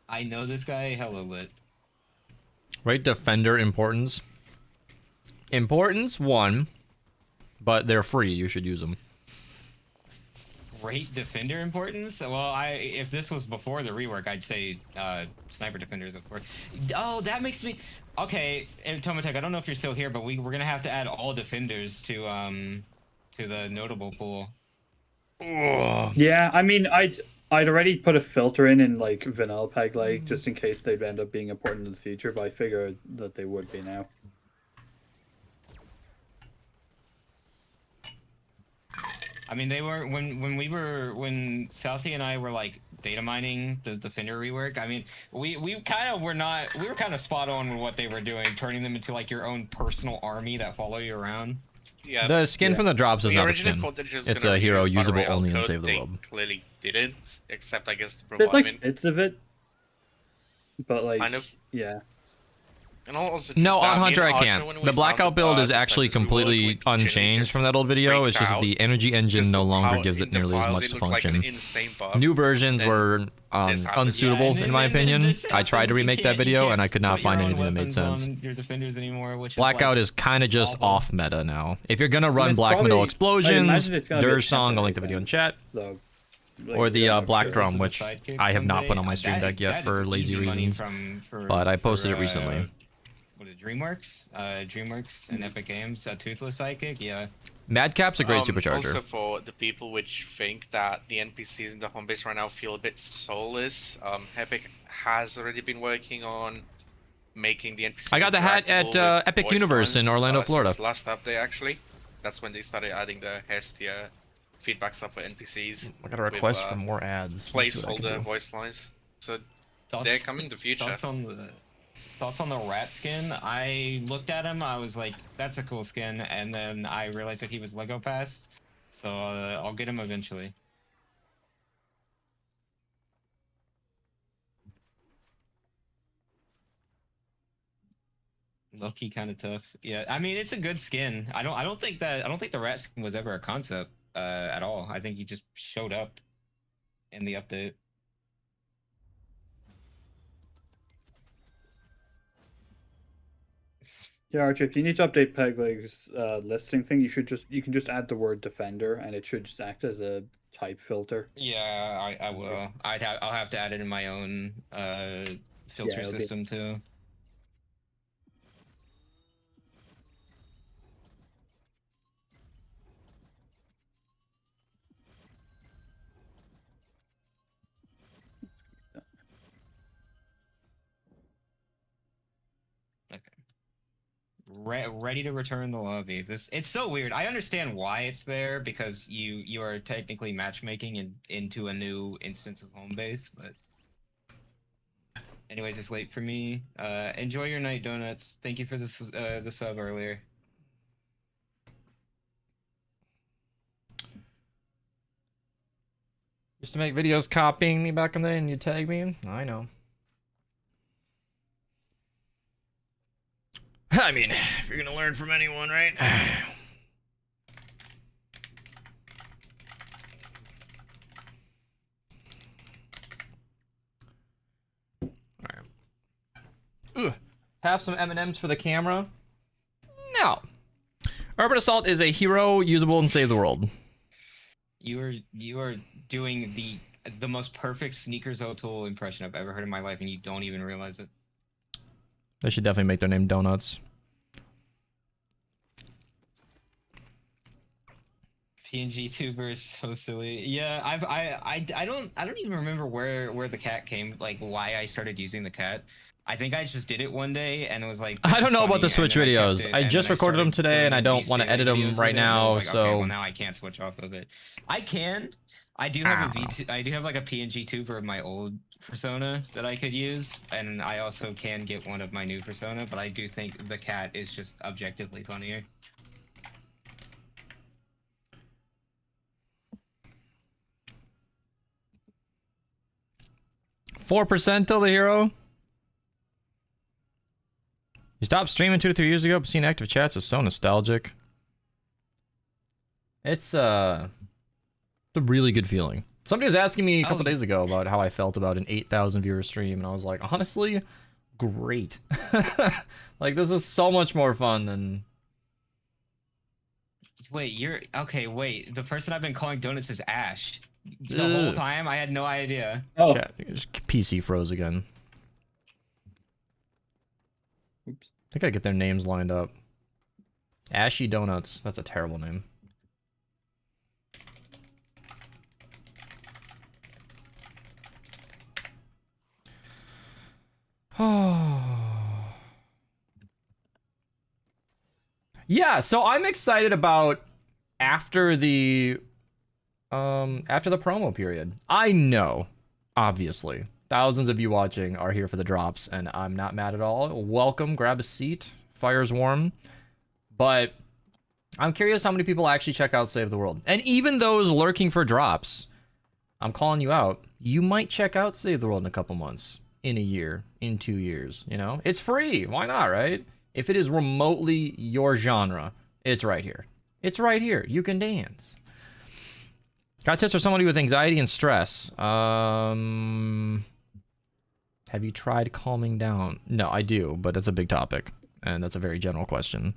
I know this guy hella lit. Right, Defender importance. Importance 1, but they're free. You should use them. Rate Defender importance? Well, if this was before the rework, I'd say Sniper Defenders, of course. Oh, that makes me... Okay, Tomatek, I don't know if you're still here, but we're gonna have to add all Defenders to the notable pool. Ugh. Yeah, I mean, I'd already put a filter in like Vanilla Peg, like, just in case they'd end up being important in the future, but I figured that they would be now. I mean, they were when Southie and I were like data mining the Defender rework. I mean, we were kind of spot on with what they were doing, turning them into like your own personal army that follow you around. Yeah. The skin from the drops is not a skin. It's a hero reuse usable Monorail only in code. Save the They World. clearly didn't, except I guess the There's like requirement. bits of it, but like, Kind of. yeah. And also No, just on that, me Hunter I and Archer, can't. when we The found Blackout build is defense, actually we were, completely like, Ginny unchanged just from that old video. It's just freaked the out. energy engine Just no longer how gives it in the nearly as files much it to looked like an function. insane buff. New versions Then were this happened. unsuitable, Yeah, in my and then opinion. this I tried to happens, you remake that can't- you video, can't and I could not put your find own anything that made weapons sense. on your Defenders anymore, which is, Blackout like, is kind of just awful. off meta now. If you're gonna run it's Black probably- Metal I'd Explosions, imagine it's gonna be a Dur's song, I'll link the temporary video in chat. Though. Like, Or the yeah, Black sure. Drum, the which sidekick I have not put on someday. my stream deck yet That for is lazy easy money reasons. But I posted it recently. What is it, DreamWorks and Epic Games, a Toothless Sidekick, yeah. Madcap's a great supercharger. Also, for the people which think that the NPCs in the home base right now feel a bit soulless, Epic has already been working on making the NPCs. I got the hat at interactable with Epic voice Universe in lines, Orlando, Florida. Since last update, actually. That's when they started adding the Hestia feedback stuff for NPCs. I got a request for more ads. Let's see what I can Placeholder do. voice lines. So Thoughts- they're coming in the future. Thoughts on the rat skin? I looked at him, I was like, that's a cool skin, and then I realized that he was Lego Pass, so I'll get him eventually. Low-key kind of tough. Yeah, I mean it's a good skin. I don't think the rat skin was ever a concept at all. I think he just showed up in the update. Yeah, Archie, if you need to update Pegleg's listing thing, you can just add the word defender, and it should just act as a type filter. Yeah, I will. I'll have to add it in my own filter it'll be- system too. Ready to return the lobby. It's so weird. I understand why it's there because you are technically matchmaking into a new instance of home base, but anyways, it's late for me. Enjoy your night, donuts. Thank you for the sub earlier. Used to make videos copying me back in the day and you tag me. I know. I mean, if you're gonna learn from anyone, right? Alright. Ugh. Have some M&Ms for the camera? No. Urban Assault is a hero, usable, and save the world. You are doing the most perfect Sneakers O'Toole impression I've ever heard in my life, and you don't even realize it. They should definitely make their name Donuts. PNG tuber is so silly. Yeah, I don't even remember where the cat came, like why I started using the cat. I think I just did it one day and it was like, I don't know about the this is funny, Switch and then videos. kept it, I and just then recorded them started today and I filming don't these want to daily edit them videos right with it, and I was now, like, so okay, well now I can't switch off of it. I can. I do have I do have like a PNG tuber of my old persona that I could use, and I also can get one of my new persona, but I do think the cat is just objectively funnier. %4 till the hero. You stopped streaming 2 to 3 years ago, but seeing active chats is so nostalgic. It's a really good feeling. Somebody was asking me a couple days ago about how I felt about an 8,000 viewer stream, and I was like, honestly, great. Like, this is so much more fun than... Wait, wait, the person I've been calling Donuts is Ash. The whole time? I had no idea. Oh. Chat, PC froze again. Oops. I gotta get their names lined up. Ashy Donuts. That's a terrible name. Yeah, so I'm excited about after the promo period. I know, obviously, thousands of you watching are here for the drops, and I'm not mad at all. Welcome, grab a seat, fire's warm. But I'm curious how many people actually check out Save the World. And even those lurking for drops, I'm calling you out. You might check out Save the World in a couple months, in a year, in 2 years, you know? It's free, why not, right? If it is remotely your genre, it's right here. It's right here, you can dance. Got tips for somebody with anxiety and stress. Have you tried calming down? No, I do, but that's a big topic, and that's a very general question.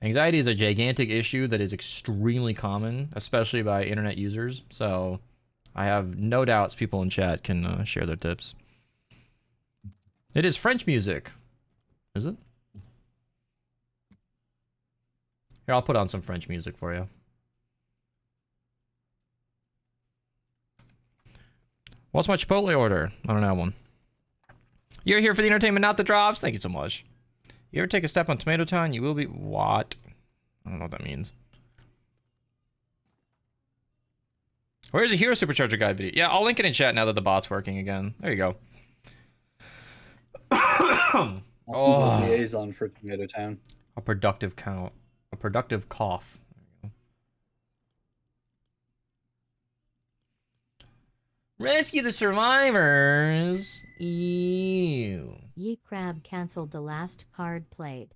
Anxiety is a gigantic issue that is extremely common, especially by internet users. So I have no doubts people in chat can share their tips. It is French music. Is it? Here, I'll put on some French music for you. What's my Chipotle order? I don't have one. You're here for the entertainment, not the drops. Thank you so much. You ever take a step on Tomato Town? You will be... What? I don't know what that means. Where's the Hero Supercharger guide video? Yeah, I'll link it in chat now that the bot's working again. There you go. Oh. Liaison for Tomato Town. A productive count. A productive cough. Rescue the survivors. Ew. Ye Crab cancelled the last card played.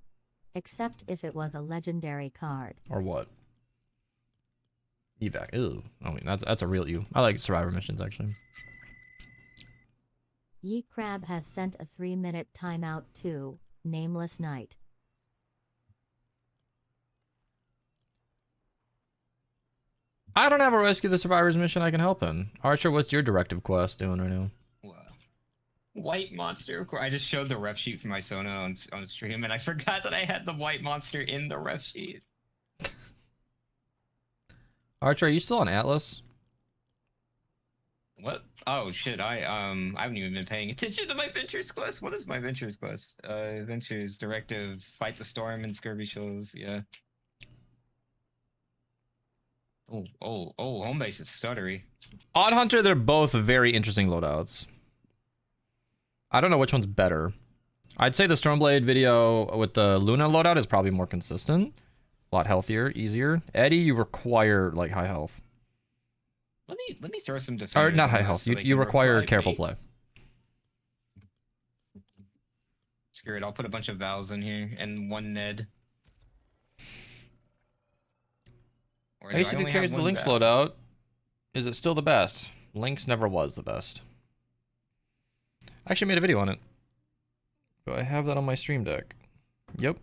Except if it was a legendary card. Or what? Evac. Ew. I mean, that's a real ew. I like survivor missions, actually. Ye Crab has sent a 3-minute timeout to Nameless Knight. I don't have a Rescue the Survivors mission I can help in. Archer, what's your directive quest doing right now? White monster. Of course, I just showed the ref sheet for my Sona on stream, and I forgot that I had the white monster in the ref sheet. Archer, are you still on Atlas? What? Oh shit! I haven't even been paying attention to my Ventures quest. What is my Ventures quest? Ventures directive: fight the storm and skirmishes. Yeah. Oh! Home base is stuttery. Odd Hunter, they're both very interesting loadouts. I don't know which one's better. I'd say the Stormblade video with the Luna loadout is probably more consistent. A lot healthier, easier. Eddie, you require, like, high health. Let me throw some defenders. Or not high on health, so you can require revive careful me. play. Screw it, I'll put a bunch of Vals in here, and one Ned. Or I do used to I do only carries have the one Lynx Val? loadout. Is it still the best? Lynx never was the best. I actually made a video on it. Do I have that on my stream deck? Yep.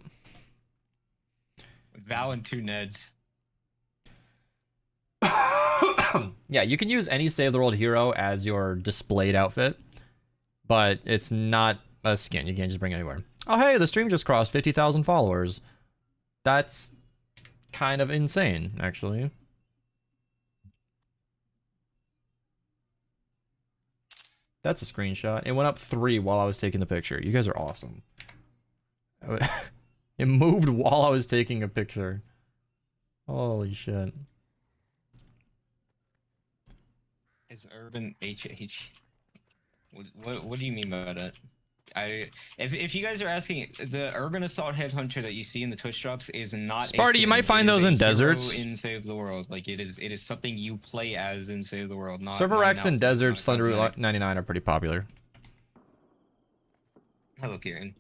Val and 2 Neds. Yeah, you can use any Save the World hero as your displayed outfit, but it's not a skin. You can't just bring it anywhere. Oh, hey, the stream just crossed 50,000 followers. That's kind of insane, actually. That's a screenshot. It went up 3 while I was taking the picture. You guys are awesome. It moved while I was taking a picture. Holy shit. Is urban HH? What do you mean by that? If you guys are asking, the urban assault headhunter that you see in the Twitch drops is not. Sparty, you might find It is those a in hero deserts. in Save the World, like it is something you play as in Save the World. Not Server not an X and outfit, not a deserts, Thunder cosmetic. Route 99 are pretty popular. Hello, Kieran.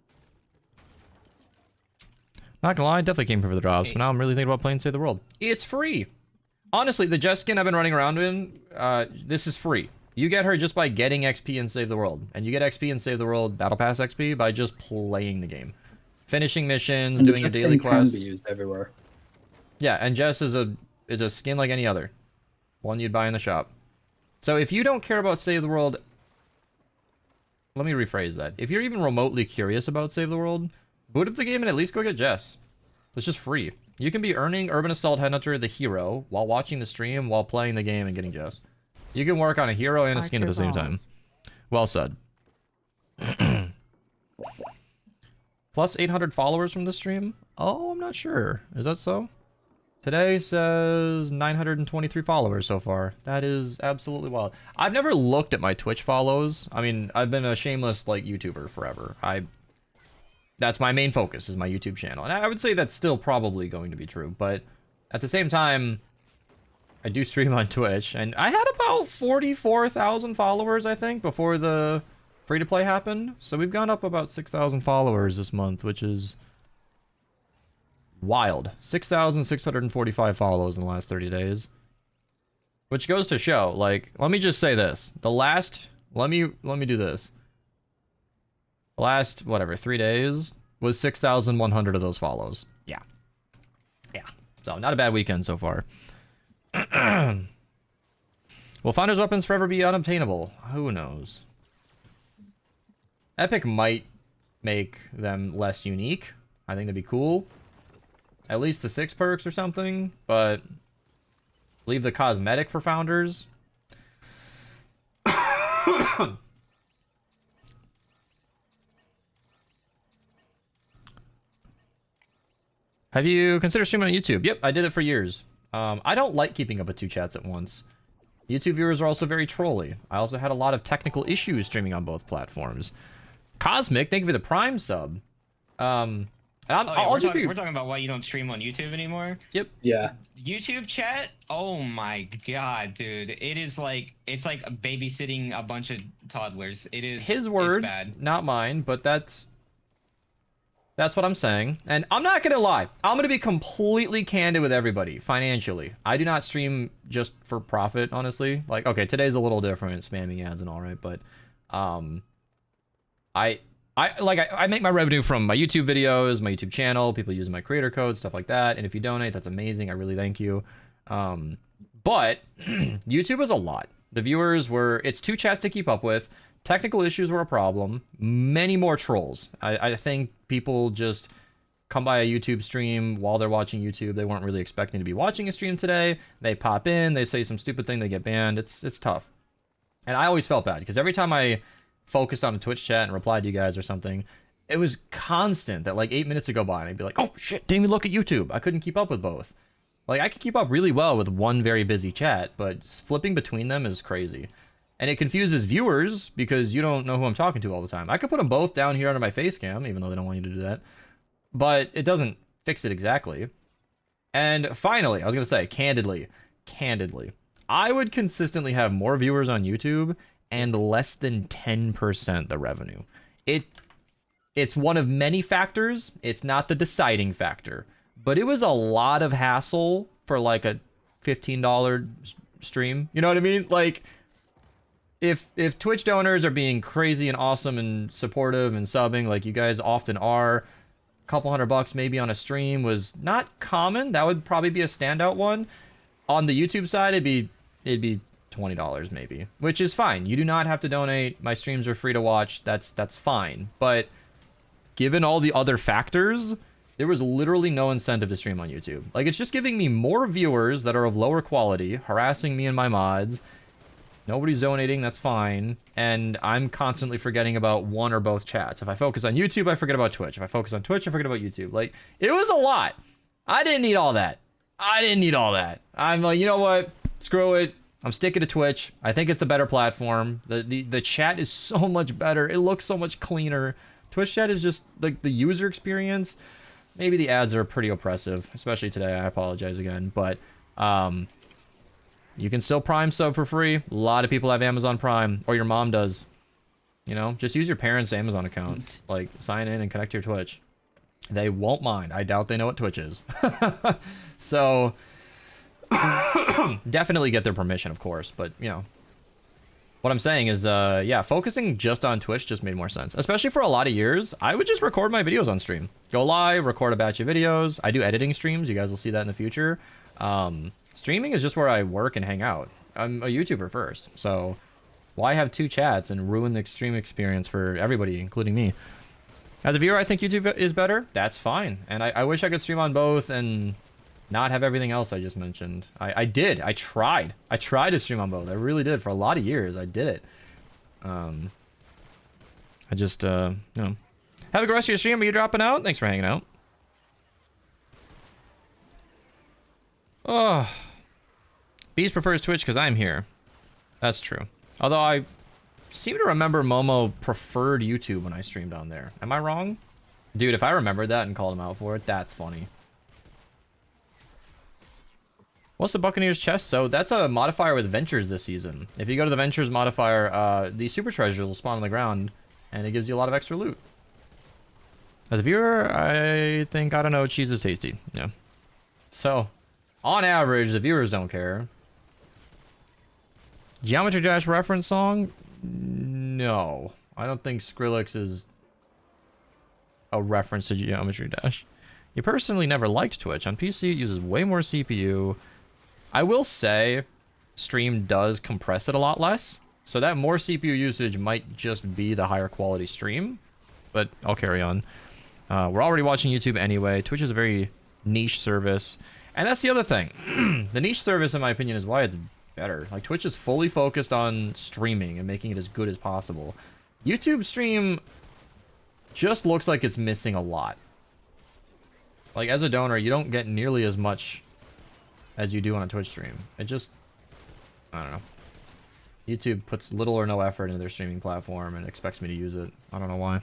Not gonna lie, I definitely came here for the drops, but now I'm really thinking about playing Save the World. It's free! Honestly, the Jess skin I've been running around in, this is free. You get her just by getting XP and Save the World. And you get XP and Save the World Battle Pass XP by just playing the game. Finishing missions, And the doing your Jess daily skin can quests. be used everywhere. Yeah, and Jess is a skin like any other. One you'd buy in the shop. So if you don't care about Save the World... Let me rephrase that. If you're even remotely curious about Save the World, boot up the game and at least go get Jess. It's just free. You can be earning Urban Assault Headhunter the hero while watching the stream, while playing the game and getting Jess. You can work on a hero and a skin at the same time. Well said. Plus 800 followers from the stream? Oh, I'm not sure. Is that so? Today says 923 followers so far. That is absolutely wild. I've never looked at my Twitch follows. I mean, I've been a shameless, like, YouTuber forever. That's my main focus, is my YouTube channel. And I would say that's still probably going to be true. But at the same time, I do stream on Twitch. And I had about 44,000 followers, I think, before the free-to-play happened. So we've gone up about 6,000 followers this month, which is wild. 6,645 follows in the last 30 days. Which goes to show, like, let me just say this. Let me do this. The last, whatever, 3 days was 6,100 of those follows. Yeah. So, not a bad weekend so far. Will Founder's weapons forever be unobtainable? Who knows? Epic might make them less unique. I think that'd be cool. At least the 6 perks or something, but leave the cosmetic for Founders. Have you considered streaming on YouTube? Yep, I did it for years. I don't like keeping up with 2 chats at once. YouTube viewers are also very trolly. I also had a lot of technical issues streaming on both platforms. Cosmic, thank you for the Prime sub. We're talking about why you don't stream on YouTube anymore. Yep. Yeah. YouTube chat. Oh my god, dude! It's like babysitting a bunch of toddlers. It is his words, not mine. But that's what I'm saying. And I'm not gonna lie. I'm gonna be completely candid with everybody. Financially, I do not stream just for profit. Honestly, like, okay, today's a little different, spamming ads and all right, but I make my revenue from my YouTube videos, my YouTube channel, people using my creator code, stuff like that. And if you donate, that's amazing. I really thank you. But YouTube was a lot. The viewers it's 2 chats to keep up with. Technical issues were a problem. Many more trolls. I think people just come by a YouTube stream while they're watching YouTube. They weren't really expecting to be watching a stream today. They pop in, they say some stupid thing, they get banned. It's tough. And I always felt bad because every time I focused on a Twitch chat and replied to you guys or something, it was constant that like 8 minutes would go by and I'd be like, oh shit, didn't even look at YouTube. I couldn't keep up with both. Like, I could keep up really well with one very busy chat, but flipping between them is crazy. And it confuses viewers because you don't know who I'm talking to all the time. I could put them both down here under my face cam, even though they don't want you to do that. But it doesn't fix it exactly. And finally, I was going to say, candidly, I would consistently have more viewers on YouTube and less than 10% the revenue. It's one of many factors. It's not the deciding factor. But it was a lot of hassle for like a $15 stream. You know what I mean? Like, if Twitch donors are being crazy and awesome and supportive and subbing like you guys often are, a couple $100 maybe on a stream was not common. That would probably be a standout one. On the YouTube side, it'd be $20 maybe, which is fine. You do not have to donate. My streams are free to watch. That's fine. But given all the other factors, there was literally no incentive to stream on YouTube. Like, it's just giving me more viewers that are of lower quality, harassing me and my mods. Nobody's donating, that's fine. And I'm constantly forgetting about one or both chats. If I focus on YouTube, I forget about Twitch. If I focus on Twitch, I forget about YouTube. Like, it was a lot. I didn't need all that. I'm like, you know what? Screw it. I'm sticking to Twitch. I think it's the better platform. The chat is so much better. It looks so much cleaner. Twitch chat is just like the user experience. Maybe the ads are pretty oppressive, especially today. I apologize again, but you can still Prime sub for free. A lot of people have Amazon Prime, or your mom does. You know, just use your parents' Amazon account. Like, sign in and connect to your Twitch. They won't mind. I doubt they know what Twitch is. So, definitely get their permission, of course. But, you know, what I'm saying is, yeah, focusing just on Twitch just made more sense. Especially for a lot of years, I would just record my videos on stream. Go live, record a batch of videos. I do editing streams. You guys will see that in the future. Streaming is just where I work and hang out. I'm a YouTuber first. So, why have 2 chats and ruin the stream experience for everybody, including me? As a viewer, I think YouTube is better. That's fine. And I wish I could stream on both and not have everything else I just mentioned. I did. I tried. I tried to stream on both. I really did. For a lot of years, I did it. I just, you know. Have a good rest of your stream. Are you dropping out? Thanks for hanging out. Oh. Beast prefers Twitch because I'm here. That's true. Although I seem to remember Momo preferred YouTube when I streamed on there. Am I wrong? Dude, if I remembered that and called him out for it, that's funny. What's the Buccaneers chest? So that's a modifier with Ventures this season. If you go to the Ventures modifier, the super treasures will spawn on the ground, and it gives you a lot of extra loot. As a viewer, I think, I don't know, cheese is tasty. Yeah. So, on average, the viewers don't care. Geometry Dash reference song? No. I don't think Skrillex is a reference to Geometry Dash. You personally never liked Twitch. On PC, it uses way more CPU. I will say, stream does compress it a lot less. So that more CPU usage might just be the higher quality stream. But I'll carry on. We're already watching YouTube anyway. Twitch is a very niche service. And that's the other thing. The niche service, in my opinion, is why it's better. Like, Twitch is fully focused on streaming and making it as good as possible. YouTube stream just looks like it's missing a lot. Like, as a donor, you don't get nearly as much as you do on a Twitch stream. It just... I don't know. YouTube puts little or no effort into their streaming platform and expects me to use it. I don't know why.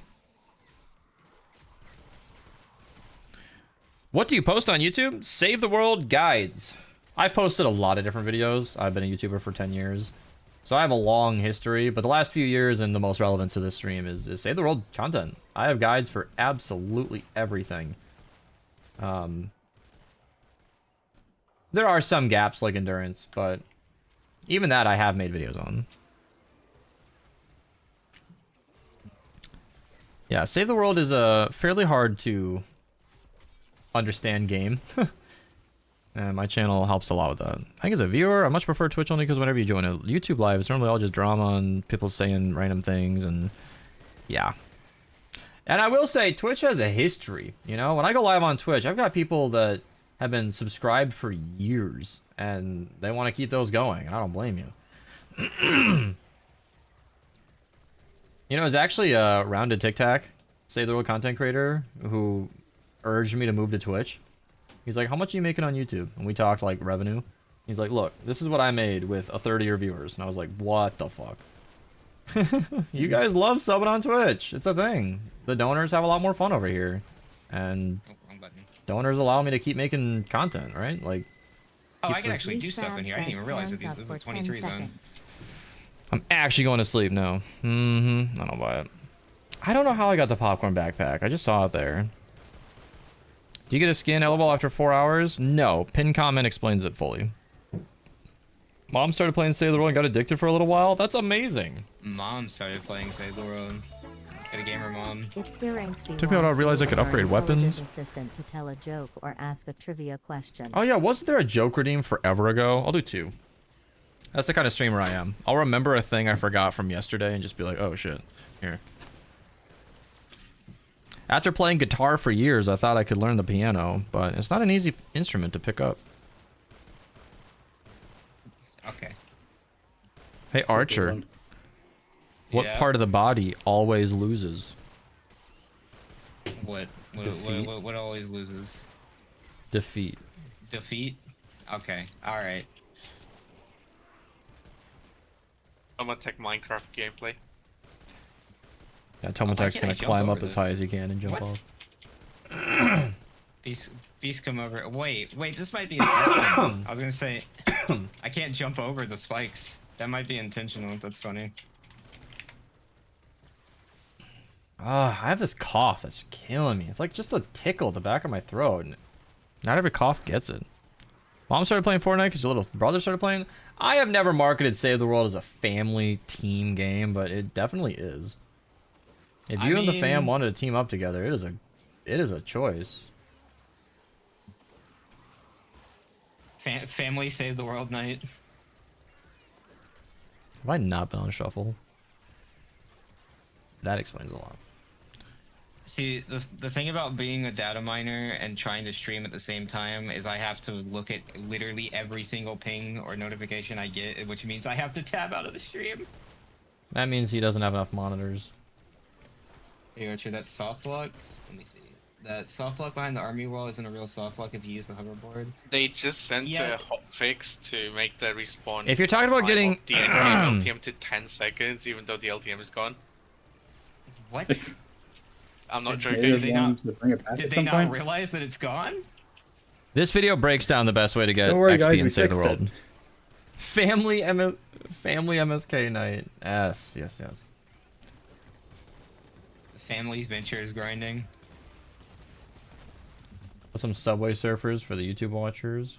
What do you post on YouTube? Save the World guides. I've posted a lot of different videos. I've been a YouTuber for 10 years. So I have a long history, but the last few years and the most relevant to this stream is Save the World content. I have guides for absolutely everything. There are some gaps like endurance, but even that I have made videos on. Yeah, Save the World is a fairly hard to understand game. And my channel helps a lot with that. I think as a viewer, I much prefer Twitch only because whenever you join a YouTube live, it's normally all just drama and people saying random things and yeah. And I will say, Twitch has a history, you know? When I go live on Twitch, I've got people that have been subscribed for years and they want to keep those going, and I don't blame you. You know, it's actually a Rounded Tic Tac, Save the World content creator, who urged me to move to Twitch. He's like, how much are you making on YouTube? And we talked like revenue. He's like, look, this is what I made with a third of your viewers. And I was like, what the fuck? You guys love subbing on Twitch. It's a thing. The donors have a lot more fun over here. And donors allow me to keep making content, right? Like, oh, I can actually do stuff in here. I didn't even realize that this is a 23 zone. I'm actually going to sleep now. I don't buy it. I don't know how I got the popcorn backpack. I just saw it there. Do you get a skin LOL after 4 hours? No. Pin comment explains it fully. Mom started playing Save the World and got addicted for a little while? That's amazing. Mom started playing Save the World. Got a gamer mom. It's Virenxy. Took me a while to realize I could upgrade weapons. Assistant to tell a joke or ask a trivia question. Oh yeah, wasn't there a joke redeem forever ago? I'll do 2. That's the kind of streamer I am. I'll remember a thing I forgot from yesterday and just be like, oh shit, here. After playing guitar for years, I thought I could learn the piano, but it's not an easy instrument to pick up. Okay. Hey Archer, what part of the body always loses? What always loses? Defeat. Defeat? Okay, alright. I'm gonna take Minecraft gameplay. Yeah, Tomotek's gonna climb up as high as he can and jump off. Beast come over. Wait, this might be intentional. I was gonna say, I can't jump over the spikes. That might be intentional. That's funny. I have this cough that's killing me. It's like just a tickle at the back of my throat. Not every cough gets it. Mom started playing Fortnite because your little brother started playing. I have never marketed Save the World as a family team game, but it definitely is. If you and the fam wanted to team up together, it is a choice. Family Save the World night. Have I not been on shuffle? That explains a lot. See, the thing about being a data miner and trying to stream at the same time is I have to look at literally every single ping or notification I get, which means I have to tab out of the stream. That means he doesn't have enough monitors. Hey Archer, that soft lock. Let me see. That soft lock behind the army wall isn't a real soft lock if you use the hoverboard. They just sent a hotfix to make the respawn. If you're talking about getting the LTM to 10 seconds, even though the LTM is gone. What? I'm not joking. Did they not realize that it's gone? This video breaks down the best way to get worry, XP guys, and Save the World. it. Family MSK night. Yes. Family's Ventures grinding. Put some Subway Surfers for the YouTube watchers.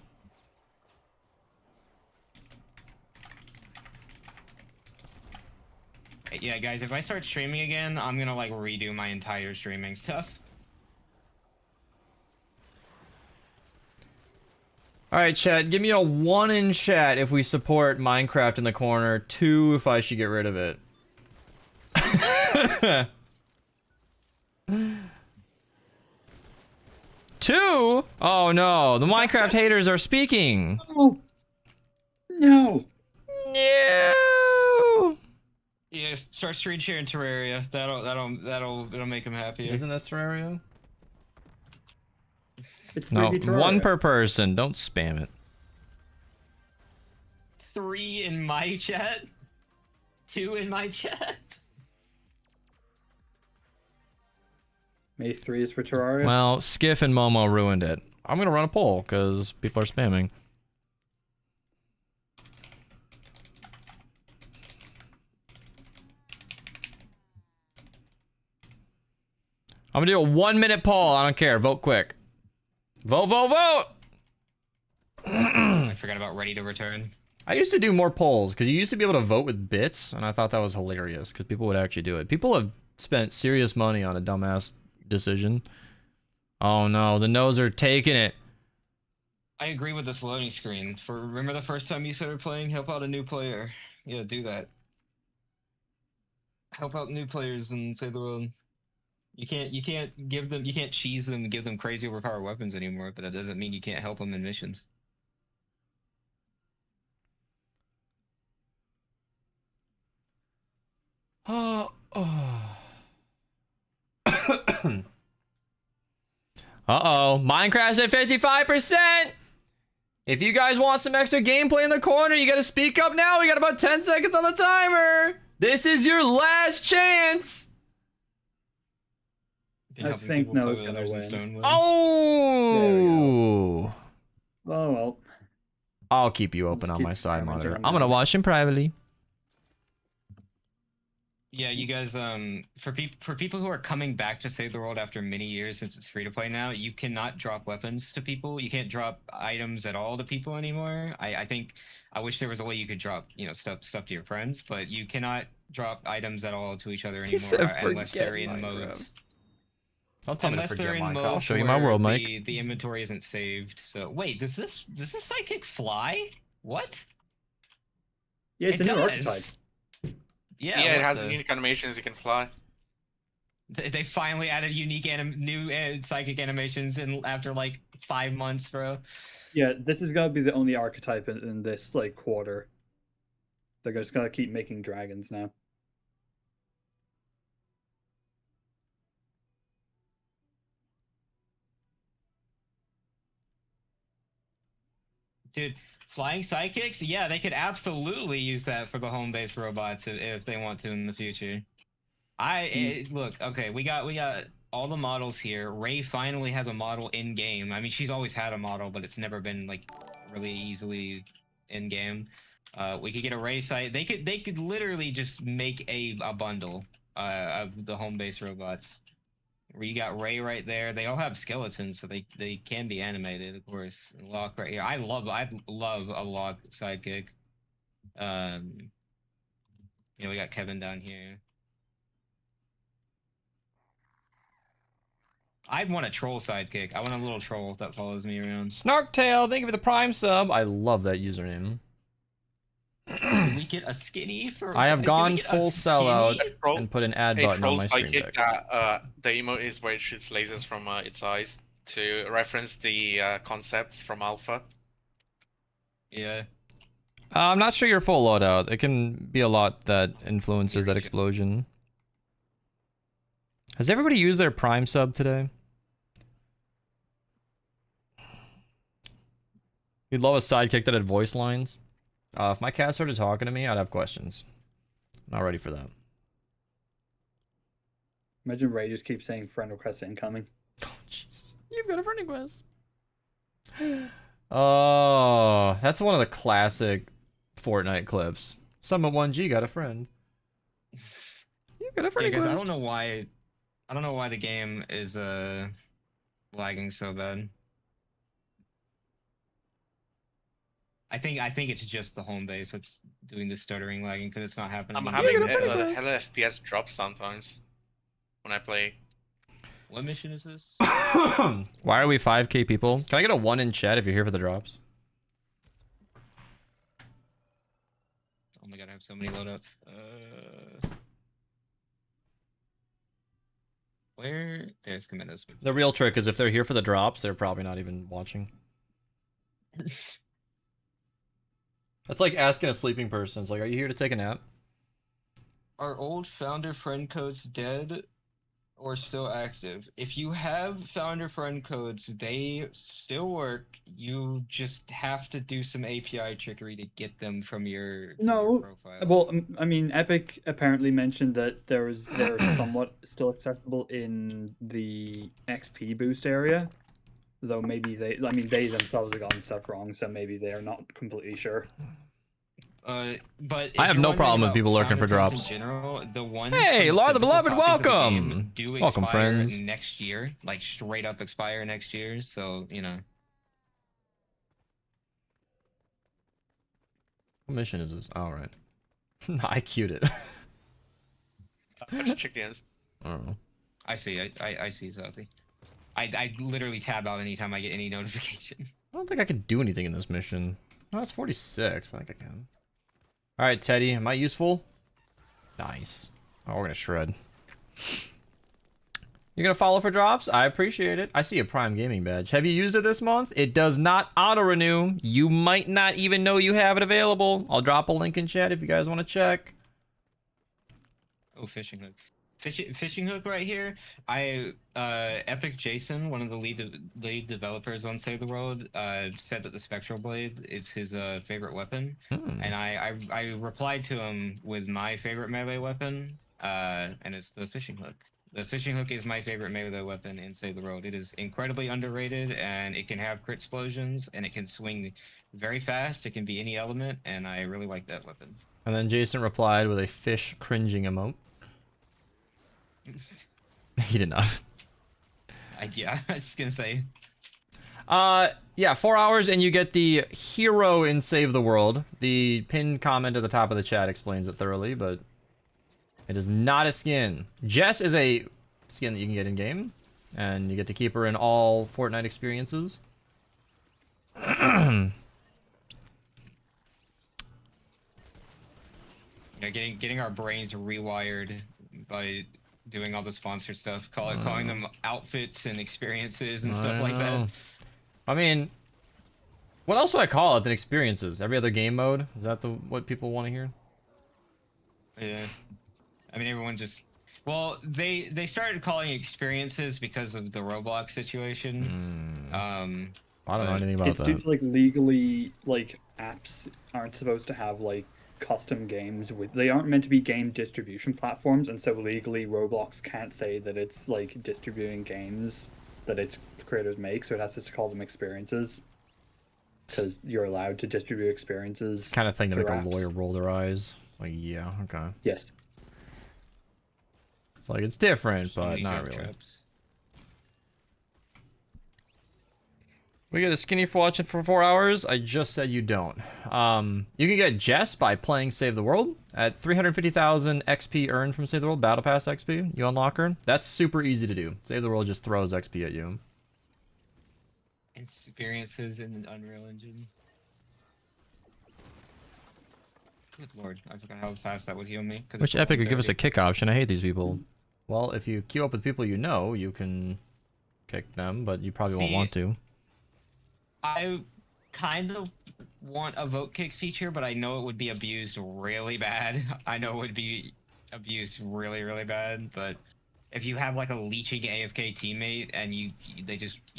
Yeah, guys, if I start streaming again, I'm gonna like redo my entire streaming stuff. All right, chat. Give me a 1 in chat if we support Minecraft in the corner. 2 if I should get rid of it. 2? Oh no, the Minecraft haters are speaking. Oh. No. No. Yeah, start screen sharing Terraria. That'll make him happy. Isn't this Terraria? It's No, 3D Terraria. 1 per person. Don't spam it. 3 in my chat. 2 in my chat. May 3 is for Terraria. Well, Skiff and Momo ruined it. I'm gonna run a poll because people are spamming. I'm gonna do a 1-minute poll. I don't care. Vote quick. Vote, vote, vote! I forgot about Ready to Return. I used to do more polls because you used to be able to vote with bits, and I thought that was hilarious because people would actually do it. People have spent serious money on a dumbass decision. Oh no, the no's are taking it. I agree with this loading screen. Remember the first time you started playing? Help out a new player. Yeah, do that. Help out new players and say the world. You can't cheese them and give them crazy overpowered weapons anymore, but that doesn't mean you can't help them in missions. Oh. Uh-oh. Minecraft's at 55%! If you guys want some extra gameplay in the corner, you gotta speak up now. We got about 10 seconds on the timer. This is your last chance. I think Noah's gonna win. Oh! Oh well. I'll keep you open Just on keep my side spamming monitor. during I'm gonna that. watch him privately. Yeah, you guys, for people who are coming back to Save the World after many years since it's free to play now, you cannot drop weapons to people. You can't drop items at all to people anymore. I think I wish there was a way you could drop, stuff to your friends, but you cannot drop items at all to each other anymore unless they're in modes. Don't tell me to Unless forget they're in Minecraft. modes I'll show you my where world, Mike. the inventory isn't saved. So wait, does this sidekick fly? What? Yeah, it's It a new does. archetype. Yeah, Yeah, it what has the- unique animations. You can fly. They finally added unique new psychic animations after like 5 months, bro. Yeah, this is gonna be the only archetype in this like quarter. They're just gonna keep making dragons now. Dude, flying sidekicks? Yeah, they could absolutely use that for the home-based robots if they want to in the future. Look, okay, we got all the models here. Ray finally has a model in game. I mean, she's always had a model, but it's never been like really easily in game. We could get a Ray site. They could literally just make a bundle of the home-based robots. Where you got Ray right there. They all have skeletons, so they can be animated, of course. Locke right here. I love a Locke sidekick. We got Kevin down here. I'd want a troll sidekick. I want a little troll that follows me around. Snarktail, thank you for the Prime sub. I love that username. Can we get a skinny for? I have did we gone get a full sellout skinny? and put an ad A button troll on my stream sidekick deck. that the emote is where it shoots lasers from its eyes to reference the concepts from Alpha. Yeah. I'm not sure you're full loadout. It can be a lot that influences that explosion. Has everybody used their Prime sub today? You'd love a sidekick that had voice lines. If my cat started talking to me, I'd have questions. Not ready for that. Imagine Ray just keeps saying friend request incoming. Oh, Jesus. You've got a friend request. Oh, that's one of the classic Fortnite clips. Summon 1G got a friend. You've got a friend Guys, request. I don't know why the game is lagging so bad. I think it's just the home base that's doing the stuttering lagging because it's not happening. I'm having hella FPS drops sometimes when I play. What mission is this? Why are we 5k people? Can I get a 1 in chat if you're here for the drops? Oh my god, I have so many loadouts. Where? There's Commandos. The real trick is if they're here for the drops, they're probably not even watching. That's like asking a sleeping person. It's like, are you here to take a nap? Are old founder friend codes dead or still active? If you have founder friend codes, they still work. You just have to do some API trickery to get them from your profile. Well, I mean, Epic apparently mentioned that they're somewhat still accessible in the XP boost area, though maybe they themselves have gotten stuff wrong, so maybe they are not completely sure. But I have no problem with people lurking for drops. General, the ones Hey, Laura the Beloved, welcome! expire Welcome, friends. next year, like straight up expire next year, so, you know. What mission is this? All right. I queued it. I just check the ends. I don't know. I see Zothy. I literally tab out anytime I get any notification. I don't think I can do anything in this mission. No, it's 46. I think I can. All right, Teddy, am I useful? Nice. Oh, we're gonna shred. You're gonna follow for drops? I appreciate it. I see a Prime Gaming badge. Have you used it this month? It does not auto-renew. You might not even know you have it available. I'll drop a link in chat if you guys want to check. Oh, fishing hook. Fishing hook right here. Epic Jason, one of the lead developers on Save the World, said that the Spectral Blade is his favorite weapon, and I replied to him with my favorite melee weapon, and it's the fishing hook. The fishing hook is my favorite melee weapon in Save the World. It is incredibly underrated, and it can have crit explosions, and it can swing very fast. It can be any element, and I really like that weapon. And then Jason replied with a fish cringing emote. He did not. Yeah, I was gonna say. Yeah, 4 hours and you get the hero in Save the World. The pinned comment at the top of the chat explains it thoroughly, but it is not a skin. Jess is a skin that you can get in game, and you get to keep her in all Fortnite experiences. Yeah, getting our brains rewired by doing all the sponsor stuff, calling them outfits and experiences and stuff like that. I mean, what else would I call it than experiences? Every other game mode? Is that what people want to hear? Yeah. I mean, everyone just... Well, they started calling experiences because of the Roblox situation. I don't know anything about it's that. due to, like, legally, like, apps aren't supposed to have, like, custom games with... They aren't meant to be game distribution platforms, and so legally Roblox can't say that it's, like, distributing games that its creators make, so it has to call them experiences. Because you're allowed to distribute experiences. Kind of thing to make a apps. lawyer roll their eyes. Like, yeah, okay. Yes. It's like, it's different, So but many not good really. traps. We get a skinny for watching for 4 hours? I just said you don't. You can get Jess by playing Save the World. At 350,000 XP earned from Save the World, Battle Pass XP, you unlock her. That's super easy to do. Save the World just throws XP at you. Experiences in an Unreal Engine. Good lord, I forgot how fast that would heal me. Which Epic would give us a kick option? I hate these people. Well, if you queue up with people you know, you can kick them, but you probably won't want to. I kind of want a vote kick feature, but I know it would be abused really bad. I know it would be abused really, really bad, but if you have like a leeching AFK teammate and you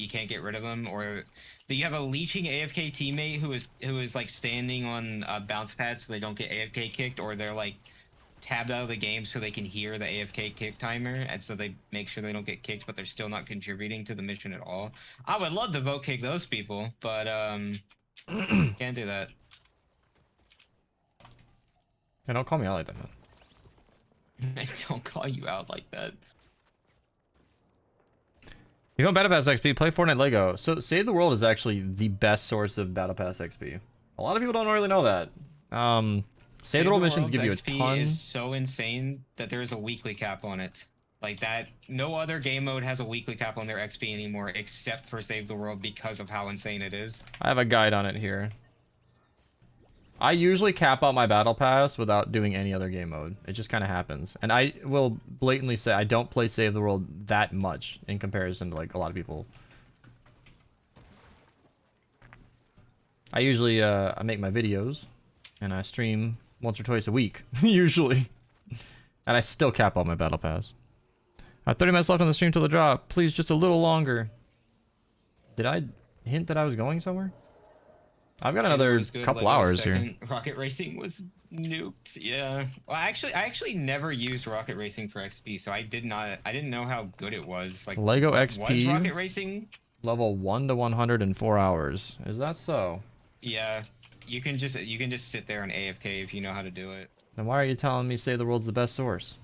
can't get rid of them, or you have a leeching AFK teammate who is like standing on a bounce pad so they don't get AFK kicked, or they're like tabbed out of the game so they can hear the AFK kick timer, and so they make sure they don't get kicked, but they're still not contributing to the mission at all. I would love to vote kick those people, but can't do that. Hey, don't call me out like that, man. I don't call you out like that. You know Battle Pass XP, play Fortnite Lego. So Save the World is actually the best source of Battle Pass XP. A lot of people don't really know that. Save the World missions give you a XP ton. is so insane that there is a weekly cap on it. Like that, no other game mode has a weekly cap on their XP anymore except for Save the World because of how insane it is. I have a guide on it here. I usually cap out my battle pass without doing any other game mode. It just kind of happens. And I will blatantly say I don't play Save the World that much in comparison to like a lot of people. I usually I make my videos and I stream once or twice a week, usually. And I still cap out my battle pass. I have 30 minutes left on the stream till the drop. Please, just a little longer. Did I hint that I was going somewhere? I've got another couple hours here. Rocket Racing was nuked. Yeah. Well, I actually never used Rocket Racing for XP, so I didn't know how good it was. Like Lego was XP Rocket Racing level 1 to 100 in 4 hours. Is that so? Yeah. You can just sit there and AFK if you know how to do it. Then why are you telling me Save the World's the best source?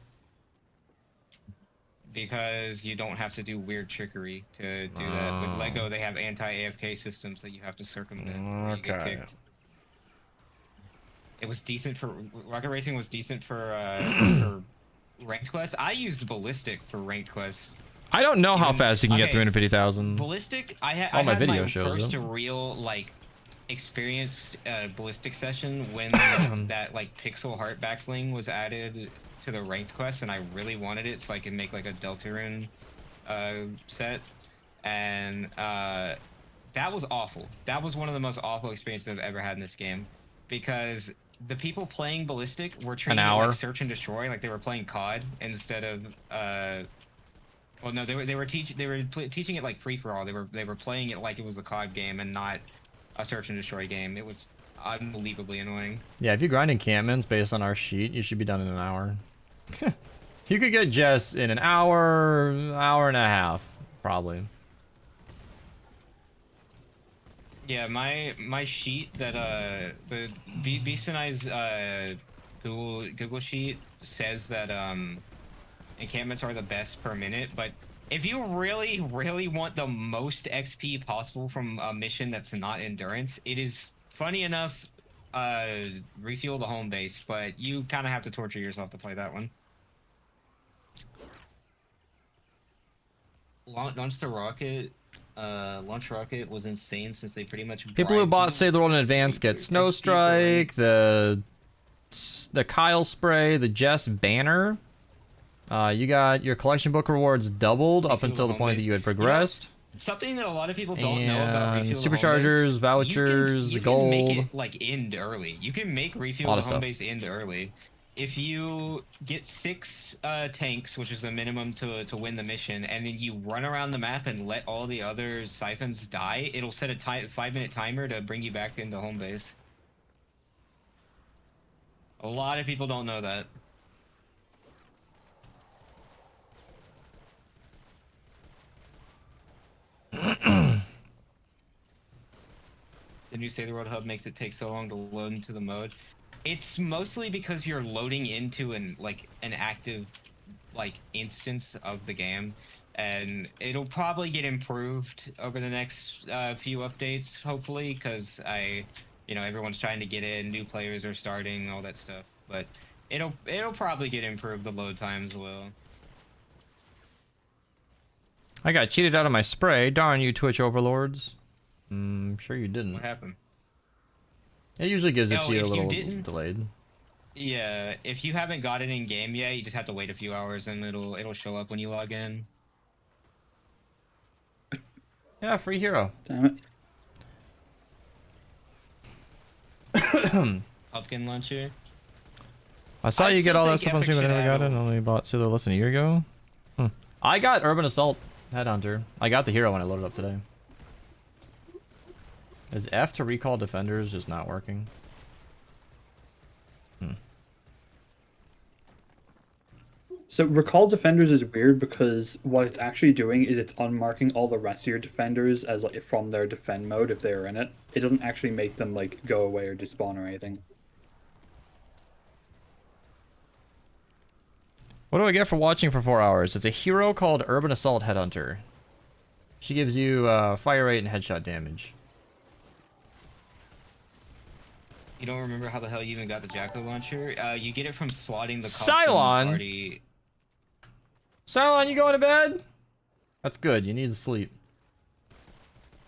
Because you don't have to do weird trickery to do that. With Lego, they have anti-AFK systems that you have to circumvent. Or you get kicked. It was decent for Rocket Racing. Was decent for ranked quests. I used Ballistic for ranked quests. I don't know how fast you can get 350,000. Ballistic. I had video my shows first them. real like experience Ballistic session when that like pixel heart backbling was added to the ranked quest, and I really wanted it so I could make like a Deltarune set, and that was awful. That was one of the most awful experiences I've ever had in this game, because the people playing Ballistic were treating it like search and destroy, like they were playing COD instead of well, no, they were teaching it like free for all. They were playing it like it was a COD game and not a search and destroy game. It was unbelievably annoying. Yeah, if you grind encampments based on our sheet, you should be done in an hour. You could get Jess in an hour, hour and a half, probably. Yeah, my sheet that the Beast and I's Google sheet says that encampments are the best per minute, but if you really want the most XP possible from a mission that's not endurance, it is funny enough refuel the home base, but you kind of have to torture yourself to play that one. Launch rocket was insane since they pretty much People who bought Save the World in advance get Snow Strike, the Kyle spray, the Jess banner. You got your collection book rewards doubled up until the point that you had progressed. Something that a lot of people don't know about refuel superchargers, the vouchers, you gold. can make it like end early. You can make refuel the home base end early. If you get 6 tanks, which is the minimum to win the mission, and then you run around the map and let all the other siphons die, it'll set a 5-minute timer to bring you back into home base. A lot of people don't know that. The new Save the World hub makes it take so long to load into the mode. It's mostly because you're loading into an active instance of the game, and it'll probably get improved over the next few updates, hopefully, because everyone's trying to get in, new players are starting, all that stuff. But it'll probably get improved. The load times will. I got cheated out of my spray. Darn you, Twitch overlords. Sure you didn't. What happened? It usually gives it to you a little delayed. Yeah, if you haven't got it in game yet, you just have to wait a few hours and it'll show up when you log in. Yeah, free hero. Damn it. Pumpkin launcher. I saw you get all that stuff on stream, but I never got it. I only bought Sailor less than a year ago. I got Urban Assault Headhunter. I got the hero when I loaded up today. Is F to recall defenders just not working? So recall defenders is weird because what it's actually doing is it's unmarking all the rest of your defenders as from their defend mode if they're in it. It doesn't actually make them go away or despawn or anything. What do I get for watching for 4 hours? It's a hero called Urban Assault Headhunter. She gives you fire rate and headshot damage. You don't remember how the hell you even got the Jackal launcher? You get it from slotting the Cylon party. Cylon, you going to bed? That's good. You need to sleep.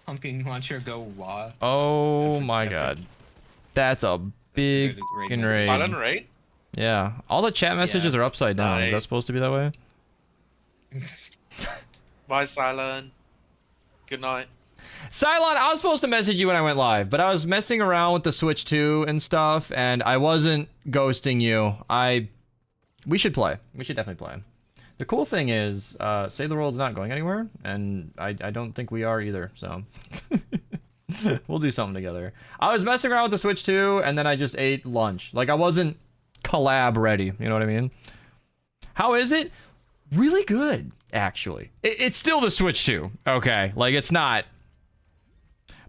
Pumpkin launcher go wah. Oh my god. That's a big raid fucking message. raid. Silent raid? Yeah. All the chat messages are upside down. Is that supposed to be that way? Bye, Silent. Good night. Cylon, I was supposed to message you when I went live, but I was messing around with the Switch 2 and stuff, and I wasn't ghosting you. We should play. We should definitely play. The cool thing is, Save the World's not going anywhere, and I don't think we are either, so... We'll do something together. I was messing around with the Switch 2, and then I just ate lunch. Like, I wasn't collab ready, you know what I mean? How is it? Really good, actually. It's still the Switch 2, okay? Like, it's not...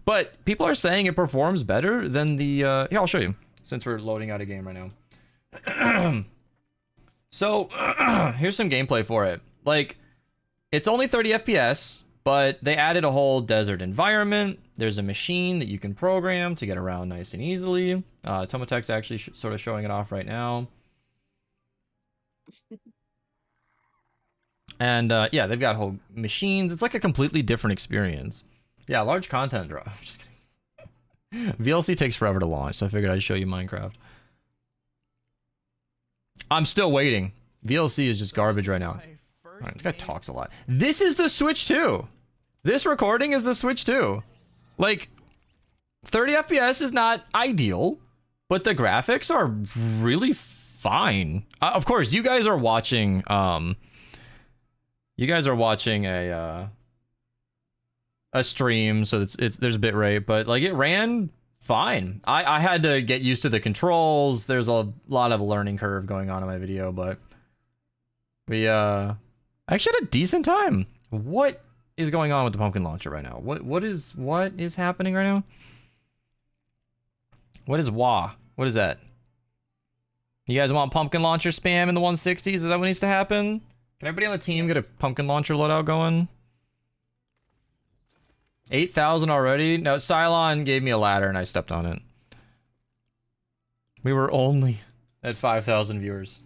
But people are saying it performs better than the... Yeah, I'll show you, since we're loading out a game right now. So, here's some gameplay for it. Like, it's only 30 FPS, but they added a whole desert environment. There's a machine that you can program to get around nice and easily. Tomatech's actually sort of showing it off right now. And, yeah, they've got whole machines. It's like a completely different experience. Yeah, large content draw. I'm just kidding. VLC takes forever to launch, so I figured I'd show you Minecraft. I'm still waiting. VLC is just garbage right now. Alright, this guy talks a lot. This is the Switch 2. This recording is the Switch 2. Like, 30 FPS is not ideal, but the graphics are really fine. Of course, you guys are watching, a stream, so there's bitrate, but like it ran fine. I had to get used to the controls. There's a lot of a learning curve going on in my video, but we actually had a decent time. What is going on with the pumpkin launcher right now? What is happening right now? What is WA? What is that? You guys want pumpkin launcher spam in the 160s? Is that what needs to happen? Can everybody on the team get a pumpkin launcher loadout going? 8,000 already? No, Cylon gave me a ladder and I stepped on it. We were only at 5,000 viewers.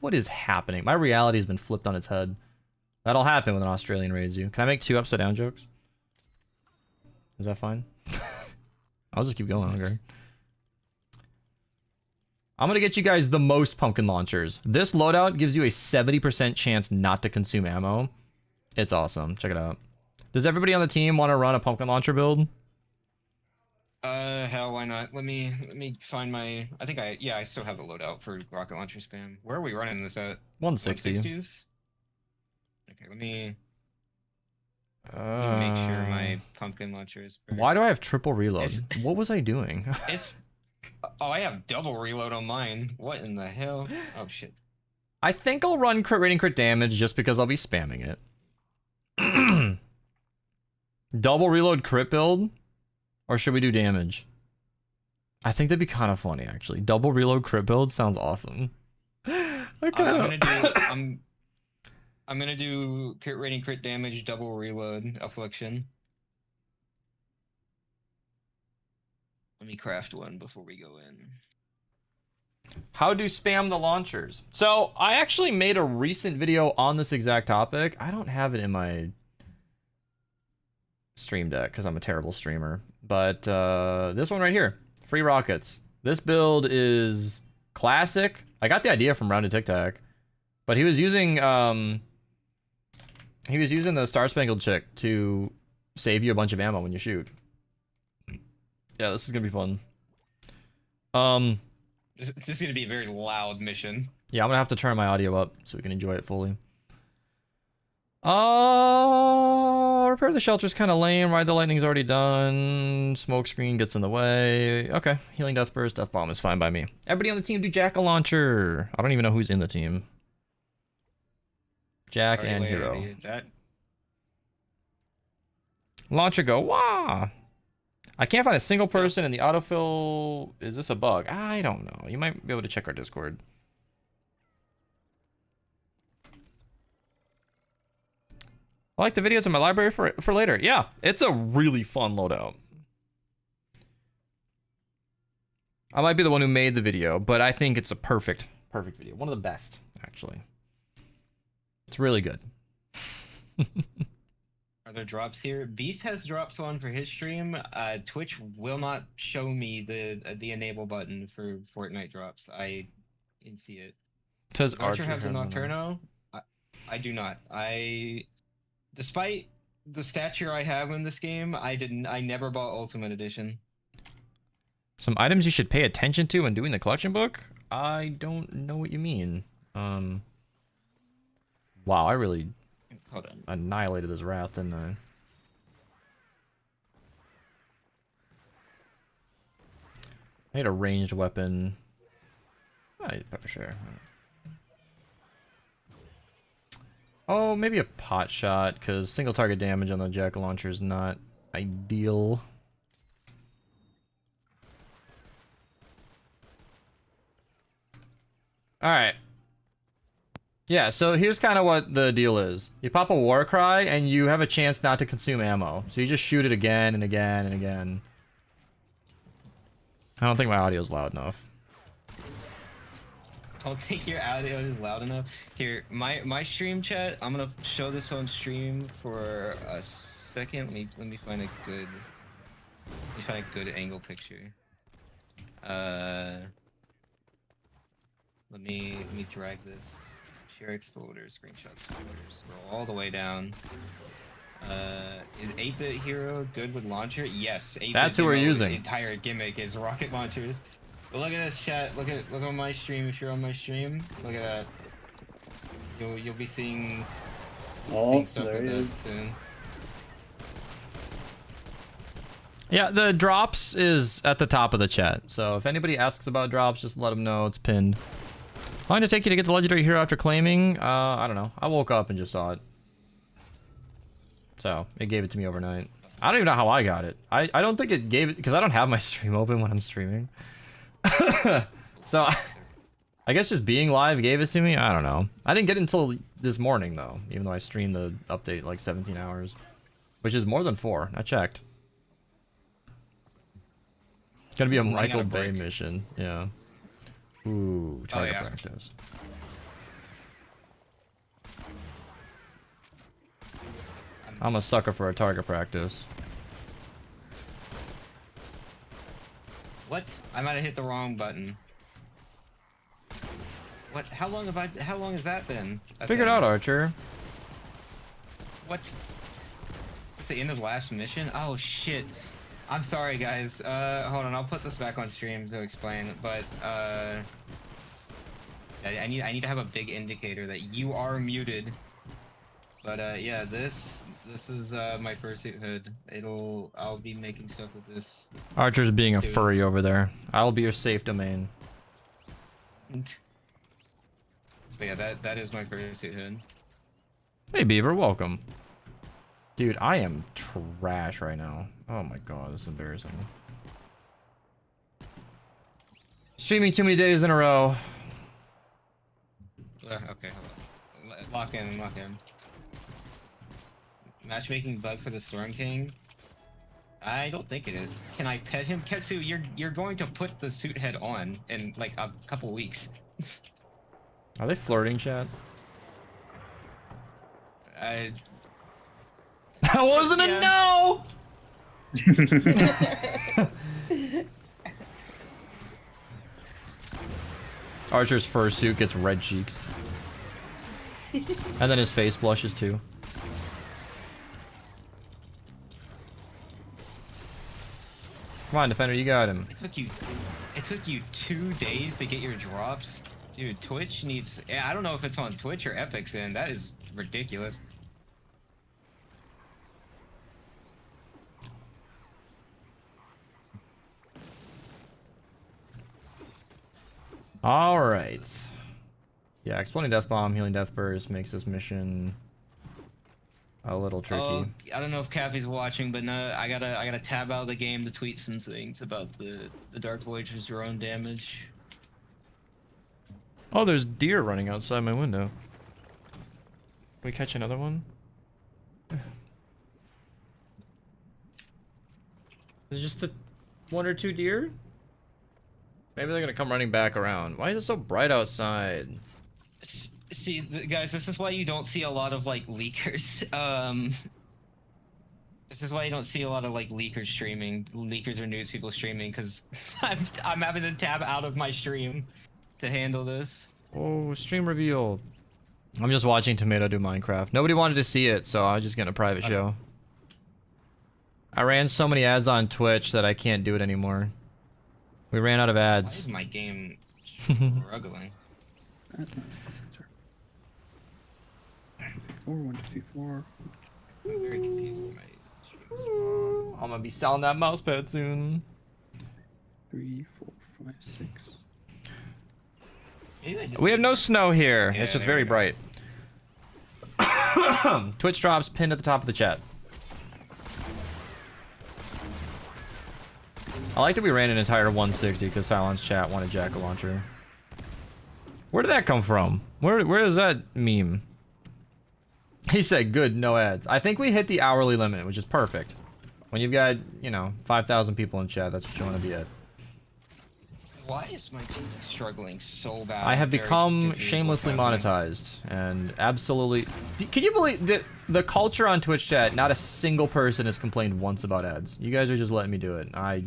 What is happening? My reality has been flipped on its head. That'll happen when an Australian raids you. Can I make 2 upside down jokes? Is that fine? I'll just keep going, okay? I'm gonna get you guys the most pumpkin launchers. This loadout gives you a 70% chance not to consume ammo. It's awesome. Check it out. Does everybody on the team want to run a pumpkin launcher build? Hell, why not? Let me find my... I still have a loadout for rocket launcher spam. Where are we running this at? 160. 160s? Okay, let me make sure my pumpkin launcher is... Why do I have triple reload? What was I doing? Oh, I have double reload on mine. What in the hell? Oh, shit. I think I'll run crit rating crit damage just because I'll be spamming it. Double reload crit build? Or should we do damage? I think that'd be kind of funny, actually. Double reload crit build sounds awesome. I'm gonna do crit rating crit damage, double reload, affliction. Let me craft one before we go in. How do spam the launchers? So, I actually made a recent video on this exact topic. I don't have it in my stream deck because I'm a terrible streamer. But this one right here, free rockets. This build is classic. I got the idea from Rounded Tic Tac, but he was using the Star Spangled Chick to save you a bunch of ammo when you shoot. Yeah, this is gonna be fun. This is gonna be a very loud mission. Yeah, I'm gonna have to turn my audio up so we can enjoy it fully. Repair the shelter's kind of lame. Ride the lightning's already done. Smoke screen gets in the way. Okay, healing death burst, death bomb is fine by me. Everybody on the team do jack-a-launcher. I don't even know who's in the team. Jack and Hero. Launcher go, wah! I can't find a single person in the autofill. Is this a bug? I don't know. You might be able to check our Discord. I like the videos in my library for later. Yeah, it's a really fun loadout. I might be the one who made the video, but I think it's a perfect video. One of the best, actually. It's really good. Are other drops here. Beast has drops on for his stream. Twitch will not show me the enable button for Fortnite drops. I didn't see it. Says Does Archer Archer have the has one on. Nocturno? I do not. Despite the stature I have in this game, I never bought Ultimate Edition. Some items you should pay attention to when doing the collection book? I don't know what you mean. Wow, I really Hold on. annihilated his wrath, didn't I? I need a ranged weapon. I need pepper share. Oh, maybe a pot shot, because single target damage on the jack launcher is not ideal. Alright. Yeah, so here's kind of what the deal is. You pop a war cry, and you have a chance not to consume ammo. So you just shoot it again and again and again. I don't think my audio is loud enough. Don't think your audio is loud enough. Here, my stream chat. I'm gonna show this on stream for a second. Let me find a good angle picture. Let me drag this. Share exploders, screenshot exploders. Scroll all the way down. Is 8-bit hero good with launcher? Yes. 8-bit That's who we're Demo's using. Entire gimmick is rocket launchers. But look at this chat. Look on my stream. If you're on my stream, look at that. You'll be seeing. Oh, stuff there like he that is. soon. Yeah, the drops is at the top of the chat. So if anybody asks about drops, just let them know it's pinned. How long did it take you to get the legendary hero after claiming? I don't know. I woke up and just saw it. So it gave it to me overnight. I don't even know how I got it. I don't think it gave it because I don't have my stream open when I'm streaming. So I guess just being live gave it to me. I don't know. I didn't get it until this morning though, even though I streamed the update like 17 hours, which is more than 4. I checked. It's gonna be a Running out Michael of Bay brick. mission. Yeah. Ooh, target yeah. practice. I'm a sucker for a target practice. What? I might have hit the wrong button. What? How long has that been? Figure it out, Archer. What? Is this the end of the last mission? Oh shit. I'm sorry guys. Hold on, I'll put this back on stream to explain, but I need to have a big indicator that you are muted. But yeah, this is my fursuit hood. I'll be making stuff with this. Archer's being a too. furry over there. I'll be your safe domain. But yeah, that is my fursuit hood. Hey Beaver, welcome. Dude, I am trash right now. Oh my god, this is embarrassing. Streaming too many days in a row. Okay, hold on. Lock in. Matchmaking bug for the Storm King? I don't think it is. Can I pet him? Ketsu, you're going to put the suit head on in like a couple weeks. Are they flirting, chat? That wasn't a no! Archer's fursuit gets red cheeks. And then his face blushes too. Come on, Defender, you got him. It took you 2 days to get your drops? Dude, Twitch needs... I don't know if it's on Twitch or Epic's end. That is ridiculous. Alright. Yeah, exploding death bomb, healing death burst makes this mission a little tricky. Oh, I don't know if Cappy's watching, but no, I gotta tab out of the game to tweet some things about the Dark Voyager's drone damage. Oh, there's deer running outside my window. Can we catch another one? Is it just the 1 or 2 deer? Maybe they're gonna come running back around. Why is it so bright outside? See, guys, this is why you don't see a lot of like leakers. This is why you don't see a lot of like leakers or news people streaming, because I'm having to tab out of my stream to handle this. Oh, stream reveal. I'm just watching Tomato do Minecraft. Nobody wanted to see it, so I was just getting a private show. I ran so many ads on Twitch that I can't do it anymore. We ran out of Why ads. is my game struggling? 1, 2, 4. I'm very confused with my I'm gonna be selling that mousepad soon. 3, 4, 5, 6. We have no snow here. Yeah, It's just there very we go. bright. Twitch drops pinned at the top of the chat. I like that we ran an entire 160 because Silence chat wanted Jack-o'-launcher. Where did that come from? Where is that meme? He said, good, no ads. I think we hit the hourly limit, which is perfect. When you've got, you know, 5,000 people in chat, that's what you want to be at. Why is my PC struggling so bad? I have I'm very become confused what's shamelessly happening. monetized, and absolutely... Can you believe that the culture on Twitch chat, not a single person has complained once about ads. You guys are just letting me do it. I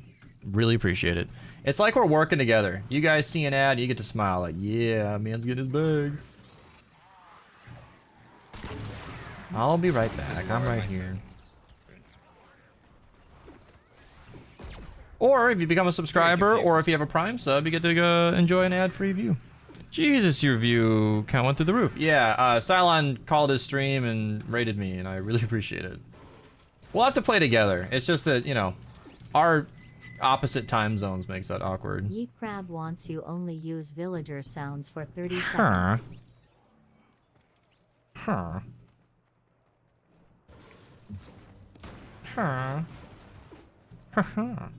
really appreciate it. It's like we're working together. You guys see an ad, you get to smile like, yeah, man's getting his bag. I'll be right back. I'm right here. Or if you become a subscriber, or if you have a Prime sub, you get to enjoy an ad-free view. Jesus, your view count went through the roof. Yeah, Cylon called his stream and rated me, and I really appreciate it. We'll have to play together. It's just that, you know, our opposite time zones makes that awkward. Yeet Crab wants you only use villager sounds for 30 Huh. seconds. Huh. Huh. Huh.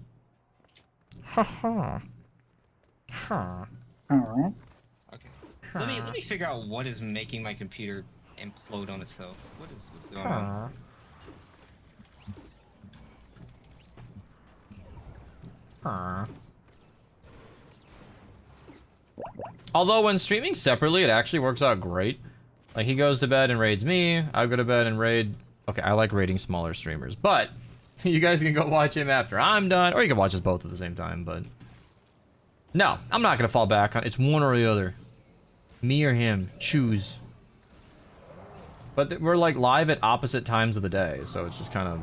Huh. Huh. Okay. Let me figure out what is making my computer implode on itself. What's going on? Although when streaming separately, it actually works out great. Like, he goes to bed and raids me, I go to bed and raid... Okay, I like raiding smaller streamers, but you guys can go watch him after I'm done, or you can watch us both at the same time, but... No, I'm not gonna fall back on... It's one or the other. Me or him. Choose. But we're, like, live at opposite times of the day, so it's just kind of...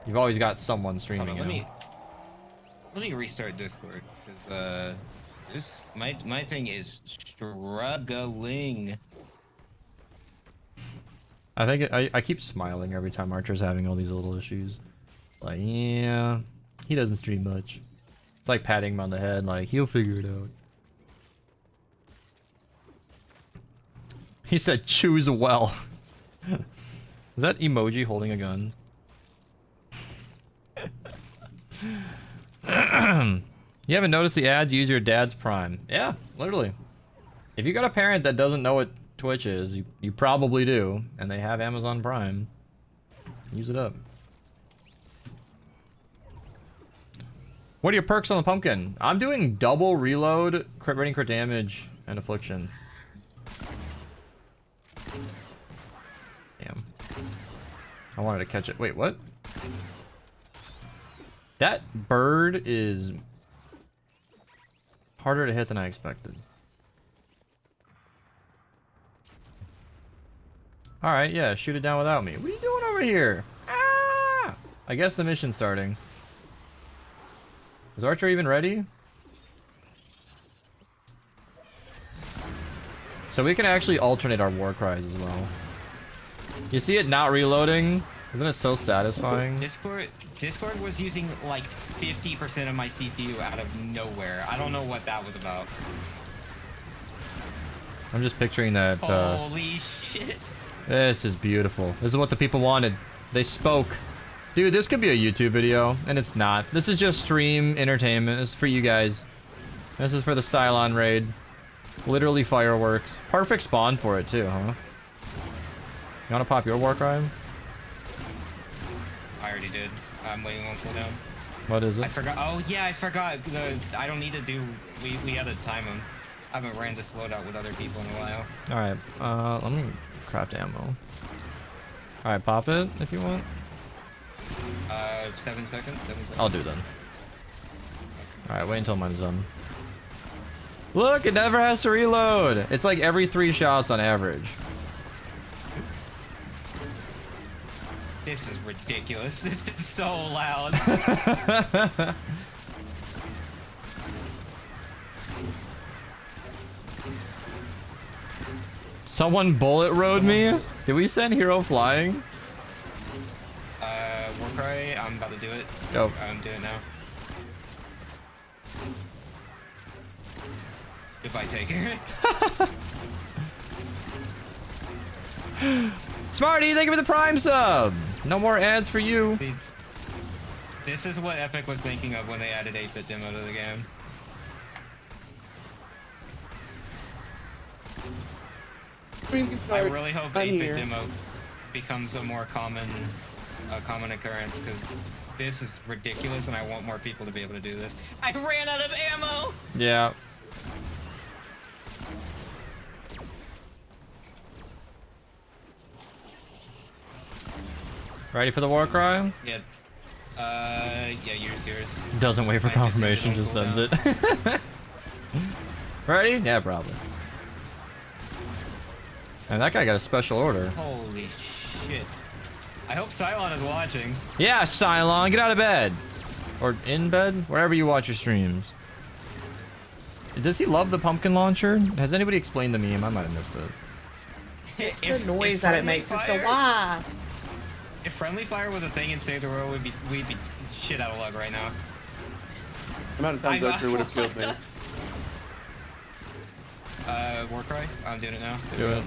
You've always got someone streaming, Hold on, you know? let me restart Discord, because my thing is struggling. I think I keep smiling every time Archer's having all these little issues. Like, yeah, he doesn't stream much. It's like patting him on the head, like, he'll figure it out. He said, choose well. Is that emoji holding a gun? You haven't noticed the ads? Use your dad's Prime. Yeah, literally. If you got a parent that doesn't know what Twitch is, you probably do, and they have Amazon Prime. Use it up. What are your perks on the pumpkin? I'm doing double reload, crit rating, crit damage, and affliction. Damn. I wanted to catch it. Wait, what? That bird is harder to hit than I expected. Alright, yeah, shoot it down without me. What are you doing over here? Ah! I guess the mission's starting. Is Archer even ready? So we can actually alternate our war cries as well. You see it not reloading? Isn't it so satisfying? Discord was using like 50% of my CPU out of nowhere. I don't know what that was about. I'm just picturing that. Holy shit. This is beautiful. This is what the people wanted. They spoke. Dude, this could be a YouTube video, and it's not. This is just stream entertainment. This is for you guys. This is for the Cylon raid. Literally fireworks. Perfect spawn for it too, huh? You wanna pop your war cry? I already did. I'm waiting on cooldown. What is it? I forgot. Oh yeah, I forgot. I don't need to do. We had to time them. I haven't ran this loadout with other people in a while. Alright, let me craft ammo. Alright, pop it if you want. 7 seconds. 7 seconds. I'll do then. Alright, wait until mine's done. Look, it never has to reload. It's like every 3 shots on average. This is ridiculous. This is so loud. Someone bullet rode me? Did we send Hero flying? Warcry, I'm about to do it. Go. I'm doing it now. Goodbye, Taker. Smarty, thank you for the Prime sub. No more ads for you. See, this is what Epic was thinking of when they added 8-bit demo to the game. I really hope 8-bit demo becomes a more common occurrence, because this is ridiculous and I want more people to be able to do this. I ran out of ammo! Yeah. Ready for the war cry? Yeah. Yeah, use yours. Doesn't wait for Might just use confirmation, on just sends cooldown. it. Ready? Yeah, probably. And that guy got a special order. Holy shit. I hope Cylon is watching. Yeah, Cylon, get out of bed. Or in bed? Wherever you watch your streams. Does he love the pumpkin launcher? Has anybody explained the meme? I might have missed it. It's the noise that it makes. It's the wah. If friendly fire was a thing in Save the World, we'd be shit out of luck right now. The amount of times Zachary would have killed me. Warcry? I'm doing it now. Do it.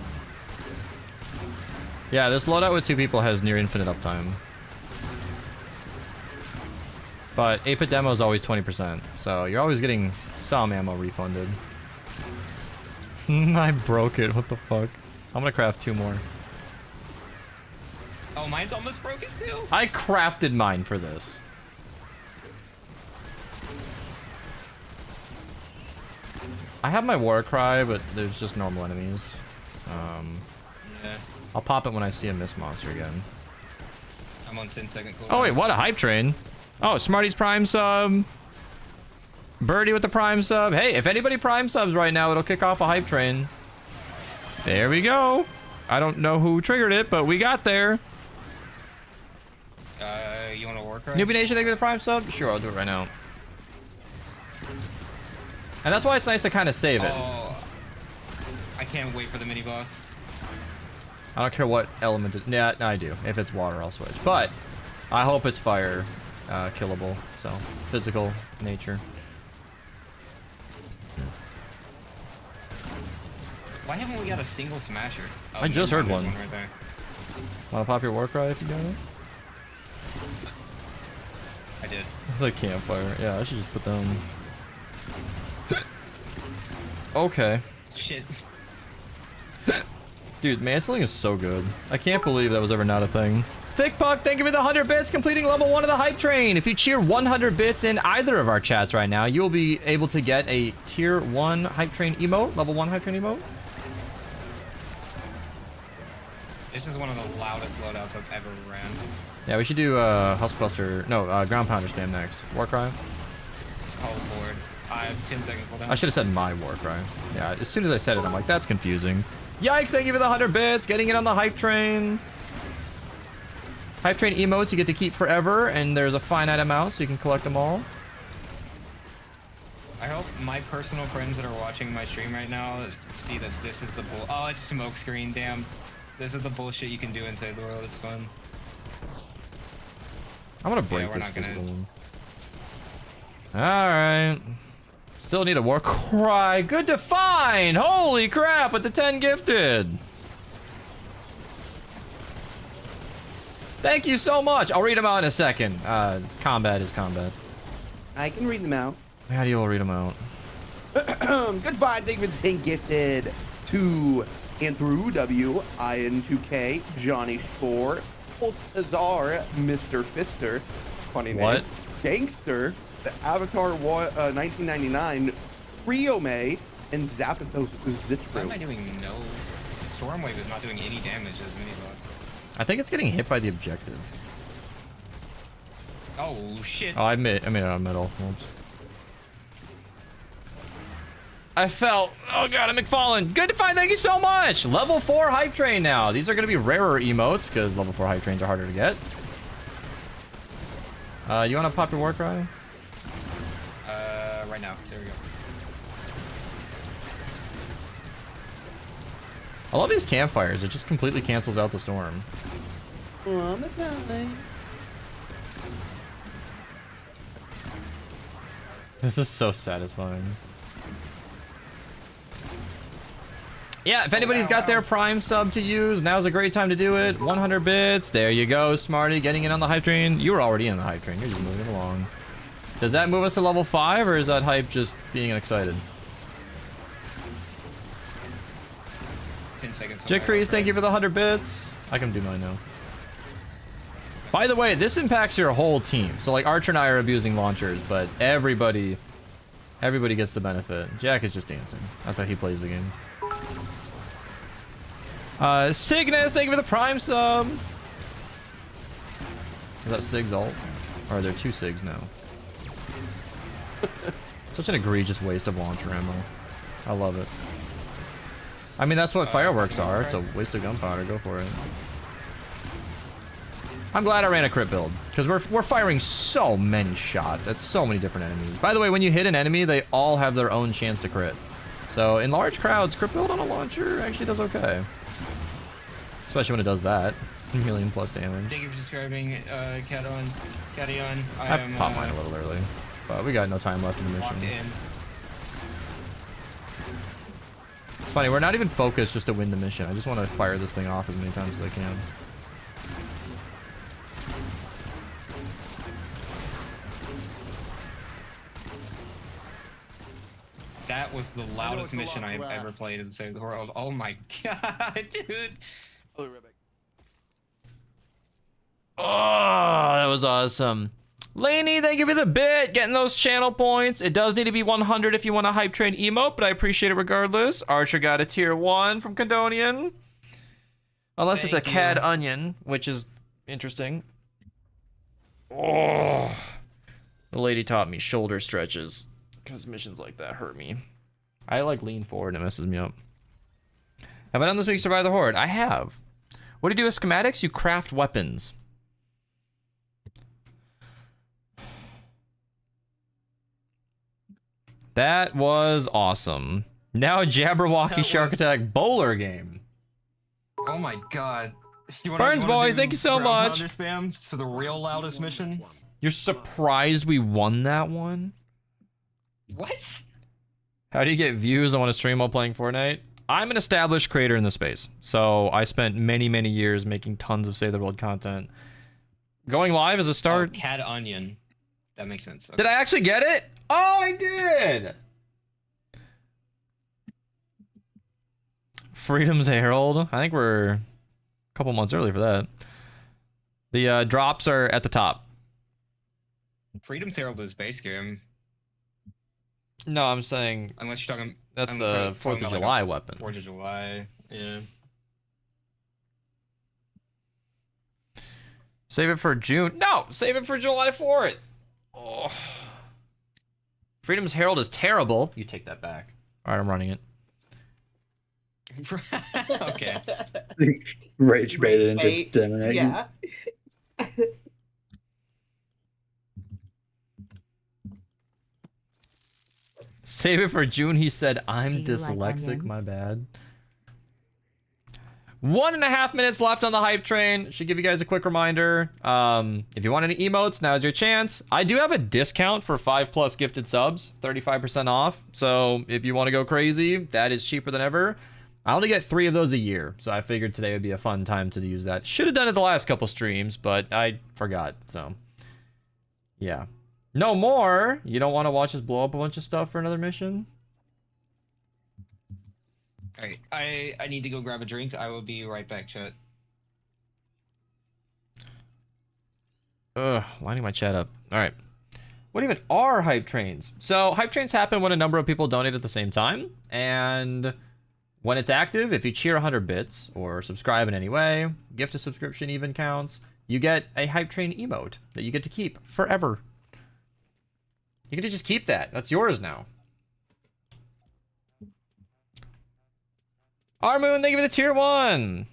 Yeah, this loadout with 2 people has near infinite uptime. But 8-bit demo is always 20%, so you're always getting some ammo refunded. I broke it, what the fuck? I'm gonna craft 2 more. Oh, mine's almost broken too. I crafted mine for this. I have my war cry, but there's just normal enemies. Yeah. I'll pop it when I see a mist monster again. I'm on 10-second cooldown. Oh wait, what a hype train. Oh, Smarty's Prime sub. Birdie with the Prime sub. Hey, if anybody Prime subs right now, it'll kick off a hype train. There we go. I don't know who triggered it, but we got there. You want to work right? Newbie Nation, thank you for the Prime sub. Sure, I'll do it right now. And that's why it's nice to kind of save it. Oh, I can't wait for the mini boss. I don't care what element it... Yeah, I do. If it's water, I'll switch. But I hope it's fire killable. So, physical nature. Why haven't we got a single smasher? Oh, I just heard there's one. Right there. Want to pop your war cry if you got it? I did. The campfire. Yeah, I should just put down... Okay. Shit. Dude, mantling is so good. I can't believe that was ever not a thing. Thick Puck, thank you for the 100 bits, completing level 1 of the hype train. If you cheer 100 bits in either of our chats right now, you will be able to get a tier 1 hype train emote, level 1 hype train emote. This is one of the loudest loadouts I've ever ran. Yeah, we should do Huskbuster, no, Ground Pounder spam next. War cry. Oh lord. I have 10-second cooldown. I should have said my war cry. Yeah, as soon as I said it, I'm like, that's confusing. Yikes, thank you for the 100 bits, getting it on the hype train. Hype train emotes you get to keep forever, and there's a finite amount, so you can collect them all. I hope my personal friends that are watching my stream right now see that this is the bull. Oh, it's smoke screen, damn. This is the bullshit you can do in Save the World, it's fun. I'm gonna break we're this not gonna... physical one. Alright. Still need a war cry. Good to find! Holy crap, with the 10 gifted! Thank you so much. I'll read them out in a second. Combat is combat. I can read them out. How do you all read them out? Goodbye, thank you for being gifted to Andrew W, Ian2K, Johnny Shore, Azar, Mr. Fister, funny name. What? Gangster, the Avatar 1999, Riome, and Zapathos Why am Zitro. I doing no... Stormwave is not doing any damage as mini boss. I think it's getting hit by the objective. Oh shit. Oh, I made it on middle. Oops. I fell. Oh god, I'm McFallen. Good to find. Thank you so much. Level 4 hype train now. These are going to be rarer emotes because level 4 hype trains are harder to get. You want to pop your war cry? Right now. There we go. I love these campfires. It just completely cancels out the storm. This is so satisfying. Yeah, if anybody's got their Prime sub to use, now's a great time to do it. 100 bits. There you go, Smarty, getting in on the hype train. You were already in the hype train. You're just moving along. Does that move us to level 5, or is that hype just being excited? 10 seconds. Jacrees, thank you for the 100 bits. I can do mine now. By the way, this impacts your whole team. So like Archer and I are abusing launchers, but everybody gets the benefit. Jack is just dancing. That's how he plays the game. Cygnus, thank you for the Prime sub. Is that Sig's ult? Or are there 2 Sigs now? Such an egregious waste of launcher ammo. I love it. I mean, that's what fireworks are. It's a waste of gunpowder. Go for it. I'm glad I ran a crit build, because we're firing so many shots at so many different enemies. By the way, when you hit an enemy, they all have their own chance to crit. So in large crowds, crit build on a launcher actually does okay. Especially when it does that. +1 million damage. Thank you for subscribing, Cation. I popped mine a little early, but we got no time left in the mission. It's funny, we're not even focused just to win the mission. I just want to fire this thing off as many times as I can. That was the loudest mission I've ever played in Save the World. Oh my god, dude. I'll be right back. Oh, that was awesome. Laney, thank you for the bit. Getting those channel points. It does need to be 100 if you want a hype train emote, but I appreciate it regardless. Archer got a tier 1 from Condonian. Unless it's a cad onion, which is interesting. Oh, the lady taught me shoulder stretches because missions like that hurt me. I like lean forward and it messes me up. Have I done this week Survive the Horde? I have. What do you do with schematics? You craft weapons. That was awesome. Now Jabberwocky Shark Attack bowler game. Oh my god. Burns boys, thank you so much. Spam for the real loudest mission. You're surprised we won that one? What? How do you get views? I want to stream while playing Fortnite. I'm an established creator in the space, so I spent many, many years making tons of Save the World content. Going live as a start. Oh, Cad Onion. That makes sense. Okay. Did I actually get it? Oh, I did! Freedom's Herald. I think we're a couple months early for that. The drops are at the top. Freedom's Herald is base game. No, I'm saying... Unless you're talking... That's the 4th of July weapon. 4th of July, yeah. Save it for June. No! Save it for July 4th! Oh. Freedom's Herald is terrible. You take that back. Alright, I'm running it. Okay. Rage bait into dominating. Yeah. Save it for June, he said. I'm Do you like dyslexic, onions? my bad. 1.5 minutes left on the hype train. Should give you guys a quick reminder. If you want any emotes, now's your chance. I do have a discount for 5+ gifted subs, 35% off. So if you want to go crazy, that is cheaper than ever. I only get 3 of those a year, so I figured today would be a fun time to use that. Should have done it the last couple streams, but I forgot, so yeah. No more? You don't want to watch us blow up a bunch of stuff for another mission? Alright, I need to go grab a drink. I will be right back, chat. Lining my chat up. Alright. What even are hype trains? So, hype trains happen when a number of people donate at the same time, and when it's active, if you cheer 100 bits, or subscribe in any way, gift a subscription even counts, you get a hype train emote that you get to keep forever. You get to just keep that. That's yours now. Armoon, thank you for the tier 1.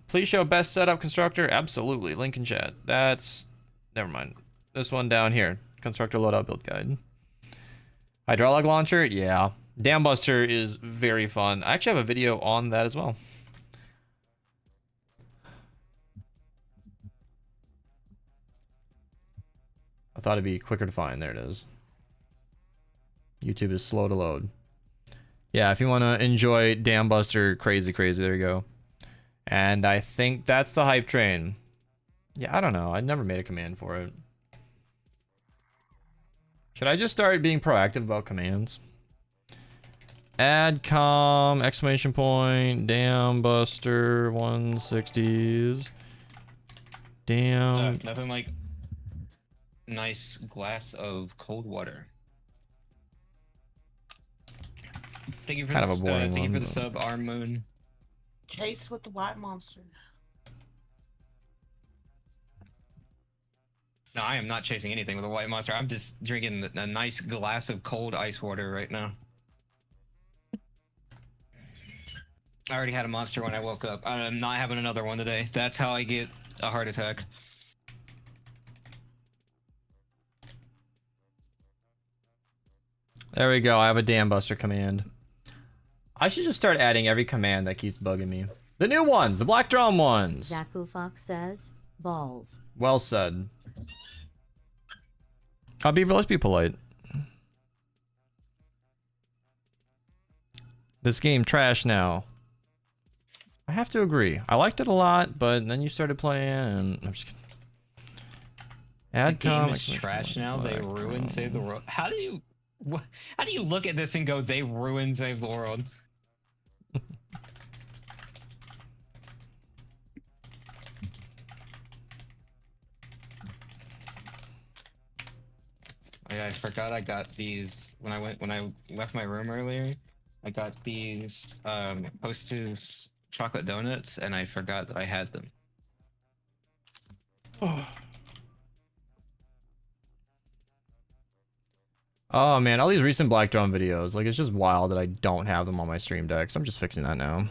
Please show best setup constructor. Absolutely. Link in chat. That's... Never mind. This one down here. Constructor loadout build guide. Hydraulic launcher? Yeah. Dam Buster is very fun. I actually have a video on that as well. I thought it'd be quicker to find. There it is. YouTube is slow to load. Yeah, if you want to enjoy Dam Buster crazy, there you go. And I think that's the hype train. Yeah, I don't know. I never made a command for it. Should I just start being proactive about commands? Adcom, exclamation point, Dam Buster, 160s. Damn. Nothing like nice glass of cold water. Thank you for Kind of a boring thank you one, for the but- sub, Arm Moon. Chase with the white monster. No, I am not chasing anything with a white monster. I'm just drinking a nice glass of cold ice water right now. I already had a monster when I woke up. I'm not having another one today. That's how I get a heart attack. There we go. I have a Dam Buster command. I should just start adding every command that keeps bugging me. The new ones, the Black Drum ones. Zaku Fox says, balls. Well said. Beaver, let's be polite. This game trash now. I have to agree. I liked it a lot, but then you started playing, and I'm just kidding. The game Adcom, is trash now. They ruined Save the World. How do you look at this and go, they ruined Save the World? Oh, yeah, I forgot I got these when I left my room earlier. I got these Hostess chocolate donuts, and I forgot that I had them. Oh man, all these recent Black Drum videos, like it's just wild that I don't have them on my stream deck, so I'm just fixing that now.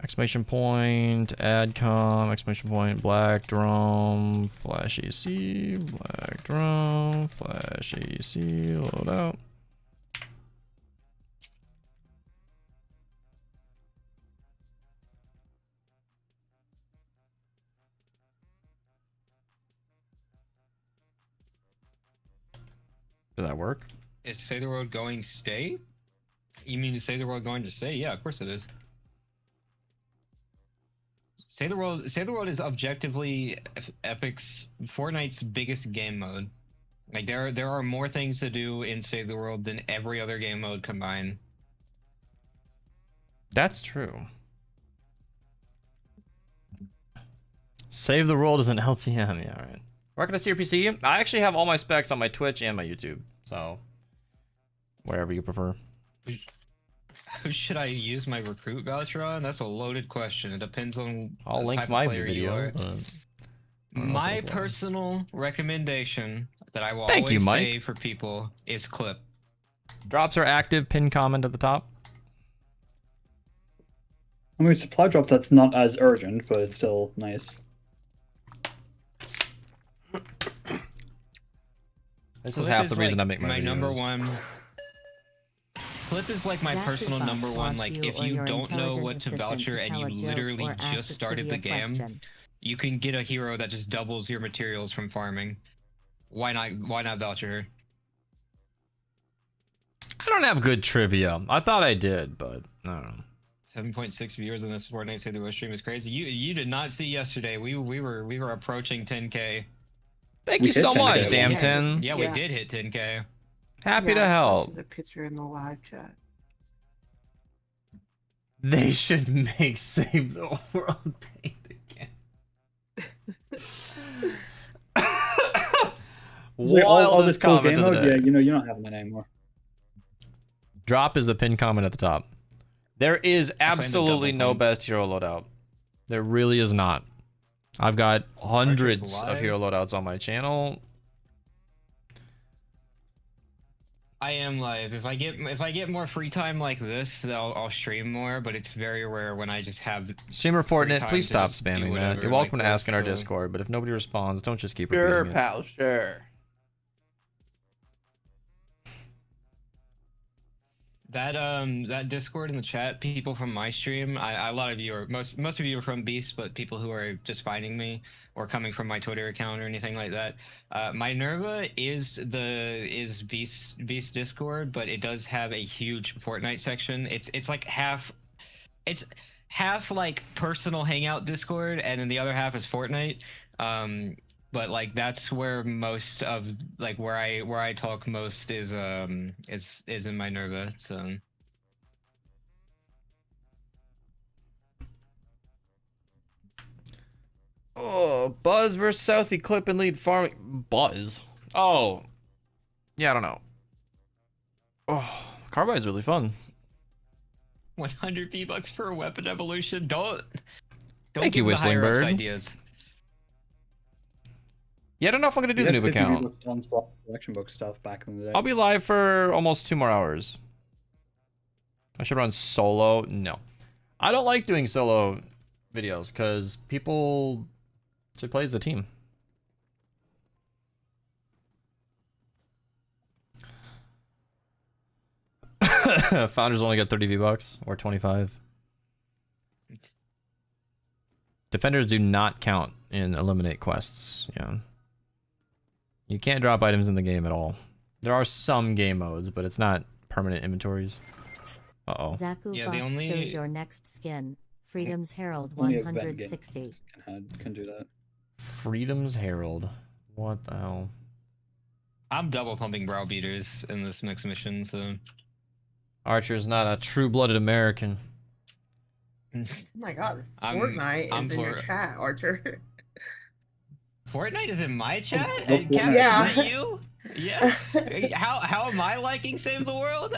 Exclamation point, adcom, exclamation point, Black Drum, flash AC, Black Drum, flash AC, load out. Did that work? Is Save the World going stay? You mean to Save the World going to stay? Yeah, of course it is. Save the World is objectively Epic's Fortnite's biggest game mode. Like there are more things to do in Save the World than every other game mode combined. That's true. Save the World is an LTM, yeah, right. Where can I see your PC? I actually have all my specs on my Twitch and my YouTube, so wherever you prefer. Who should I use my recruit voucher on? That's a loaded question. It depends on I'll the link type of my player you video. are. but I don't know if My it'll apply. personal recommendation that I will Thank always you, Mike. say for people is clip. Drops are active, pin comment at the top. I mean, supply drop that's not as urgent, but it's still nice. This is Clip half the reason like I make my videos. number one. Clip is like my Zaku personal Fox number one. wants Like you if or you your don't know intelligent what to assistant voucher to and tell you a joke literally or ask just a started the trivia game, question. you can get a hero that just doubles your materials from farming. Why not? Why not voucher her? I don't have good trivia. I thought I did, but I don't know. 7.6 viewers on this Fortnite Save the World stream is crazy. You did not see yesterday. We were approaching 10K. Thank We you hit so 10K. much, Yeah. Damton. Yeah, Yeah. we did hit 10K. Happy Yeah, to I help. posted a picture in the live chat. They should make Save the World paint again. It's like all Wildest this cool comment game of the mode, yeah, day. you know, you're not having it anymore. Drop is the pin comment at the top. There is plan to absolutely double no pump. best hero loadout. There really is not. I've got hundreds of live? hero loadouts on my channel. I am live. If I get more free time like this, I'll stream more. But it's very rare when I just have. Streamer free Fortnite, time please to stop just do spamming that. whatever You're welcome like to ask in this, our so- Discord, but if nobody responds, don't just keep Sure, repeating it. pal, sure. That Discord in the chat, people from my stream, a lot of you are most of you are from Beast, but people who are just finding me or coming from my Twitter account or anything like that. My Nerva is Beast Discord, but it does have a huge Fortnite section. It's like half like personal hangout Discord, and then the other half is Fortnite. But like that's where most of like where I talk most is in my Nerva. So Oh, Buzz versus Southie clip and lead farming. Buzz? Oh. Yeah, I don't know. Oh, Carbide's really fun. 100 V-Bucks per weapon evolution. Don't Thank you, give the Whistling higher-ups Bird. ideas. Yeah, I don't know if I'm gonna do the noob account. On collection book stuff back in the day. I'll be live for almost 2 more hours. I should run solo. No. I don't like doing solo videos because people should play as a team. Founders only got 30 V-Bucks or 25. Defenders do not count in eliminate quests. Yeah. You can't drop items in the game at all. There are some game modes, but it's not permanent inventories. Uh-oh. Zaku Yeah, Fox the only- chose your next skin. Freedom's Herald Only event 160. games can do that. Freedom's Herald. What the hell? I'm double pumping brow beaters in this mixed mission, so Archer's not a true-blooded American. Oh my god, I'm- Fortnite I'm is in your for- chat, Archer. Fortnite is in my chat. Those Captain, Yeah. is that you? Yeah. How am I liking Save the World?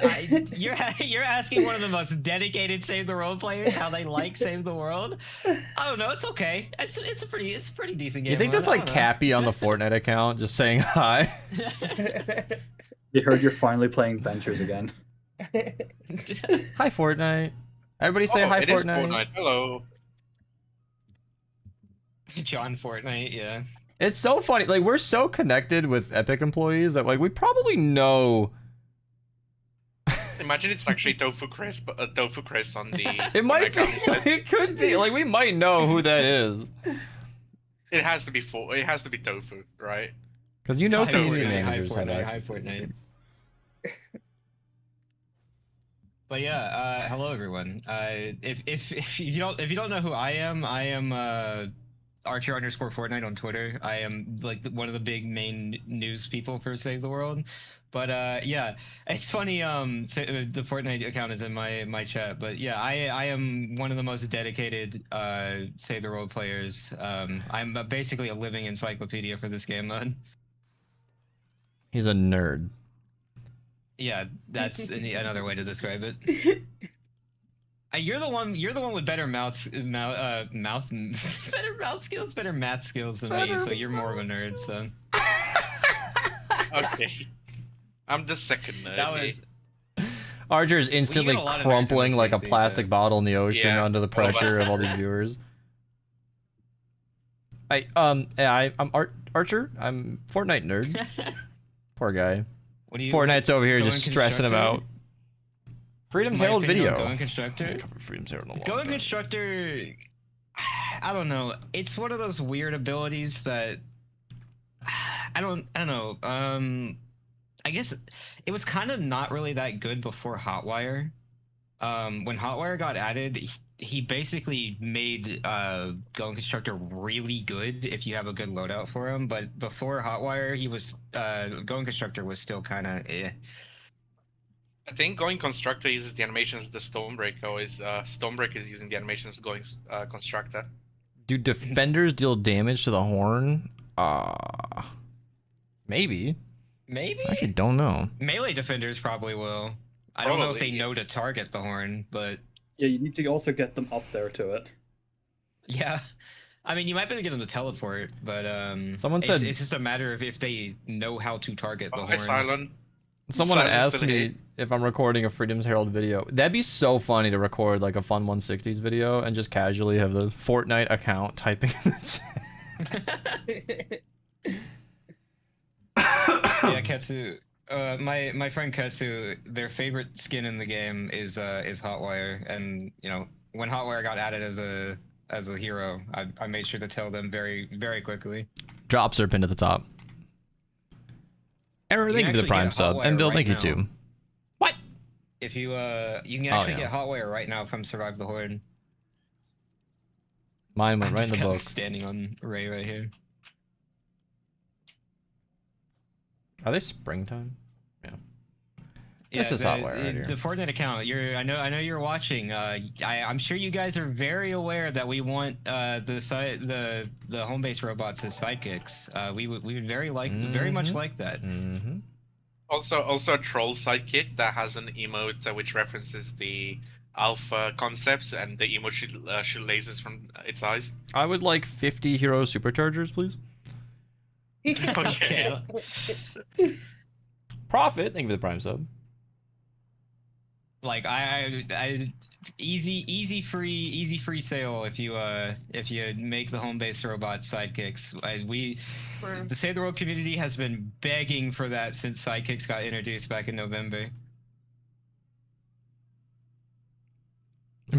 You're asking one of the most dedicated Save the World players how they like Save the World. I don't know. It's okay. It's a pretty decent game. You think mode, that's I like don't know. Cappy on the Fortnite account just saying hi? You heard you're finally playing Ventures again. Hi, Fortnite. Everybody say Oh, hi, it is Fortnite. Hello. John Fortnite, yeah. It's so funny. Like, we're so connected with Epic employees that, like, we probably know. Imagine it's actually Tofu Chris on the. It might be. account instead. It could be. Like, we might know who that is. It has to be It has to be Tofu, right? Because you know Hi, community Fortnite. managers have Hi, access. Fortnite. But yeah, hello everyone. If you don't know who I am Archer_Fortnite on Twitter. I am like one of the big main news people for Save the World. But yeah, it's funny. The Fortnite account is in my chat. But yeah, I am one of the most dedicated Save the World players. I'm basically a living encyclopedia for this game mode. He's a nerd. Yeah, that's another way to describe it. You're the one with better better mouth skills, better math skills than me. So you're more of a nerd. So Okay. I'm the second nerd. that was. Archer's instantly a lot of nerds in crumpling this like a PC, plastic so- bottle in the ocean Yeah, under the all of us. pressure of all these viewers. I'm Archer. I'm Fortnite nerd. Poor guy. What do you? Fortnite's over here Going just stressing him out. Constructor? Freedom's My Herald opinion on video. Going Constructor. Covered Freedom's Herald in a long Going time. Constructor. I don't know. It's one of those weird abilities that I don't know. I guess it was kind of not really that good before Hotwire. When Hotwire got added, he basically made Going Constructor really good if you have a good loadout for him. But before Hotwire, he was Going Constructor was still kind of eh. I think Going Constructor uses the animations of the Stormbreaker, or is Stormbreaker is using the animations of Going Constructor. Do defenders deal damage to the horn? Maybe. Maybe I actually don't know. melee defenders probably will. I don't know if they Probably. know to target the horn, but Yeah, you need to also get them up there to it. yeah. I mean, you might be able to get them to teleport, but Someone said it's just a matter of if they know how to target the Oh, hi, horn. Silent. someone Silent's asked still me here. if I'm recording a Freedom's Herald video. That'd be so funny to record like a fun 160s video and just casually have the Fortnite account typing in the chat. Yeah, Ketsu. My friend Ketsu, their favorite skin in the game is Hotwire, and you know when Hotwire got added as a hero, I made sure to tell them very quickly. Drops are pinned at the top. Error, You thank can you for the actually Prime get sub. Hotwire And Bill, right thank you now. too. If you you can actually yeah. get Hotwire right now from Survive the Horde. Mine went I'm right in just the kinda book. standing on Ray right here. Are they springtime? Yeah. Yeah, This is Hotwire right here. the Fortnite account. I know you're watching. I'm sure you guys are very aware that we want the home base robots as sidekicks. We would very much Mhm. like that. Mm-hmm. Also a troll sidekick that has an emote which references the alpha concepts, and the emote shoot lasers from its eyes. I would like 50 hero superchargers, please. Okay. Profit, thank you for the Prime sub. Like easy free sale if you make the home base robot sidekicks. The Save the World community has been begging for that since sidekicks got introduced back in November.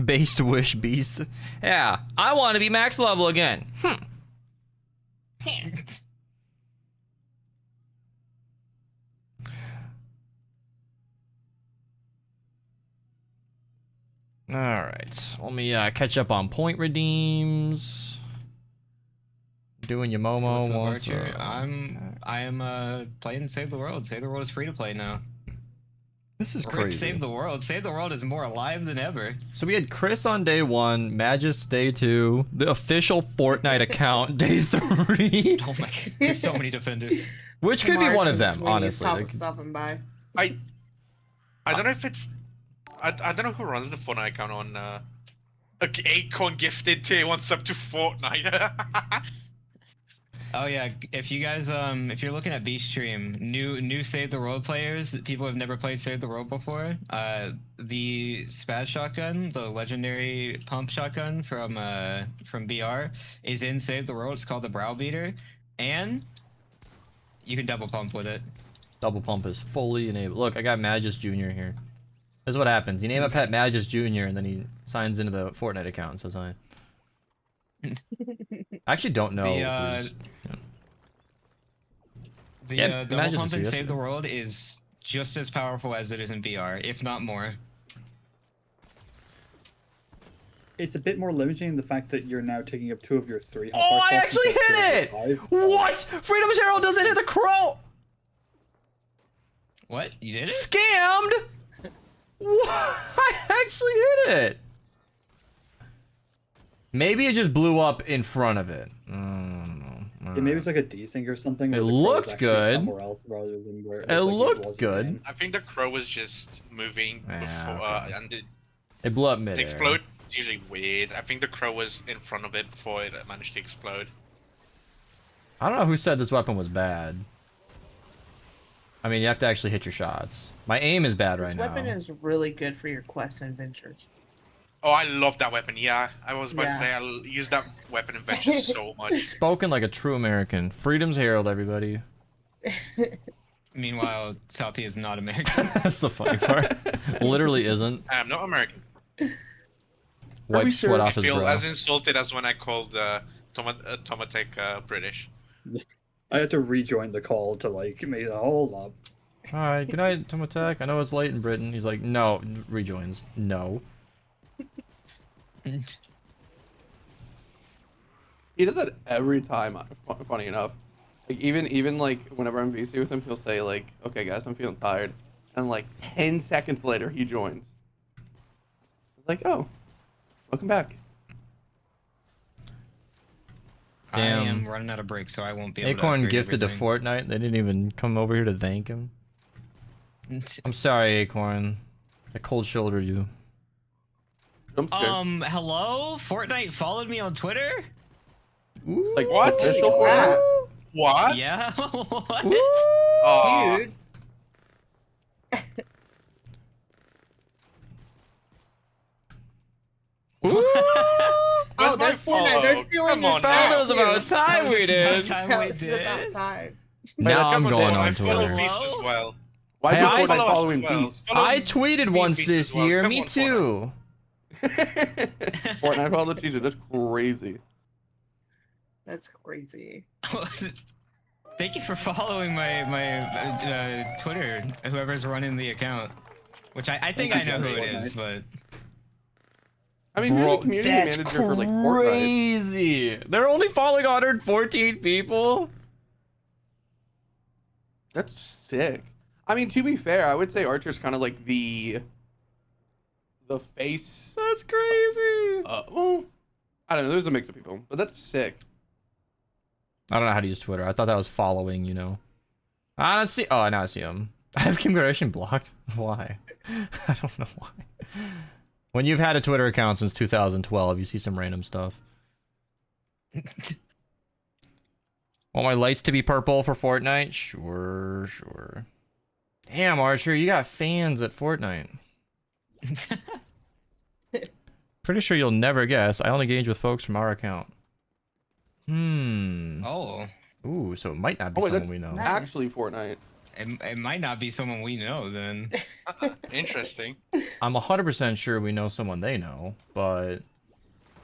Based wish beast. Yeah, I want to be max level again. All right, let me catch up on point redeems. Doing your Momo What's up, once. Archer? I am playing Save the World. Save the World is free to play now. This is Rip crazy. Save the World. Save the World is more alive than ever. So we had Chris on day 1, Magist day 2, the official Fortnite account day 3. Oh my god, there's so many defenders. Which could be one of them, Martins, when you honestly. stop Like, stopping by. I don't know if it's I don't know who runs the Fortnite account on Acorn gifted tier 1 sub to Fortnite. Oh yeah, if you guys if you're looking at Beast Stream, new Save the World players, people who have never played Save the World before, the Spaz shotgun, the legendary pump shotgun from BR is in Save the World. It's called the Browbeater, and you can double pump with it. double pump is fully enabled. Look, I got Magist Jr. here. This is what happens. You name a pet Magist Jr. and then he signs into the Fortnite account and says hi. I actually don't know. The Yeah, double Magist pump was in here Save the yesterday. World is just as powerful as it is in BR, if not more. It's a bit more limiting in the fact that you're now taking up 2 of your 3 hotbar Oh, I slots actually instead of hit 2 of your it! 5. What? Freedom's Herald doesn't hit the crow! What? You did it? Scammed? What? I actually hit it. Maybe it just blew up in front of it. I don't know. Yeah, maybe it's like a desync or something. It where the crow is looked actually good. Somewhere else rather than where It like looked was good. in. I think the crow was just moving before, okay. and It blew up the mid. explode is usually weird. I think the crow was in front of it before it managed to explode. I don't know who said this weapon was bad. I mean, you have to actually hit your shots. My aim is bad This right weapon now. is really good for your quest and adventures. Oh, I love that weapon. Yeah, I was about Yeah. to say I'll use that weapon in Ventures so much. Spoken like a true American. Freedom's Herald, everybody. Meanwhile, Southie is not American. That's the funny part. Literally isn't. I am not American. Wipe sweat I off his feel brow. as insulted as when I called Tomatech British. I had to rejoin the call to like make a hold up. Alright, good night, Tomatek. I know it's late in Britain. He's like, no, rejoins. No. He does that every time. Funny enough, like even like whenever I'm VC with him, he'll say like, "Okay, guys, I'm feeling tired," and like 10 seconds later, he joins. It's like, "Oh, welcome back." I Damn. am running out of breaks, so I won't be able Acorn to upgrade gifted to everything. Fortnite. They didn't even come over here to thank him. I'm sorry, Acorn. I cold shouldered you. I'm scared. Hello? Fortnite followed me on Twitter? Like What? official Ah, Fortnite? What? Yeah. What? Aw. dude. Where's Oh, my that's Fortnite. They're follow? stealing Come your on chat, now. That was about too. time we It's about did. time That we was did. about time. Now Come I'm on, going now, on I follow Twitter. Beast as well. Why is Hey, your I- Fortnite Follow us as following well. Beast? Follow I tweeted me, once Beast this as well. year. Come Me on, Fortnite. too. Fortnite follow the cheeser. That's crazy. That's crazy. Thank you for following my Twitter. Whoever's running the account, which I think I know who it is, but I mean, who's Bro, the community that's manager for like Fortnite? crazy. They're only following 114 people. That's sick. I mean, to be fair, I would say Archer's kind of like the face. That's crazy. Well, I don't know. There's a mix of people, but that's sick. I don't know how to use Twitter. I thought that was following, you know. I don't see. Oh, now I see him. I have Kim Kardashian blocked. Why? I don't know why. When you've had a Twitter account since 2012, you see some random stuff. Want my lights to be purple for Fortnite? Sure, sure. Damn, Archer, you got fans at Fortnite. Pretty sure you'll never guess. I only engage with folks from our account. oh, Ooh, so it might not be Oh, wait, someone that's we know. Nice. actually Fortnite. it might not be someone we know then. Interesting. I'm 100% sure we know someone they know, but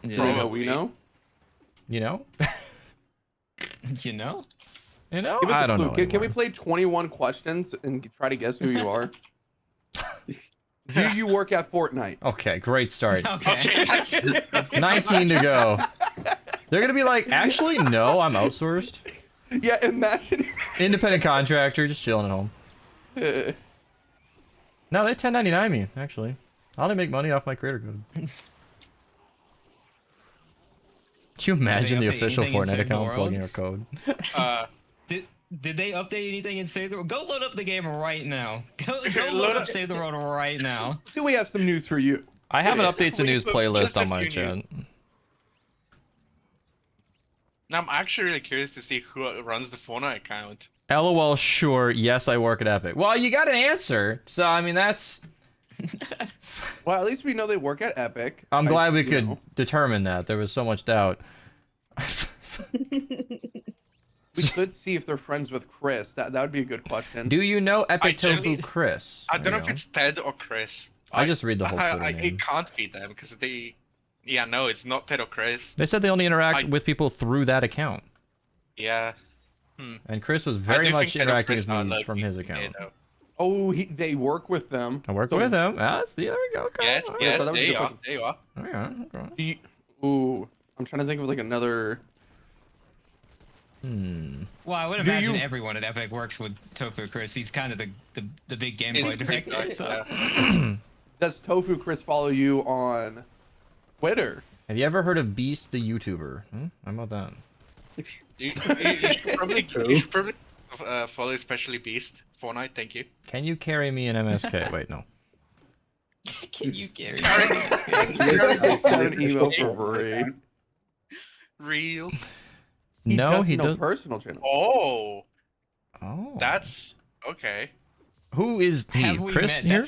Do you know we know? you know? You know? You know? Give us I a don't clue. know. Can we anymore. play 21 questions and try to guess who you are? Do you work at Fortnite? Okay, great start. Okay. 19 to go. They're gonna be like, actually, no, I'm outsourced. Yeah, imagine. Independent contractor, just chilling at home. No, they 1099 me, actually. I only make money off my creator code. Could you imagine the update official anything Fortnite inside the account world? plugging our code? Did they update anything in Save the World? Go load up the game right now. Go Load load up up- Save the World right now. Do we have some news for you? I have an updates and We news have playlist just a on my few chat. news. Now, I'm actually really curious to see who runs the Fortnite account. LOL, sure, yes, I work at Epic. Well, you got an answer, so I mean, that's... Well, at least we know they work at Epic. I'm glad we you could know. determine that. There was so much doubt. We could see if they're friends with Chris. That would be a good question. Do you know Epic Tofu generally- Chris? I There don't know you if go. it's Ted or Chris. I just read the whole Twitter name. It can't be them because they... Yeah, no, it's not Ted or Chris. They said they only interact I- with people through that account. Yeah. And Chris was I very do much think Ted or interacting Chris with are me low-key, from his you account. know. Oh, they work with them. I work So- with him. Ah, see, there we go. Okay. Yes, all right. yes, so that was a there good you are. question. There you are. All right, all right. Do you- Ooh, I'm trying to think of like another. Well, I would Do imagine you- everyone at Epic works with Tofu Chris. He's kind of the big He's gameplay the big director. guy, So. yeah. Does Tofu Chris follow you on Twitter? Have you ever heard of Beast the YouTuber? How about that? You should probably follow especially Beast Fortnite. Thank you. Can you carry me an MSK? Wait, no. Can you carry? I sent an email for free. Real. No, he no does. personal channel. Oh, Oh. that's okay. Who is he? Have we Chris met? here?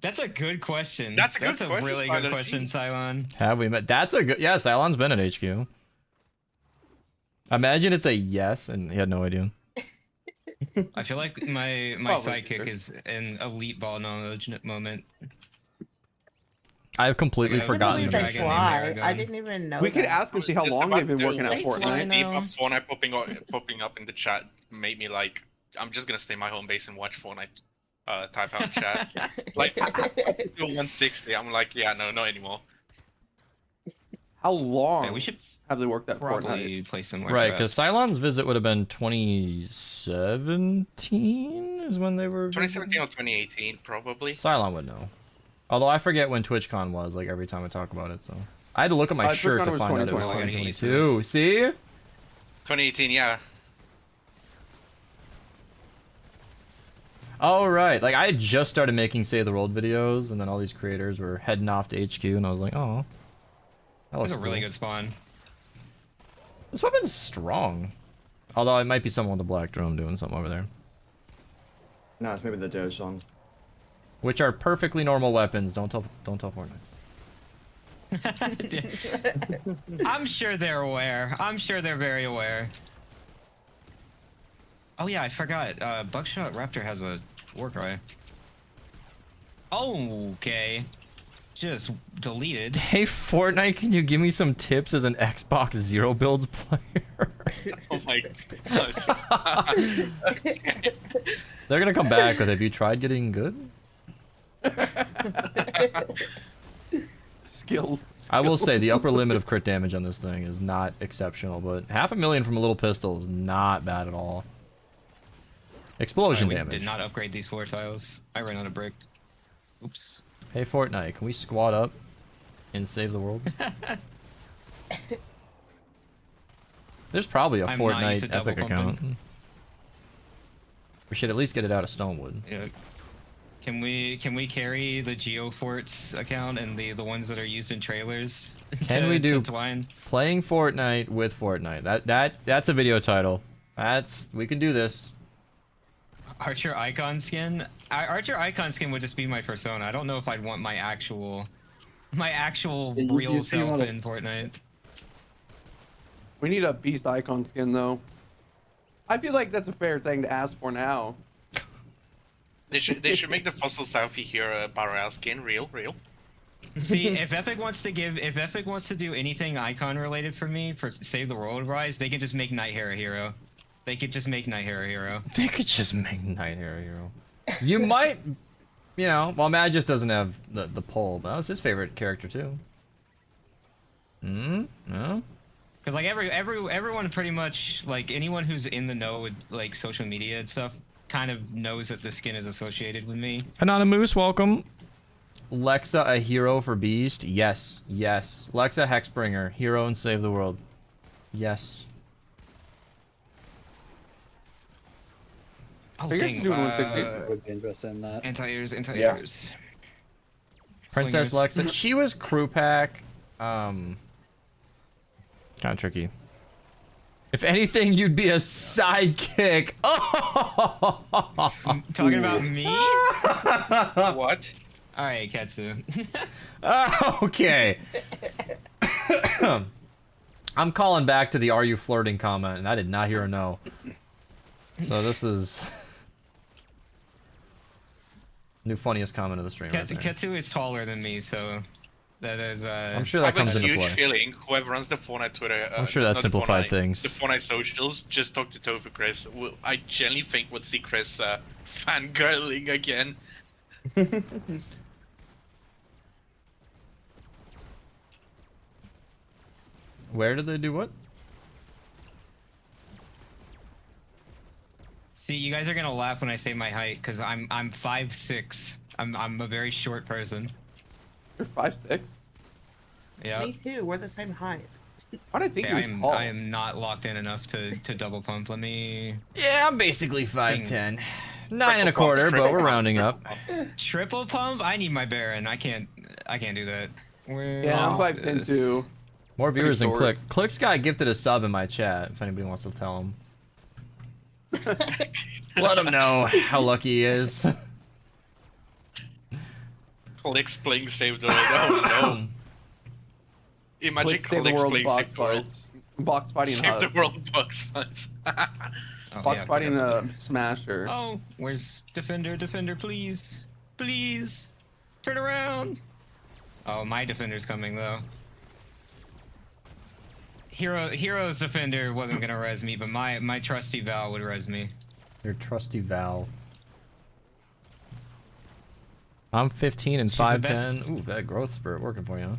That's a good question. That's a good question, really Cylon. good question, Jeez. Cylon. Have we met? That's a good. Yeah, Cylon's been at HQ. Imagine it's a yes, and he had no idea. I feel like my Probably sidekick sure. is an elite ball knowledge moment. I've completely I I forgotten believe the they Dragon name. named fly. Aragon. I didn't even know We could that. ask and see how Just long about they've been to- working at They fly Fortnite. now. Deep of Fortnite popping up in the chat made me like, I'm just gonna stay in my home base and watch Fortnite. Type out in chat. Like till 160, I'm like, yeah, no, not anymore. How long Yeah, we should have they worked at Fortnite? probably play somewhere. Right, because Cylon's visit would have been 2017 is when they were. 2017 or 2018, probably. Cylon would know. Although I forget when TwitchCon was, like every time I talk about it, so. I had to look at my shirt TwitchCon to was find out it was 2020. 2022. See? 2018, yeah. Oh, right. Like, I had just started making Save the World videos, and then all these creators were heading off to HQ, and I was like, oh. That That's looks a really cool. good spawn. This weapon's strong. Although it might be someone with a black drone doing something over there. No, it's maybe the Doge song. Which are perfectly normal weapons. Don't tell Fortnite. I'm sure they're aware. I'm sure they're very aware. Oh yeah, I forgot. Buckshot Raptor has a war cry. Okay. Just deleted. Hey Fortnite, can you give me some tips as an Xbox Zero builds player? Oh my god. They're gonna come back with, have you tried getting good? Skill. I will say the upper limit of crit damage on this thing is not exceptional, but 500,000 from a little pistol is not bad at all. Explosion We damage. did not upgrade these floor tiles. I ran out of brick. Oops. Hey Fortnite, can we squat up and save the world? There's probably a I'm not used to Fortnite double Epic pumping. account. We should at least get it out of Stonewood. Yeah. Can we carry the GeoForts account and the ones that are used in trailers? Can we do to Twine? playing Fortnite with Fortnite? That's a video title. We can do this. Archer icon skin? Archer icon skin would just be my persona. I don't know if I'd want my actual real self in Fortnite. We need a beast icon skin though. I feel like that's a fair thing to ask for now. They should make the fossil Southie here a barrel skin real. See, if Epic wants to do anything icon related for me for Save the World Rise, they can just make Nighthare a hero. They could just make Nighthare a hero. They could just make Nighthare a hero. You might, well, Mad just doesn't have the pull, but that was his favorite character too. No? Because like everyone pretty much, like anyone who's in the know with like social media and stuff kind of knows that the skin is associated with me. Anonymous, welcome. Lexa a hero for Beast? Yes. Lexa Hexbringer, hero and save the world. Yes. Oh, I guess dang, doing 160 would be interested in that. Anti-airs. Princess Slingers. Lexa, she was crew pack. Kind of tricky. If anything, you'd be a sidekick. Oh! Talking about me? What? Alright, Ketsu. Okay. I'm calling back to the "Are you flirting?" comment, and I did not hear a no. So this is new funniest comment of the stream. Right there. Ketsu is taller than me, so that is. I'm sure I that have comes a into huge play. feeling whoever runs the Fortnite Twitter. I'm sure that not the simplified Fortnite- things. The Fortnite socials just talk to Tofu Chris. I genuinely think we'll see Chris fangirling again. Where did they do what? See, you guys are gonna laugh when I say my height, because I'm 5'6". I'm a very short person. You're 5'6". Yeah. Me too. We're the same height. Why did I think Okay, you were tall? I am not locked in enough to double pump. Let me. Yeah, I'm basically 5'10". 9 and a Triple pump, quarter, but triple we're pump. rounding up. Triple pump? I need my Baron. I can't do that. Yeah, I'm 5'10" too. More viewers than short. Click. Click's got gifted a sub in my chat, if anybody wants to tell him. Let him know how lucky he is. Clicks playing Save the World. Oh no. Imagine Click Save the Clicks World playing box Save the World. fights. Box fighting Save Hus. the World box fights. Oh, Box yeah, fighting yeah. Smasher. Oh, where's Defender? Defender, please. Please. Turn around. Oh, my Defender's coming, though. Hero's Defender wasn't gonna res me, but my trusty Val would res me. Your trusty Val. I'm 15 and She's the 5'10". Ooh, that growth spurt working for you, huh?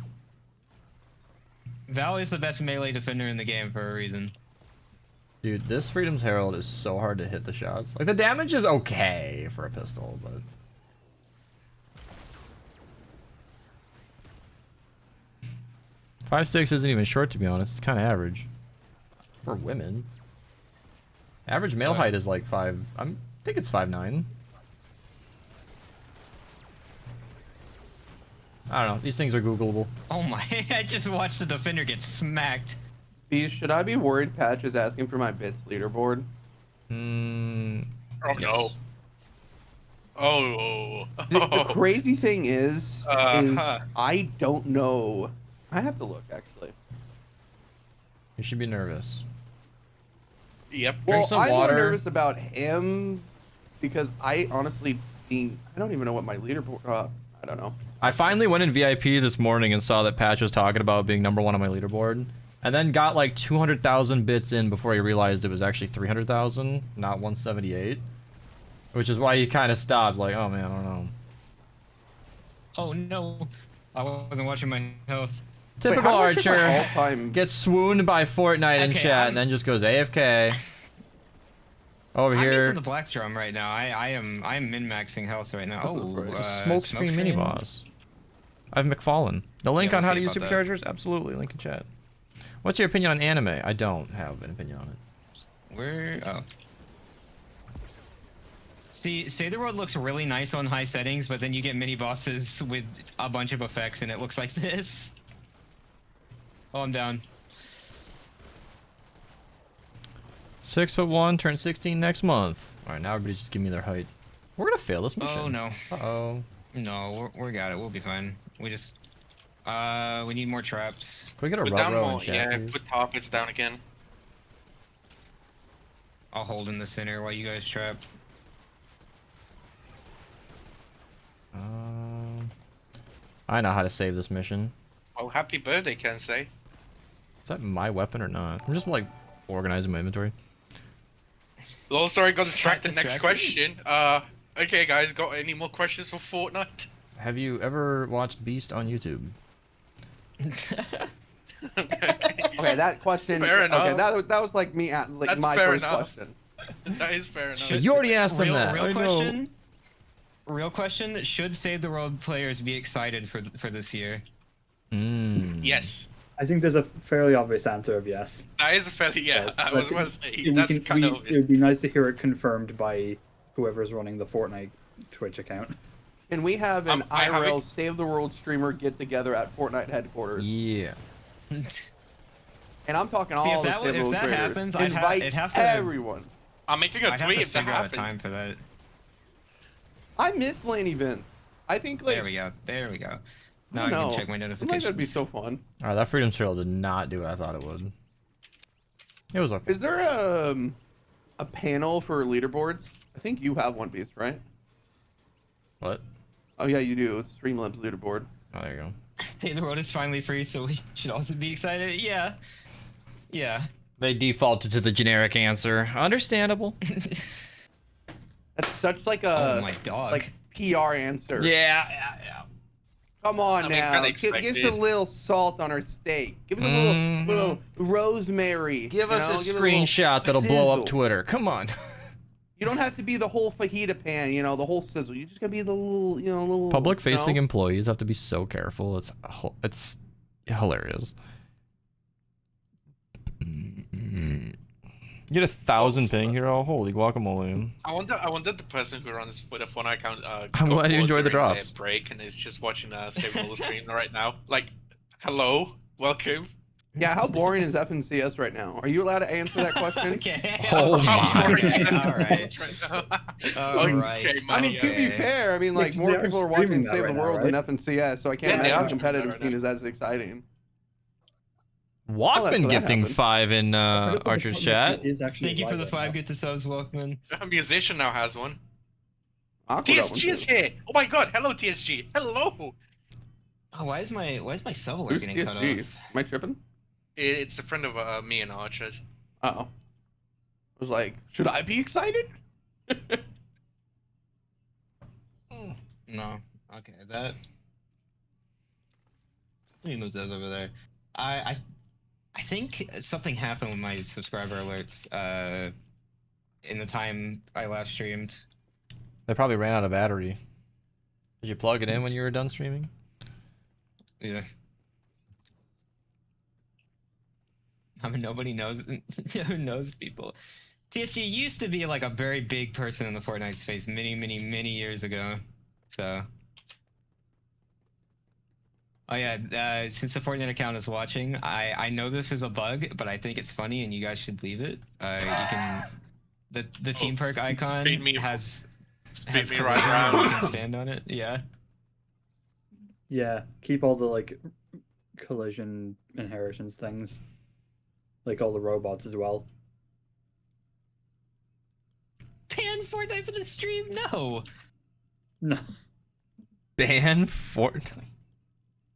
Val is the best melee defender in the game for a reason. Dude, this Freedom's Herald is so hard to hit the shots. Like, the damage is okay for a pistol, but... 5'6" isn't even short, to be honest. It's kind of average. For women. Average male height is like 5... I think it's 5'9". I don't know. These things are Googleable. Oh my, I just watched the Defender get smacked. Beast, should I be worried Patch is asking for my bits leaderboard? Hmm. Oh no. Oh. The crazy thing is Uh-huh. I don't know. I have to look actually. You should be nervous. Yep. Well, some I'm water. more nervous about him because I honestly think I don't even know what my leaderboard. I don't know. I finally went in VIP this morning and saw that Patch was talking about being #1 on my leaderboard, and then got like 200,000 bits in before he realized it was actually 300,000, not 178. Which is why he kind of stopped. Like, oh man, I don't know. Oh no, I wasn't watching my health. Typical Archer all-time... gets swooned by Fortnite in chat and then just goes AFK. Over I'm here. using the black drum right now. I'm min-maxing health right now. Oh, Smoke screen mini boss. I've McFallen. The link Yeah, on we'll how see to use about that. superchargers? Absolutely. Link in chat. What's your opinion on anime? I don't have an opinion on it. Where? Oh. See, say the world looks really nice on high settings, but then you get mini bosses with a bunch of effects, and it looks like this. Oh, I'm down. 6'1", turn 16 next month. All right, now everybody's just give me their height. We're gonna fail this mission. Oh no. Uh-oh. No, we got it. We'll be fine. We just, we need more traps. Can we get a Put rut down row in more. chat, Yeah, please? put targets down again. I'll hold in the center while you guys trap. I know how to save this mission. Well, happy birthday, can say. Is that my weapon or not? I'm just like organizing my inventory. Lol, sorry, got distracted. Next Distracted? question. Okay, guys, got any more questions for Fortnite? Have you ever watched Beast on YouTube? Okay, that question. Fair enough. Okay, that was like me at like That's my fair first enough. question. That is fair enough. You already asked them that. Real I know. question. Real question. Should Save the World players be excited for this year? Yes. I think there's a fairly obvious answer of yes. That is a fairly, yeah, I was about to say, that's kind of obvious. It would be nice to hear it confirmed by whoever's running the Fortnite Twitch account. Can we have an I have IRL it. Save the World streamer get together at Fortnite headquarters? Yeah. And I'm talking See, all if the Save the World that creators. happens, Invite it'd have to. everyone. I'm making a I'd have tweet to if that figure out a happens. time for that. I miss LAN events. I think like There we go. There we go. Now I I don't can know. check my I feel notifications. like that'd be so fun. All right, that Freedom Trail did not do what I thought it would. It was okay. Is there a panel for leaderboards? I think you have one, Beast, right? What? Oh yeah, you do. It's Streamlabs leaderboard. Oh, there you go. Save the World is finally free, so we should also be excited. Yeah. Yeah. They defaulted to the generic answer. Understandable. That's such like a Oh my dog. like PR answer. Yeah. Come on I mean, now. kinda Give us a expected. little salt on our steak. Give us a little rosemary. Give you us know? a Give it screenshot that'll sizzle. blow up Twitter. Come on. You don't have to be the whole fajita pan, you know, the whole sizzle. You just gotta be the little, you know, little Public-facing you know? employees have to be so careful. It's hilarious. You get 1,000 ping here. Oh, holy guacamole! I wonder the person who runs with a Fortnite account. I'm glad you enjoyed the during their drops. break and is just watching Save the World stream right now. Like, hello, welcome. Yeah, how boring is FNCS right now? Are you allowed to answer that question? Okay. Oh How my. boring is it All right. right now? All right. Okay, I mean, to be Okay. fair, I mean, like, Because more they are people are streaming watching that Save right the now, World right? than FNCS, so I can't Yeah, they imagine are the competitive streaming that scene right is as exciting. Walkman that gifting happened. 5 in Archer's chat. Thank you for the 5 good to subs, Walkman. A musician now has one. Aqua got one, TSG is too. here. Oh my god, hello TSG. Hello. Oh, why is my sub alert Who's getting cut TSG? off? Am I tripping? It's a friend of me and Archer's. Uh-oh. I was like, should I be excited? No. Okay, that. Let me move those over there. I think something happened with my subscriber alerts in the time I last streamed. They probably ran out of battery. Did you plug it in when you were done streaming? Yeah. I mean, nobody knows. Who knows people? TSG used to be like a very big person in the Fortnite space many years ago. So. Oh yeah, since the Fortnite account is watching, I know this is a bug, but I think it's funny and you guys should leave it. You can the team perk icon spin me has me right collision and you around. can stand on it. Yeah. Yeah, keep all the like collision inheritance things, like all the robots as well. Ban Fortnite for the stream? No. No. Ban Fortnite.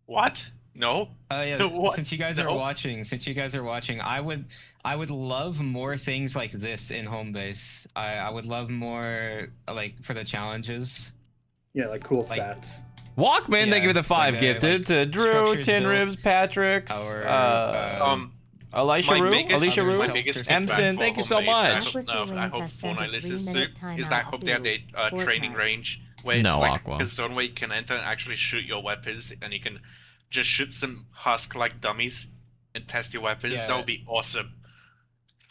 What? No. Oh yeah. What? Since you guys No. are watching, I would love more things like this in home base. I would love more like for the challenges. Yeah, like cool Like- stats. Walkman, thank you for the 5 like, gifted to Drew, structures Tin built Ribs, Patrick's, Elisha Rue, My biggest Emson, feedback thank you for so home base much. that I Aqua hope has sent a Fortnite listens to 3-minute is that I timeout hope they have to a training Fortnite. range where it's No, like Aqua. a zone where you can enter and actually shoot your weapons, and you can just shoot some husk like dummies and test your weapons. Yeah. That would be awesome.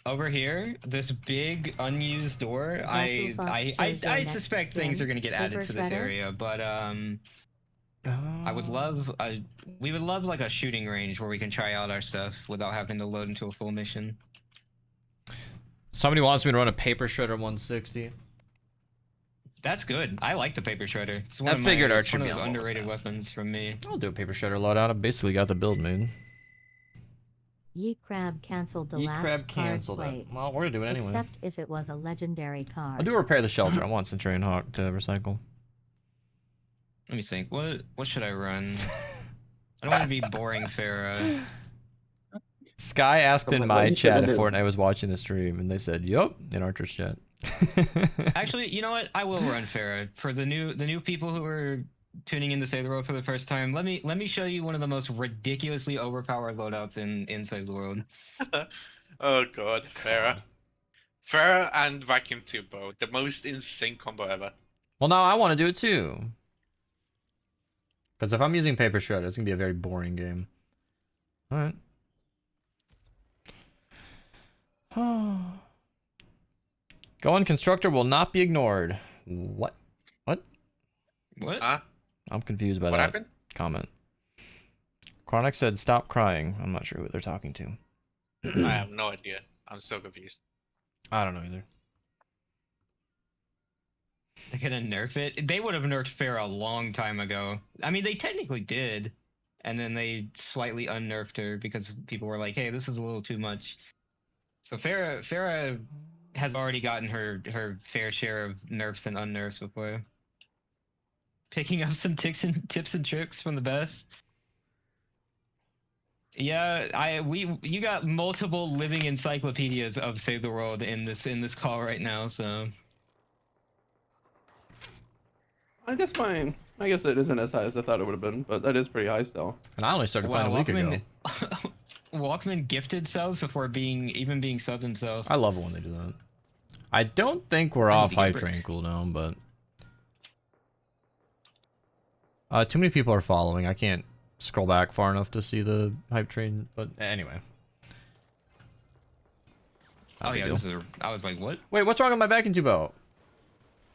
Over here, this big unused door, Zaku Fox I shows your next suspect things skin. are gonna get added Paper to this shredder? area, but I would love we would love like a shooting range where we can try out our stuff without having to load into a full mission. Somebody wants me to run a paper shredder 160. That's good. I like the paper shredder. It's I figured Art it's should one be of those on board with underrated weapons from me. I'll do a paper shredder loadout. I basically got the build made. Yeet Crab canceled the Yeet last Crab card canceled play. it. Well, we're gonna do it anyway. Except if it was a legendary card. I'll do repair the shelter. I want Centurion Hawk to recycle. Let me think. What should I run? I don't want to be boring Farah. Sky asked in What my you chat gonna if do? Fortnite was watching the stream, and they said, "Yup," in Archer's chat. Actually, you know what? I will run Farah for the new people who are tuning in to Save the World for the first time. Let me show you one of the most ridiculously overpowered loadouts in Save the World. Oh god, Farah and Vacuum Tube Bow, the most insane combo ever. Well, now I want to do it too. Because if I'm using paper shredder, it's gonna be a very boring game. All right. Going constructor will not be ignored. What? What? What? Huh? I'm confused by What that happened? comment. Chronic said, "Stop crying." I'm not sure who they're talking to. I have no idea. I'm so confused. I don't know either. They're gonna nerf it. They would have nerfed Farah a long time ago. I mean, they technically did, and then they slightly unnerfed her because people were like, "Hey, this is a little too much." So Farah has already gotten her fair share of nerfs and unnerfs before. Picking up some tips and tricks from the best. Yeah, you got multiple living encyclopedias of Save the World in this call right now, so. I guess it isn't as high as I thought it would have been, but that is pretty high still. And I only started playing a week ago. Walkman gifted subs before being subbed himself. I love it when they do that. I don't think we're I need off to get hype rid- train cooldown, but too many people are following. I can't scroll back far enough to see the hype train. But anyway. Oh yeah, I was like, what? Wait, what's wrong with my vacuum tube bow?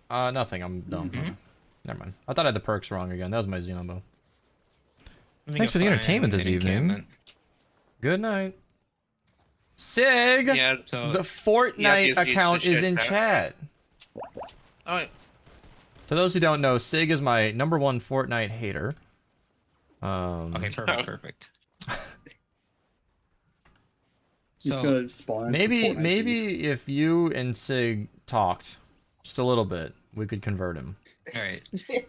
Nothing. I'm dumb. Mhm. Never mind. I thought I had the perks wrong again. That was my Xenon bow. Let me Thanks go for the find entertainment this an evening. encampment. Good night. Sig! Yeah. So The Fortnite account is in chat. Oh, To those who don't know, Sig is my #1 Fortnite hater. okay, perfect. He's So gonna spawn. into Maybe Fortnite beef. maybe if you and Sig talked just a little bit, we could convert him. all right.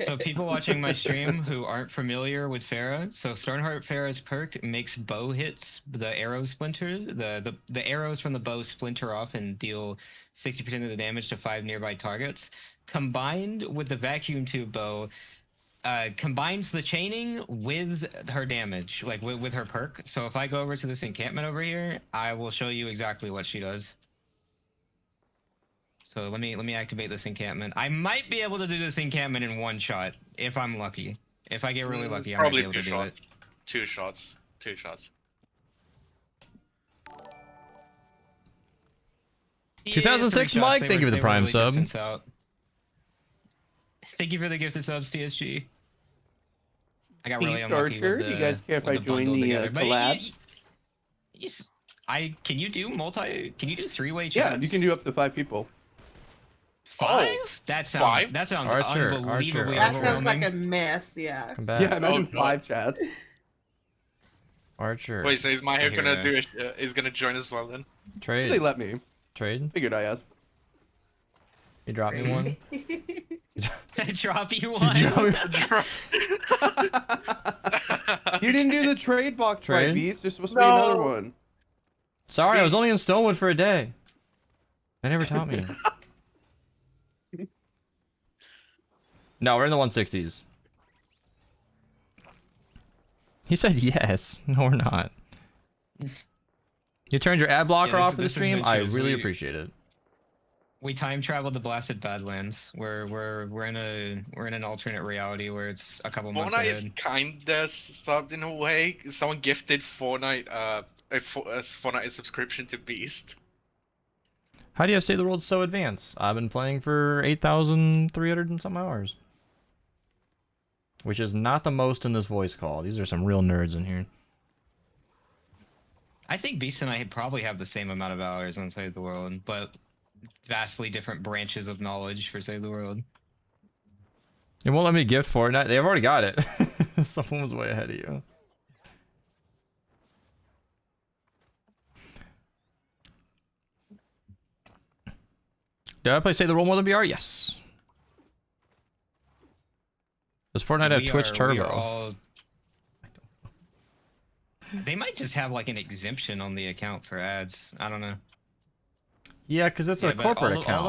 So people watching my stream who aren't familiar with Farah, so Stormheart Farah's perk makes bow hits, the arrow splinter, the arrows from the bow splinter off and deal 60% of the damage to 5 nearby targets. Combined with the vacuum tube bow, combines the chaining with her damage, like with her perk. So if I go over to this encampment over here, I will show you exactly what she does. So let me activate this encampment. I might be able to do this encampment in one shot if I'm lucky. If I get really lucky, I might be probably able two to do shots. it. Two shots. 2006 3 Mike, shots. thank you for the They were Prime really sub. distance out. Thank you for the gifted subs, TSG. I got really Peace unlucky Archer, with do the. you guys care if with I the join bundle the together. But collab? Can you do multi? Can you do three-way chats? Yeah, you can do up to 5 people. 5? Oh, That sounds. 5? That sounds Archer, unbelievably That sounds overwhelming. like a mess. Yeah. Come back. Yeah, imagine Oh, 5 chats. Archer. Wait, so is Maya gonna Yeah. do it? Is gonna join as well then? Trade. They let me. Trade. Figured I asked. You drop me one. Drop you You one. drop- You didn't do the trade box Trade? right, Beast. There's supposed to be another No. one. Sorry, I was only in Stonewood for a day. They never taught me. No, we're in the 160s. He said yes. No, we're not. You turned your ad blocker Yeah, this- off for the this is stream? I Mitch's. really We- appreciate it. We time traveled to Blasted Badlands. We're in an alternate reality where it's a couple months Fortnite ahead. is kinda subbed in a way. Someone gifted Fortnite a Fortnite subscription to Beast. How do you say the world's so advanced? I've been playing for 8,300 and some hours. Which is not the most in this voice call. These are some real nerds in here. I think Beast and I probably have the same amount of hours on Save the World, but vastly different branches of knowledge for Save the World. It won't let me gift Fortnite. They've already got it. Someone was way ahead of you. Did I play Save the World more than BR? Yes. Does Fortnite have Twitch Turbo? They might just have like an exemption on the account for ads. I don't know. Yeah, because it's a but corporate all account.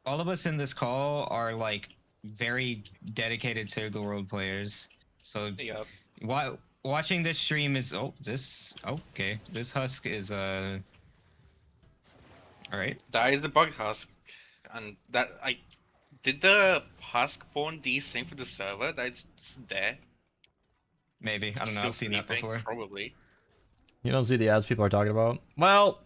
all of us in this call are like very dedicated Save the World players. So Yep. watching this stream is this husk is all right. That is the bug husk, and that did the husk spawn desync for the server. That's there. Maybe I don't know. Still I've seen that sleeping, before. Probably. You don't see the ads people are talking about? Well,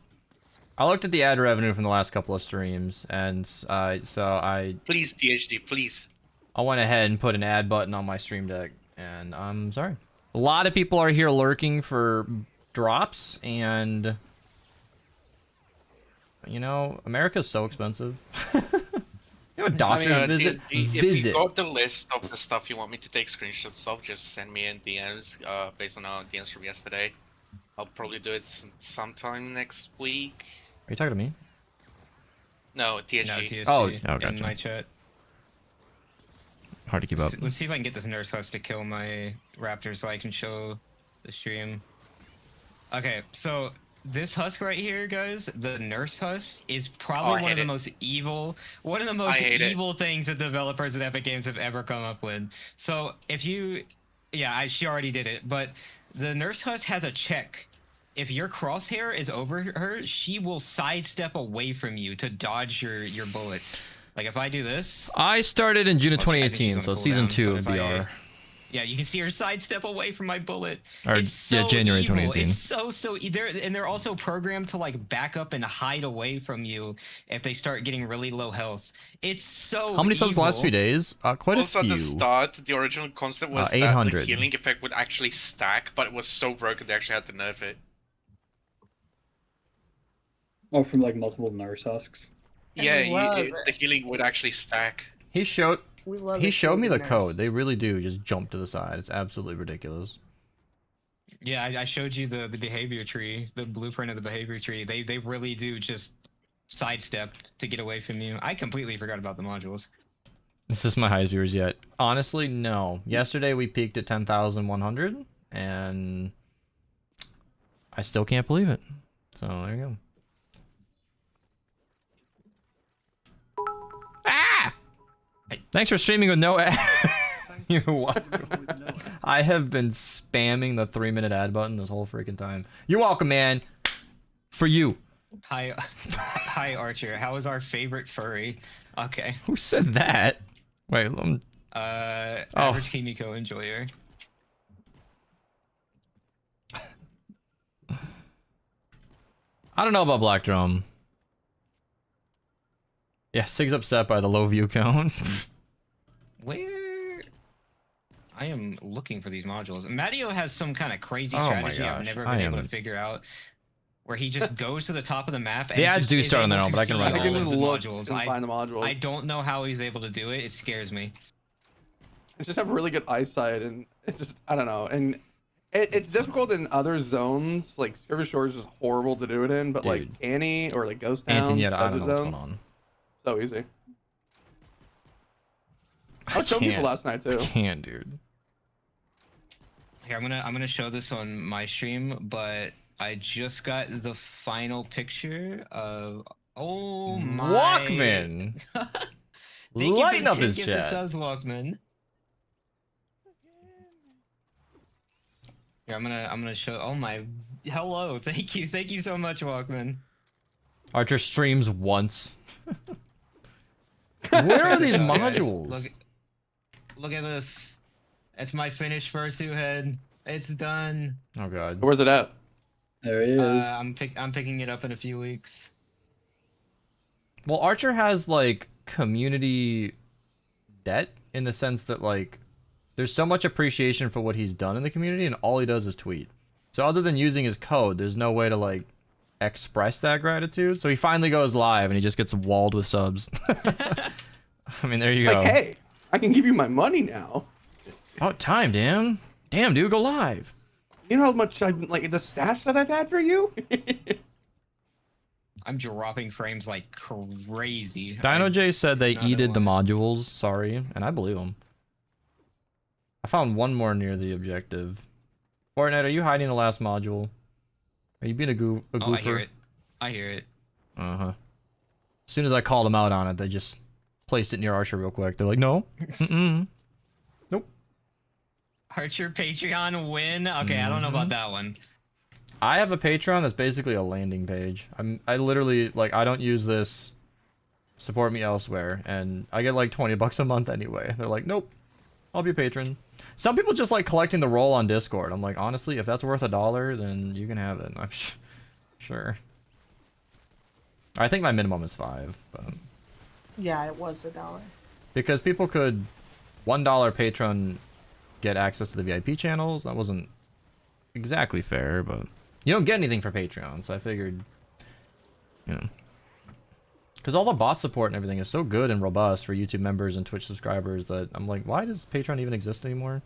I looked at the ad revenue from the last couple of streams, and so I Please, DHD, please. I went ahead and put an ad button on my stream deck, and I'm sorry. A lot of people are here lurking for drops, and you know, America's so expensive. You know, doctors visit. DSG, if you got the list of the stuff you want me to take screenshots of, just send me in DMs based on our DMs from yesterday. I'll probably do it sometime next week. Are you talking to me? No, TSG. No, TSG Oh, in gotcha. my chat. Hard to keep up. Let's see if I can get this nurse husk to kill my raptor so I can show the stream. Okay, so this husk right here, guys, the nurse husk is probably one of the most evil things that developers at Epic Games have ever come up with. So if you, she already did it, but the nurse husk has a check. If your crosshair is over her, she will sidestep away from you to dodge your bullets. Like if I do this, I started in June of Okay, I think 2018, she's so on season cooldown, 2 but of if I- BR. yeah, you can see her sidestep away from my bullet. Or, It's so January evil. 2018. It's so they're also programmed to like back up and hide away from you if they start getting really low health. It's so How many subs the last few days? Quite Also, a few. at the start, the original concept was that the 800. healing effect would actually stack, but it was so broken they actually had to nerf it. Oh, from like multiple nurse husks. Yeah, the healing would actually stack. He showed love he it showed me the nurse. code. They really do just jump to the side. It's absolutely ridiculous. Yeah, I showed you the behavior tree, the blueprint of the behavior tree. They really do just sidestep to get away from you. I completely forgot about the modules. This is my highest viewers yet. Honestly, no. Yesterday we peaked at 10,100, and I still can't believe it. So there you go. Ah! Thanks for streaming with no ad. You're welcome. I have been spamming the 3-minute ad button this whole freaking time. You're welcome, man. For you. Hi, Archer. How is our favorite furry? Okay. Who said that? Wait, Average Kimiko enjoyer. I don't know about Black Drum. Yeah, Sig's upset by the low view count. Where? I am looking for these modules. Matteo has some kind of crazy Oh my strategy I've gosh, never I been able am- to figure out, where he just goes to the top of the map. And The ads just do is start on their able own, to but I can see run I all can all of just of the look modules. and find the modules. I don't know how he's able to do it. It scares me. I just have really good eyesight, and it just I don't know. And it's difficult in other zones. Like Skirmish Shores is horrible to do it in, but like Dude. Annie or like Ghost Town, Antonietta, I don't Desert know what's Zones, going on. so easy. I was showing people can't. last night too. I can't, dude. Here, I'm gonna show this on my stream, but I just got the final picture of my Walkman! Thank you Lighten for up the his 10 gifted chat. subs, Walkman. Here, I'm gonna show. Oh my, hello! Thank you so much, Walkman. Archer streams once. Where are these Check this out, guys. modules? Look at this. It's my finished fursuit head. It's done. Oh god. Where's it at? There he is. I'm picking it up in a few weeks. Well, Archer has like community debt in the sense that like there's so much appreciation for what he's done in the community, and all he does is tweet. So other than using his code, there's no way to like express that gratitude. So he finally goes live and he just gets walled with subs. I mean, there you go. Like, hey, I can give you my money now. About time, damn. Damn, dude, go live. You know how much I've like the stash that I've had for you? I'm dropping frames like crazy. Dino J said they Another eated the one. modules, sorry, and I believe him. I found one more near the objective. Fortnite, are you hiding the last module? Are you being a goofer? Oh, I hear it. I hear it. Uh-huh. As soon as I called them out on it, they just placed it near Archer real quick. They're like, no. Mm-mm. Nope. Archer Patreon win? Okay, I don't know about that one. I have a Patreon that's basically a landing page. I literally, like, I don't use this. Support me elsewhere. And I get like 20 bucks a month anyway. They're like, nope. I'll be a patron. Some people just like collecting the roll on Discord. I'm like, honestly, if that's worth $1, then you can have it. I'm sure. I think my minimum is 5, but Yeah, it was $1. because people could $1 patron get access to the VIP channels. That wasn't exactly fair, but you don't get anything for Patreon, so I figured, you know, because all the bot support and everything is so good and robust for YouTube members and Twitch subscribers that I'm like, why does Patreon even exist anymore?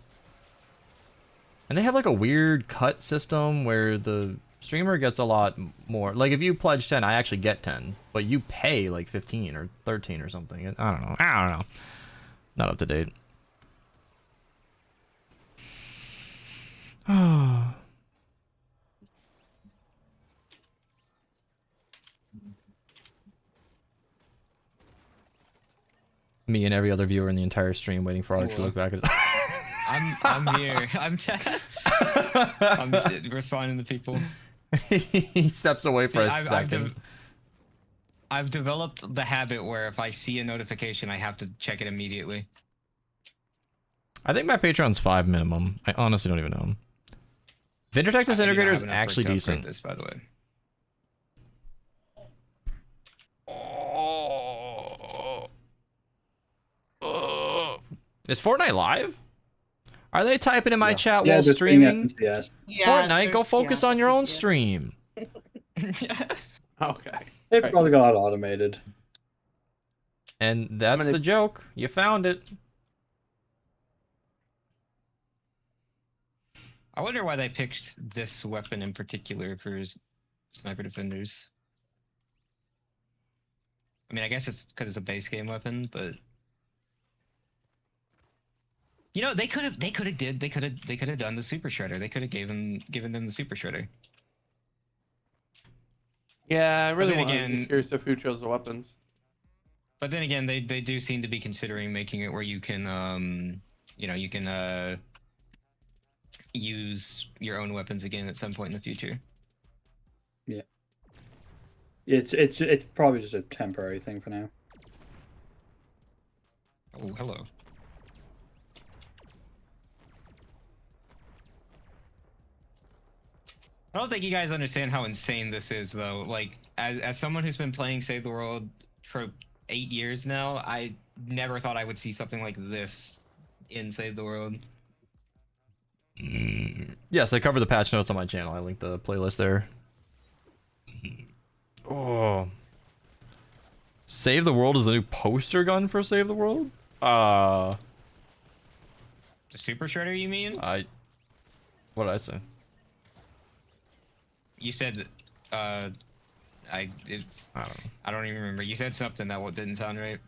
And they have like a weird cut system where the streamer gets a lot more. Like if you pledge 10, I actually get 10, but you pay like 15 or 13 or something. I don't know. Not up to date. Me and every other viewer in the entire stream waiting for Archer to look back at I'm here. I'm responding to people. He steps away for a I've second. I've developed the habit where if I see a notification, I have to check it immediately. I think my Patreon's 5 minimum. I honestly don't even know. Vintertex's integrator is actually decent. This, by the way. Is Fortnite live? Are they typing in my chat Yeah, while they're streaming streaming? at NCS. Yeah, Fortnite, go they're- focus yeah, on your own yes. stream. Okay. They probably got it automated. And that's gonna- the joke. You found it. I wonder why they picked this weapon in particular for sniper defenders. I mean, I guess it's because it's a base game weapon, but you know, they could have done the super shredder. They could have given them the super shredder. Yeah, I really then want to again- be curious if who chose the weapons. But then again, they do seem to be considering making it where you can you know, you can use your own weapons again at some point in the future. Yeah. It's probably just a temporary thing for now. Oh, hello. I don't think you guys understand how insane this is, though. Like, as someone who's been playing Save the World for 8 years now, I never thought I would see something like this in Save the World. Yes, I covered the patch notes on my channel. I linked the playlist there. Oh. Save the World is a new poster gun for Save the World? The Super Shredder, you mean? What did I say? You said, I don't know. I don't even remember. You said something that didn't sound right.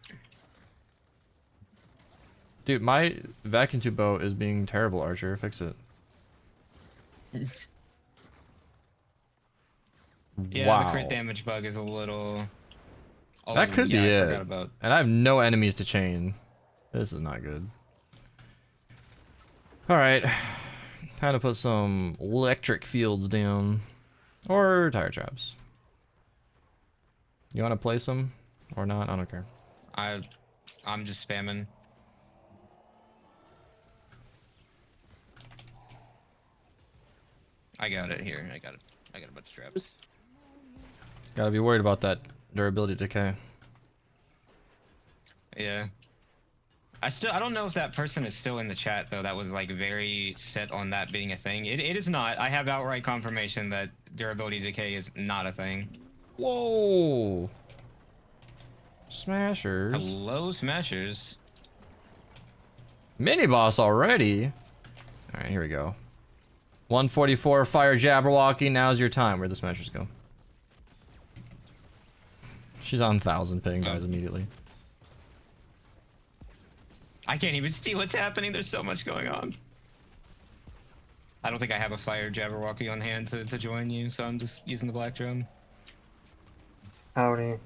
Dude, my vacuum tube bow is being terrible, Archer. Fix it. Yeah, Wow. the crit damage bug is a little... That could be I it. forgot about... And I have no enemies to chain. This is not good. Alright. Time to put some electric fields down. Or tire traps. You want to place them? Or not? I don't care. I'm just spamming. I got it here. I got it. I got a bunch of traps. Gotta be worried about that durability decay. Yeah. I don't know if that person is still in the chat though. That was like very set on that being a thing. It is not. I have outright confirmation that durability decay is not a thing. Whoa. Smashers. Hello, Smashers. Mini boss already. All right, here we go. 144 fire Jabberwocky. Now's your time. Where'd the Smashers go? She's on 1,000 ping, guys, immediately. I can't even see what's happening. There's so much going on. I don't think I have a fire Jabberwocky on hand to join you, so I'm just using the black drone. Howdy.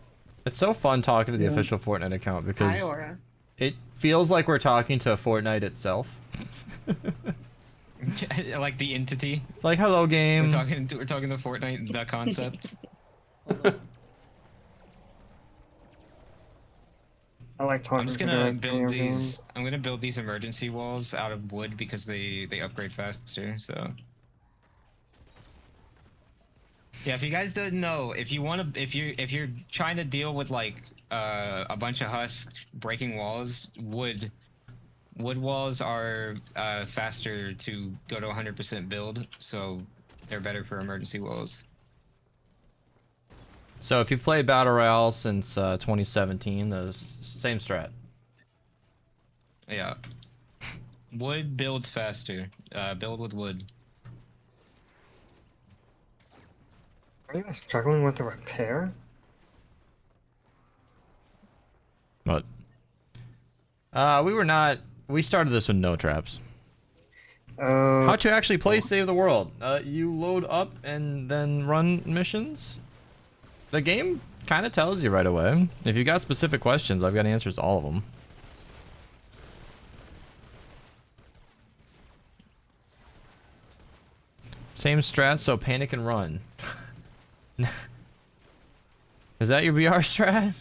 It's so fun talking to the official Fortnite account because Hi, Aura. it feels like we're talking to Fortnite itself. Like the entity. It's like, hello, game. We're talking to Fortnite, the concept. I like talking I'm just to gonna the build game. these. I'm gonna build these emergency walls out of wood because they upgrade faster. So yeah, if you guys don't know, if you're trying to deal with like a bunch of husks breaking walls, wood walls are faster to go to 100% build, so they're better for emergency walls. So if you've played Battle Royale since 2017, the same strat. Yeah. Wood builds faster. Build with wood. Are you struggling with the repair? What? We were not. We started this with no traps. How to actually play Save the World? You load up and then run missions. The game kind of tells you right away. If you got specific questions, I've got answers to all of them. Same strat, so panic and run. Is that your BR strat?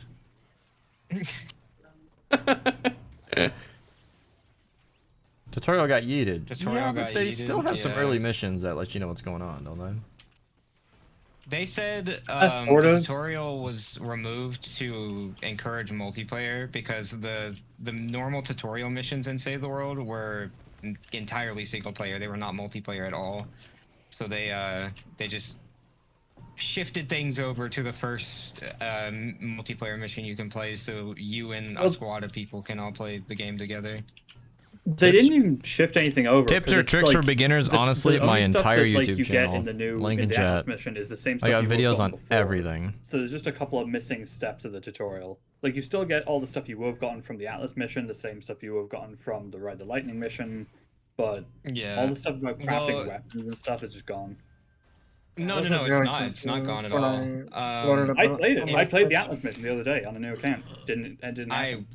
Tutorial got yeeted. But they still have some early missions that let you know what's going on, don't they? They said the tutorial was removed to encourage multiplayer because the normal tutorial missions in Save the World were entirely single player. They were not multiplayer at all. So they just shifted things over to the first multiplayer mission you can play, so you and a squad of people can all play the game together. They didn't even shift anything over. Tips or tricks for beginners? Honestly, my entire YouTube channel. In the new Link in the chat. Atlas mission is the same stuff I got you would've videos gotten on before. everything. So there's just a couple of missing steps of the tutorial. Like you still get all the stuff you would have gotten from the Atlas mission, the same stuff you would have gotten from the Ride the Lightning mission, but yeah, all the stuff about crafting weapons and stuff is just gone. No, it's not. It's not gone at all. I played it. I played the Atlas mission the other day on a new account. Didn't happen.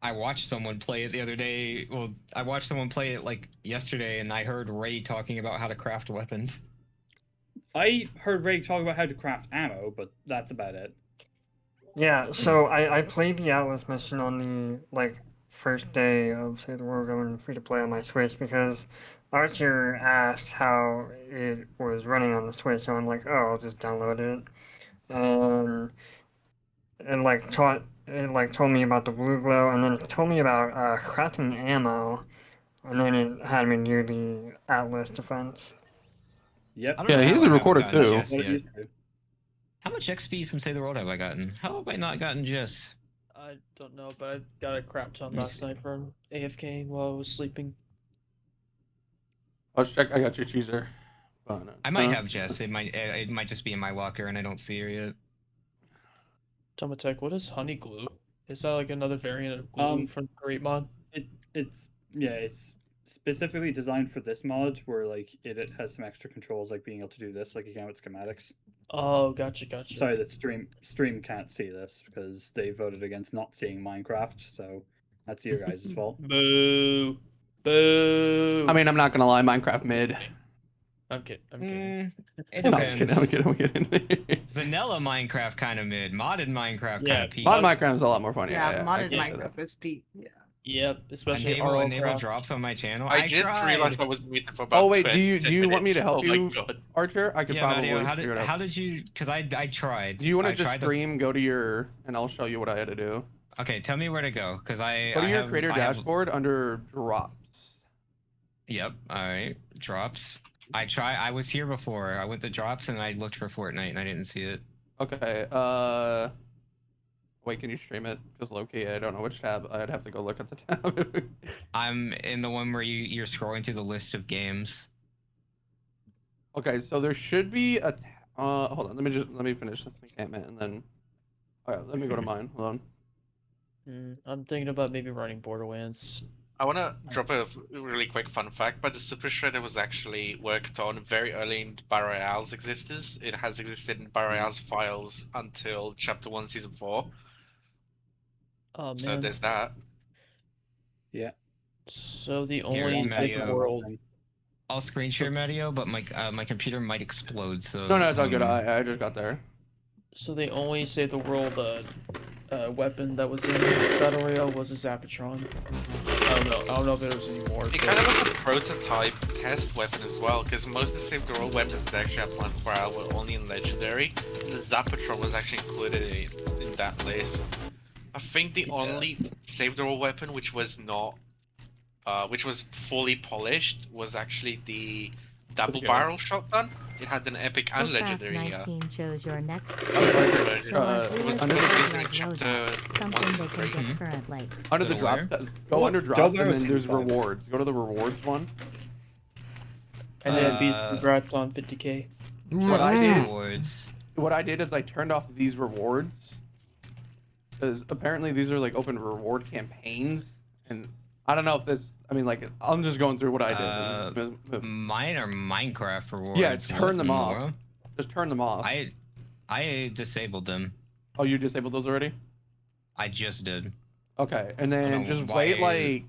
I watched someone play it the other day. Well, I watched someone play it like yesterday, and I heard Ray talking about how to craft weapons. I heard Ray talk about how to craft ammo, but that's about it. Yeah, so I played the Atlas mission on the first day of Save the World going free to play on my Switch because Archer asked how it was running on the Switch, so I'm like, oh, I'll just download it. It told me about the blue glow, and then it told me about crafting ammo. and then it had me do the Atlas defense. Yep. I don't Yeah, know he's how a I recorder haven't gotten too. Jess yet. How much XP from Say the World have I gotten? How have I not gotten Jess? I don't know, but I got a crap ton Let me last see. night from AFK while I was sleeping. Let's check. I got your cheeser. I might have Jess. It might just be in my locker and I don't see her yet. Tomatech, what is honey glue? Is that like another variant of glue from Great Mod? It's specifically designed for this mod where like it has some extra controls like being able to do this like you can with schematics. Oh, gotcha. Sorry that stream can't see this because they voted against not seeing Minecraft, so that's your guys' fault. Boo. Boo. I mean, I'm not gonna lie, Minecraft mid. I'm kidding. It No, I'm depends. kidding. I'm kidding. Vanilla Minecraft kind of mid. Modded Minecraft Yeah, kind of peak. Mod Minecraft is a lot more funny. Yeah, I modded can say Minecraft is peak. Yeah. Yep, especially Enable RL drops on my channel. I just tried. realized I was muted for about Oh wait, 10 do you want me to minutes. help Oh my you, God. Archer? I could Yeah, probably Mario, figure it out. how did you? Because I tried. Do you want I to just tried stream? Go to your, and I'll show you what I had to do. Okay, tell me where to go. Because I Go to I your have, creator I have- dashboard under drops. Yep. All right. Drops. I was here before. I went to drops and I looked for Fortnite and I didn't see it. Okay. Wait, can you stream it? Because low-key, I don't know which tab. I'd have to go look at the tab. I'm in the one where you're scrolling through the list of games. Okay, so there should be a. Hold on. Let me finish this encampment and then. Alright, let me go to mine. Hold on. I'm thinking about maybe running Borderlands. I want to drop a really quick fun fact, but the Super Shredder was actually worked on very early in Battle Royale's existence. It has existed in Battle Royale's files until Chapter 1, Season 4. Oh man. So there's that. Yeah. So the Here, only Mario. world. I'll screen share Mario, but my computer might explode. So No, it's all good. I just got there. So the only Save the World weapon that was in Battle Royale was a Zapatron. I don't know if there was any more. It kind of was a prototype test weapon as well, because most of the Save the World weapons that actually had planned for Royale were only in Legendary, and the Zapatron was actually included in that list. I think the only Save the World weapon which was not, which was fully polished, was actually the double barrel shotgun. It had an epic and legendary. 19 shows your next version. so our It was viewers under will the like chapter Loadout, something they can get currently. Under the Go drops. where? Go under drops, and there then there's was rewards. Go to the rewards one. And then congrats on 50K. What I did. Rewards. What I did is I turned off these rewards, because apparently these are like open reward campaigns, and I don't know if this. I mean, like, I'm just going through what I did. Mine are Minecraft rewards. Yeah, turn What them in the off. world? Just turn them off. I disabled them. Oh, you disabled those already? I just did. Okay, and then just wait like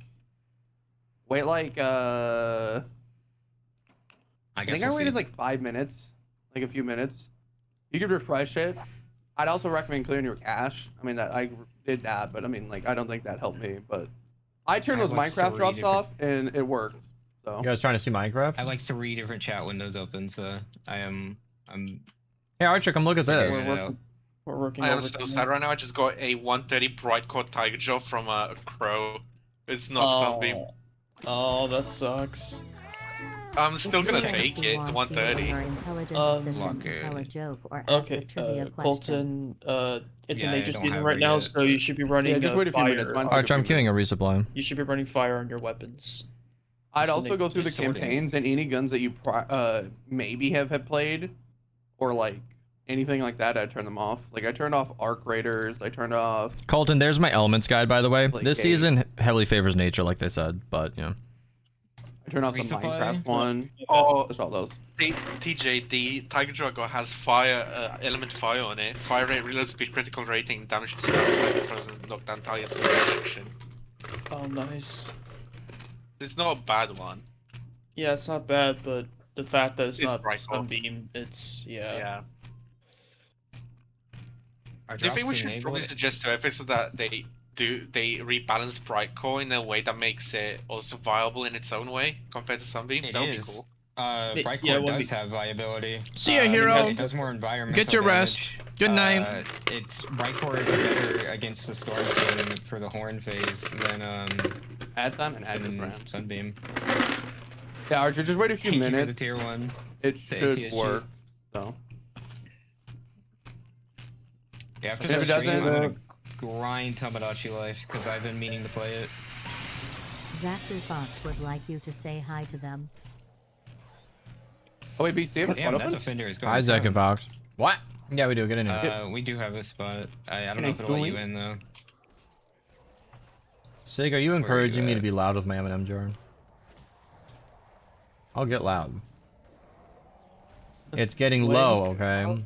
I think I waited like 5 minutes, like a few minutes. You could refresh it. I'd also recommend clearing your cache. I mean, that I did that, but I mean, like, I don't think that helped me. But I turned I those have, like, Minecraft 3 drops different- off, and it worked. So You guys trying to see Minecraft? I like 3 different chat windows open, so I'm. Hey Archer, come look at this. figuring it out. We're working I am over so sad right now. I just got a 130 bright core tiger jaw from a crow. It's not Sunbeam. Oh, that sucks. I'm still It's gonna your take fancy it. wants you 130. or your intelligent assistant to tell a joke or ask a Okay, trivia question. Colton, it's Yeah, in I nature don't season have right her now, yet. so you should be running. Yeah, just wait a few minutes. Mine took Archer, I'm queuing a resupply. You should be running fire on your weapons. I'd Just also in go nature through the sorting. campaigns and any guns that you maybe have played, or like anything like that. I'd turn them off. Like I turned off Arc Raiders. I turned off. Colton, there's my elements guide, by the way. Like This a- season heavily favors nature, like they said, but you know. I turned off the Resupply? Minecraft one. Oh, Just all those. TJ, the Tiger Drago has fire, element fire on it. Fire rate, reload speed, critical rating, damage to stats, like frozen, knockdown targets, and protection. Oh, nice. It's not a bad one. Yeah, it's not bad, but the fact that it's not bright core. Sunbeam, it's Yeah. Are Do you think we drops should enabled? probably suggest to Epic so that they rebalance Bright Core in a way that makes it also viable in its own way compared to Sunbeam? It That would be is. cool. Brightcore yeah, it would does be- have viability. See ya, because hero. It does more environmental Get your rest. damage. Good night. It's Brightcore is better against the Storm King for the Horn phase than Ad time and ad just ran. Sunbeam. Yeah, Archer, just wait a few Thank you for minutes. the tier 1. It Say should TSG. work. So. Yeah, after And if the it stream, doesn't, I'm gonna grind Tamagotchi Life because I've been meaning to play it. Zachary Fox would like you to say hi to them. Oh wait, BC, have a Damn, spot that open? defender is going Hi, Zach down. and Fox. What? Yeah, we do. Get in here. We do have a spot. I don't Can know I if it'll let you join? in though. Sig, are you you encouraging me at? to be loud with my M&M jar? I'll get loud. It's getting low, okay?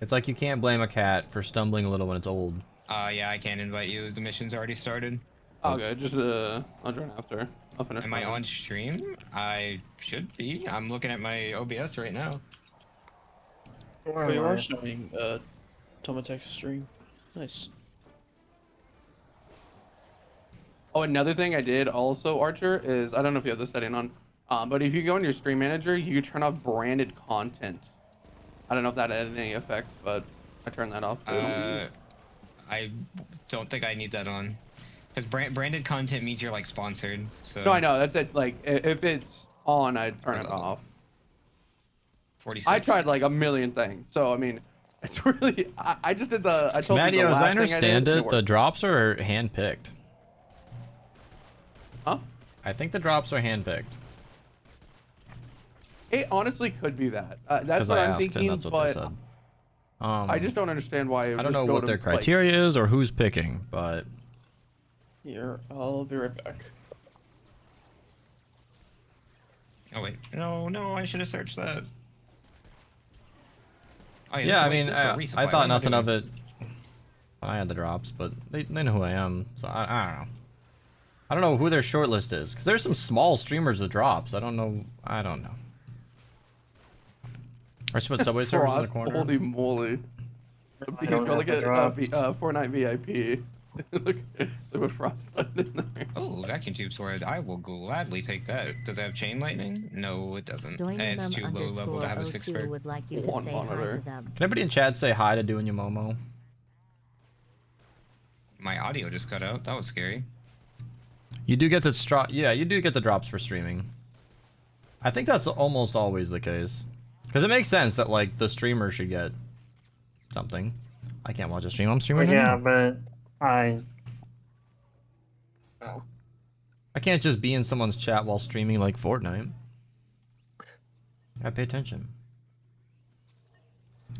It's like you can't blame a cat for stumbling a little when it's old. Yeah, I can't invite you as the mission's already started. Okay, just I'll join after. I'll finish. Am I mine. on stream? I should be. I'm looking at my OBS right now. Oh, you are showing Tomatech's stream. Nice. Oh, another thing I did also, Archer, is I don't know if you have this setting on, but if you go in your stream manager, you can turn off branded content. I don't know if that had any effect, but I turned that off too. I don't think I need that on. Because branded content means you're like sponsored. So No, I know that's it. Like if it's on, I'd turn it off. 46. I tried like a million things, so I mean, it's really. I just did the. I told you Maddie, the as last I thing understand did, it, the drops are hand-picked. Huh? I think the drops are hand-picked. It honestly could be that. That's 'Cause what I I'm asked, and thinking, that's what but they said. I just don't understand why. It I don't would know go what to, their like- criteria is or who's picking, but Here, I'll be right back. Oh wait, no, I should have searched that. Oh, yeah, I mean, this is a I resupply. thought What am I nothing of doing? it when I had the drops, but they know who I am, so I don't know. I don't know who their shortlist is, because there's some small streamers with drops. I don't know. I should put Subway Surfers in the Frost, corner. holy moly! He's don't got like have a the Fortnite VIP. look what Frost put in there. Oh, vacuum tube sword. I will gladly take that. Does it have chain lightning? No, it doesn't. And it's too low level to have a 6 Doinum_02 would like you to One say hi monitor. to them. Can anybody in chat say hi to Doing Your Momo? My audio just cut out. That was scary. You do get the yeah, you do get the drops for streaming. I think that's almost always the case. Because it makes sense that, like, the streamer should get something. I can't watch a stream. I'm streaming Well, yeah, now. but I I can't just be in someone's chat while streaming, like, Fortnite. I pay attention.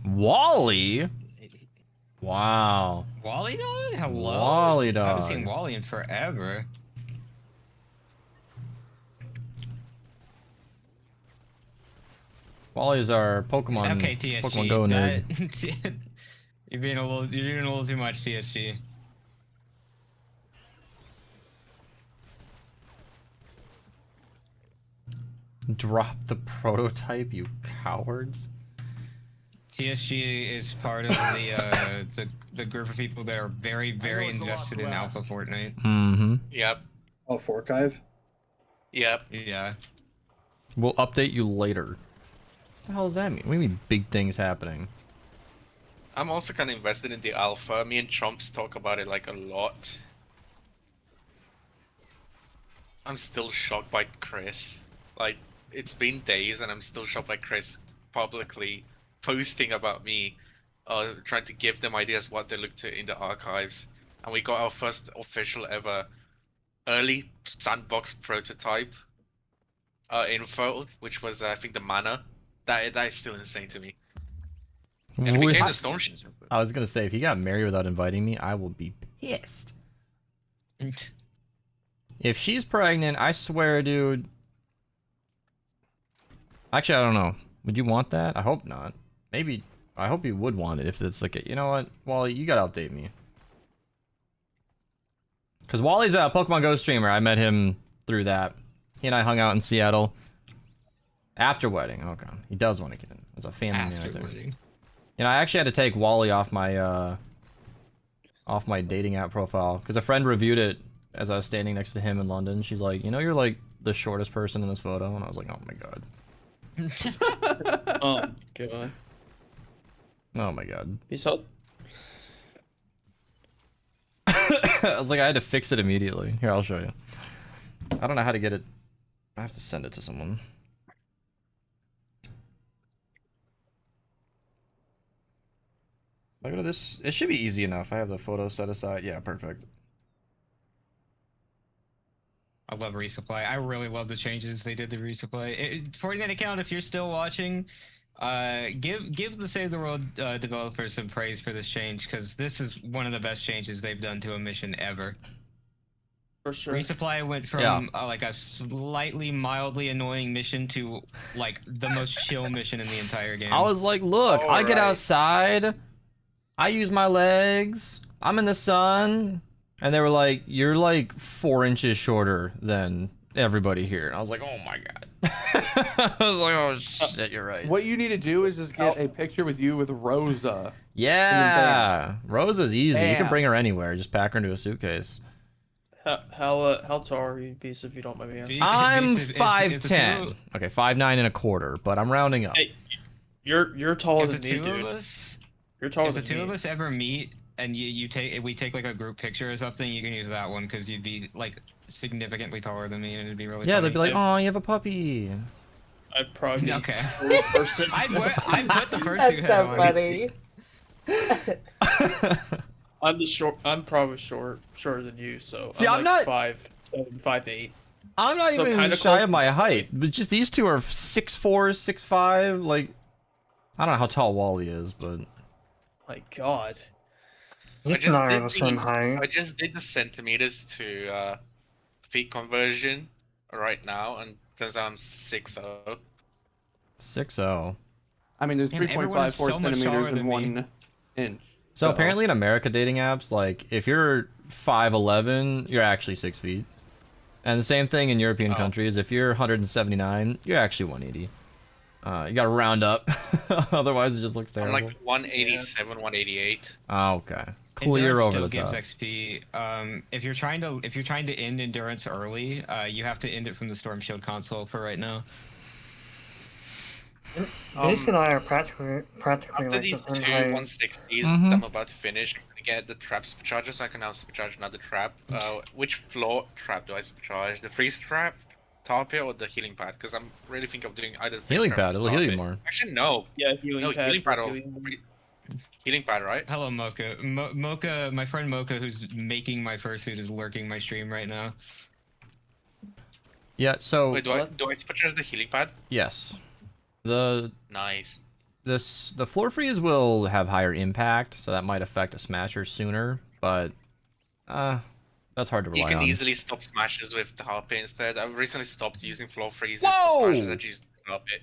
Wally? Wow. Wally dog? Hello? Wally I haven't seen dog. Wally in forever. Wally is our Pokemon, Okay, TSG. Pokemon Go nerd. that- you're doing a little too much, TSG. Drop the prototype, you cowards. TSG is part of the group of people that are very it's a lot invested to in ask. Alpha Fortnite. Mm-hmm. Yep. Oh, Forkive? Yep. Yeah. We'll update you later. What the hell does that mean? What do you mean big things happening? I'm also kind of invested in the alpha. Me and Trumps talk about it like a lot. I'm still shocked by Chris. Like, it's been days and I'm still shocked by Chris publicly posting about me, trying to give them ideas what they look to in the archives. And we got our first official ever early sandbox prototype info, which was I think the mana. That is still insane to me. And it became the Storm King. I was gonna say, if he got married without inviting me, I will be pissed. If she's pregnant, I swear, dude. Actually, I don't know. Would you want that? I hope not. Maybe. I hope you would want it if it's like, you know what, Wally, you gotta update me. Because Wally's a Pokemon Go streamer. I met him through that. He and I hung out in Seattle. After wedding. Okay. He does want to get in. It's a family man right After there. wedding. You know, I actually had to take Wally off my dating app profile because a friend reviewed it as I was standing next to him in London. She's like, you know, you're like the shortest person in this photo, and I was like, oh my god. Oh god. Oh my god. Peace out. I was like, I had to fix it immediately. Here, I'll show you. I don't know how to get it. I have to send it to someone. Look at this. It should be easy enough. I have the photo set aside. Yeah, perfect. I love resupply. I really love the changes they did to resupply. Fortnite account, if you're still watching, give the Save the World developers some praise for this change, because this is one of the best changes they've done to a mission ever. For sure. Resupply went from like a slightly mildly annoying mission to like the most chill mission in the entire game. I was like, look, I get outside, I use my legs, I'm in the sun, and they were like, you're like 4 inches shorter than everybody here. And I was like, oh my god. I was like, oh shit, you're right. What you need to do is just get a picture with you with Rosa. Yeah, Rosa's easy. You can Bam. bring her anywhere. Just pack her into a suitcase. How tall are you, Beast, if you don't mind me asking? I'm if 5'10". Okay, 5'9 1/4", but I'm rounding up. Hey, you're taller If the than me, two dude. of us, You're taller if the than two me. of us ever meet and we take like a group picture or something, you can use that one because you'd be like significantly taller than me and it'd be really Yeah, funny. they'd be like, oh, you have a puppy. I'd probably be Okay. a short person. I'd put the first two That's head so on. funny. I'm probably shorter than you, so See, I'm like not- 5'7", 5'8". I'm not So even kinda shy close. of my height, but just these two are 6'4", 6'5". Like, I don't know how tall Wally is, but My God. You I just and I are did the same height. I just did the centimeters to feet conversion right now, and turns out I'm 6'0". 6'0". I mean, there's Damn, everyone is 3.54 so much centimeters taller in than me. 1 inch. So apparently in America dating apps, like if you're 5'11", you're actually 6 feet. And the same thing in European countries. If you're 179, you're actually 180. You gotta round up, otherwise it just looks I'm terrible. like 187, 188. Oh, okay. Endurance Clear over still the gives top. XP. If you're trying to end endurance early, you have to end it from the Storm Shield console for right now. Beast and I are practically After like these the same two height. 160s Mhm. that I'm about to finish, I'm gonna get the trap supercharger so I can now supercharge another trap. Which floor trap do I supercharge? The freeze trap, tar pit, or the healing pad? Because I'm really thinking of doing either the freeze Healing trap pad, or it'll tar heal you pit. more. Actually, no. Yeah, healing No, pad. healing pad or healing- healing pad, right? Hello, Mocha. Mocha, my friend Mocha, who's making my fursuit, is lurking my stream right now. Yeah, so Wait, do I supercharge the healing pad? yes. The Nice. the floor freeze will have higher impact, so that might affect a smasher sooner, but that's hard to You rely can on. easily stop smashes with the tar pit instead. I've recently stopped using floor freezes Whoa! for smashes. I just use the tar pit.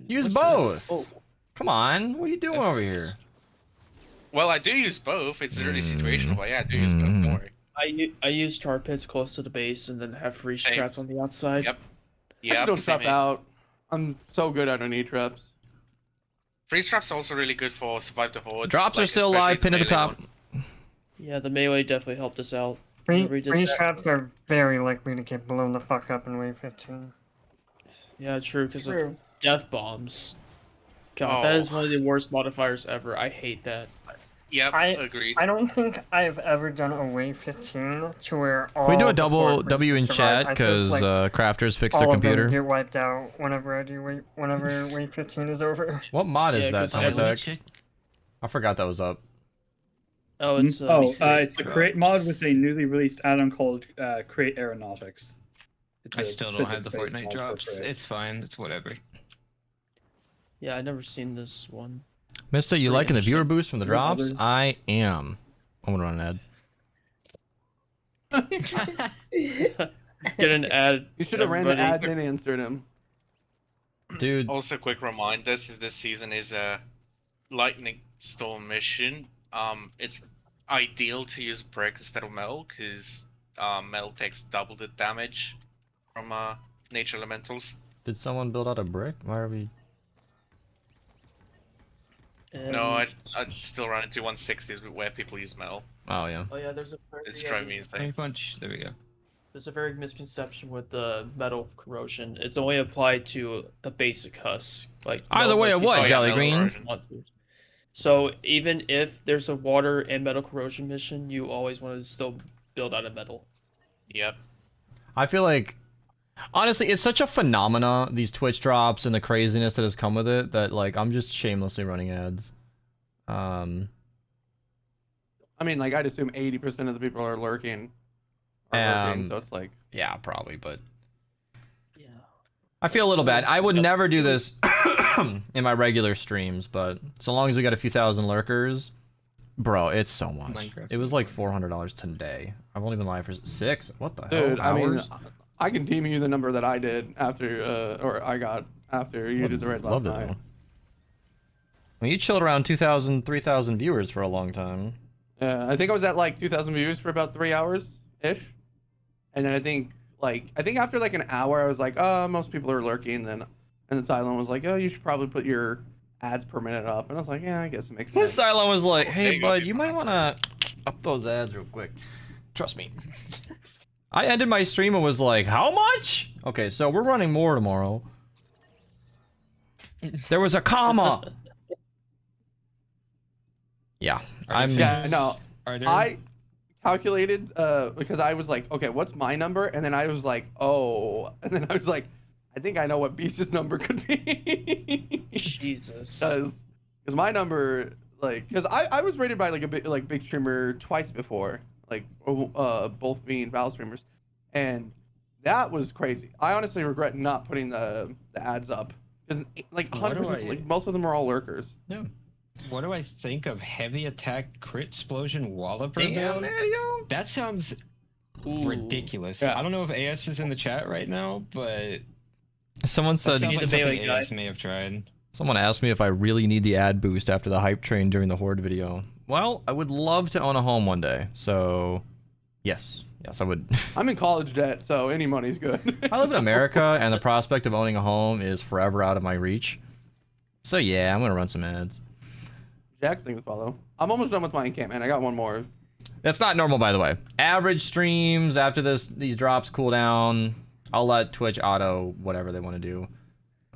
Use What's both. this? Come on, what are you doing over here? Well, I do use both. It's really situational, but yeah, I do use both. Don't worry. I use tar pits close to the base and then have freeze Same. traps on the outside. Yep. I Yeah. just don't trap out. I'm so good at knee traps. Freeze traps are also really good for survive the horde. Drops are like, still especially alive, pin at the melee top. one. Yeah, the melee definitely helped us out. whenever we did Freeze that. traps are very likely to get blown the fuck up in wave 15. Yeah, true, because of True. death bombs. God, that Oh. is one of the worst modifiers ever. I hate that. Yep, I- agreed. I don't think I've ever done a wave 15 to where all Can we do a the double floor W in freezes survive. chat I think, because like, Crafters fixed all their of them computer? get wiped out whenever wave 15 is over. What mod is Yeah, that, 'cause Summer every Tech? I forgot that was up. Oh, it's it's the Create mod with a newly released add-on called Create Aeronautics. It's I a still don't have the physics-based Fortnite mod for drops. Create. It's fine. It's whatever. Yeah, I never seen this one. Mista, you pretty liking the viewer interesting. boost from the Yeah, drops? other- I am. I'm gonna run an ad. Get an ad. You should have ran the everybody. ad and then answered him. Dude. Also, quick reminder: this season is a lightning storm mission. It's ideal to use brick instead of metal because metal takes double the damage from nature elementals. Did someone build out a brick? Why are we? No, I still run into 160s where people use metal. Oh yeah. Oh yeah, there's a. It's yeah, driving me there's- insane. Punch. There we go. There's a very misconception with the metal corrosion. It's only applied to the basic husk. Like Either way, metal of what, husk Jelly corrosion Green? monsters. So even if there's a water and metal corrosion mission, you always want to still build out of metal. Yep. I feel like, honestly, it's such a phenomena, these Twitch drops and the craziness that has come with it, that like I'm just shamelessly running ads. I mean, like I'd assume 80% of the people are lurking. So it's like. Yeah, probably, but. Yeah. I feel a little bad. I would never do this in my regular streams, but so long as we got a few thousand lurkers, bro, it's so much. Minecraft It was like $400 today. I've only been live for 6. What the hell? Dude, I mean, Hours? I can DM you the number that I did after, or I got after you did the raid last night. I mean, you chilled around 2,000, 3,000 viewers for a long time. Yeah, I think I was at like 2,000 views for about 3 hours ish, and then I think after like an hour I was like, oh, most people are lurking. And then Cylon was like, oh, you should probably put your ads per minute up, and I was like, yeah, I guess it makes sense. Cylon was like, hey bud, you might want to up those ads real quick. Trust me. I ended my stream and was like, how much? Okay, so we're running more tomorrow. There was a comma. Yeah, I calculated because I was like, okay, what's my number? And then I was like, oh, and then I was like, I think I know what Beast's number could be. Jesus. Because my number, like, because I was rated by like a big streamer twice before, like both being Val streamers, and that was crazy. I honestly regret not putting the ads up because like 100%, like most of them are all lurkers. Yeah. What do I think of heavy attack crit explosion Walloper Damn, build? That sounds ridiculous. Yeah. I don't know if AS is in the chat right now, but Someone said that sounds like something AS may have tried. Someone asked me if I really need the ad boost after the hype train during the Horde video. Well, I would love to own a home one day, so yes, I would. I'm in college debt, so any money's good. I live in America, and the prospect of owning a home is forever out of my reach. So yeah, I'm gonna run some ads. Jack's thing to follow. I'm almost done with my encampment. I got one more. That's not normal, by the way. Average streams after these drops cool down. I'll let Twitch auto whatever they want to do.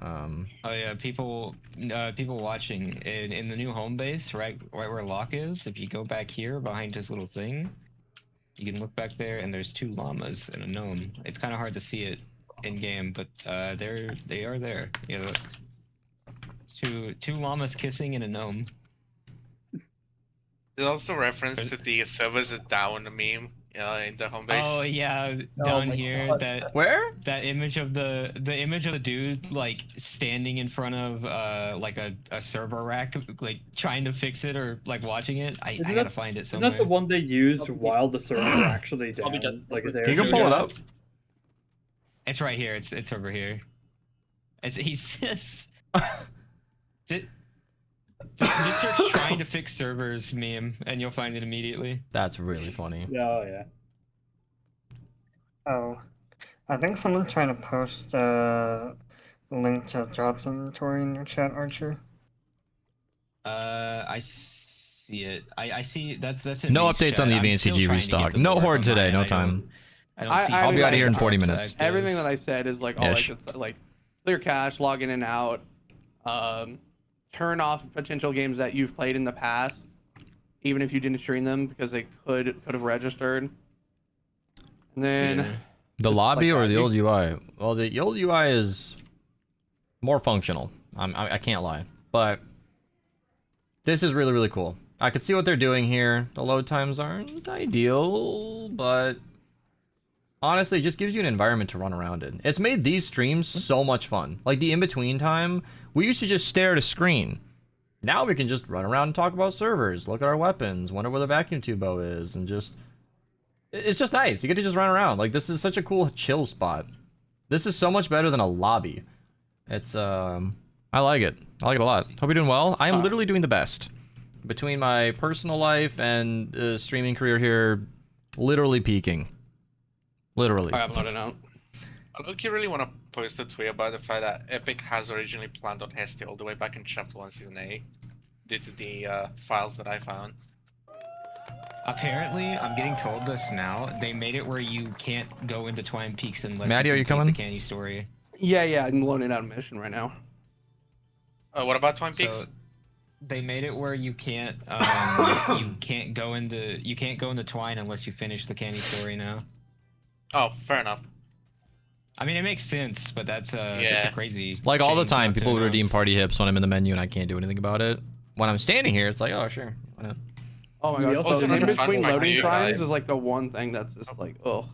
Oh yeah, people watching in the new home base, right where Locke is. If you go back here behind his little thing, you can look back there, and there's 2 llamas and a gnome. It's kind of hard to see it in game, but they are there. Yeah, look. Two llamas kissing and a gnome. There's also reference to the servers are down meme in the home base. Oh yeah, down here God. that where that image of the image of the dude like standing in front of like a server rack, like trying to fix it or like watching it. I gotta find it somewhere. Isn't that the one they used while the servers were actually down? Like you can pull it up. It's right here. It's over here. He's just. Just search trying to fix servers meme and you'll find it immediately. That's really funny. Oh yeah. Oh, I think someone's trying to post a link to jobs inventory in your chat, Archer. I see it. I see that's no updates on the advanced CG restock. No Horde today. No time. I'll be out of here in 40 minutes. Everything that I said is like all I could, like clear cache, log in and out, turn off potential games that you've played in the past, even if you didn't stream them because they could have registered. And then the lobby or the old UI? Well, the old UI is more functional. I can't lie, but this is really cool. I could see what they're doing here. The load times aren't ideal, but honestly, it just gives you an environment to run around in. It's made these streams so much fun. Like the in-between time, we used to just stare at a screen. Now we can just run around and talk about servers, look at our weapons, wonder where the vacuum tube bow is, and just... It's just nice. You get to just run around. Like, this is such a cool chill spot. This is so much better than a lobby. It's, I like it. I like it a lot. Hope you're doing well. I am literally doing the best. Between my personal life and streaming career here, literally peaking. Literally. I have loaded out. Look, you really want to post a tweet about the fact that Epic has originally planned on Hestia all the way back in Chapter 1 Season A, due to the files that I found. Apparently, I'm getting told this now, they made it where you can't go into Twine Peaks unless Maddie, are you coming? the candy story. Yeah, I'm loading out a mission right now. What about Twine Peaks? So, they made it where you can't you can't go into Twine unless you finish the candy story now. Oh, fair enough. I mean, it makes sense, but that's a crazy. Like all the change time, not to people would redeem announce. party hips when I'm in the menu and I can't do anything about it. When I'm standing here, it's like, oh sure, why not? Oh my gosh. Also, So in another fun between fact loading for you times guys. is like the one thing that's just like, ugh.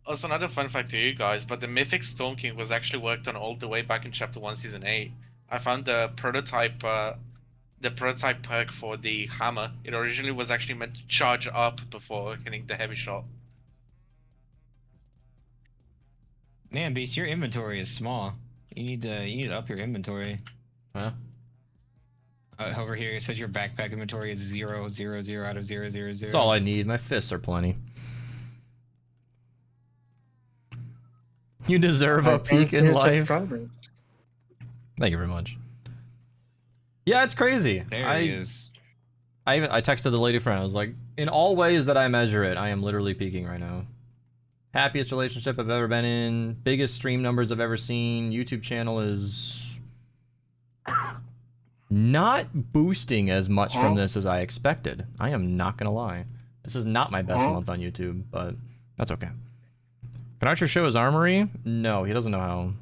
Also, another fun fact to you guys, but the Mythic Storm King was actually worked on all the way back in Chapter 1, Season 8. I found the prototype perk for the hammer. It originally was actually meant to charge up before hitting the heavy shot. Man, Beast, your inventory is small. You need to up your inventory. Huh? Over here, it says your backpack inventory is 0, 0, 0 out of 0, 0, 0. That's all I need. My fists are plenty. You deserve a peak in life. Thank you very much. Yeah, it's crazy. There he is. I texted the lady friend. I was like, in all ways that I measure it, I am literally peaking right now. Happiest relationship I've ever been in. Biggest stream numbers I've ever seen. YouTube channel is not boosting as much from this as I expected. I am not gonna lie. This is not my best month on YouTube, but that's okay. Can Archer show his armory? No, he doesn't know how.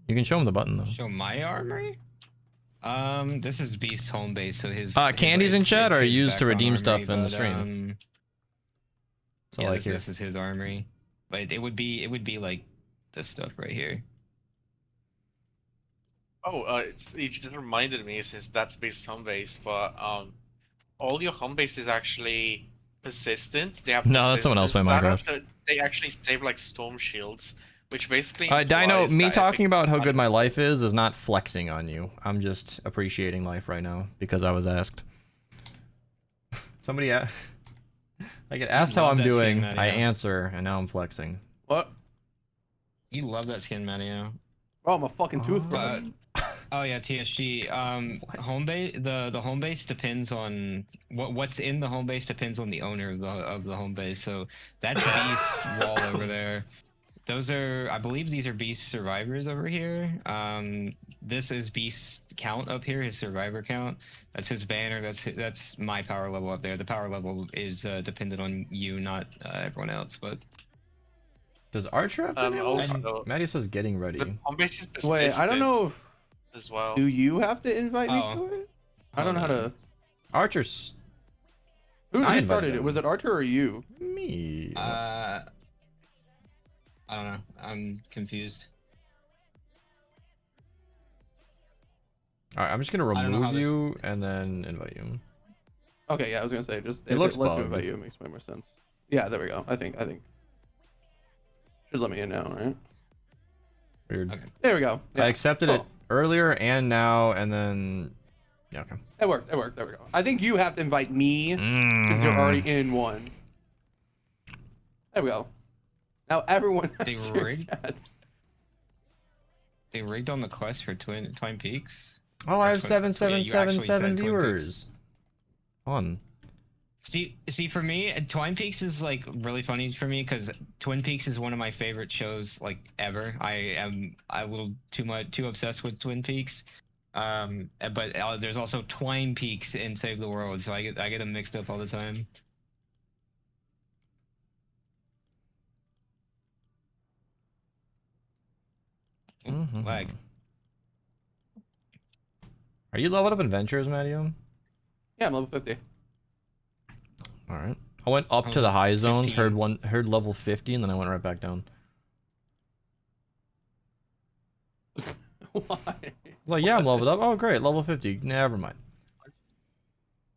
You can show him the button though. Show my armory? This is Beast's home base, so his candies in chat are used to redeem stuff in the but, stream. So yeah, like this is his armory, but it would be like this stuff right here. Oh, it just reminded me since that's Beast's home base, but all your home base is actually persistent. They have No, that's someone else playing Minecraft. So they actually save like storm shields, which basically. Dino, implies me that talking if about how good my life is not flexing on you. I'm just appreciating life right now because I was asked. Somebody I get asked how I'm doing, I answer, and now I'm flexing. What? You love that skin, Mario. Oh, I'm a fucking toothbrush. Oh yeah, TSG. Home base. The home base depends on what's in the home base depends on the owner of the home base. So that's Beast's wall over there. Those are, I believe, these are Beast survivors over here. This is Beast's count up here, his survivor count. That's his banner. That's my power level up there. The power level is dependent on you, not everyone else. But does Archer have to be able to? Also, Maddie says getting ready. the home base is persistent. Wait, I don't know. As well. Do you have to invite me to it? I don't know how to. Archer's. Who started it? Was it Archer or you? Me. I don't know. I'm confused. Alright, I'm just gonna remove you and then invite you. Okay, yeah, I was gonna say just It looks lets you bugged. invite you, it makes way more sense. Yeah, there we go. I think should let me in now, right? Weird. Okay. There we go. Yeah. I accepted it earlier and now, and then yeah, okay. It worked. There we go. I think you have to invite me because you're already in one. There we go. Now everyone has your chats. They rigged on the quest for Twine Peaks. Oh, I have Yeah, you actually 7777 said Twin viewers. Fun. See, for me, Twine Peaks is like really funny for me because Twin Peaks is one of my favorite shows like ever. I am a little too obsessed with Twin Peaks. But there's also Twine Peaks in Save the World, so I get them mixed up all the time. Lag. Are you leveled up in Ventures, Mattio? Yeah, I'm level 50. All right. I went up to the high zones, heard level 50, and then I went right back down. Why? I was like, yeah, I'm leveled up. Oh, great, level 50. Never mind.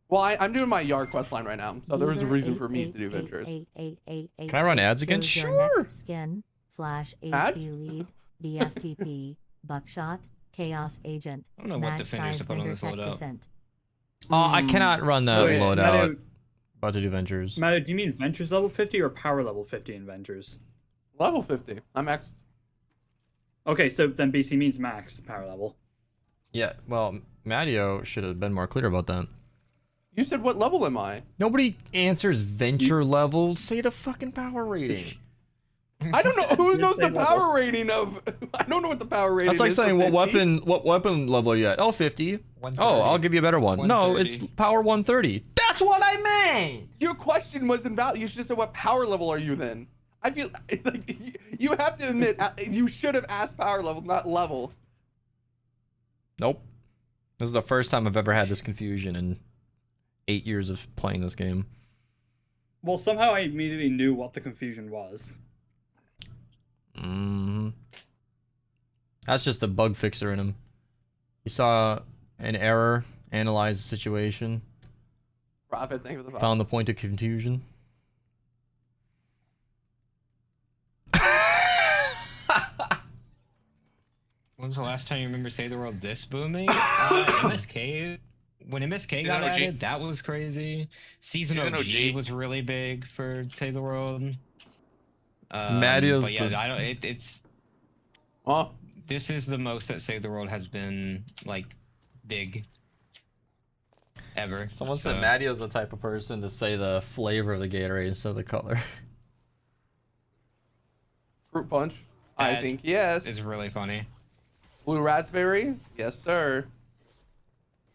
Well, I'm doing my yard quest line right now, so there was a reason for me to do Ventures. Can I run ads again? Sure. Skin, Flash AC Ads? lead, DFTP, Buckshot, Chaos Agent, I don't know what Mag defenders to Size put on Vendor this Tech loadout. Descent. I cannot run the Wait, loadout. Matteo- About to do Ventures. Matteo, do you mean Ventures level 50 or power level 50 in Ventures? Level 50. I'm max. Okay, so then BC means max power level. Yeah, well, Matteo should have been more clear about that. You said what level am I? Nobody answers Venture level. Say the fucking power rating. I don't know who knows the power rating of. I don't know what the power rating is. That's like saying for 50. what weapon level are you at? Oh, 50. Oh, I'll give you a better one. No, it's power 130. That's what I meant. Your question was invalid. You should have said what power level are you then? I feel it's like you have to admit you should have asked power level, not level. Nope. This is the first time I've ever had this confusion in 8 years of playing this game. Well, somehow I immediately knew what the confusion was. That's just a bug fixer in him. He saw an error, analyzed the situation, Profit, thank you for the found the point of confusion. When's the last time you remember Save the World this booming? MSK. When MSK got OG. added, that was crazy. Season OG was really big for Save the World. Maddie's but yeah, the- I don't. It's. Oh. This is the most that Save the World has been like big. Ever. Someone so. said Maddio's the type of person to say the flavor of the Gatorade instead of the color. Fruit punch. I think yes. It's really funny. Blue raspberry. Yes, sir.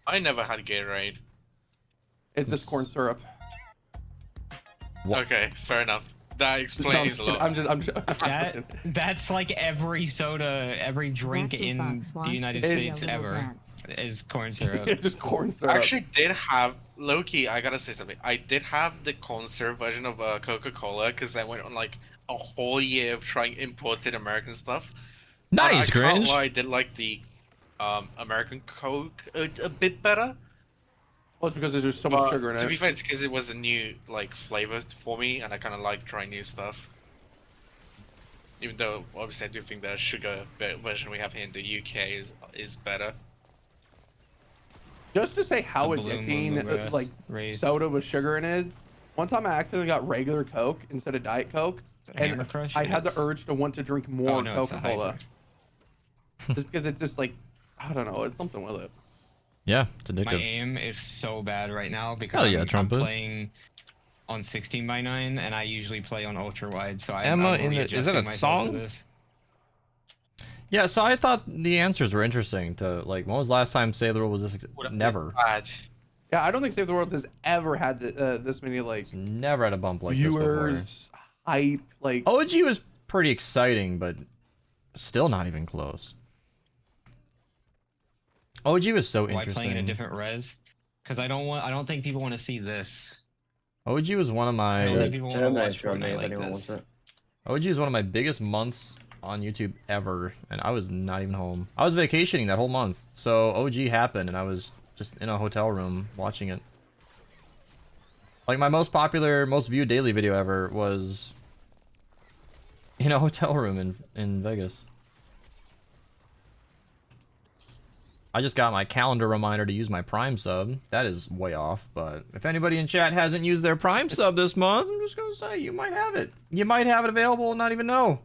I never had Gatorade. It's just corn syrup. Okay, fair enough. That explains a lot. I'm just. That's like every soda, every drink Zachy in Fox the wants United to see a States little ever dance. is corn syrup. It's just corn I syrup. actually did have Loki. I gotta say something. I did have the corn syrup version of Coca-Cola because I went on like a whole year of trying imported American stuff. Nice, I can't Grinch. lie, I did like the American Coke a bit better. Well, it's because there's just so much sugar in it. To be fair, it's because it was a new like flavor for me, and I kind of like trying new stuff. Even though obviously I do think the sugar version we have here in the UK is better. Just to say how The blue addicting moon like raised. soda with sugar in it. One time I accidentally got regular Coke instead of Diet Coke, and Hammer Crush? I had the Yes. urge to want to drink more Oh, no, it's a Coca-Cola. hyper. Just because it's just like, I don't know, it's something with it. Yeah, it's My addictive. aim is so bad right now because Hell yeah, I'm Trumpet. playing on 16:9 and I usually play on ultra wide, so Emma, I'm in the- is that a readjusting myself to song? this. Yeah, so I thought the answers were interesting. To like, when was the last time Save the World was this? Never. Bad. Yeah, I don't think Save the World has ever had this many like Never had a bump like this before. viewers, hype, like. OG was pretty exciting, but still not even close. OG was so Why playing in a interesting. different res? Because I don't think people want to see this. OG was one of I don't my think people want to watch Fortnite like anyone this. wants it. OG is one of my biggest months on YouTube ever, and I was not even home. I was vacationing that whole month, so OG happened, and I was just in a hotel room watching it. Like, my most popular, most viewed daily video ever was in a hotel room in Vegas. I just got my calendar reminder to use my Prime sub. That is way off, but if anybody in chat hasn't used their Prime sub this month, I'm just gonna say you might have it. You might have it available and not even know.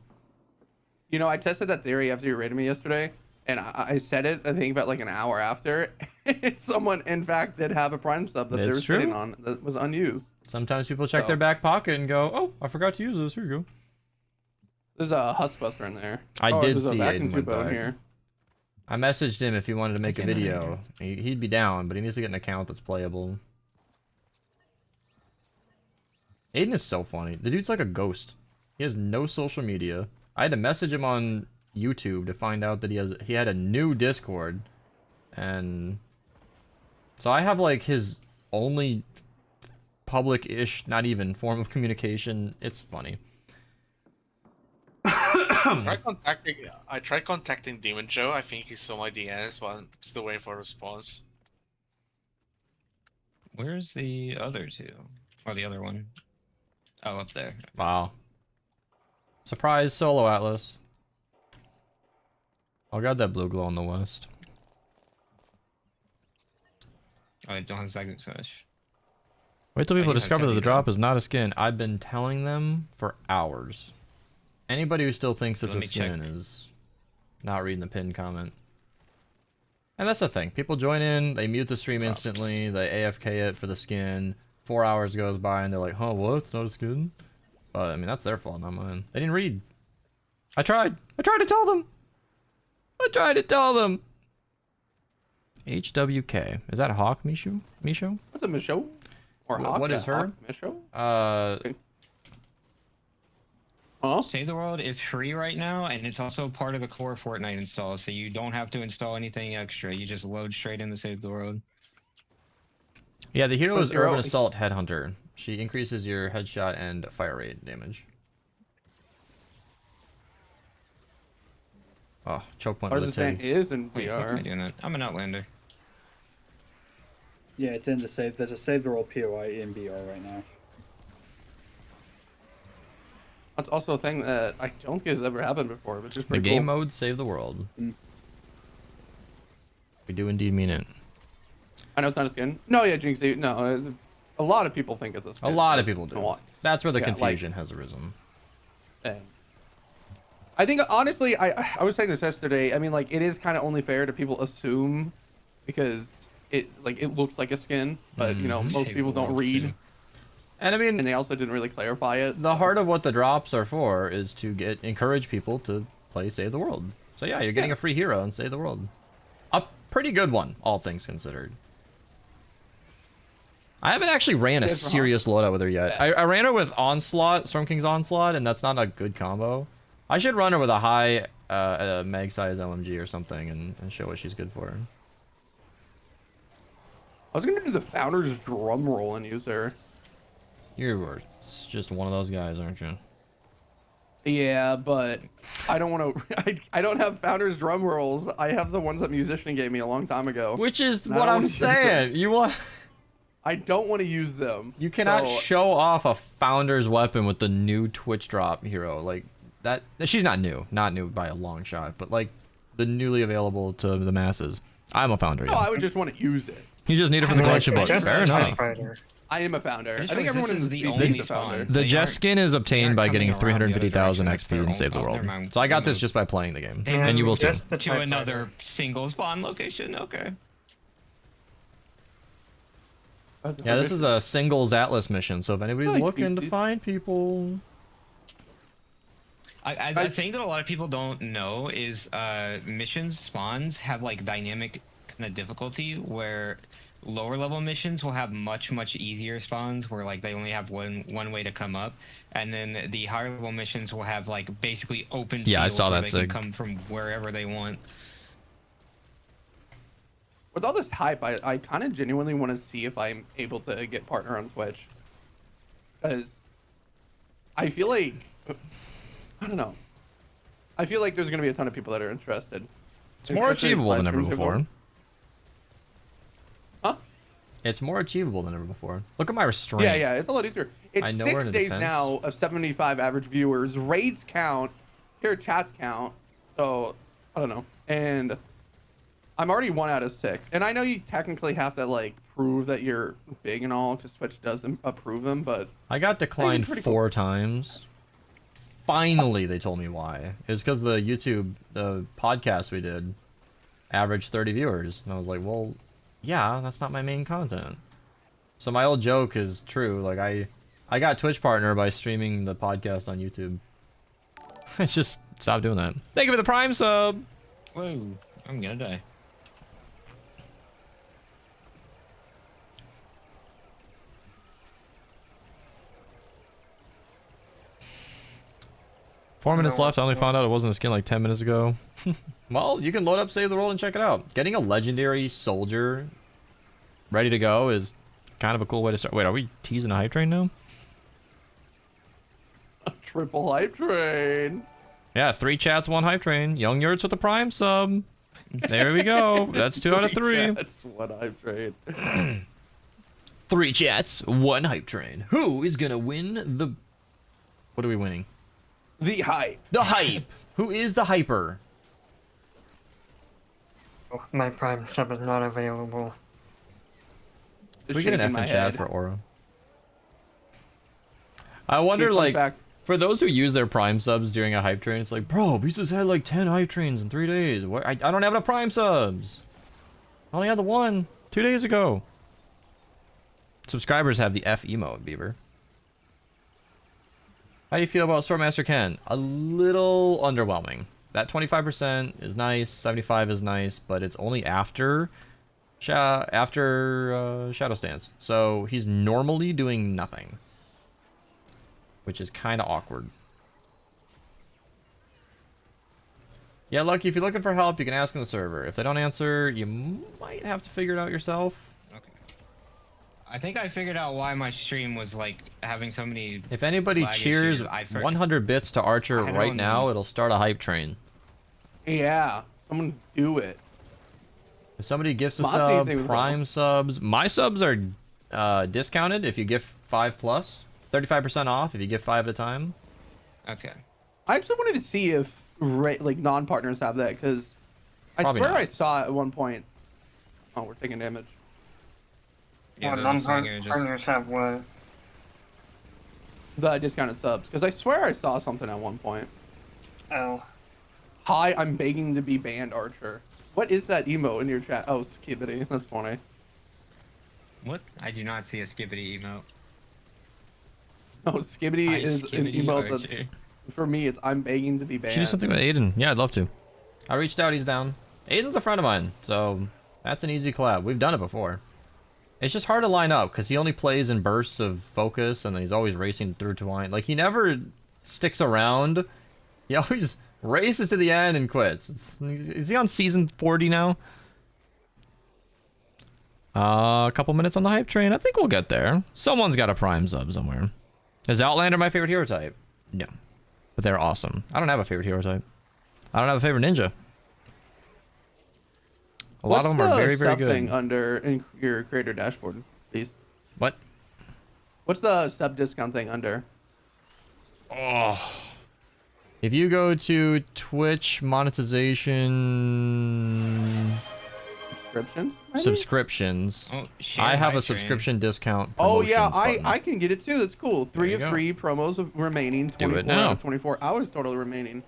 You know, I tested that theory after you rated me yesterday, and I said it, I think, about like an hour after. Someone, in fact, did have a Prime sub that they were It's true. sitting on that was unused. Sometimes people check So- their back pocket and go, "Oh, I forgot to use this. Here you go." There's a Huskbuster in there. I Oh, did there's a see vacuum Aiden tube went in back. here. I messaged him if he wanted to make a Okay, video. He'd be down, but he needs to get an account that's playable. Aiden is so funny. The dude's like a ghost. He has no social media. I had to message him on YouTube to find out that he had a new Discord, and so I have like his only public-ish, not even form of communication. It's funny. I tried contacting Demon Joe. I think he saw my DNs, but I'm still waiting for a response. Where's the other two? Or the other one? Oh, up there. Wow. Surprise solo Atlas. Oh, got that blue glow in the west. Oh, I don't have second slash. Wait till people you have discover that the Teddy, drop is not a skin. I've been telling them for hours. Anybody who still thinks it's Let a me check. skin is not reading the pinned comment. And that's the thing. People join in, they mute the stream instantly, they AFK it for the skin. 4 hours goes by and they're like, huh, what? It's not a skin? But, I mean, that's their fault, not mine. They didn't read. I tried. I tried to tell them. HWK. Is that Hawk, Mishu? Misho? What's a Micho? Or Wh- Hawk? what Yeah, is her? Hawk, Micho? Uh, Okay. Save the World is free right now, and it's also part of the core Fortnite install, so you don't have to install anything extra. You just load straight into Save the World. Yeah, the hero is Zero. Urban Assault Headhunter. She increases your headshot and fire rate damage. Oh, choke point with a Tarzan TIG. is in Wait, what am I VR. doing that? I'm an Outlander. Yeah, it's in the save. There's a save the roll POI in BR right now. That's also a thing that I don't think has ever happened before, but just The pretty game cool. mode save the world. Mm. We do indeed mean it. I know it's not a skin. No, yeah, Jinx. No, a lot of people think it's a skin. A lot of That's people do. why. That's where the Yeah, confusion has arisen. And I think honestly, I was saying this yesterday. I mean, like, it is kind of only fair to people assume because it looks like a skin, but you know, most Save people the don't world, read. too. And I mean, And they also didn't really clarify it. the heart of what the drops are for is to encourage people to play Save the World. So yeah, you're getting a free hero in Save the World. A pretty good one, all things considered. I haven't actually ran a serious loadout with her yet. I ran her with Onslaught, Storm King's Onslaught, and that's not a good combo. I should run her with a high mag size LMG or something and show what she's good for. I was gonna do the Founder's drum roll and use her. You're just one of those guys, aren't you? Yeah, but I don't want to. I don't have Founder's drum rolls. I have the ones that Musician gave me a long time ago. Which is And I what don't I'm wanna use saying. them. You want. I don't want to use them. You cannot so- show off a Founder's weapon with the new Twitch drop hero like that. She's not new by a long shot, but like the newly available to the masses. I'm a Founder. No, Yeah. I would just want to use it. You just need it for the collection book. Fair enough. I am a Founder. I This think is- everyone this in is the the species only is a Founder. spawn. The They Jess aren't- skin is obtained aren't by coming getting around the other 350,000 direction. XP in That's Save the their World. own- never mind. So I got They this moved. just by playing the game, They and you will too. Just the To type another single spawn location. Okay. Yeah, this is a singles Atlas mission, so if anybody's Nice, looking to Beastie. find people... I think that a lot of people don't know is missions spawns have like dynamic kind of difficulty where lower level missions will have much easier spawns where like they only have one way to come up, and then the higher level missions will have like basically open Yeah, I fields saw where that they can sig. come from wherever they want. With all this hype, I kind of genuinely want to see if I'm able to get partner on Twitch. Because I feel like, I don't know. I feel like there's going to be a ton of people that are interested. It's more Especially if achievable than live ever streams are before. going- Huh? It's more achievable than ever before. Look at my restraint. Yeah, it's a lot easier. It's I know we're 6 in days defense. now of 75 average viewers. Raids count. Here, chats count. So, I don't know. And I'm already 1 out of 6. And I know you technically have to, like, prove that you're big and all, because Twitch does approve them, but... I got declined pretty 4 times. Finally, they told me why. It was because the podcast we did, averaged 30 viewers. And I was like, well, yeah, that's not my main content. So my old joke is true. Like, I got Twitch partner by streaming the podcast on YouTube. It's just, stop doing that. Thank you for the Prime sub! Whoa, I'm gonna die. Four minutes No, left. I only found out it wasn't a skin like 10 minutes ago. Well, you can load up Save the World and check it out. Getting a legendary soldier ready to go is kind of a cool way to start. Wait, are we teasing a hype train now? Triple hype train. Yeah, 3 chats, 1 hype train. Young Yurts with the Prime sub. There we go. That's 2 out of 3. That's 1 hype train. 3 chats, 1 hype train. Who is gonna win the... What are we winning? The hype. The hype. Who is the hyper? Oh, my Prime sub is not available. Did we get an F Shaking in my chat head. for Aura? I wonder, Here's fun like, fact. for those who use their Prime subs during a hype train, it's like, bro, Beast had like 10 hype trains in 3 days. What? I don't have enough Prime subs. I only had the 1 2 days ago. Subscribers have the F emote, Beaver. How do you feel about Swordmaster Ken? A little underwhelming. That 25% is nice, 75 is nice, but it's only after Shadow Stance. So he's normally doing nothing, which is kind of awkward. Yeah, Lucky, if you're looking for help, you can ask on the server. If they don't answer, you might have to figure it out yourself. Okay. I think I figured out why my stream was like having so many. If anybody lag cheers issues. 100 bits to Archer I right don't now, know. it'll start a hype train. Yeah, someone do it. If somebody gifts a Mossy sub, thing was Prime subs. My subs are discounted if you gift 5+. 35% off if you gift 5 at a time. Okay. I actually wanted to see if like non-partners have that, because I Probably swear not. I saw at one point. Oh, we're taking damage. Yeah, Well, those are fine, non-partners have what? The discounted subs, because I swear I saw something at one point. Oh. Hi, I'm begging to be banned, Archer. What is that emote in your chat? Oh, Skibbity. That's funny. What? I do not see a skibbity emote. Oh, Skibbity Hi, is an Skibbity emote Archer. that, for me, it's I'm begging to be banned. Should do something with Aiden. Yeah, I'd love to. I reached out, he's down. Aiden's a friend of mine, so that's an easy collab. We've done it before. It's just hard to line up, because he only plays in bursts of focus, and he's always racing through Twine. Like, he never sticks around. He always races to the end and quits. Is he on season 40 now? A couple minutes on the hype train. I think we'll get there. Someone's got a Prime sub somewhere. Is Outlander my favorite hero type? No. But they're awesome. I don't have a favorite hero type. I don't have a favorite ninja. A lot of them are very, very good. Thing under in your creator dashboard, please? What? What's the sub discount thing under? Oh. If you go to Twitch monetization subscriptions, I have a subscription discount. Oh yeah, promotions button. I can get it too. That's cool. 3 of go. 3 promos of remaining. Do 24 it now. out of 24 hours total remaining.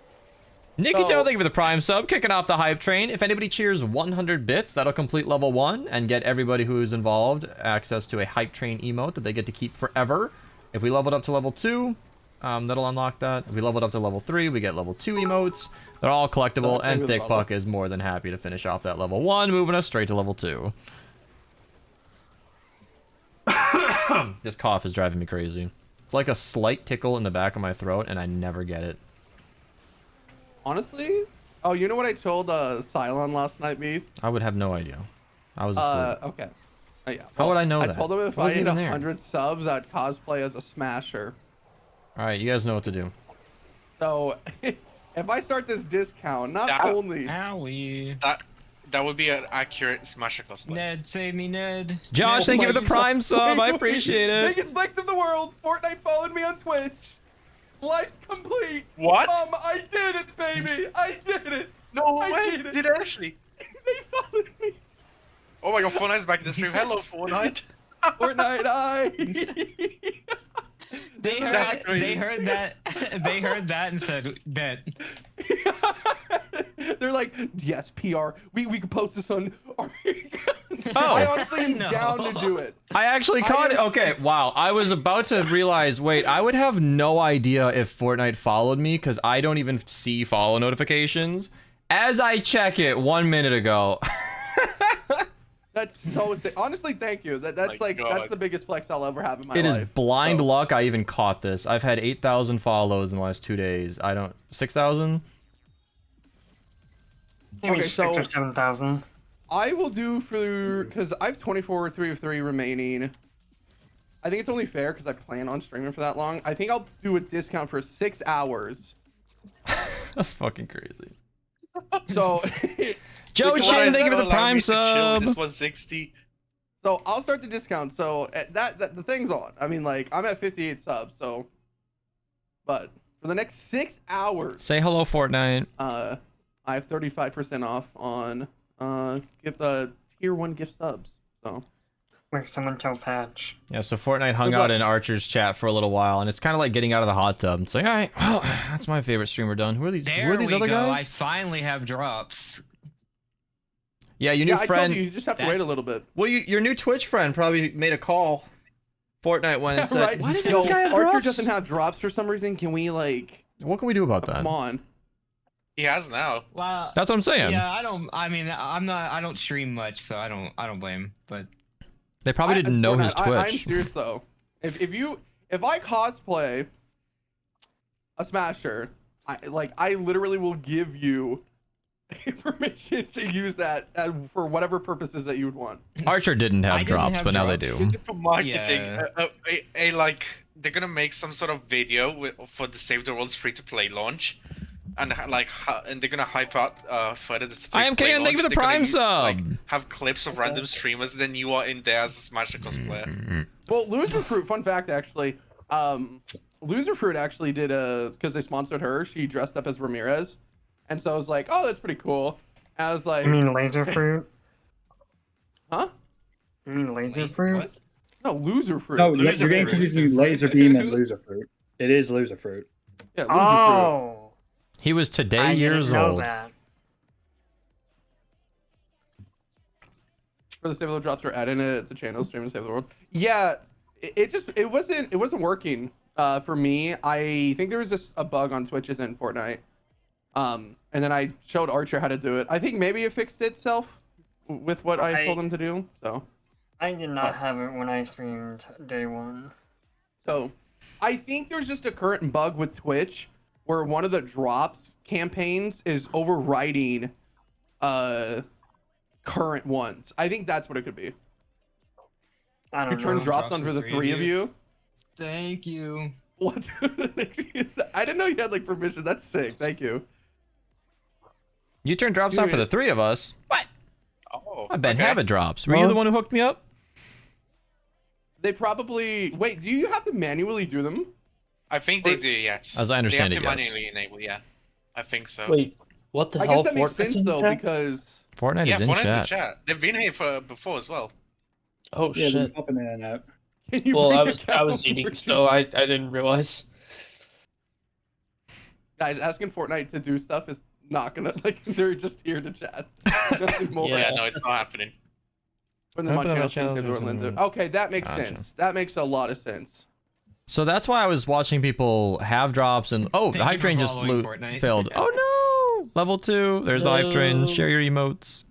Nikki Joe, thank you for the Prime sub, kicking off the hype train. If anybody cheers 100 bits, that'll complete level 1 and get everybody who is involved access to a hype train emote that they get to keep forever. If we leveled up to level 2, that'll unlock that. If we leveled up to level 3, we get level 2 emotes. They're all collectible, and Thick Puck is more than happy to finish off that level 1, moving us straight to level 2. This cough is driving me crazy. It's like a slight tickle in the back of my throat, and I never get it. Honestly, oh, you know what I told Cylon last night, Beast? I would have no idea. I was asleep. Okay. Yeah. How would I know that? I told him if I I wasn't hit even there. 100 subs, I'd cosplay as a Smasher. All right, you guys know what to do. So, if I start this discount, not only That would be an accurate Smasher cosplay. Ned, save me, Ned. Josh, thank you for the Prime sub. I Wait, appreciate it. Biggest flex of the world. Fortnite followed me on Twitch. Life's complete. What? I did it, baby. I did it. No I way. did it. Did it actually? They followed me. Oh my god, Fortnite's back in the stream. Hello, Fortnite. Fortnite, They heard that. They heard that and said, "Bet." They're like, yes, PR. We could post this on. Oh. I honestly am No. down to do it. I actually caught it. Okay, wow. I was about to realize, wait, I would have no idea if Fortnite followed me because I don't even see follow notifications. As I check it 1 minute ago. That's so sick. Honestly, thank you. That's that's the biggest flex I'll ever have in my It life. is blind luck I even caught this. I've had 8,000 follows in the last 2 days. 6,000? Maybe Okay, 6 so- or 7,000. I will do because I have 24 3 of 3 remaining. I think it's only fair because I plan on streaming for that long. I think I'll do a discount for 6 hours. That's fucking crazy. So, Joe Chin, thank you for the Prime sub. This 160. So I'll start the discount. So that the thing's on. I mean, like I'm at 58 subs. So, but for the next 6 hours, Say hello, Fortnite. I have 35% off on tier 1 gift subs. So. Wait, someone tell Patch. Yeah, so Fortnite hung Good out luck. in Archer's chat for a little while, and it's kind of like getting out of the hot tub. It's like, all right, well, that's my favorite streamer done. Who are these? There who are these we other go. guys? I finally have drops. Yeah, your new I friend. told you just have to wait a little bit. Well, your new Twitch friend probably made a call. Fortnite went and said, Right. "Why doesn't Yo, this guy have Archer drops?" doesn't have drops for some reason. Can we like? What can we do about that? Come on. He has now. Well, That's what I'm saying. Yeah, I don't. I mean, I'm not. I don't stream much, so I don't blame him. But They probably didn't know his Twitch. I'm serious though. If I cosplay a Smasher, I literally will give you permission to use that for whatever purposes that you would want. Archer didn't have didn't drops, have but now they drops. do. For marketing, Yeah. like they're gonna make some sort of video for the Save the World's free-to-play launch, and and they're gonna hype out further the I am free-to-play Ken, thank you for the launch. They're gonna Prime use, sub. Like, have clips of random streamers, then you are in there as a Smash the cosplayer. Well, Loser Fruit, fun fact actually, Loser Fruit actually did because they sponsored her, she dressed up as Ramirez. And so I was like, oh, that's pretty cool. And I was like... You mean laser fruit? Huh? You mean laser fruit? No, Loser Fruit. No, Loser you're getting Fruit. confused between Laser Beam and Loser Fruit. It is Loser Fruit. Yeah, Loser Fruit. Oh! He was today I years didn't know old. that. For the Save the World drops, we're adding it to channel stream and Save the World. Yeah, it wasn't working for me. I think there was just a bug on Twitch's in Fortnite. And then I showed Archer how to do it. I think maybe it fixed itself with what I told him to do. So I did not have it when I streamed day one. So I think there's just a current bug with Twitch where one of the drops campaigns is overriding current ones. I think that's what it could be. I don't You turn know. drops on for the three of you. Thank you. What? I didn't know you had like permission. That's sick. Thank you. You turned drops on for the three of us. What? Oh, I've been okay. having drops. Were you the one who hooked me up? They probably wait. Do you have to manually do them? I think they do, yes. As I understand they it, have to yes. manually enable, yeah. I think so. Wait, what the I hell? guess that makes Fortnite's sense in though chat? because Fortnite yeah, is in Fortnite's chat. in chat. They've been here before as well. Oh Yeah, they're shit. popping in and out. Can you Well, bring I the was camera eating, over so I didn't realize. Guys, asking Fortnite to do stuff is not gonna like. They're just here to chat. Nothing more. Yeah, no, it's not happening. When the Open up channel a channel streams or are something. Okay, that makes Gotcha. sense. That makes a lot of sense. So that's why I was watching people have drops and the Thank you hype for train just following Fortnite. failed. Oh no! Level 2. There's the hype train. No. Share your emotes.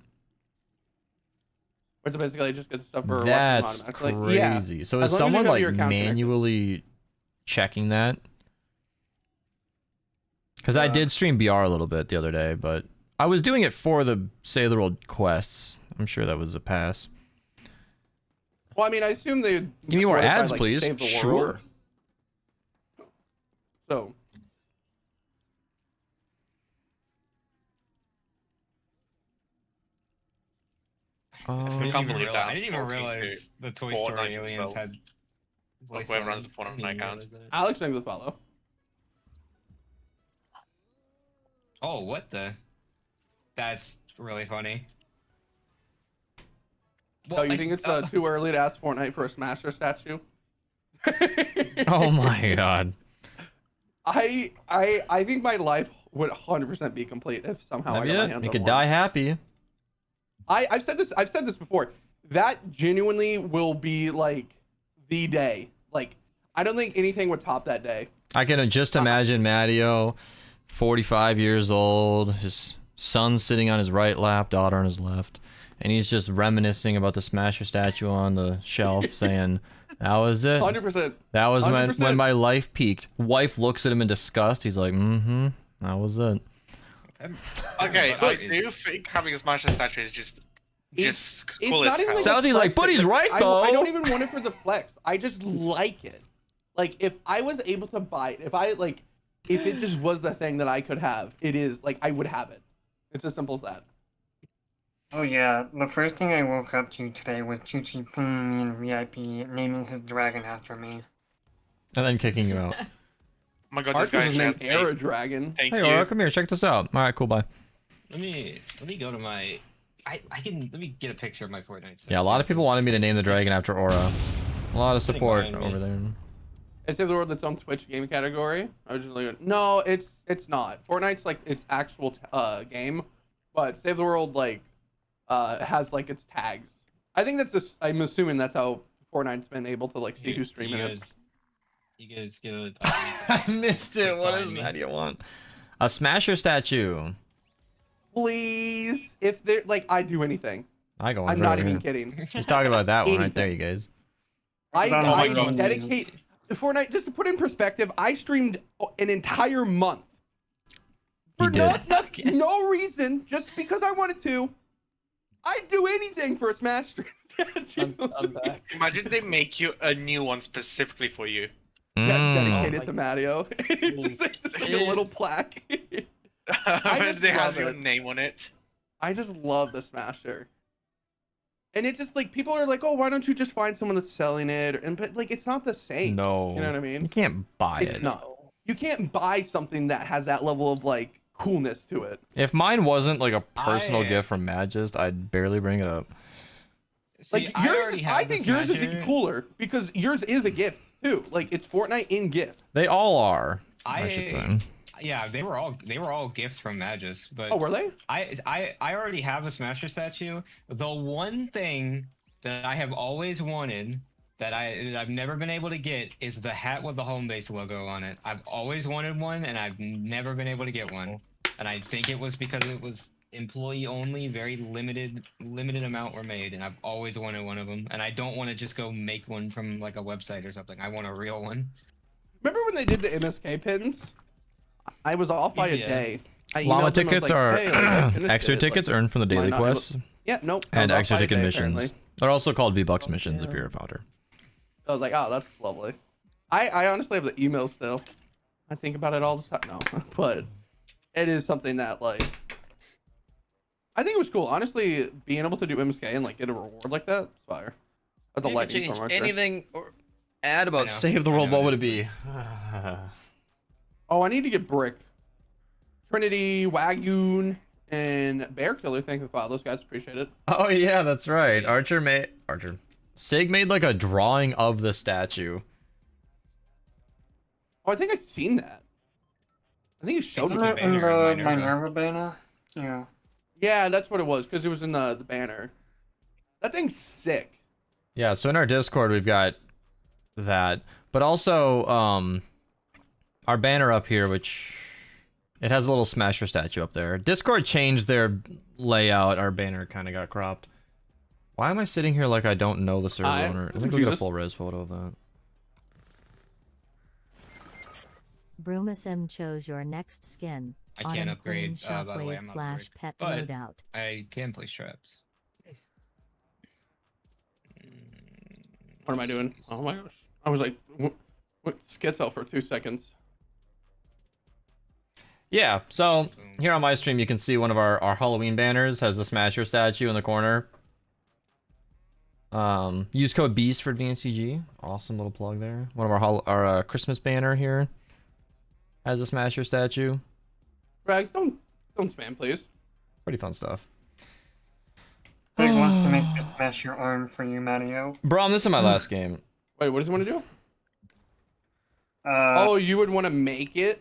Which basically I just get stuff for That's watching automatically. Yeah. crazy. So As is long as you someone have like your account connected. manually checking that? Because I did stream BR a little bit the other day, but I was doing it for the Save the World quests. I'm sure that was a pass. Well, I mean, I assume they Give me more ads, please. Save the Sure. world. So. I still didn't can't even believe realize- that. I didn't even Talking realize to the Toy Fortnite Story aliens itself. had Like voice whoever runs lines. the I didn't Fortnite even account. realize that. Alex, thanks for the follow. Oh, what the? That's really funny. Oh, you think it's too early to ask Fortnite for a Smasher statue? Oh my god. I think my life would 100% be complete if somehow That'd I be got my it. hands You on could one. die happy. I've said this before. That genuinely will be like the day. Like I don't think anything would top that day. I can just imagine Matteo, 45 years old, his son sitting on his right lap, daughter on his left, and he's just reminiscing about the Smasher statue on the shelf, saying, "That was it. 100%. That was when 100%. my life peaked." Wife looks at him in disgust. He's like, "Mm-hmm. That was it." Okay, I do think having a Smash statue is just It's cool not as even hell. like a Southie's like, flex "Buddy's thing. right, I though." don't even want it for the flex. I just like it. Like if I was able to buy it, if it just was the thing that I could have, it is like I would have it. It's as simple as that. Oh yeah, the first thing I woke up to today was Chuchi pinging me in VIP, naming his dragon after me. And then kicking you out. Oh my god, this Archer's guy is actually named has Era Dragon. Thank Hey, you. Aura, come here. Check this out. All right, cool. Bye. Let me go to my. Let me get a picture of my Fortnite. Yeah, a lot of people wanted me to name the dragon after Aura. A lot of support Getting behind over me. there. Is Save the World its own Twitch game category? Originally, no, it's not. Fortnite's like its actual game, but Save the World like has like its tags. I think that's just. I'm assuming that's how Fortnite's been able to like see who's streaming it. You guys get a. I missed it. What does Behind me. Maddie want? A Smasher statue. Please, if they're like, I'd do anything. I go. I'm not even kidding. He's talking about that one right Anything. there, you guys. I dedicate Fortnite just to put in perspective. I streamed an entire month For did. no reason, just because I wanted to. I'd do anything for a Smash stream. I'm back. Imagine they make you a new one specifically for you. Dedicated Oh to Mario. It's just like a little plaque. They has your it. name on it. I just love the Smasher. And it's just like people are like, oh, why don't you just find someone that's selling it? And but like it's not the same. No. You know what I mean? You can't buy It's it. not. You can't buy something that has that level of like coolness to it. If mine wasn't like a personal gift from Magist, I'd barely bring it up. Like yours, I think yours is even cooler because yours is a gift too. Like it's Fortnite in gift. They all are. I should say. Yeah, they were all gifts from Magis, but Oh, were they? I already have a Smasher statue. The one thing that I have always wanted that I've never been able to get is the hat with the home base logo on it. I've always wanted one and I've never been able to get one. And I think it was because it was employee only, very limited amount were made, and I've always wanted one of them. And I don't want to just go make one from like a website or something. I want a real one. Remember when they did the MSK pins? I was off by a day. I Llama emailed them, I was tickets like, are "Hey, like, I finished extra it, tickets like, earned from the am I daily not able-" quests. Yeah, nope. I And was off extra by a ticket day, missions. apparently. They're also called V-Bucks missions if you're a founder. I was like, oh, that's lovely. I honestly have the email still. I think about it all the time. No, but it is something that like I think it was cool. Honestly, being able to do MSK and like get a reward like that, it's fire. But the You could lightning change storm archer. anything or add about know. Save the I World. know, What would it it be? Oh, I need to get Brick, Trinity, Wagoon, and Bear Killer. Thank you for those guys. Appreciate it. Oh yeah, that's right. Archer. Sig made like a drawing of the statue. Oh, I think I've seen that. I think it showed Isn't it. it in the Minerva banner? Yeah. Yeah, that's what it was because it was in the banner. That thing's sick. Yeah, so in our Discord we've got that, but also our banner up here, which it has a little Smasher statue up there. Discord changed their layout. Our banner kind of got cropped. Why am I sitting here like I don't know the server owner? I think we got a full res photo of that. Brumasim chose your next skin. I can't Autumn upgrade. Queen By the way, I'm Shockwave not / Pet but Loadout. I can place traps. What am I doing? Oh my gosh. I was like, what schizo for 2 seconds. Yeah, so here on my stream you can see one of our Halloween banners has the Smasher statue in the corner. Use code BEAST for VNCG. Awesome little plug there. One of our Christmas banner here has a Smasher statue. Rags, don't spam, please. Pretty fun stuff. Big wants to make this smash your arm for you, Mario. Brom, this is my last game. Wait, what does he want to do? Oh, you would want to make it,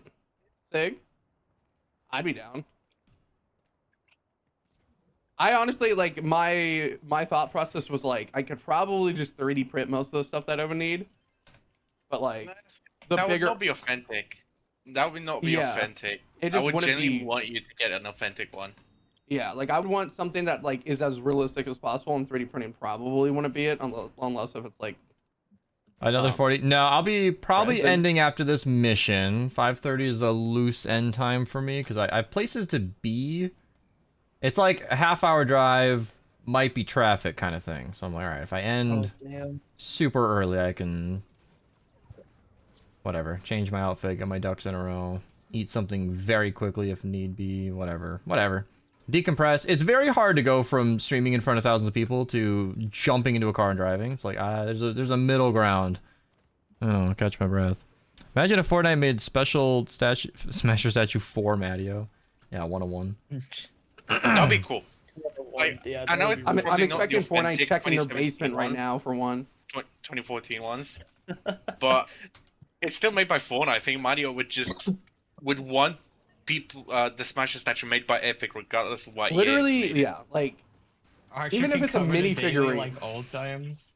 Sig? I'd be down. I honestly like my thought process was like I could probably just 3D print most of the stuff that I would need, but like That would not be authentic. That would not be Yeah. authentic. It I just would wouldn't genuinely be- want you to get an authentic one. Yeah, like I would want something that like is as realistic as possible, and 3D printing probably wouldn't be it unless if it's like Another 40. No, I'll be probably Right, then- ending after this mission. 5:30 is a loose end time for me because I have places to be. It's like a half-hour drive, might be traffic kind of thing. So I'm like, all right, if I end super early, I can whatever, change my outfit, get my ducks in a row, eat something very quickly if need be, whatever. Decompress. It's very hard to go from streaming in front of thousands of people to jumping into a car and driving. It's like, there's a middle ground. Oh, catch my breath. Imagine if Fortnite made special Smasher statue for Mario. Yeah, 101. That'd be cool. Yeah, I know it's I'm probably not the expecting Fortnite authentic checking their 2017 basement right one, now for one. 2014 ones, but it's still made by Fortnite. I think Mario would want people the Smasher statue made by Epic regardless of what year it's Literally, made. yeah, like Archer even if can it's a cover the mini daily figurine. like old times.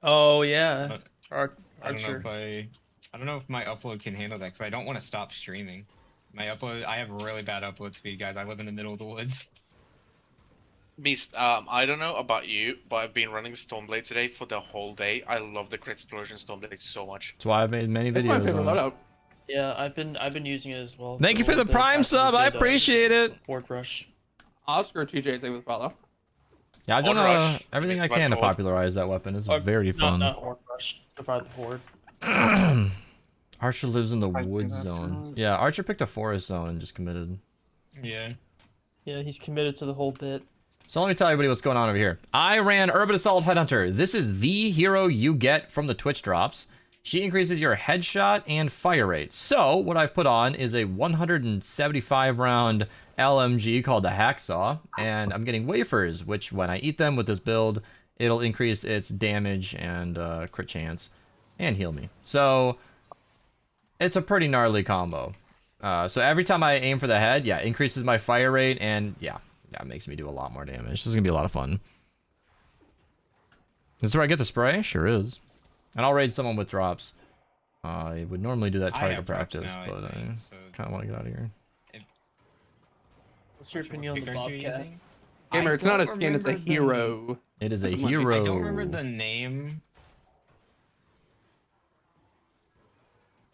Oh yeah. I don't know Archer. if I don't know if my upload can handle that because I don't want to stop streaming. My upload, I have really bad upload speed, guys. I live in the middle of the woods. Beast, I don't know about you, but I've been running Stormblade today for the whole day. I love the Crit Explosion Stormblade so much. That's why I've made many It's my videos favorite on it. loadout. Yeah, I've been using it as well. Thank you a for the little bit Prime after sub. we I did, appreciate it. Horde Rush. Oscar TJ, thank you for the follow. Yeah, I've done Horde Rush. everything You I missed can to about Horde. popularize that weapon. It's Or, very fun. Not Horde Rush. Survive the Horde. Archer lives in the I do wood that zone. too. Yeah, Archer picked a forest zone and just committed. Yeah. Yeah, he's committed to the whole bit. So let me tell everybody what's going on over here. I ran Urban Assault Headhunter. This is the hero you get from the Twitch drops. She increases your headshot and fire rate. So what I've put on is a 175 round LMG called the Hacksaw, and I'm getting wafers, which when I eat them with this build, it'll increase its damage and crit chance and heal me. So it's a pretty gnarly combo. So every time I aim for the head, yeah, increases my fire rate, and yeah, that makes me do a lot more damage. This is gonna be a lot of fun. This is where I get the spray? Sure is. And I'll raid someone with drops. I would normally do that I target have drops practice, now, but I think, so- kind of want to get out of here. What's your opinion on the Pickers you're Bobcat? using? Gamer, I it's not a don't skin, it's a remember the- hero. It is a That's what- hero. I don't remember the name.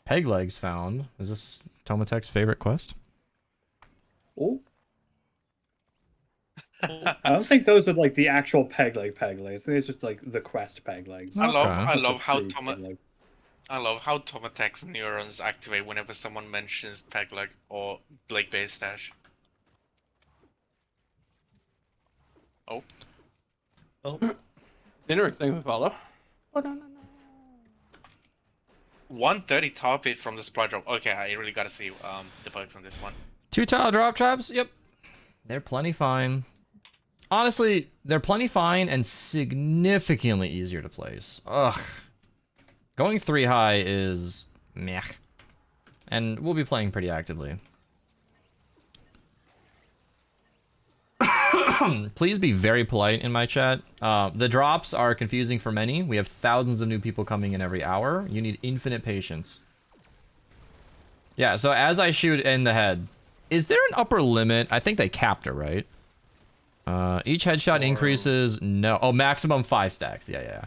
Peg legs found. Is this Tomatech's favorite quest? Oh. I don't think those are like the actual peg legs. I think it's just like the quest peg legs. I love Okay. I love how Tomatech's neurons activate whenever someone mentions Pegleg or Blake Base Stash. Oh. Oh. Dineric, thank you for the follow. 130 top hit from the supply drop. Okay, I really gotta see the bugs on this one. 2 tile drop traps? Yep. They're plenty fine. Honestly, they're plenty fine and significantly easier to place. Ugh. Going 3 high is meh. And we'll be playing pretty actively. Please be very polite in my chat. The drops are confusing for many. We have thousands of new people coming in every hour. You need infinite patience. Yeah, so as I shoot in the head, is there an upper limit? I think they capped it, right? Each headshot increases... No. Oh, maximum 5 stacks. Yeah.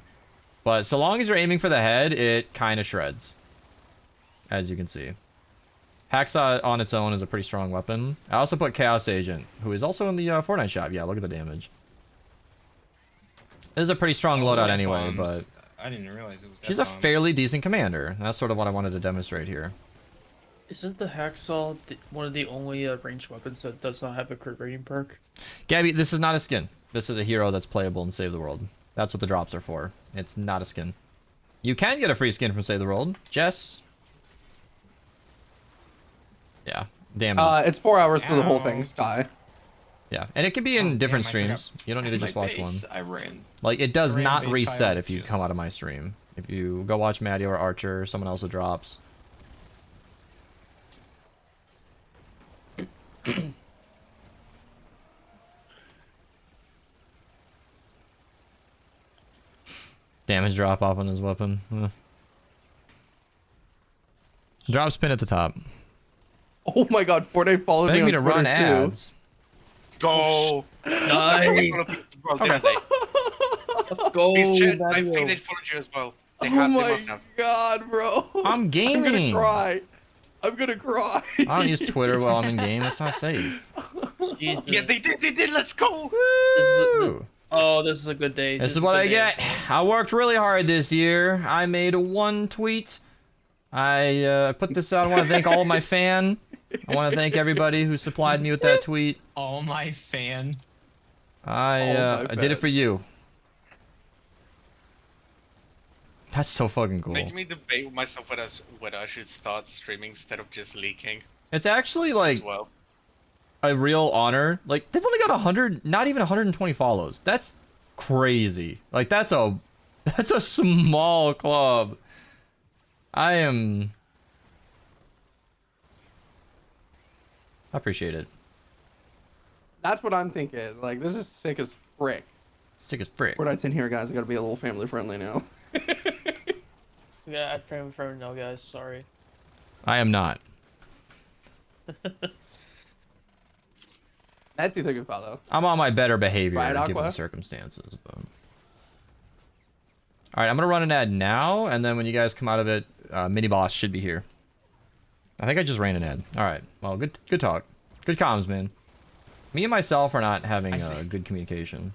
But so long as you're aiming for the head, it kind of shreds. As you can see. Hacksaw on its own is a pretty strong weapon. I also put Chaos Agent, who is also in the Fortnite shop. Yeah, look at the damage. This is a pretty strong loadout anyway, but... I didn't realize it was She's a bombs. fairly decent commander. That's sort of what I wanted to demonstrate here. Isn't the Hacksaw one of the only ranged weapons that does not have a crit rating perk? Gabby, this is not a skin. This is a hero that's playable in Save the World. That's what the drops are for. It's not a skin. You can get a free skin from Save the World. Jess? Yeah, damage. It's 4 hours for the whole thing, Sky. Yeah, and it can be in different streams. You don't need to just watch one. Like, it does not reset if you come out of my stream. If you go watch Maddie or Archer or someone else with drops. Damage drop off on his weapon. Drop spin at the top. Oh my god, Fortnite followed me Beg on me to Twitter run too. ads. Go! Nice. Well, didn't they? Go, These chat, I Mario. think they followed you as well. They Oh had, they my must have. god, bro. I'm gaming. I'm gonna cry. I'm gonna cry. I don't use Twitter while I'm in game. It's not safe. Jesus. Yeah, they did, let's go! This is a good day. This is what I get. I worked really hard this year. I made 1 tweet. I put this out. I want to thank all of my fan. I want to thank everybody who supplied me with that tweet. All my fan. I did it for you. That's so fucking cool. Making me debate with myself whether I should start streaming instead of just leaking. It's actually like As well. a real honor. Like, they've only got 100, not even 120 follows. That's crazy. Like, that's a small club. I appreciate it. That's what I'm thinking. Like, this is sick as frick. Sick as frick. Fortnite's in here, guys. I gotta be a little family friendly now. We gotta add family friend now, guys. Sorry. I am not. That's the thing about though. I'm on my better behavior Right, given Aqua? the circumstances. But... Alright, I'm gonna run an ad now, and then when you guys come out of it, mini boss should be here. I think I just ran an ad. All right. Well, good talk. Good comms, man. Me and myself are not having good communication.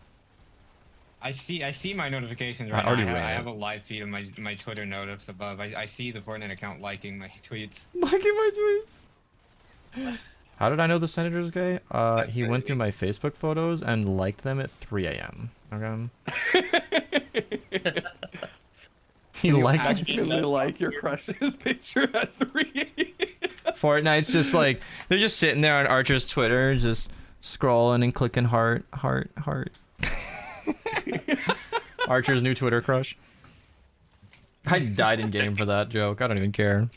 I see my notifications I right already now. ran I it. have a live feed of my Twitter notifs above. I see the Fortnite account liking my tweets. Liking my tweets. How did I know the senator's gay? He went through my Facebook photos and liked them at 3 a.m. Okay. He liked actually like your crush's picture at 3 a.m. Fortnite's just like they're just sitting there on Archer's Twitter, just scrolling and clicking heart. Archer's new Twitter crush. I died in game for that joke. I don't even care.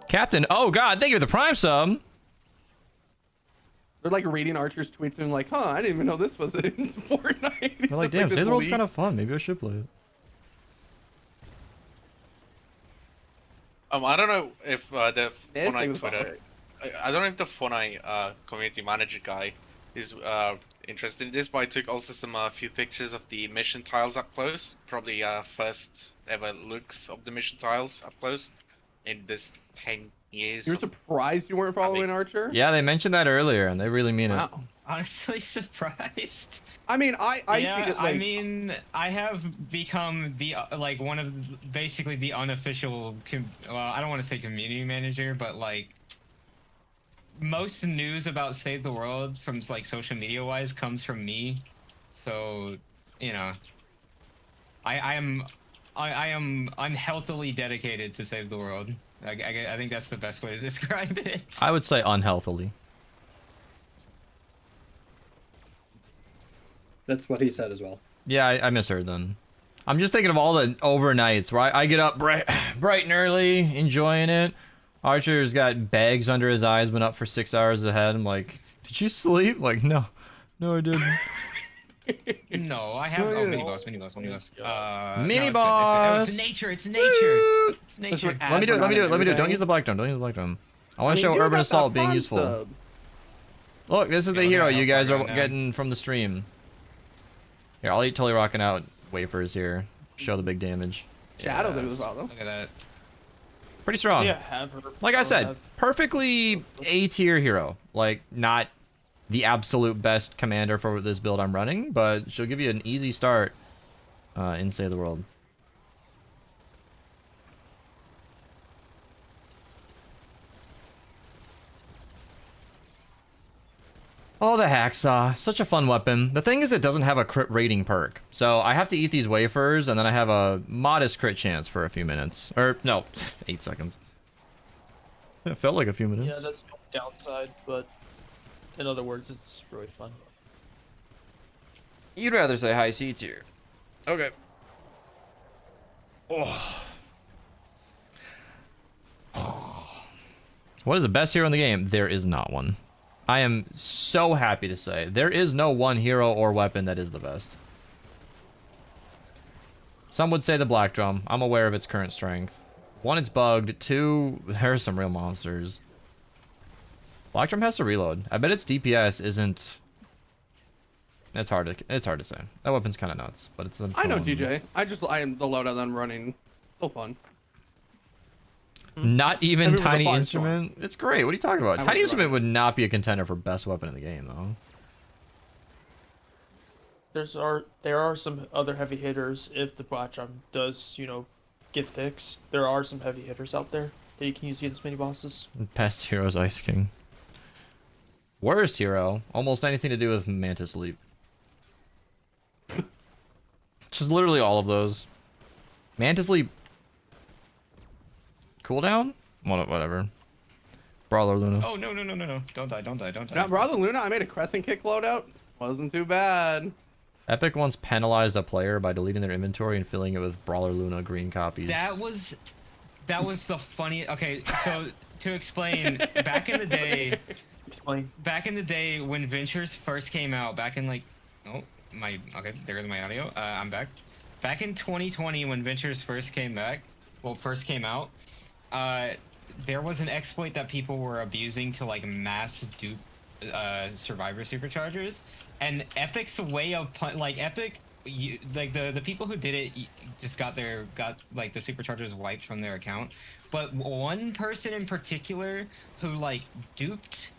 Captain, oh god, thank you for the Prime sub. They're like reading Archer's tweets and like, huh, I didn't even know this was in Fortnite. They're like, damn, Save the World's kind of fun. Maybe I should play it. I don't know if the Yes, they Fortnite was Twitter. I don't know if the Fortnite community manager guy is interested in this, but I took also some few pictures of the mission tiles up close. Probably first ever looks of the mission tiles up close in this 10 years. You're surprised you weren't following Archer? Yeah, they mentioned that earlier, and they really mean it. Honestly surprised. I mean, I mean, I have become the like one of basically the unofficial. Well, I don't want to say community manager, but like most news about Save the World from like social media wise comes from me. So, you know, I am unhealthily dedicated to Save the World. I think that's the best way to describe it. I would say unhealthily. That's what he said as well. Yeah, I misheard then. I'm just thinking of all the overnights where I get up bright and early, enjoying it. Archer's got bags under his eyes, been up for 6 hours ahead. I'm like, did you sleep? Like, no, I didn't. No, I have mini boss. Mini no, boss. it's nature. It's nature. Let me do it. Don't use the black drum. I want to show Urban Assault being useful. Look, this is the hero you guys are getting from the stream. Here, I'll eat totally rocking out wafers here. Show the big damage. Shadow did as well, though. Look at that. Pretty strong. Yeah, have her. Like I said, perfectly A-tier hero. Like, not the absolute best commander for this build I'm running, but she'll give you an easy start in Save the World. Oh, the hacksaw. Such a fun weapon. The thing is, it doesn't have a crit rating perk. So I have to eat these wafers, and then I have a modest crit chance for a few minutes. Or, no, 8 seconds. It felt like a few minutes. Yeah, that's the downside, but in other words, it's really fun. You'd rather say high C tier. Okay. Oh. What is the best hero in the game? There is not one. I am so happy to say there is no one hero or weapon that is the best. Some would say the black drum. I'm aware of its current strength. 1, it's bugged. 2, there are some real monsters. Black drum has to reload. I bet its DPS isn't. It's hard to say. That weapon's kind of nuts, but it's. I know DJ. I am the loadout then running. Still fun. Not even Everyone's a Tiny fun Instrument. It's great. What are you talking about? I Tiny was Instrument would not be a contender for best weapon in the game, though. There are some other heavy hitters if the black drum does, get fixed. There are some heavy hitters out there that you can use against mini bosses. Best hero's Ice King. Worst hero, almost anything to do with Mantis Leap. Just literally all of those. Mantis Leap. Cooldown? Whatever. Brawler Luna. Oh no! Don't die! Now, Brother Luna, I made a crescent kick loadout. Wasn't too bad. Epic once penalized a player by deleting their inventory and filling it with Brawler Luna green copies. That was the funny. Okay, so to explain, back in the day. Back in the day when Ventures first came out, back in like, there goes my audio. I'm back. Back in 2020 when Ventures first came out, there was an exploit that people were abusing to like mass dupe survivor superchargers, and Epic's way of Epic like the people who did it just got like the superchargers wiped from their account, but one person in particular who like duped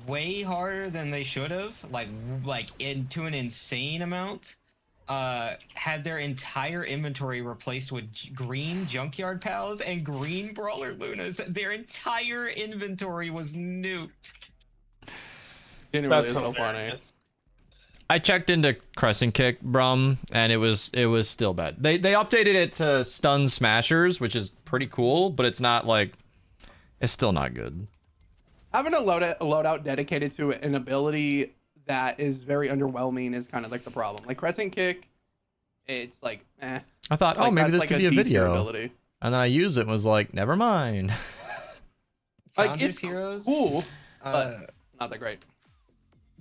way harder than they should have, like into an insane amount, had their entire inventory replaced with green junkyard pals and green brawler lunas. Their entire inventory was nuked. Genuinely, it's so funny. I checked into Crescent Kick, Brum, and it was still bad. They updated it to stun smashers, which is pretty cool, but it's not like, it's still not good. Having a loadout dedicated to an ability that is very underwhelming is kind of like the problem. Like Crescent Kick, it's like, eh. I thought, like, oh, maybe this like could be a D-tier video. ability. And then I used it and was like, never mind. Like, Founders it's Heroes, cool, but not that great.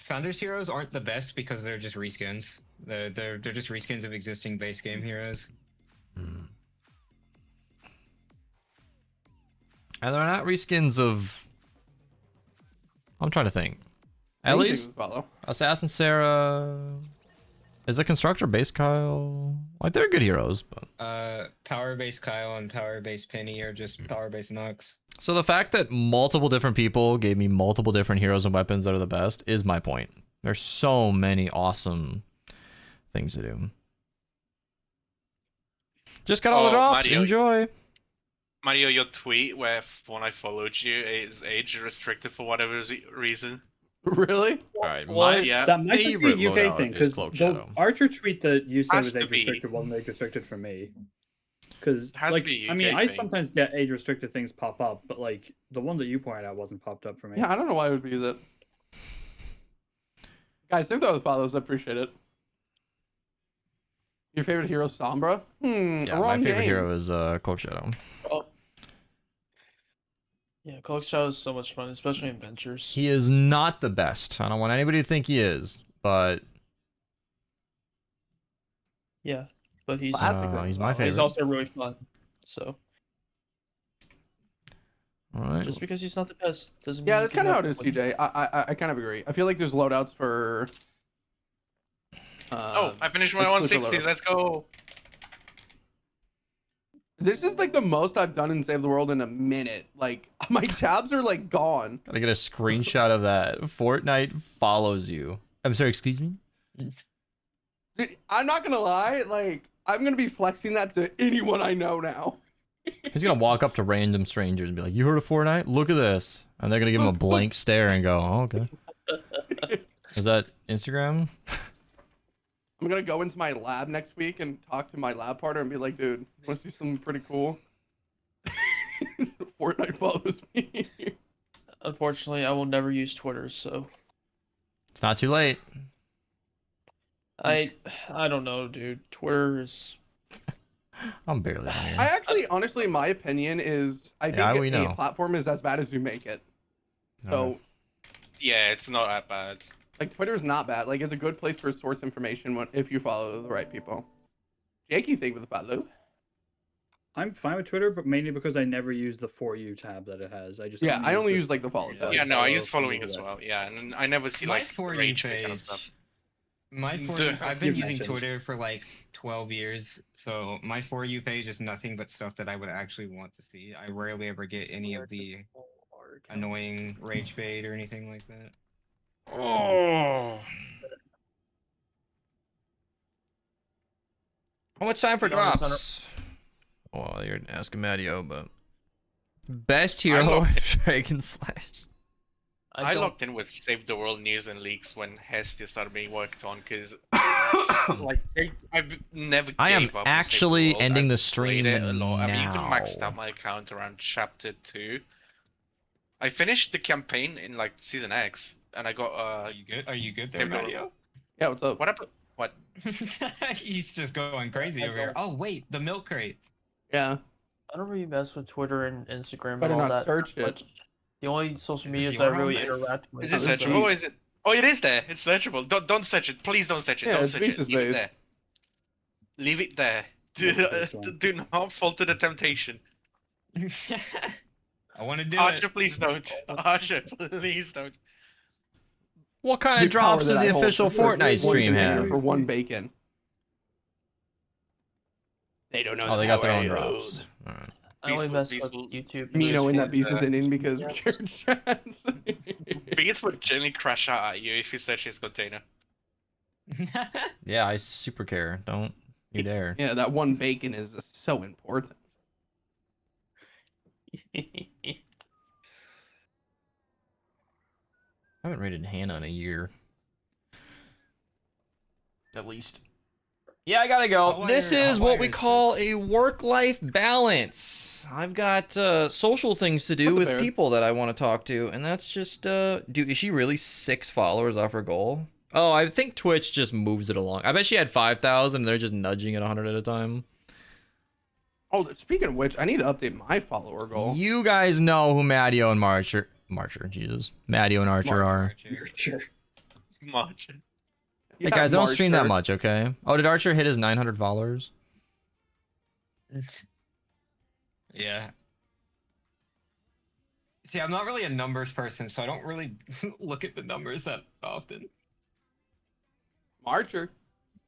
Founders Heroes aren't the best because they're just reskins. They're just reskins of existing base game heroes. And they're not reskins of... I'm trying to think. At Anything least would follow. Assassin Sarah... Is a Constructor base Kyle? Like, they're good heroes, but... Power base Kyle and power base Penny are just power base Nux. So the fact that multiple different people gave me multiple different heroes and weapons that are the best is my point. There's so many awesome things to do. Just got all the drops. Mario, Enjoy. Mario, your tweet where when I followed you is age restricted for whatever reason. Really? All right, That might just be a UK thing, because the Shadow. Archer tweet that you said Has was to age be. restricted wasn't age restricted for me. Because, Has to like, be a I mean, UK I thing. sometimes get age restricted things pop up, but like the one that you pointed out wasn't popped up for me. Yeah, I don't know why it would be that. Guys, thank you for the follows. I appreciate it. Your favorite hero, Sombra? Yeah, my wrong favorite game. hero is Cloak Shadow. Oh. Yeah, Cloak Shadow is so much fun, especially in Ventures. He is not the best. I don't want anybody to think he is, but Yeah, but he's he's my favorite. He's also really fun. So All right. just because he's not the best doesn't mean Yeah, you that's can kind of how it have is, fun. TJ. I kind of agree. I feel like there's loadouts for. Oh, I finished my exclusive 160s. loadouts. Let's go. This is like the most I've done in Save the World in a minute. Like my tabs are like gone. Gotta get a screenshot of that. Fortnite follows you. I'm sorry, excuse me? I'm not gonna lie. Like I'm gonna be flexing that to anyone I know now. He's gonna walk up to random strangers and be like, "You heard of Fortnite? Look at this." And they're gonna give him a blank stare and go, "Oh, okay." Is that Instagram? I'm gonna go into my lab next week and talk to my lab partner and be like, dude, wanna see something pretty cool? Fortnite follows me. Unfortunately, I will never use Twitter, so It's not too late. I don't know, dude. Twitter is I'm barely on here. I actually, honestly, my opinion is I Yeah, think we a know. platform is as bad as you make it. So, Yeah, it's not that bad. like, Twitter is not bad. Like, it's a good place for source information if you follow the right people. Jake, you think with the follow? I'm fine with Twitter, but mainly because I never use the For You tab that it has. I just Yeah, I only this- use like the follow tab. Yeah, no, I use follow following as the well. rest. Yeah, and I never see My like For You rage quit kind of page. stuff. My For Duh. You, I've been You've using mentioned. Twitter for like 12 years, so my For You page is nothing but stuff that I would actually want to see. I rarely ever get any of the annoying rage bait or anything like that. Oh. How much time for Be honest, drops? Well, you're asking Mattio, but best I hero looked- Dragon Slash. I don't- logged in with Save the World news and leaks when Hestia started being worked on because like I've never. I am gave up on Save the actually World. ending I've the stream played it a lot. I've even now. maxed out my account around chapter 2. I finished the campaign in like season X, and I got Are you good? Are you good there, Save the Mario? World. Yeah, what's up? What happened? What? He's just going crazy over here. Oh wait, the milk crate. Yeah. I don't really mess with Twitter and Instagram Better and all not that. search it. much. The only social Is media this I your really home base? interact with. Is it this searchable? is- Or is it? Oh, it is there. It's searchable. Don't search it. Please don't search it. Yeah, Don't it's search it. Beast's Leave it base. there. Leave it there. Yeah, this one. Do not fall to the temptation. I want to do Archer, it. please don't. Archer, please don't. What kind The of drops power does that the I hold official to serve Fortnite one stream container have? for one bacon. They don't know. Oh, they got their own drops. All right. I only Peaceful- mess with peaceful- YouTube. Me knowing that Peaceful, Beast is in because we shared strats. Beast would generally crash out at you if you search his container. Yeah, I super care. Don't you dare. Yeah, that one bacon is so important. I haven't rated Hannah in a year. At least. Yeah, I gotta go. This is what we call a work-life balance. I've got social things to do That's with fair. people that I want to talk to, and that's just, dude, is she really 6 followers off her goal? Oh, I think Twitch just moves it along. I bet she had 5,000, and they're just nudging it 100 at a time. Oh, speaking of which, I need to update my follower goal. You guys know who Mattio and Marcher, Jesus, Mattio and Archer are. Marcher. Hey guys, I don't stream that much, okay? Oh, did Archer hit his 900 followers? Yeah. See, I'm not really a numbers person, so I don't really look at the numbers that often. Marcher.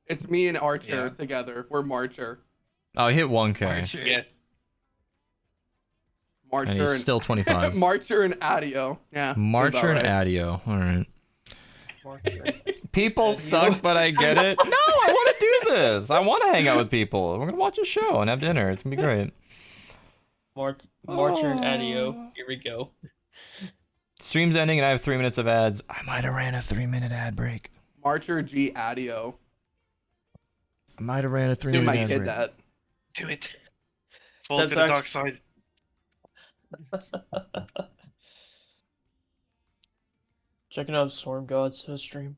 It's me and Archer Yeah. together. We're Marcher. Oh, he hit 1K. Yeah. Marcher And he's still 25. Marcher and Adio. Yeah. Marcher and Adio. All right. People suck, but I get it. No, I want to do this. I want to hang out with people. We're gonna watch a show and have dinner. It's gonna be great. Marcher and Adio. Here we go. Stream's ending and I have 3 minutes of ads. I might have ran a 3-minute ad break. Marcher G Adio. I might have ran a 3-minute Dude, might ad hit break. that. Do it. Fall That's to the dark side. Checking out Storm God's stream.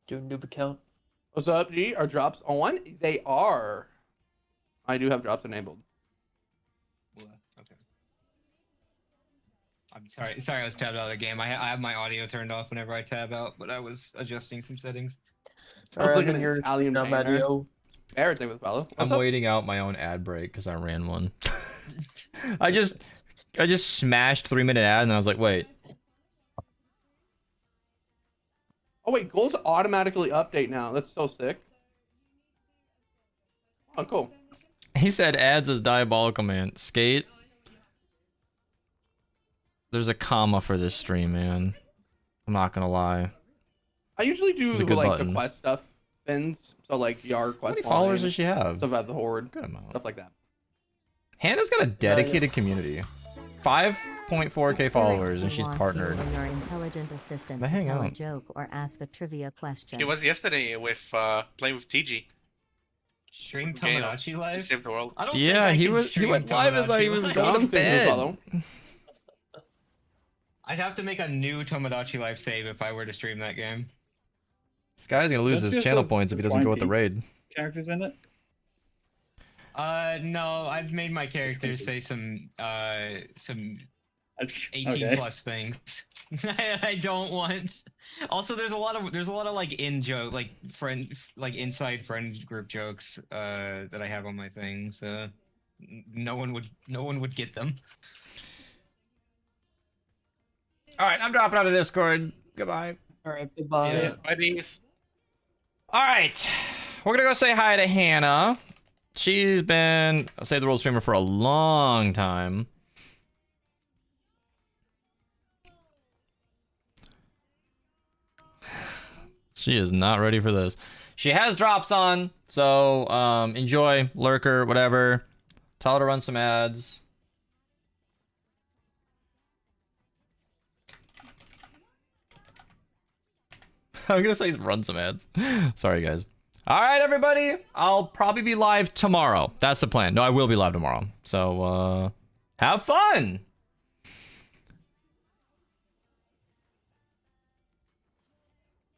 Doing noob account. What's up, G? Are drops on? They are. I do have drops enabled. Okay. I'm sorry. Sorry, I was tabbed out of the game. I have my audio turned off whenever I tab out, but I was adjusting some settings. I was Alright, looking at your Italian now, banner. Mattio. Everything with fellow. I'm waiting out my own ad break because I ran one. I just smashed 3-minute ad and I was like, wait. Oh wait, goals automatically update now. That's so sick. Oh, cool. He said ads is diabolical, man. Skate. There's a comma for this stream, man. I'm not gonna lie. I usually do It's a good like button. the quest stuff spins. So like Yar quest. many followers line, does she have? Stuff at the horde. Good amount. Stuff like that. Hannah's got a dedicated community. 5.4k followers and she's Wants partnered. you or your intelligent assistant They to hang tell a out. joke or ask a trivia question. It was yesterday with playing with TG. Stream Okay, Tomodachi live? Save the world. I don't Yeah, think I he can was. He stream went live as Tomodachi he was Live. going to Thank you, bed. follow. I'd have to make a new Tomodachi live save if I were to stream that game. This guy's gonna lose Don't his you channel have points if he doesn't Twine go with the Peaks raid. Characters in it? No, I've made my characters say some 18 Okay. plus things. I don't want. Also, there's a lot of like inside friend group jokes that I have on my thing, so no one would get them. All right, I'm dropping out of Discord. Goodbye. All right, goodbye. Yeah. Bye, bees. All right, we're gonna go say hi to Hannah. She's been a Save the World streamer for a long time. She is not ready for this. She has drops on, so enjoy, lurker, whatever. Tell her to run some ads. I'm gonna say run some ads. Sorry, guys. All right, everybody. I'll probably be live tomorrow. That's the plan. No, I will be live tomorrow. So, have fun.